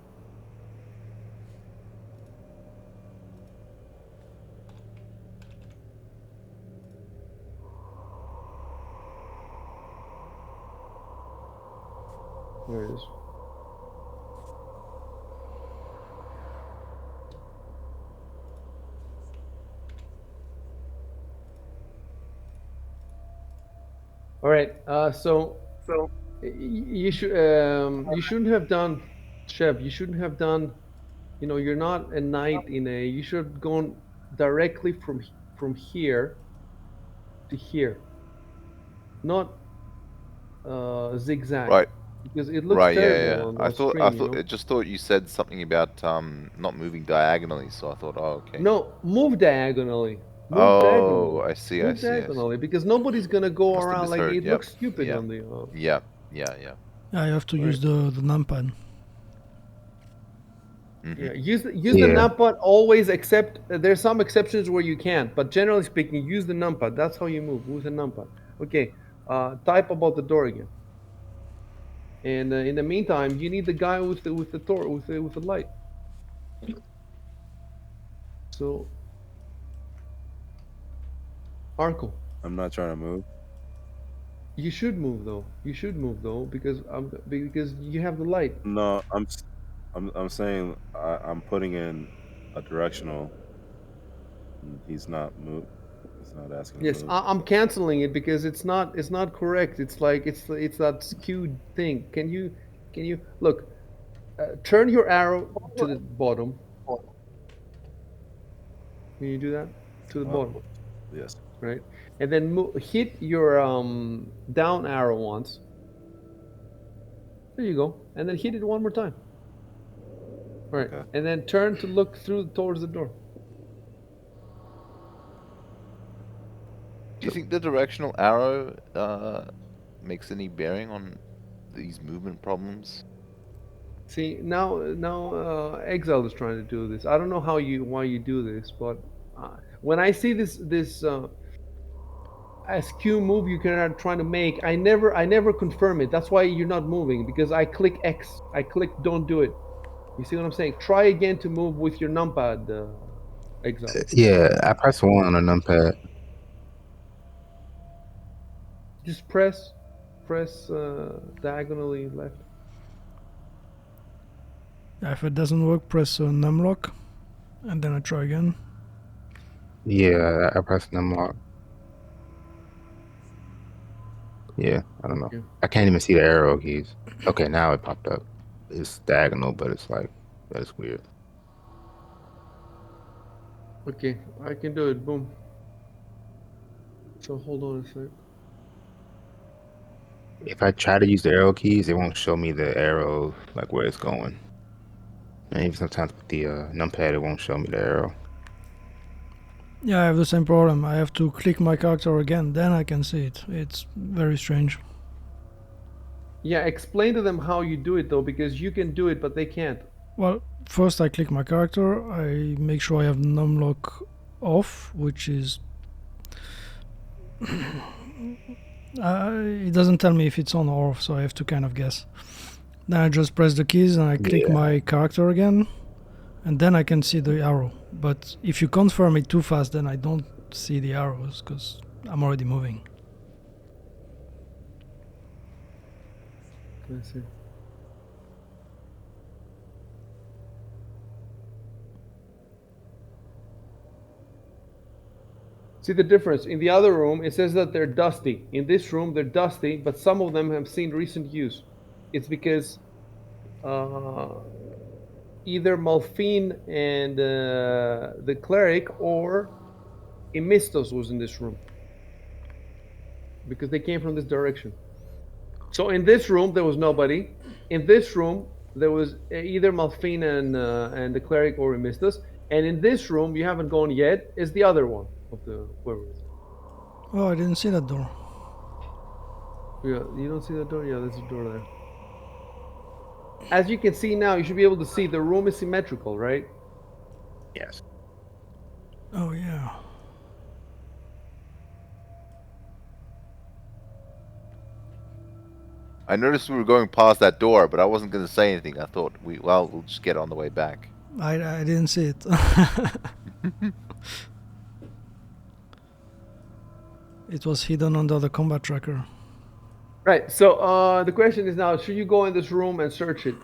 There it is. All right. So you shouldn't have done, Chef. You shouldn't have done. You're not a knight in a. You should have gone directly from here to here, not zigzag. Right. because it looks Right, yeah, terrible yeah. on I the thought, I screen. thought, I just thought you said something about not moving diagonally. So I thought, oh, okay. No, move diagonally. Move Oh, diagonally. I see, I Move see, I see. diagonally because nobody's gonna go Must have around like misheard. it Yep, looks stupid yep, on the. yep, yeah, yeah. Yeah, you have to Right. use the numpad. Mm-hmm. Yeah, use the Yeah. numpad always. Except there's some exceptions where you can't, but generally speaking, use the numpad. That's how you move. Use the numpad. Okay. Type about the door again. And in the meantime, you need the guy with the door with the light. So, Arco, I'm not trying to move. you should move though. You should move though because you have the light. No, I'm saying I'm putting in a directional, and he's not move. He's not asking to Yes, move. I'm canceling it because it's not correct. It's like it's that skewed thing. Can you look? Turn your arrow to the bottom. Can you do that to the bottom, Yes. right? And then hit your down arrow once. There you go, and then hit it one more time. All right, Okay. and then turn to look through towards the door. Do you think the directional arrow makes any bearing on these movement problems? See now Exile is trying to do this. I don't know why you do this, but when I see this SQ move you are trying to make, I never confirm it. That's why you're not moving because I click X. I click don't do it. You see what I'm saying? Try again to move with your numpad, Exile. Yeah, I press 1 on a numpad. Just press diagonally left. Yeah, if it doesn't work, press numlock, and then I try again. Yeah, I press numlock. Yeah, I don't know. Okay. I can't even see the arrow keys. Okay, now it popped up. It's diagonal, but it's like, that's weird. Okay, I can do it. Boom. So hold on a sec. If I try to use the arrow keys, it won't show me the arrow, like where it's going. And even sometimes with the numpad, it won't show me the arrow. Yeah, I have the same problem. I have to click my character again, then I can see it. It's very strange. Yeah, explain to them how you do it though, because you can do it, but they can't. Well, first I click my character, I make sure I have numlock off, which is... it doesn't tell me if it's on or off, so I have to kind of guess. Then I just press the keys and I click Yeah. my character again, and then I can see the arrow. But if you confirm it too fast, then I don't see the arrows, because I'm already moving. Let's see. See the difference? In the other room, it says that they're dusty. In this room, they're dusty, but some of them have seen recent use. It's because either Malfine and the cleric or Emistos was in this room because they came from this direction. So in this room, there was nobody. In this room, there was either Malfine and the cleric or Emistos. And in this room, you haven't gone yet, is the other one of the whoever it is. Oh, I didn't see that door. Yeah, you don't see that door? Yeah, there's a door there. As you can see now, you should be able to see the room is symmetrical, right? Yes. Oh, yeah. I noticed we were going past that door, but I wasn't going to say anything. I thought we'll just get on the way back. I didn't see it. It was hidden under the combat tracker. Right. So the question is now: should you go in this room and search it?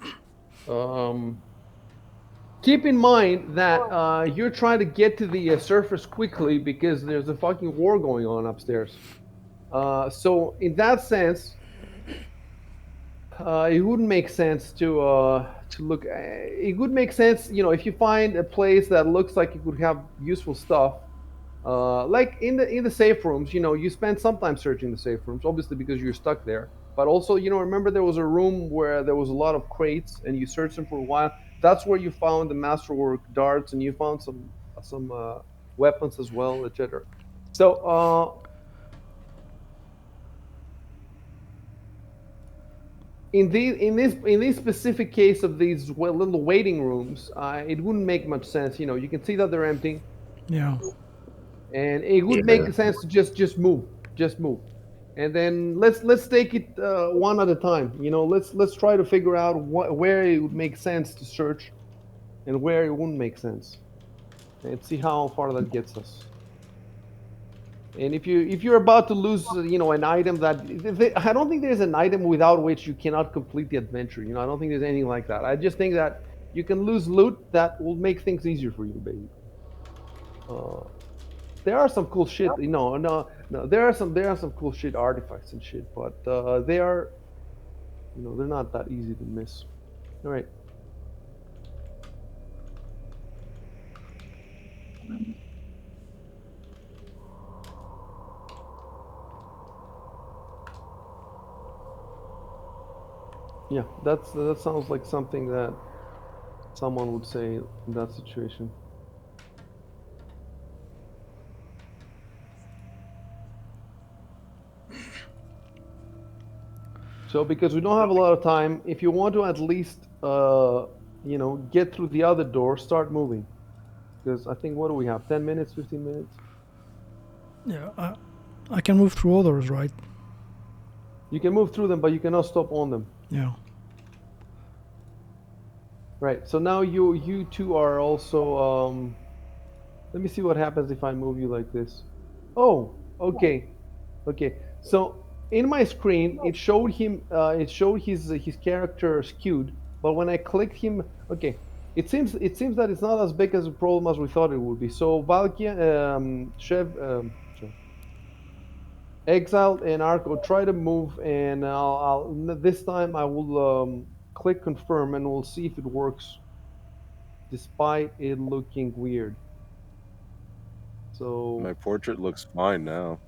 Keep in mind that you're trying to get to the surface quickly because there's a fucking war going on upstairs. So in that sense, it wouldn't make sense to look. It would make sense, if you find a place that looks like it could have useful stuff. Like in the safe rooms, you spend some time searching the safe rooms, obviously because you're stuck there. But also, remember there was a room where there was a lot of crates, and you searched them for a while. That's where you found the masterwork darts, and you found some weapons as well, etc. So in this specific case of these little waiting rooms, it wouldn't make much sense. You can see that they're empty, Yeah. and it would Yeah. make sense to just move, and then let's take it one at a time. Let's try to figure out where it would make sense to search and where it wouldn't make sense, and see how far that gets us. And if you're about to lose, an item I don't think there's an item without which you cannot complete the adventure. I don't think there's anything like that. I just think that you can lose loot that will make things easier for you, basically. Uh, there are some cool shit. No. There are some cool shit artifacts and shit, but they're not that easy to miss. All right. Yeah, that sounds like something that someone would say in that situation. So because we don't have a lot of time, if you want to at least get through the other door, start moving. Because I think, what do we have? 10 minutes, 15 minutes? Yeah. I can move through others, right? You can move through them, but you cannot stop on them. Yeah. Right. So now you two are also let me see what happens if I move you like this. Oh, okay. Okay. So in my screen, it showed him. It showed his character skewed. But when I clicked him, okay, it seems that it's not as big as a problem as we thought it would be. So Valkia, Exiled, and Arco try to move, and this time I will click confirm, and we'll see if it works, despite it looking weird. So My portrait looks fine now.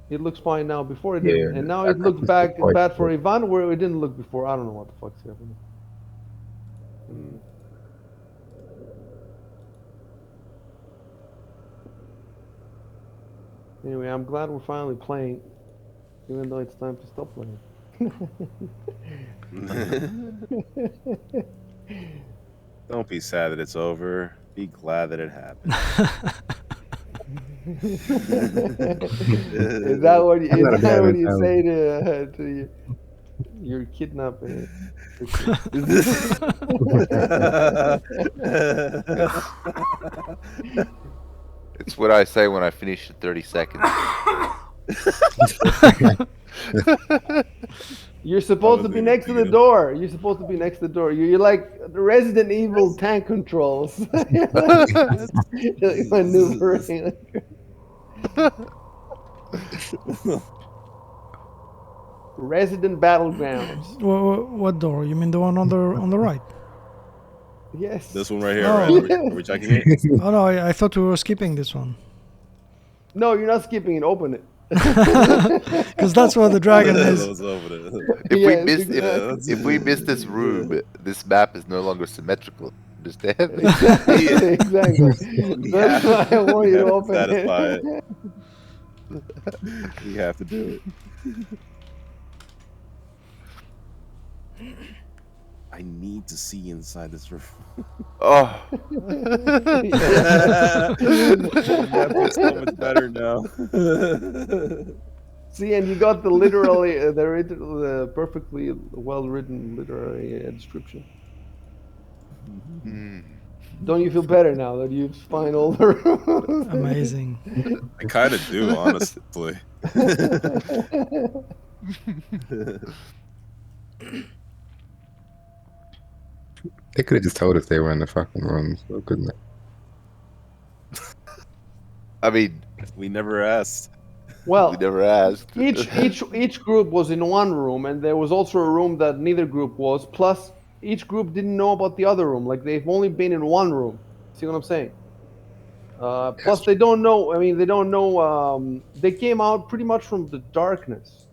it looks fine now. Before it Yeah. didn't, and now I it looks think it's quite bad for good. Ivan, where it didn't look before. I don't know what the fuck's happening. Hmm. Anyway, I'm glad we're finally playing, even though it's time to stop playing. Don't be sad that it's over. Be glad that it happened. Is that what you, That's is not a that bad what you say mentality. to your kidnapping? Okay. It's what I say when I finish in 30 seconds. You're supposed to wasn't be even next to the thinking of. door. You're supposed to be next to the door. You're like the Resident Evil tank controls. You're like maneuvering. Resident Battlegrounds. What door? You mean the one on the right? Yes. This one right here, right? Oh. Are we checking it? Oh no, I thought we were skipping this one. No, you're not skipping it. Open it. Because that's where the dragon is. Let's open it. If we Yes, miss exactly. if we miss this room, this map is no longer symmetrical. Understand? Exactly. Yeah. Exactly. We That's have, why I want we you to have to open satisfy it. it. We have to do it. I need to see inside this room. Oh, That feels so much better now. See, and you got the perfectly well written literary description. mm. Don't you feel better now that you've find all the rooms? Amazing. I kind of do, honestly. They could have just told us they were in the fucking room, so couldn't they? I mean, We never asked. we Well, never asked. each group was in one room, and there was also a room that neither group was. Plus, each group didn't know about the other room. Like, they've only been in one room. See what I'm saying? Plus, they don't know. I mean, they don't know. They came out pretty much from the darkness,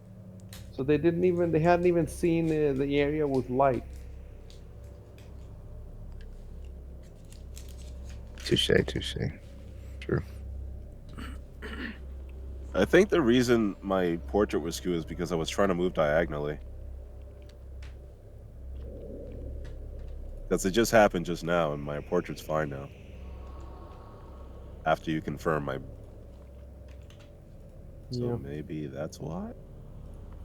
so So they hadn't even seen the area with light. Touche. True. I think the reason my portrait was skewed is because I was trying to move diagonally. Because it just happened just now, and my portrait's fine now. After you confirm my... So Yeah. maybe that's why?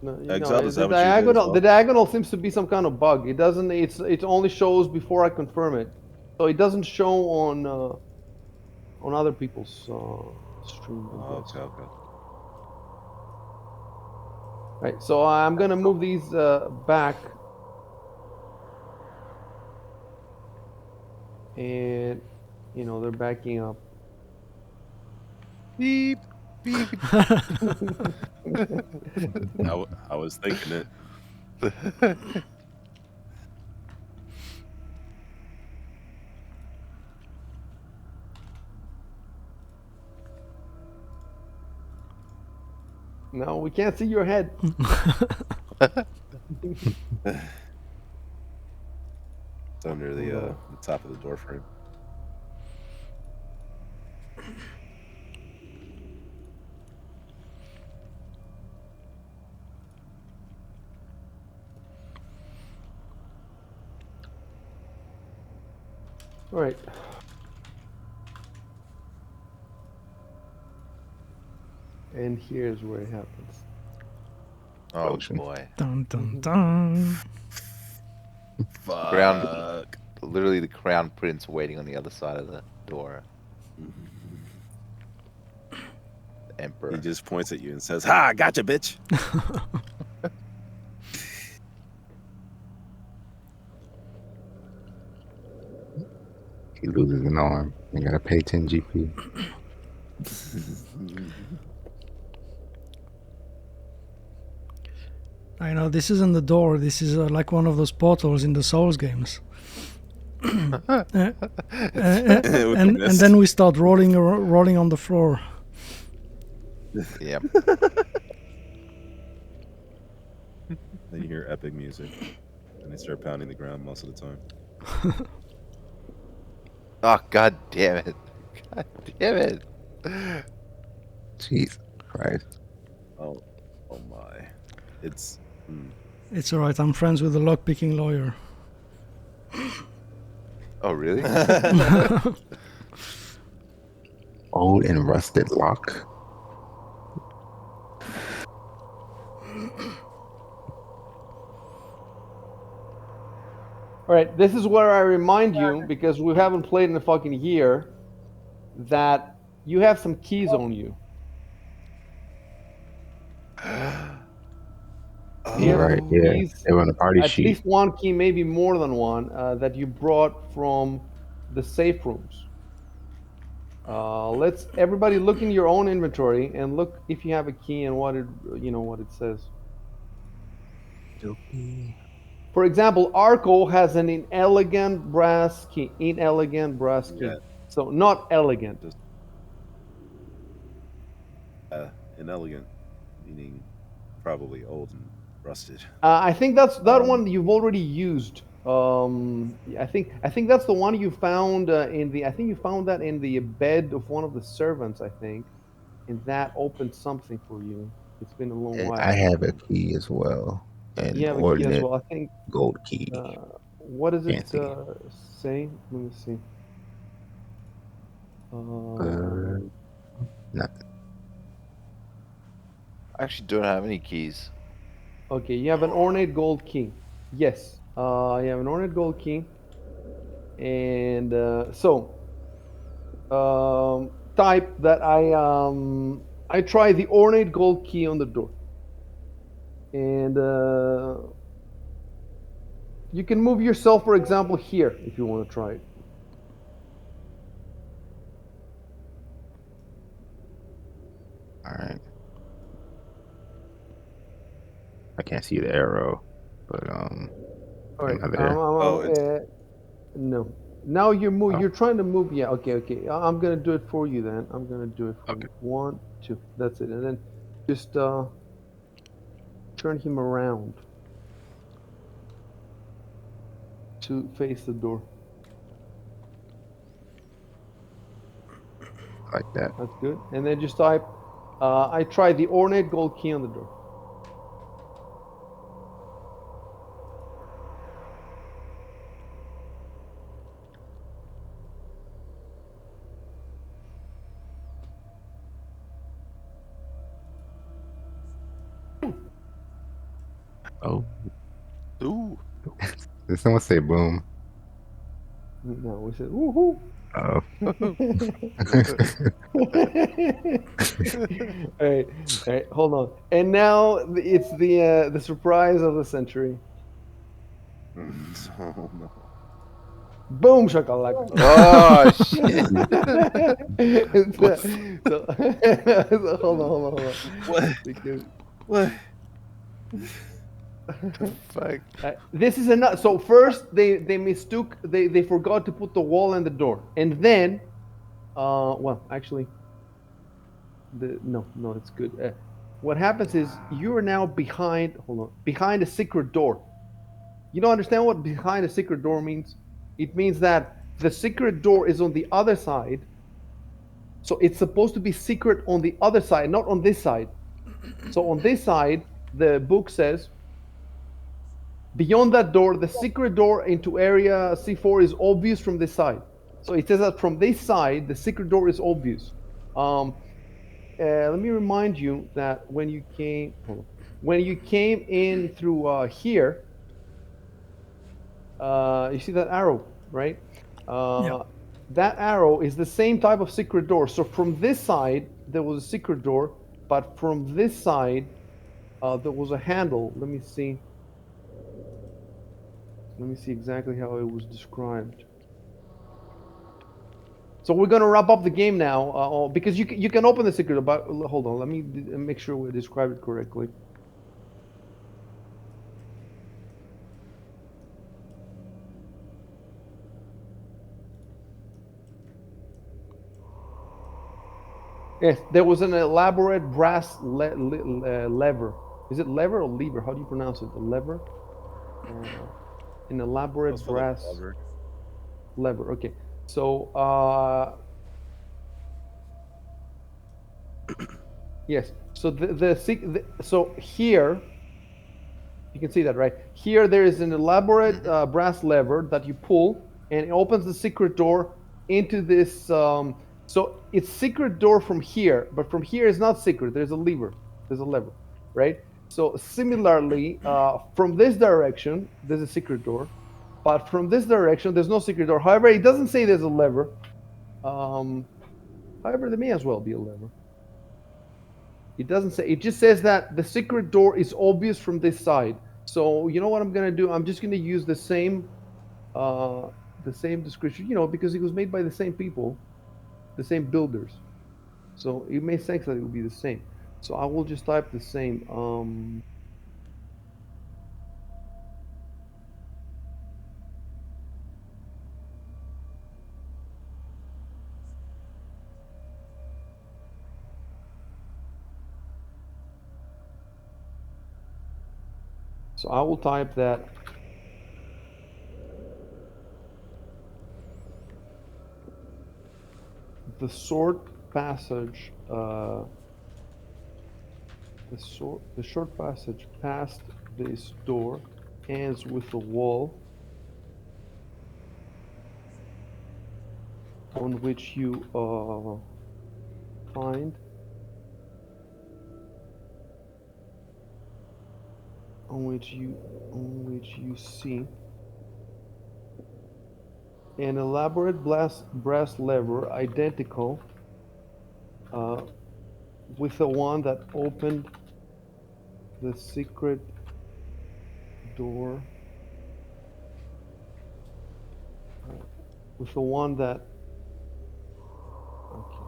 No, Exile, is the that what you did as diagonal well? the diagonal seems to be some kind of bug. It doesn't. It only shows before I confirm it, so it doesn't show on other people's stream. I guess. Okay. Right. So I'm gonna move these back, and they're backing up. Beep, beep. I was thinking it. No, we can't see your head. It's under the top of the door frame. All right. And here's where it happens. Oh Potion. boy. Dun dun dun. Fuck. Ground. Literally, the crown prince waiting on the other side of the door. The emperor. He just points at you and says, "Ha, gotcha, bitch." He loses an arm. You gotta pay 10 GP. I know this isn't the door. This is like one of those portals in the Souls games. And then we start rolling on the floor. Yep. Then you hear epic music, and they start pounding the ground most of the time. Oh, god damn it. God damn it. Jesus Christ. Oh my! It's It's alright. I'm friends with the lockpicking lawyer. Oh, really? Old and rusted lock. All right, this is where I remind you, because we haven't played in a fucking year, that you have some keys on you. You have Right, some yeah. keys, They were on the party at sheet. least one key, maybe more than one, that you brought from the safe rooms. Let's everybody look in your own inventory and look if you have a key and what it says. For example, Arco has an inelegant brass key. Inelegant brass key. Yeah. So not elegant. Just inelegant, meaning probably old and rusted. I think that's that one you've already used. I think that's the one you found in the. I think you found that in the bed of one of the servants. I think, and that opened something for you. It's been a long And while. I have a key as well. And You have a key as ordinate well. I think. gold key. What does it Fancy. say? Let me see. Nothing. I actually don't have any keys. Okay, you have an ornate gold key. Yes, you have an ornate gold key, and type that I try the ornate gold key on the door, and you can move yourself, for example, here if you want to try it. All right. I can't see the arrow, but All right. another arrow. No. Now you're Oh. You're trying to move. Yeah. Okay. I'm gonna do it for you then. I'm gonna do it for you. 1, 2. That's it. And then just turn him around to face the door. Like that. That's good. And then just type, I try the ornate gold key on the door. Oh, Ooh. did someone say boom? No, we said, woohoo. Oh. All right, hold on. And now it's the surprise of the century. Oh no. Boom shakalaka. Oh shit! So, hold on. What? Because What? Fuck. this is enough. So first they mistook, they forgot to put the wall and the door, and then well, actually, no, it's good. What happens is you are now behind. Hold on, behind a secret door. You don't understand what behind a secret door means? It means that the secret door is on the other side. So it's supposed to be secret on the other side, not on this side. So on this side, the book says, beyond that door, the secret door into area C4 is obvious from this side. So it says that from this side, the secret door is obvious. Let me remind you that when you came, when you came in through here, you see that arrow, right? Yeah. That arrow is the same type of secret door. So from this side, there was a secret door, but from this side, there was a handle. Let me see. Let me see exactly how it was described. So we're gonna wrap up the game now, because you can open the secret door. But hold on, let me make sure we describe it correctly. Yes, there was an elaborate brass lever. Is it lever or lever? How do you pronounce it? A lever? An elaborate Let's feel like brass lever. lever. Okay. So, yes. So so here, you can see that, right? Here there is an elaborate brass lever that you pull, and it opens the secret door into this. So it's secret door from here, but from here is not secret. There's a lever. There's a lever, right? So similarly, from this direction, there's a secret door, but from this direction, there's no secret door. However, it doesn't say there's a lever. However, there may as well be a lever. It doesn't say. It just says that the secret door is obvious from this side. So you know what I'm gonna do? I'm just gonna use the same description. You know, because it was made by the same people, the same builders. So it makes sense that it would be the same. So I will just type the same. So I will type that the short passage, the short passage past this door ends with a wall on which you find on which you see an elaborate brass lever identical with the one that opened the secret door, with the one that, okay.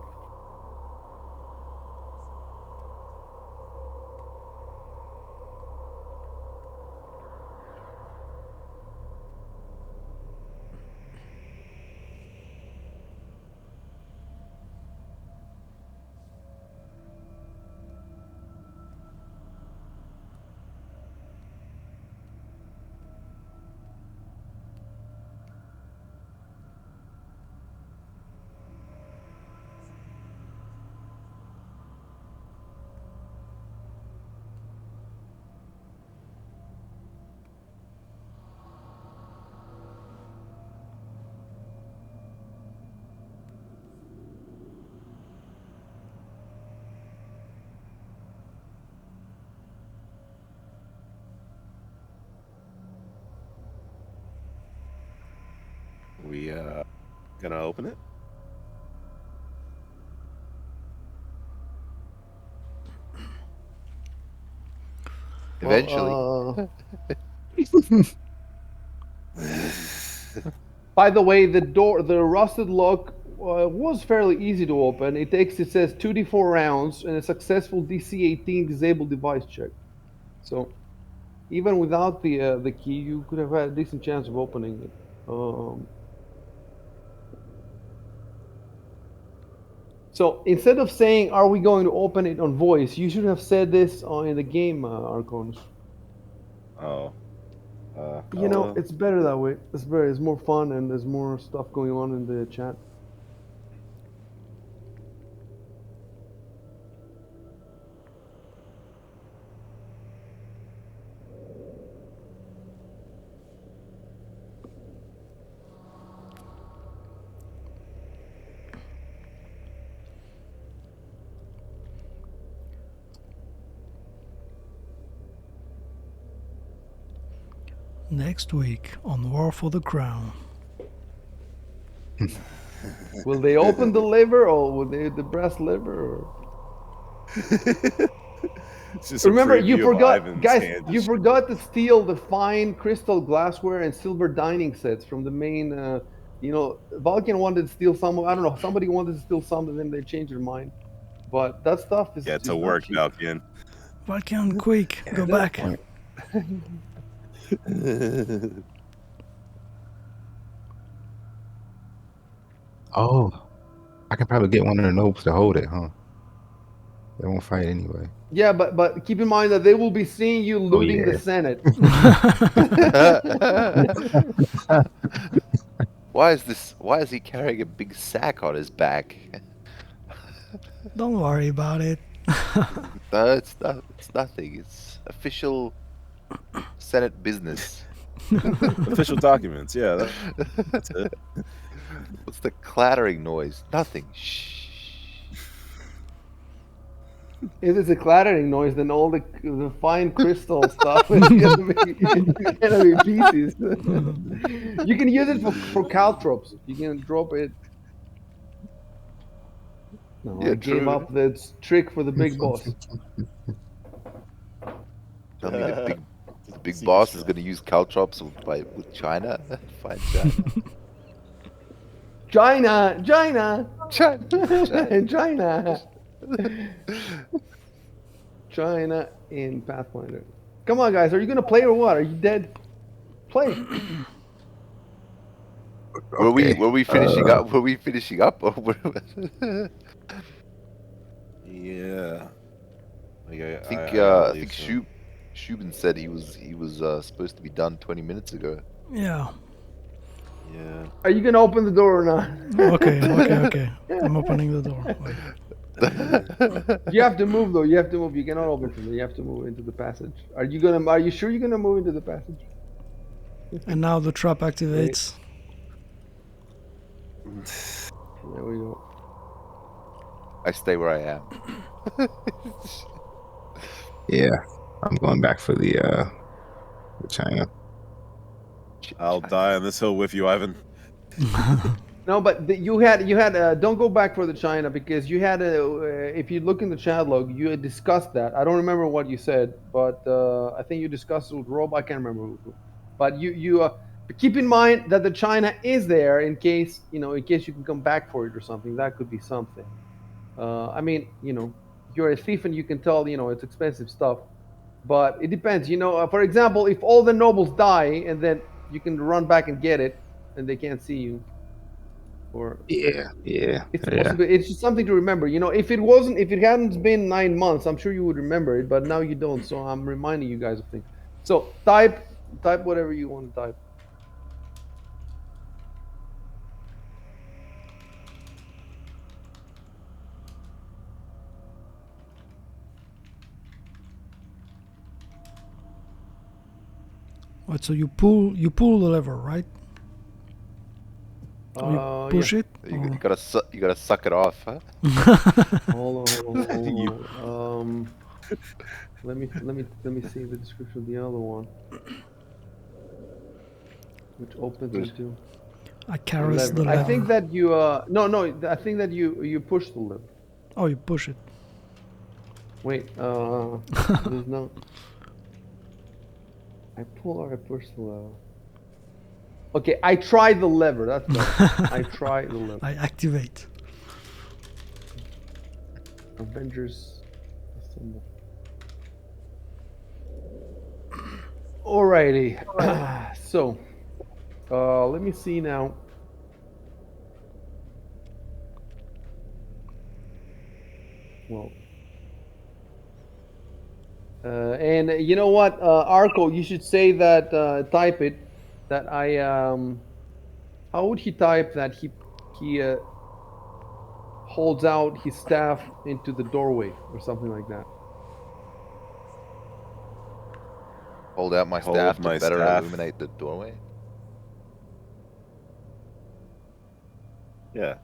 We gonna open it? Eventually. Well, by the way, the rusted lock was fairly easy to open. It says 2d4 rounds and a successful DC 18 disabled device check. So even without the key, you could have had a decent chance of opening it. So instead of saying, "Are we going to open it on voice?" you should have said this in the game, Arconis. Oh. It's better that way. It's better. It's more fun and there's more stuff going on in the chat. Next week on War for the Crown. Will they open the liver or will they the breast liver? Or... It's just a Remember, you preview of forgot, Ivan's guys. hand You forgot to steal the fine crystal glassware and silver dining sets from the main. Vulcan wanted to steal some. I don't know. Somebody wanted to steal some, and then they changed their mind. But that stuff is Get to not work, cheap. Falcon. Valkian, quick, go back. Point. Oh, I can probably get one of the nobles to hold it, huh? They won't fight anyway. Yeah, but keep in mind that they will be seeing you looting the yeah. Senate. Why is he carrying a big sack on his back? Don't worry about it. No, it's nothing. It's official Senate business. Official documents. Yeah, that's it. What's the clattering noise? Nothing. Shh. If it's a clattering noise, then all the fine crystal stuff is gonna be pieces. You can use it for caltrops. You can drop it. No, Yeah, I gave true. up the trick for the big boss. Tell me the big Secret boss is strat. going to use caltrops with China. Find China. China, China, China. China, China in Pathfinder. Come on, guys. Are you gonna play or what? Are you dead? Play. Okay. Were we finishing up? Were we finishing up? Or Yeah. Like I think I gotta I leave think soon. Shubin said he was supposed to be done 20 minutes ago. Yeah. Yeah. Are you gonna open the door or not? Okay. I'm opening the door. Wait. You have to move though. You have to move. You cannot open from there. You have to move into the passage. Are you sure you're gonna move into the passage? And now the trap activates. There we go. I stay where I am. Yeah, I'm going back for the China. I'll die on this hill with you, Ivan. No, but you had don't go back for the China because you had if you look in the chat log, you had discussed that. I don't remember what you said, but I think you discussed it with Rob. I can't remember who. But but keep in mind that the China is there in case in case you can come back for it or something. That could be something. I mean, you're a thief and you can tell it's expensive stuff, but it depends. For example, if all the nobles die and then you can run back and get it and they can't see you. Or Yeah. it's a possibility. It's just something to remember. If it hadn't been 9 months, I'm sure you would remember it, but now you don't. So I'm reminding you guys of things. So type whatever you want to type. Wait, so you pull the lever, right? Or you push it? You gotta suck it off, huh? Hold on. Let me see the description of the other one, which opens into. I caress the lever. lever. I think that you no, I think that you push the lever. Oh, you push it. Wait, there's no. I pull or I push the lever. Okay, I try the lever. That's better. I try the lever. I activate. Avengers assemble. Alrighty. So, let me see now. Well, and you know what, Arco, you should say that. Type it. That I How would he type that he holds out his staff into the doorway or something like that? Hold out my Hold staff to my better staff. illuminate the doorway. Yeah.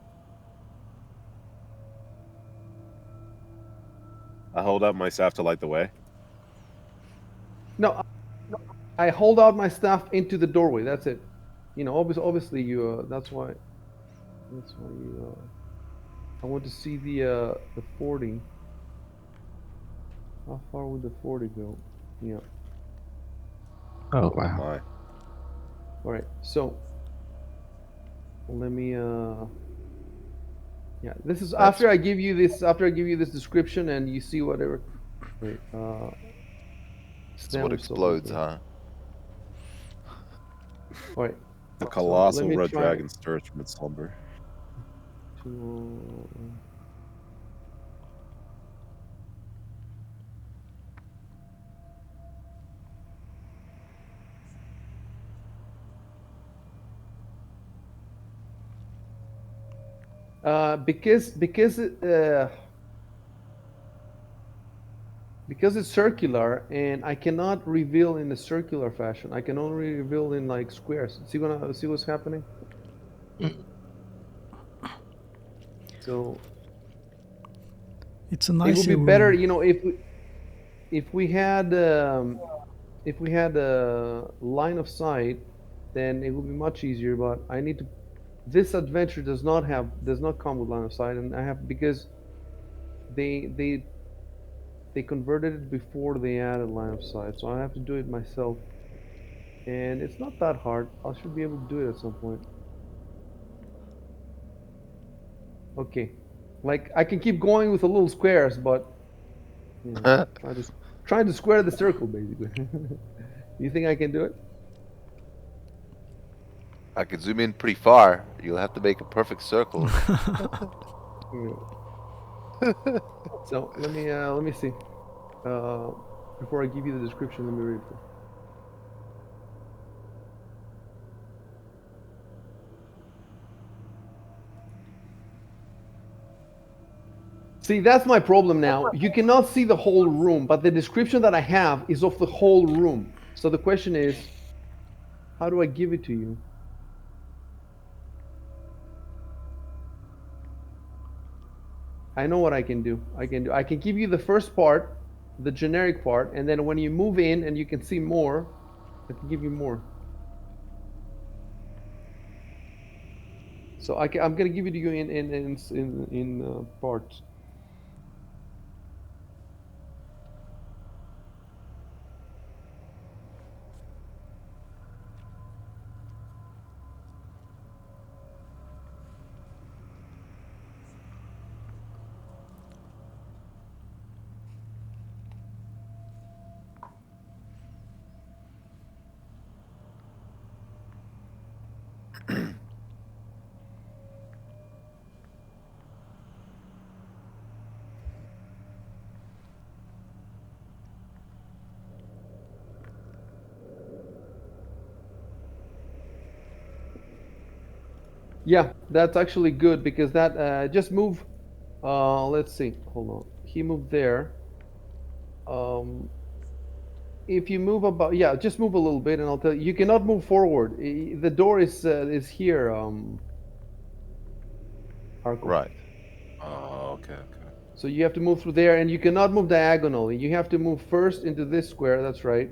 I hold up my staff to light the way. No, I hold out my staff into the doorway. That's it. You know, obviously you. That's why. That's why you. I want to see the 40. How far would the 40 go? Yeah. Oh Oh wow. my. All right. So let me. Yeah. This is That's- after I give you this. After I give you this description and you see whatever. Wait. This is Then what we're still explodes, open. huh? All right. The let colossal me red try dragon stirs from its slumber. to. Because it's circular and I cannot reveal in a circular fashion. I can only reveal in like squares. See what's happening? So It's a it nice would be room. better, you know, if we had a line of sight, then it would be much easier. But I need to. This adventure does not come with line of sight, and I have because they they they converted it before they added line of sight, so I have to do it myself. And it's not that hard. I should be able to do it at some point. Okay, like I can keep going with the little squares, but you know, trying to square the circle basically. You think I can do it? I could zoom in pretty far. You'll have to make a perfect circle. Yeah. So let me see. Uh, Before I give you the description, let me read it. See, that's my problem now. You cannot see the whole room, but the description that I have is of the whole room. So the question is, how do I give it to you? I know what I can do. I can give you the first part, the generic part, and then when you move in and you can see more, I can give you more. So I'm gonna give it to you in parts. Yeah, that's actually good because that just move. Let's see. Hold on. He moved there. Um, if you move about, yeah, just move a little bit, and I'll tell you. You cannot move forward. The door is here. Arco. Right. Oh, okay. So you have to move through there, and you cannot move diagonally. You have to move first into this square. That's right.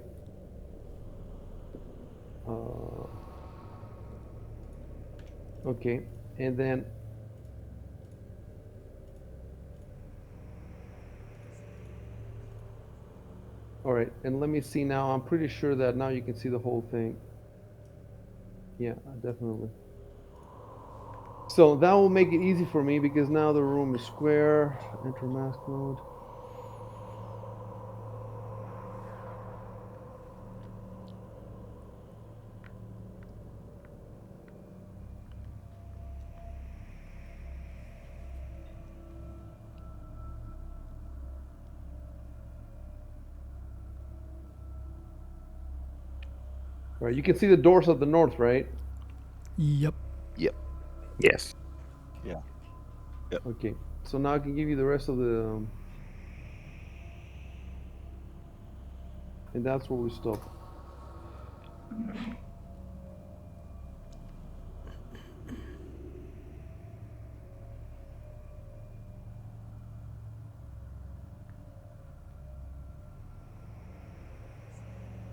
Uh, Okay, and then all right, and let me see now. I'm pretty sure that now you can see the whole thing. Yeah, definitely. So that will make it easy for me because now the room is square. Enter mask mode. All right, you can see the doors at the north, right? Yep. Yep. Yes. Yeah. Yep. Okay, so now I can give you the rest of the, and that's where we stop.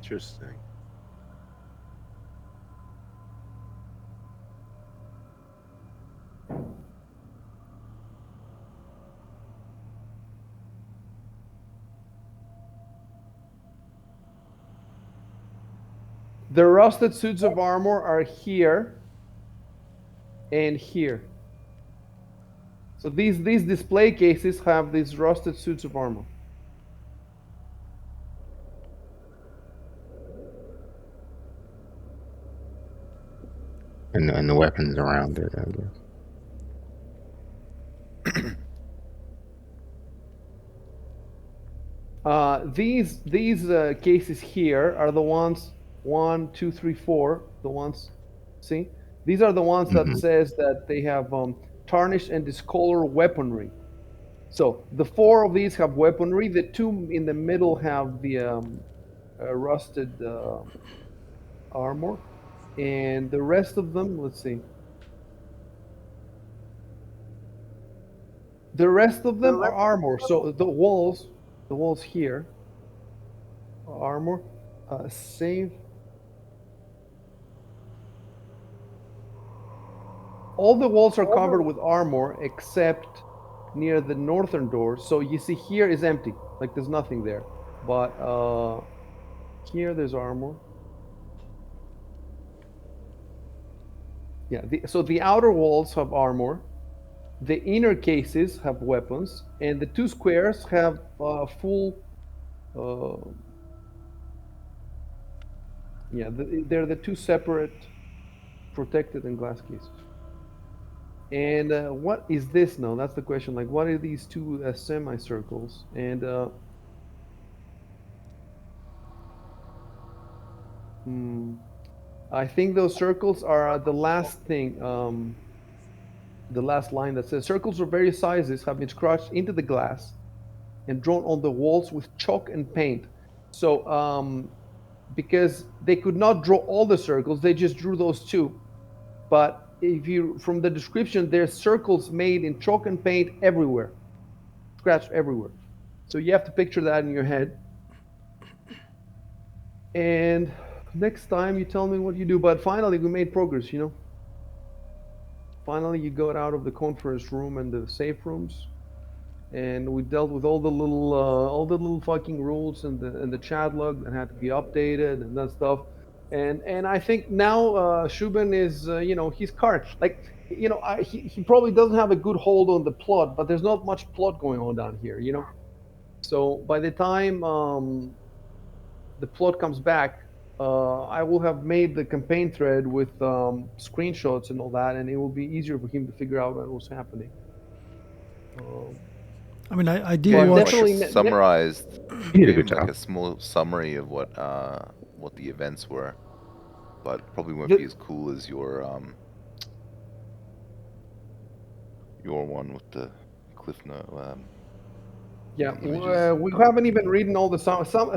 Interesting. The rusted suits of armor are here and here. So these display cases have these rusted suits of armor. And the weapons around it, I guess. These cases here are the ones 1, 2, 3, 4. The ones, see, these are the ones that Hmm. says that they have tarnished and discolored weaponry. So the 4 of these have weaponry. The 2 in the middle have the rusted armor, and the rest of them, let's see, the rest of them are armor. So the walls here are armor. Save. All the walls are covered with armor except near the northern door. So you see here is empty, like there's nothing there. But here there's armor. Yeah. So the outer walls have armor. The inner cases have weapons, and the 2 squares have full. Uh, yeah, they're the 2 separate protected and glass cases. And what is this now? That's the question. Like, what are these 2 semicircles? And hmm, I think those circles are the last thing, the last line that says circles of various sizes have been scratched into the glass and drawn on the walls with chalk and paint. So, because they could not draw all the circles, they just drew those 2. But if you, from the description, there's circles made in chalk and paint everywhere, scratched everywhere. So you have to picture that in your head. And next time you tell me what you do. But finally, we made progress, you know. Finally, you got out of the conference room and the safe rooms, and we dealt with all the little fucking rules and the chat log that had to be updated and that stuff. And I think now Shubin is you know, he's card like, you know, he probably doesn't have a good hold on the plot, but there's not much plot going on down here, you know. So by the time the plot comes back, I will have made the campaign thread with screenshots and all that, and it will be easier for him to figure out what was happening. Um, I mean, I did Gave but him like watch. a definitely, summarized. You did a Gave good him like job. a small summary of what the events were, but probably won't be the, as cool as your one with the cliff note yeah, images. we haven't even written all the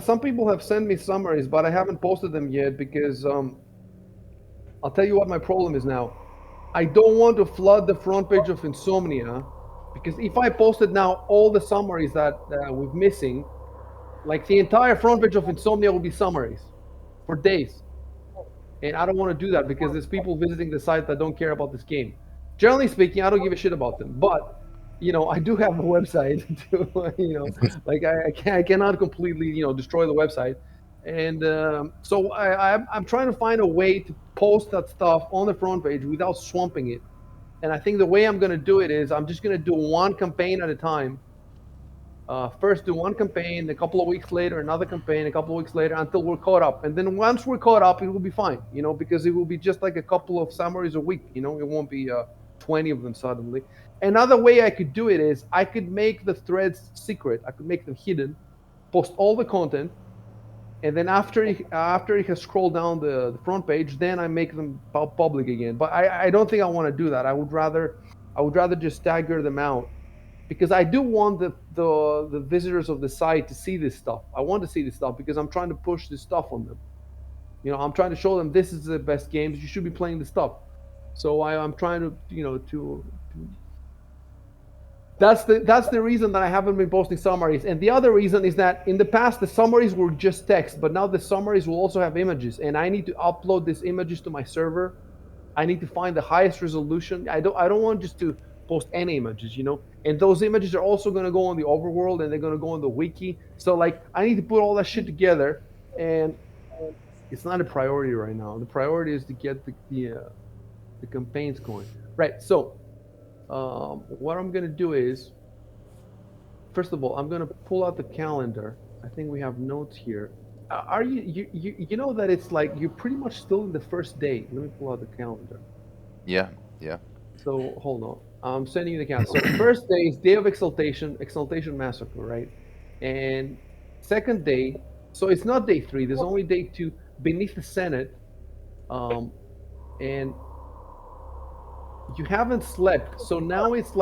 some people have sent me summaries, but I haven't posted them yet because I'll tell you what my problem is now. I don't want to flood the front page of Insomnia because if I posted now all the summaries that we're missing, like the entire front page of Insomnia will be summaries for days. and I don't want to do that because there's people visiting the site that don't care about this game. Generally speaking, I don't give a shit about them, but I do have a website to, like I cannot completely, destroy the website. And so I'm trying to find a way to post that stuff on the front page without swamping it. And I think the way I'm going to do it is I'm just going to do one campaign at a time. First, do one campaign, a couple of weeks later, another campaign, a couple of weeks later, until we're caught up. And then once we're caught up, it will be fine, because it will be just like a couple of summaries a week. It won't be 20 of them suddenly. Another way I could do it is I could make the threads secret. I could make them hidden, post all the content, and then after it has scrolled down the front page, then I make them public again. But I don't think I want to do that. I would rather just stagger them out, because I do want the visitors of the site to see this stuff. I want to see this stuff because I'm trying to push this stuff on them. I'm trying to show them this is the best games. You should be playing this stuff. So I'm trying to that's the reason that I haven't been posting summaries. And the other reason is that in the past the summaries were just text, but now the summaries will also have images, and I need to upload these images to my server. I need to find the highest resolution. I don't want just to post any images. And those images are also going to go on the overworld, and they're going to go on the wiki. So like I need to put all that shit together, and it's not a priority right now. The priority is to get the campaigns going. Right. So what I'm going to do is, first of all, I'm going to pull out the calendar. I think we have notes here. Are you know that it's like you're pretty much still in the first day. Let me pull out the calendar. Yeah, yeah. So hold on. I'm sending you the count. So first day is Day of Exaltation, Exaltation Massacre, right? And second day, so it's not day 3. There's only day 2, Beneath the Senate, and you haven't slept. So now it's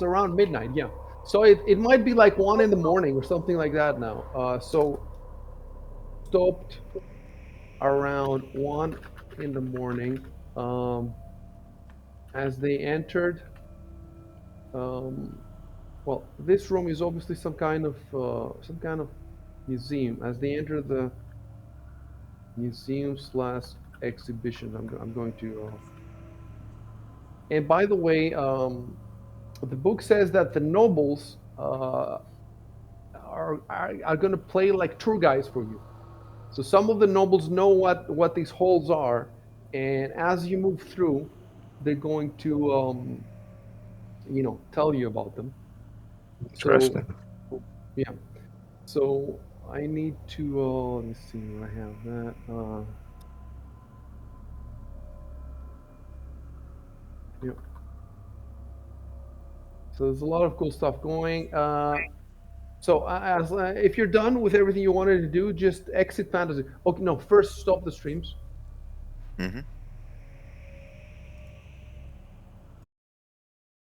around midnight. Yeah. So it might be like 1 in the morning or something like that now. So stopped around 1 in the morning. As they entered. Well, this room is obviously some kind of museum. As they enter the museum/exhibition, I'm going to. And by the way, the book says that the nobles are going to play like tour guides for you. So some of the nobles know what these halls are, and as you move through, they're going to tell you about them. So Interesting. yeah. So I need to let me see where I have that. Yeah. So there's a lot of cool stuff going. So if you're done with everything you wanted to do, just exit fantasy. Okay, no, first stop the streams.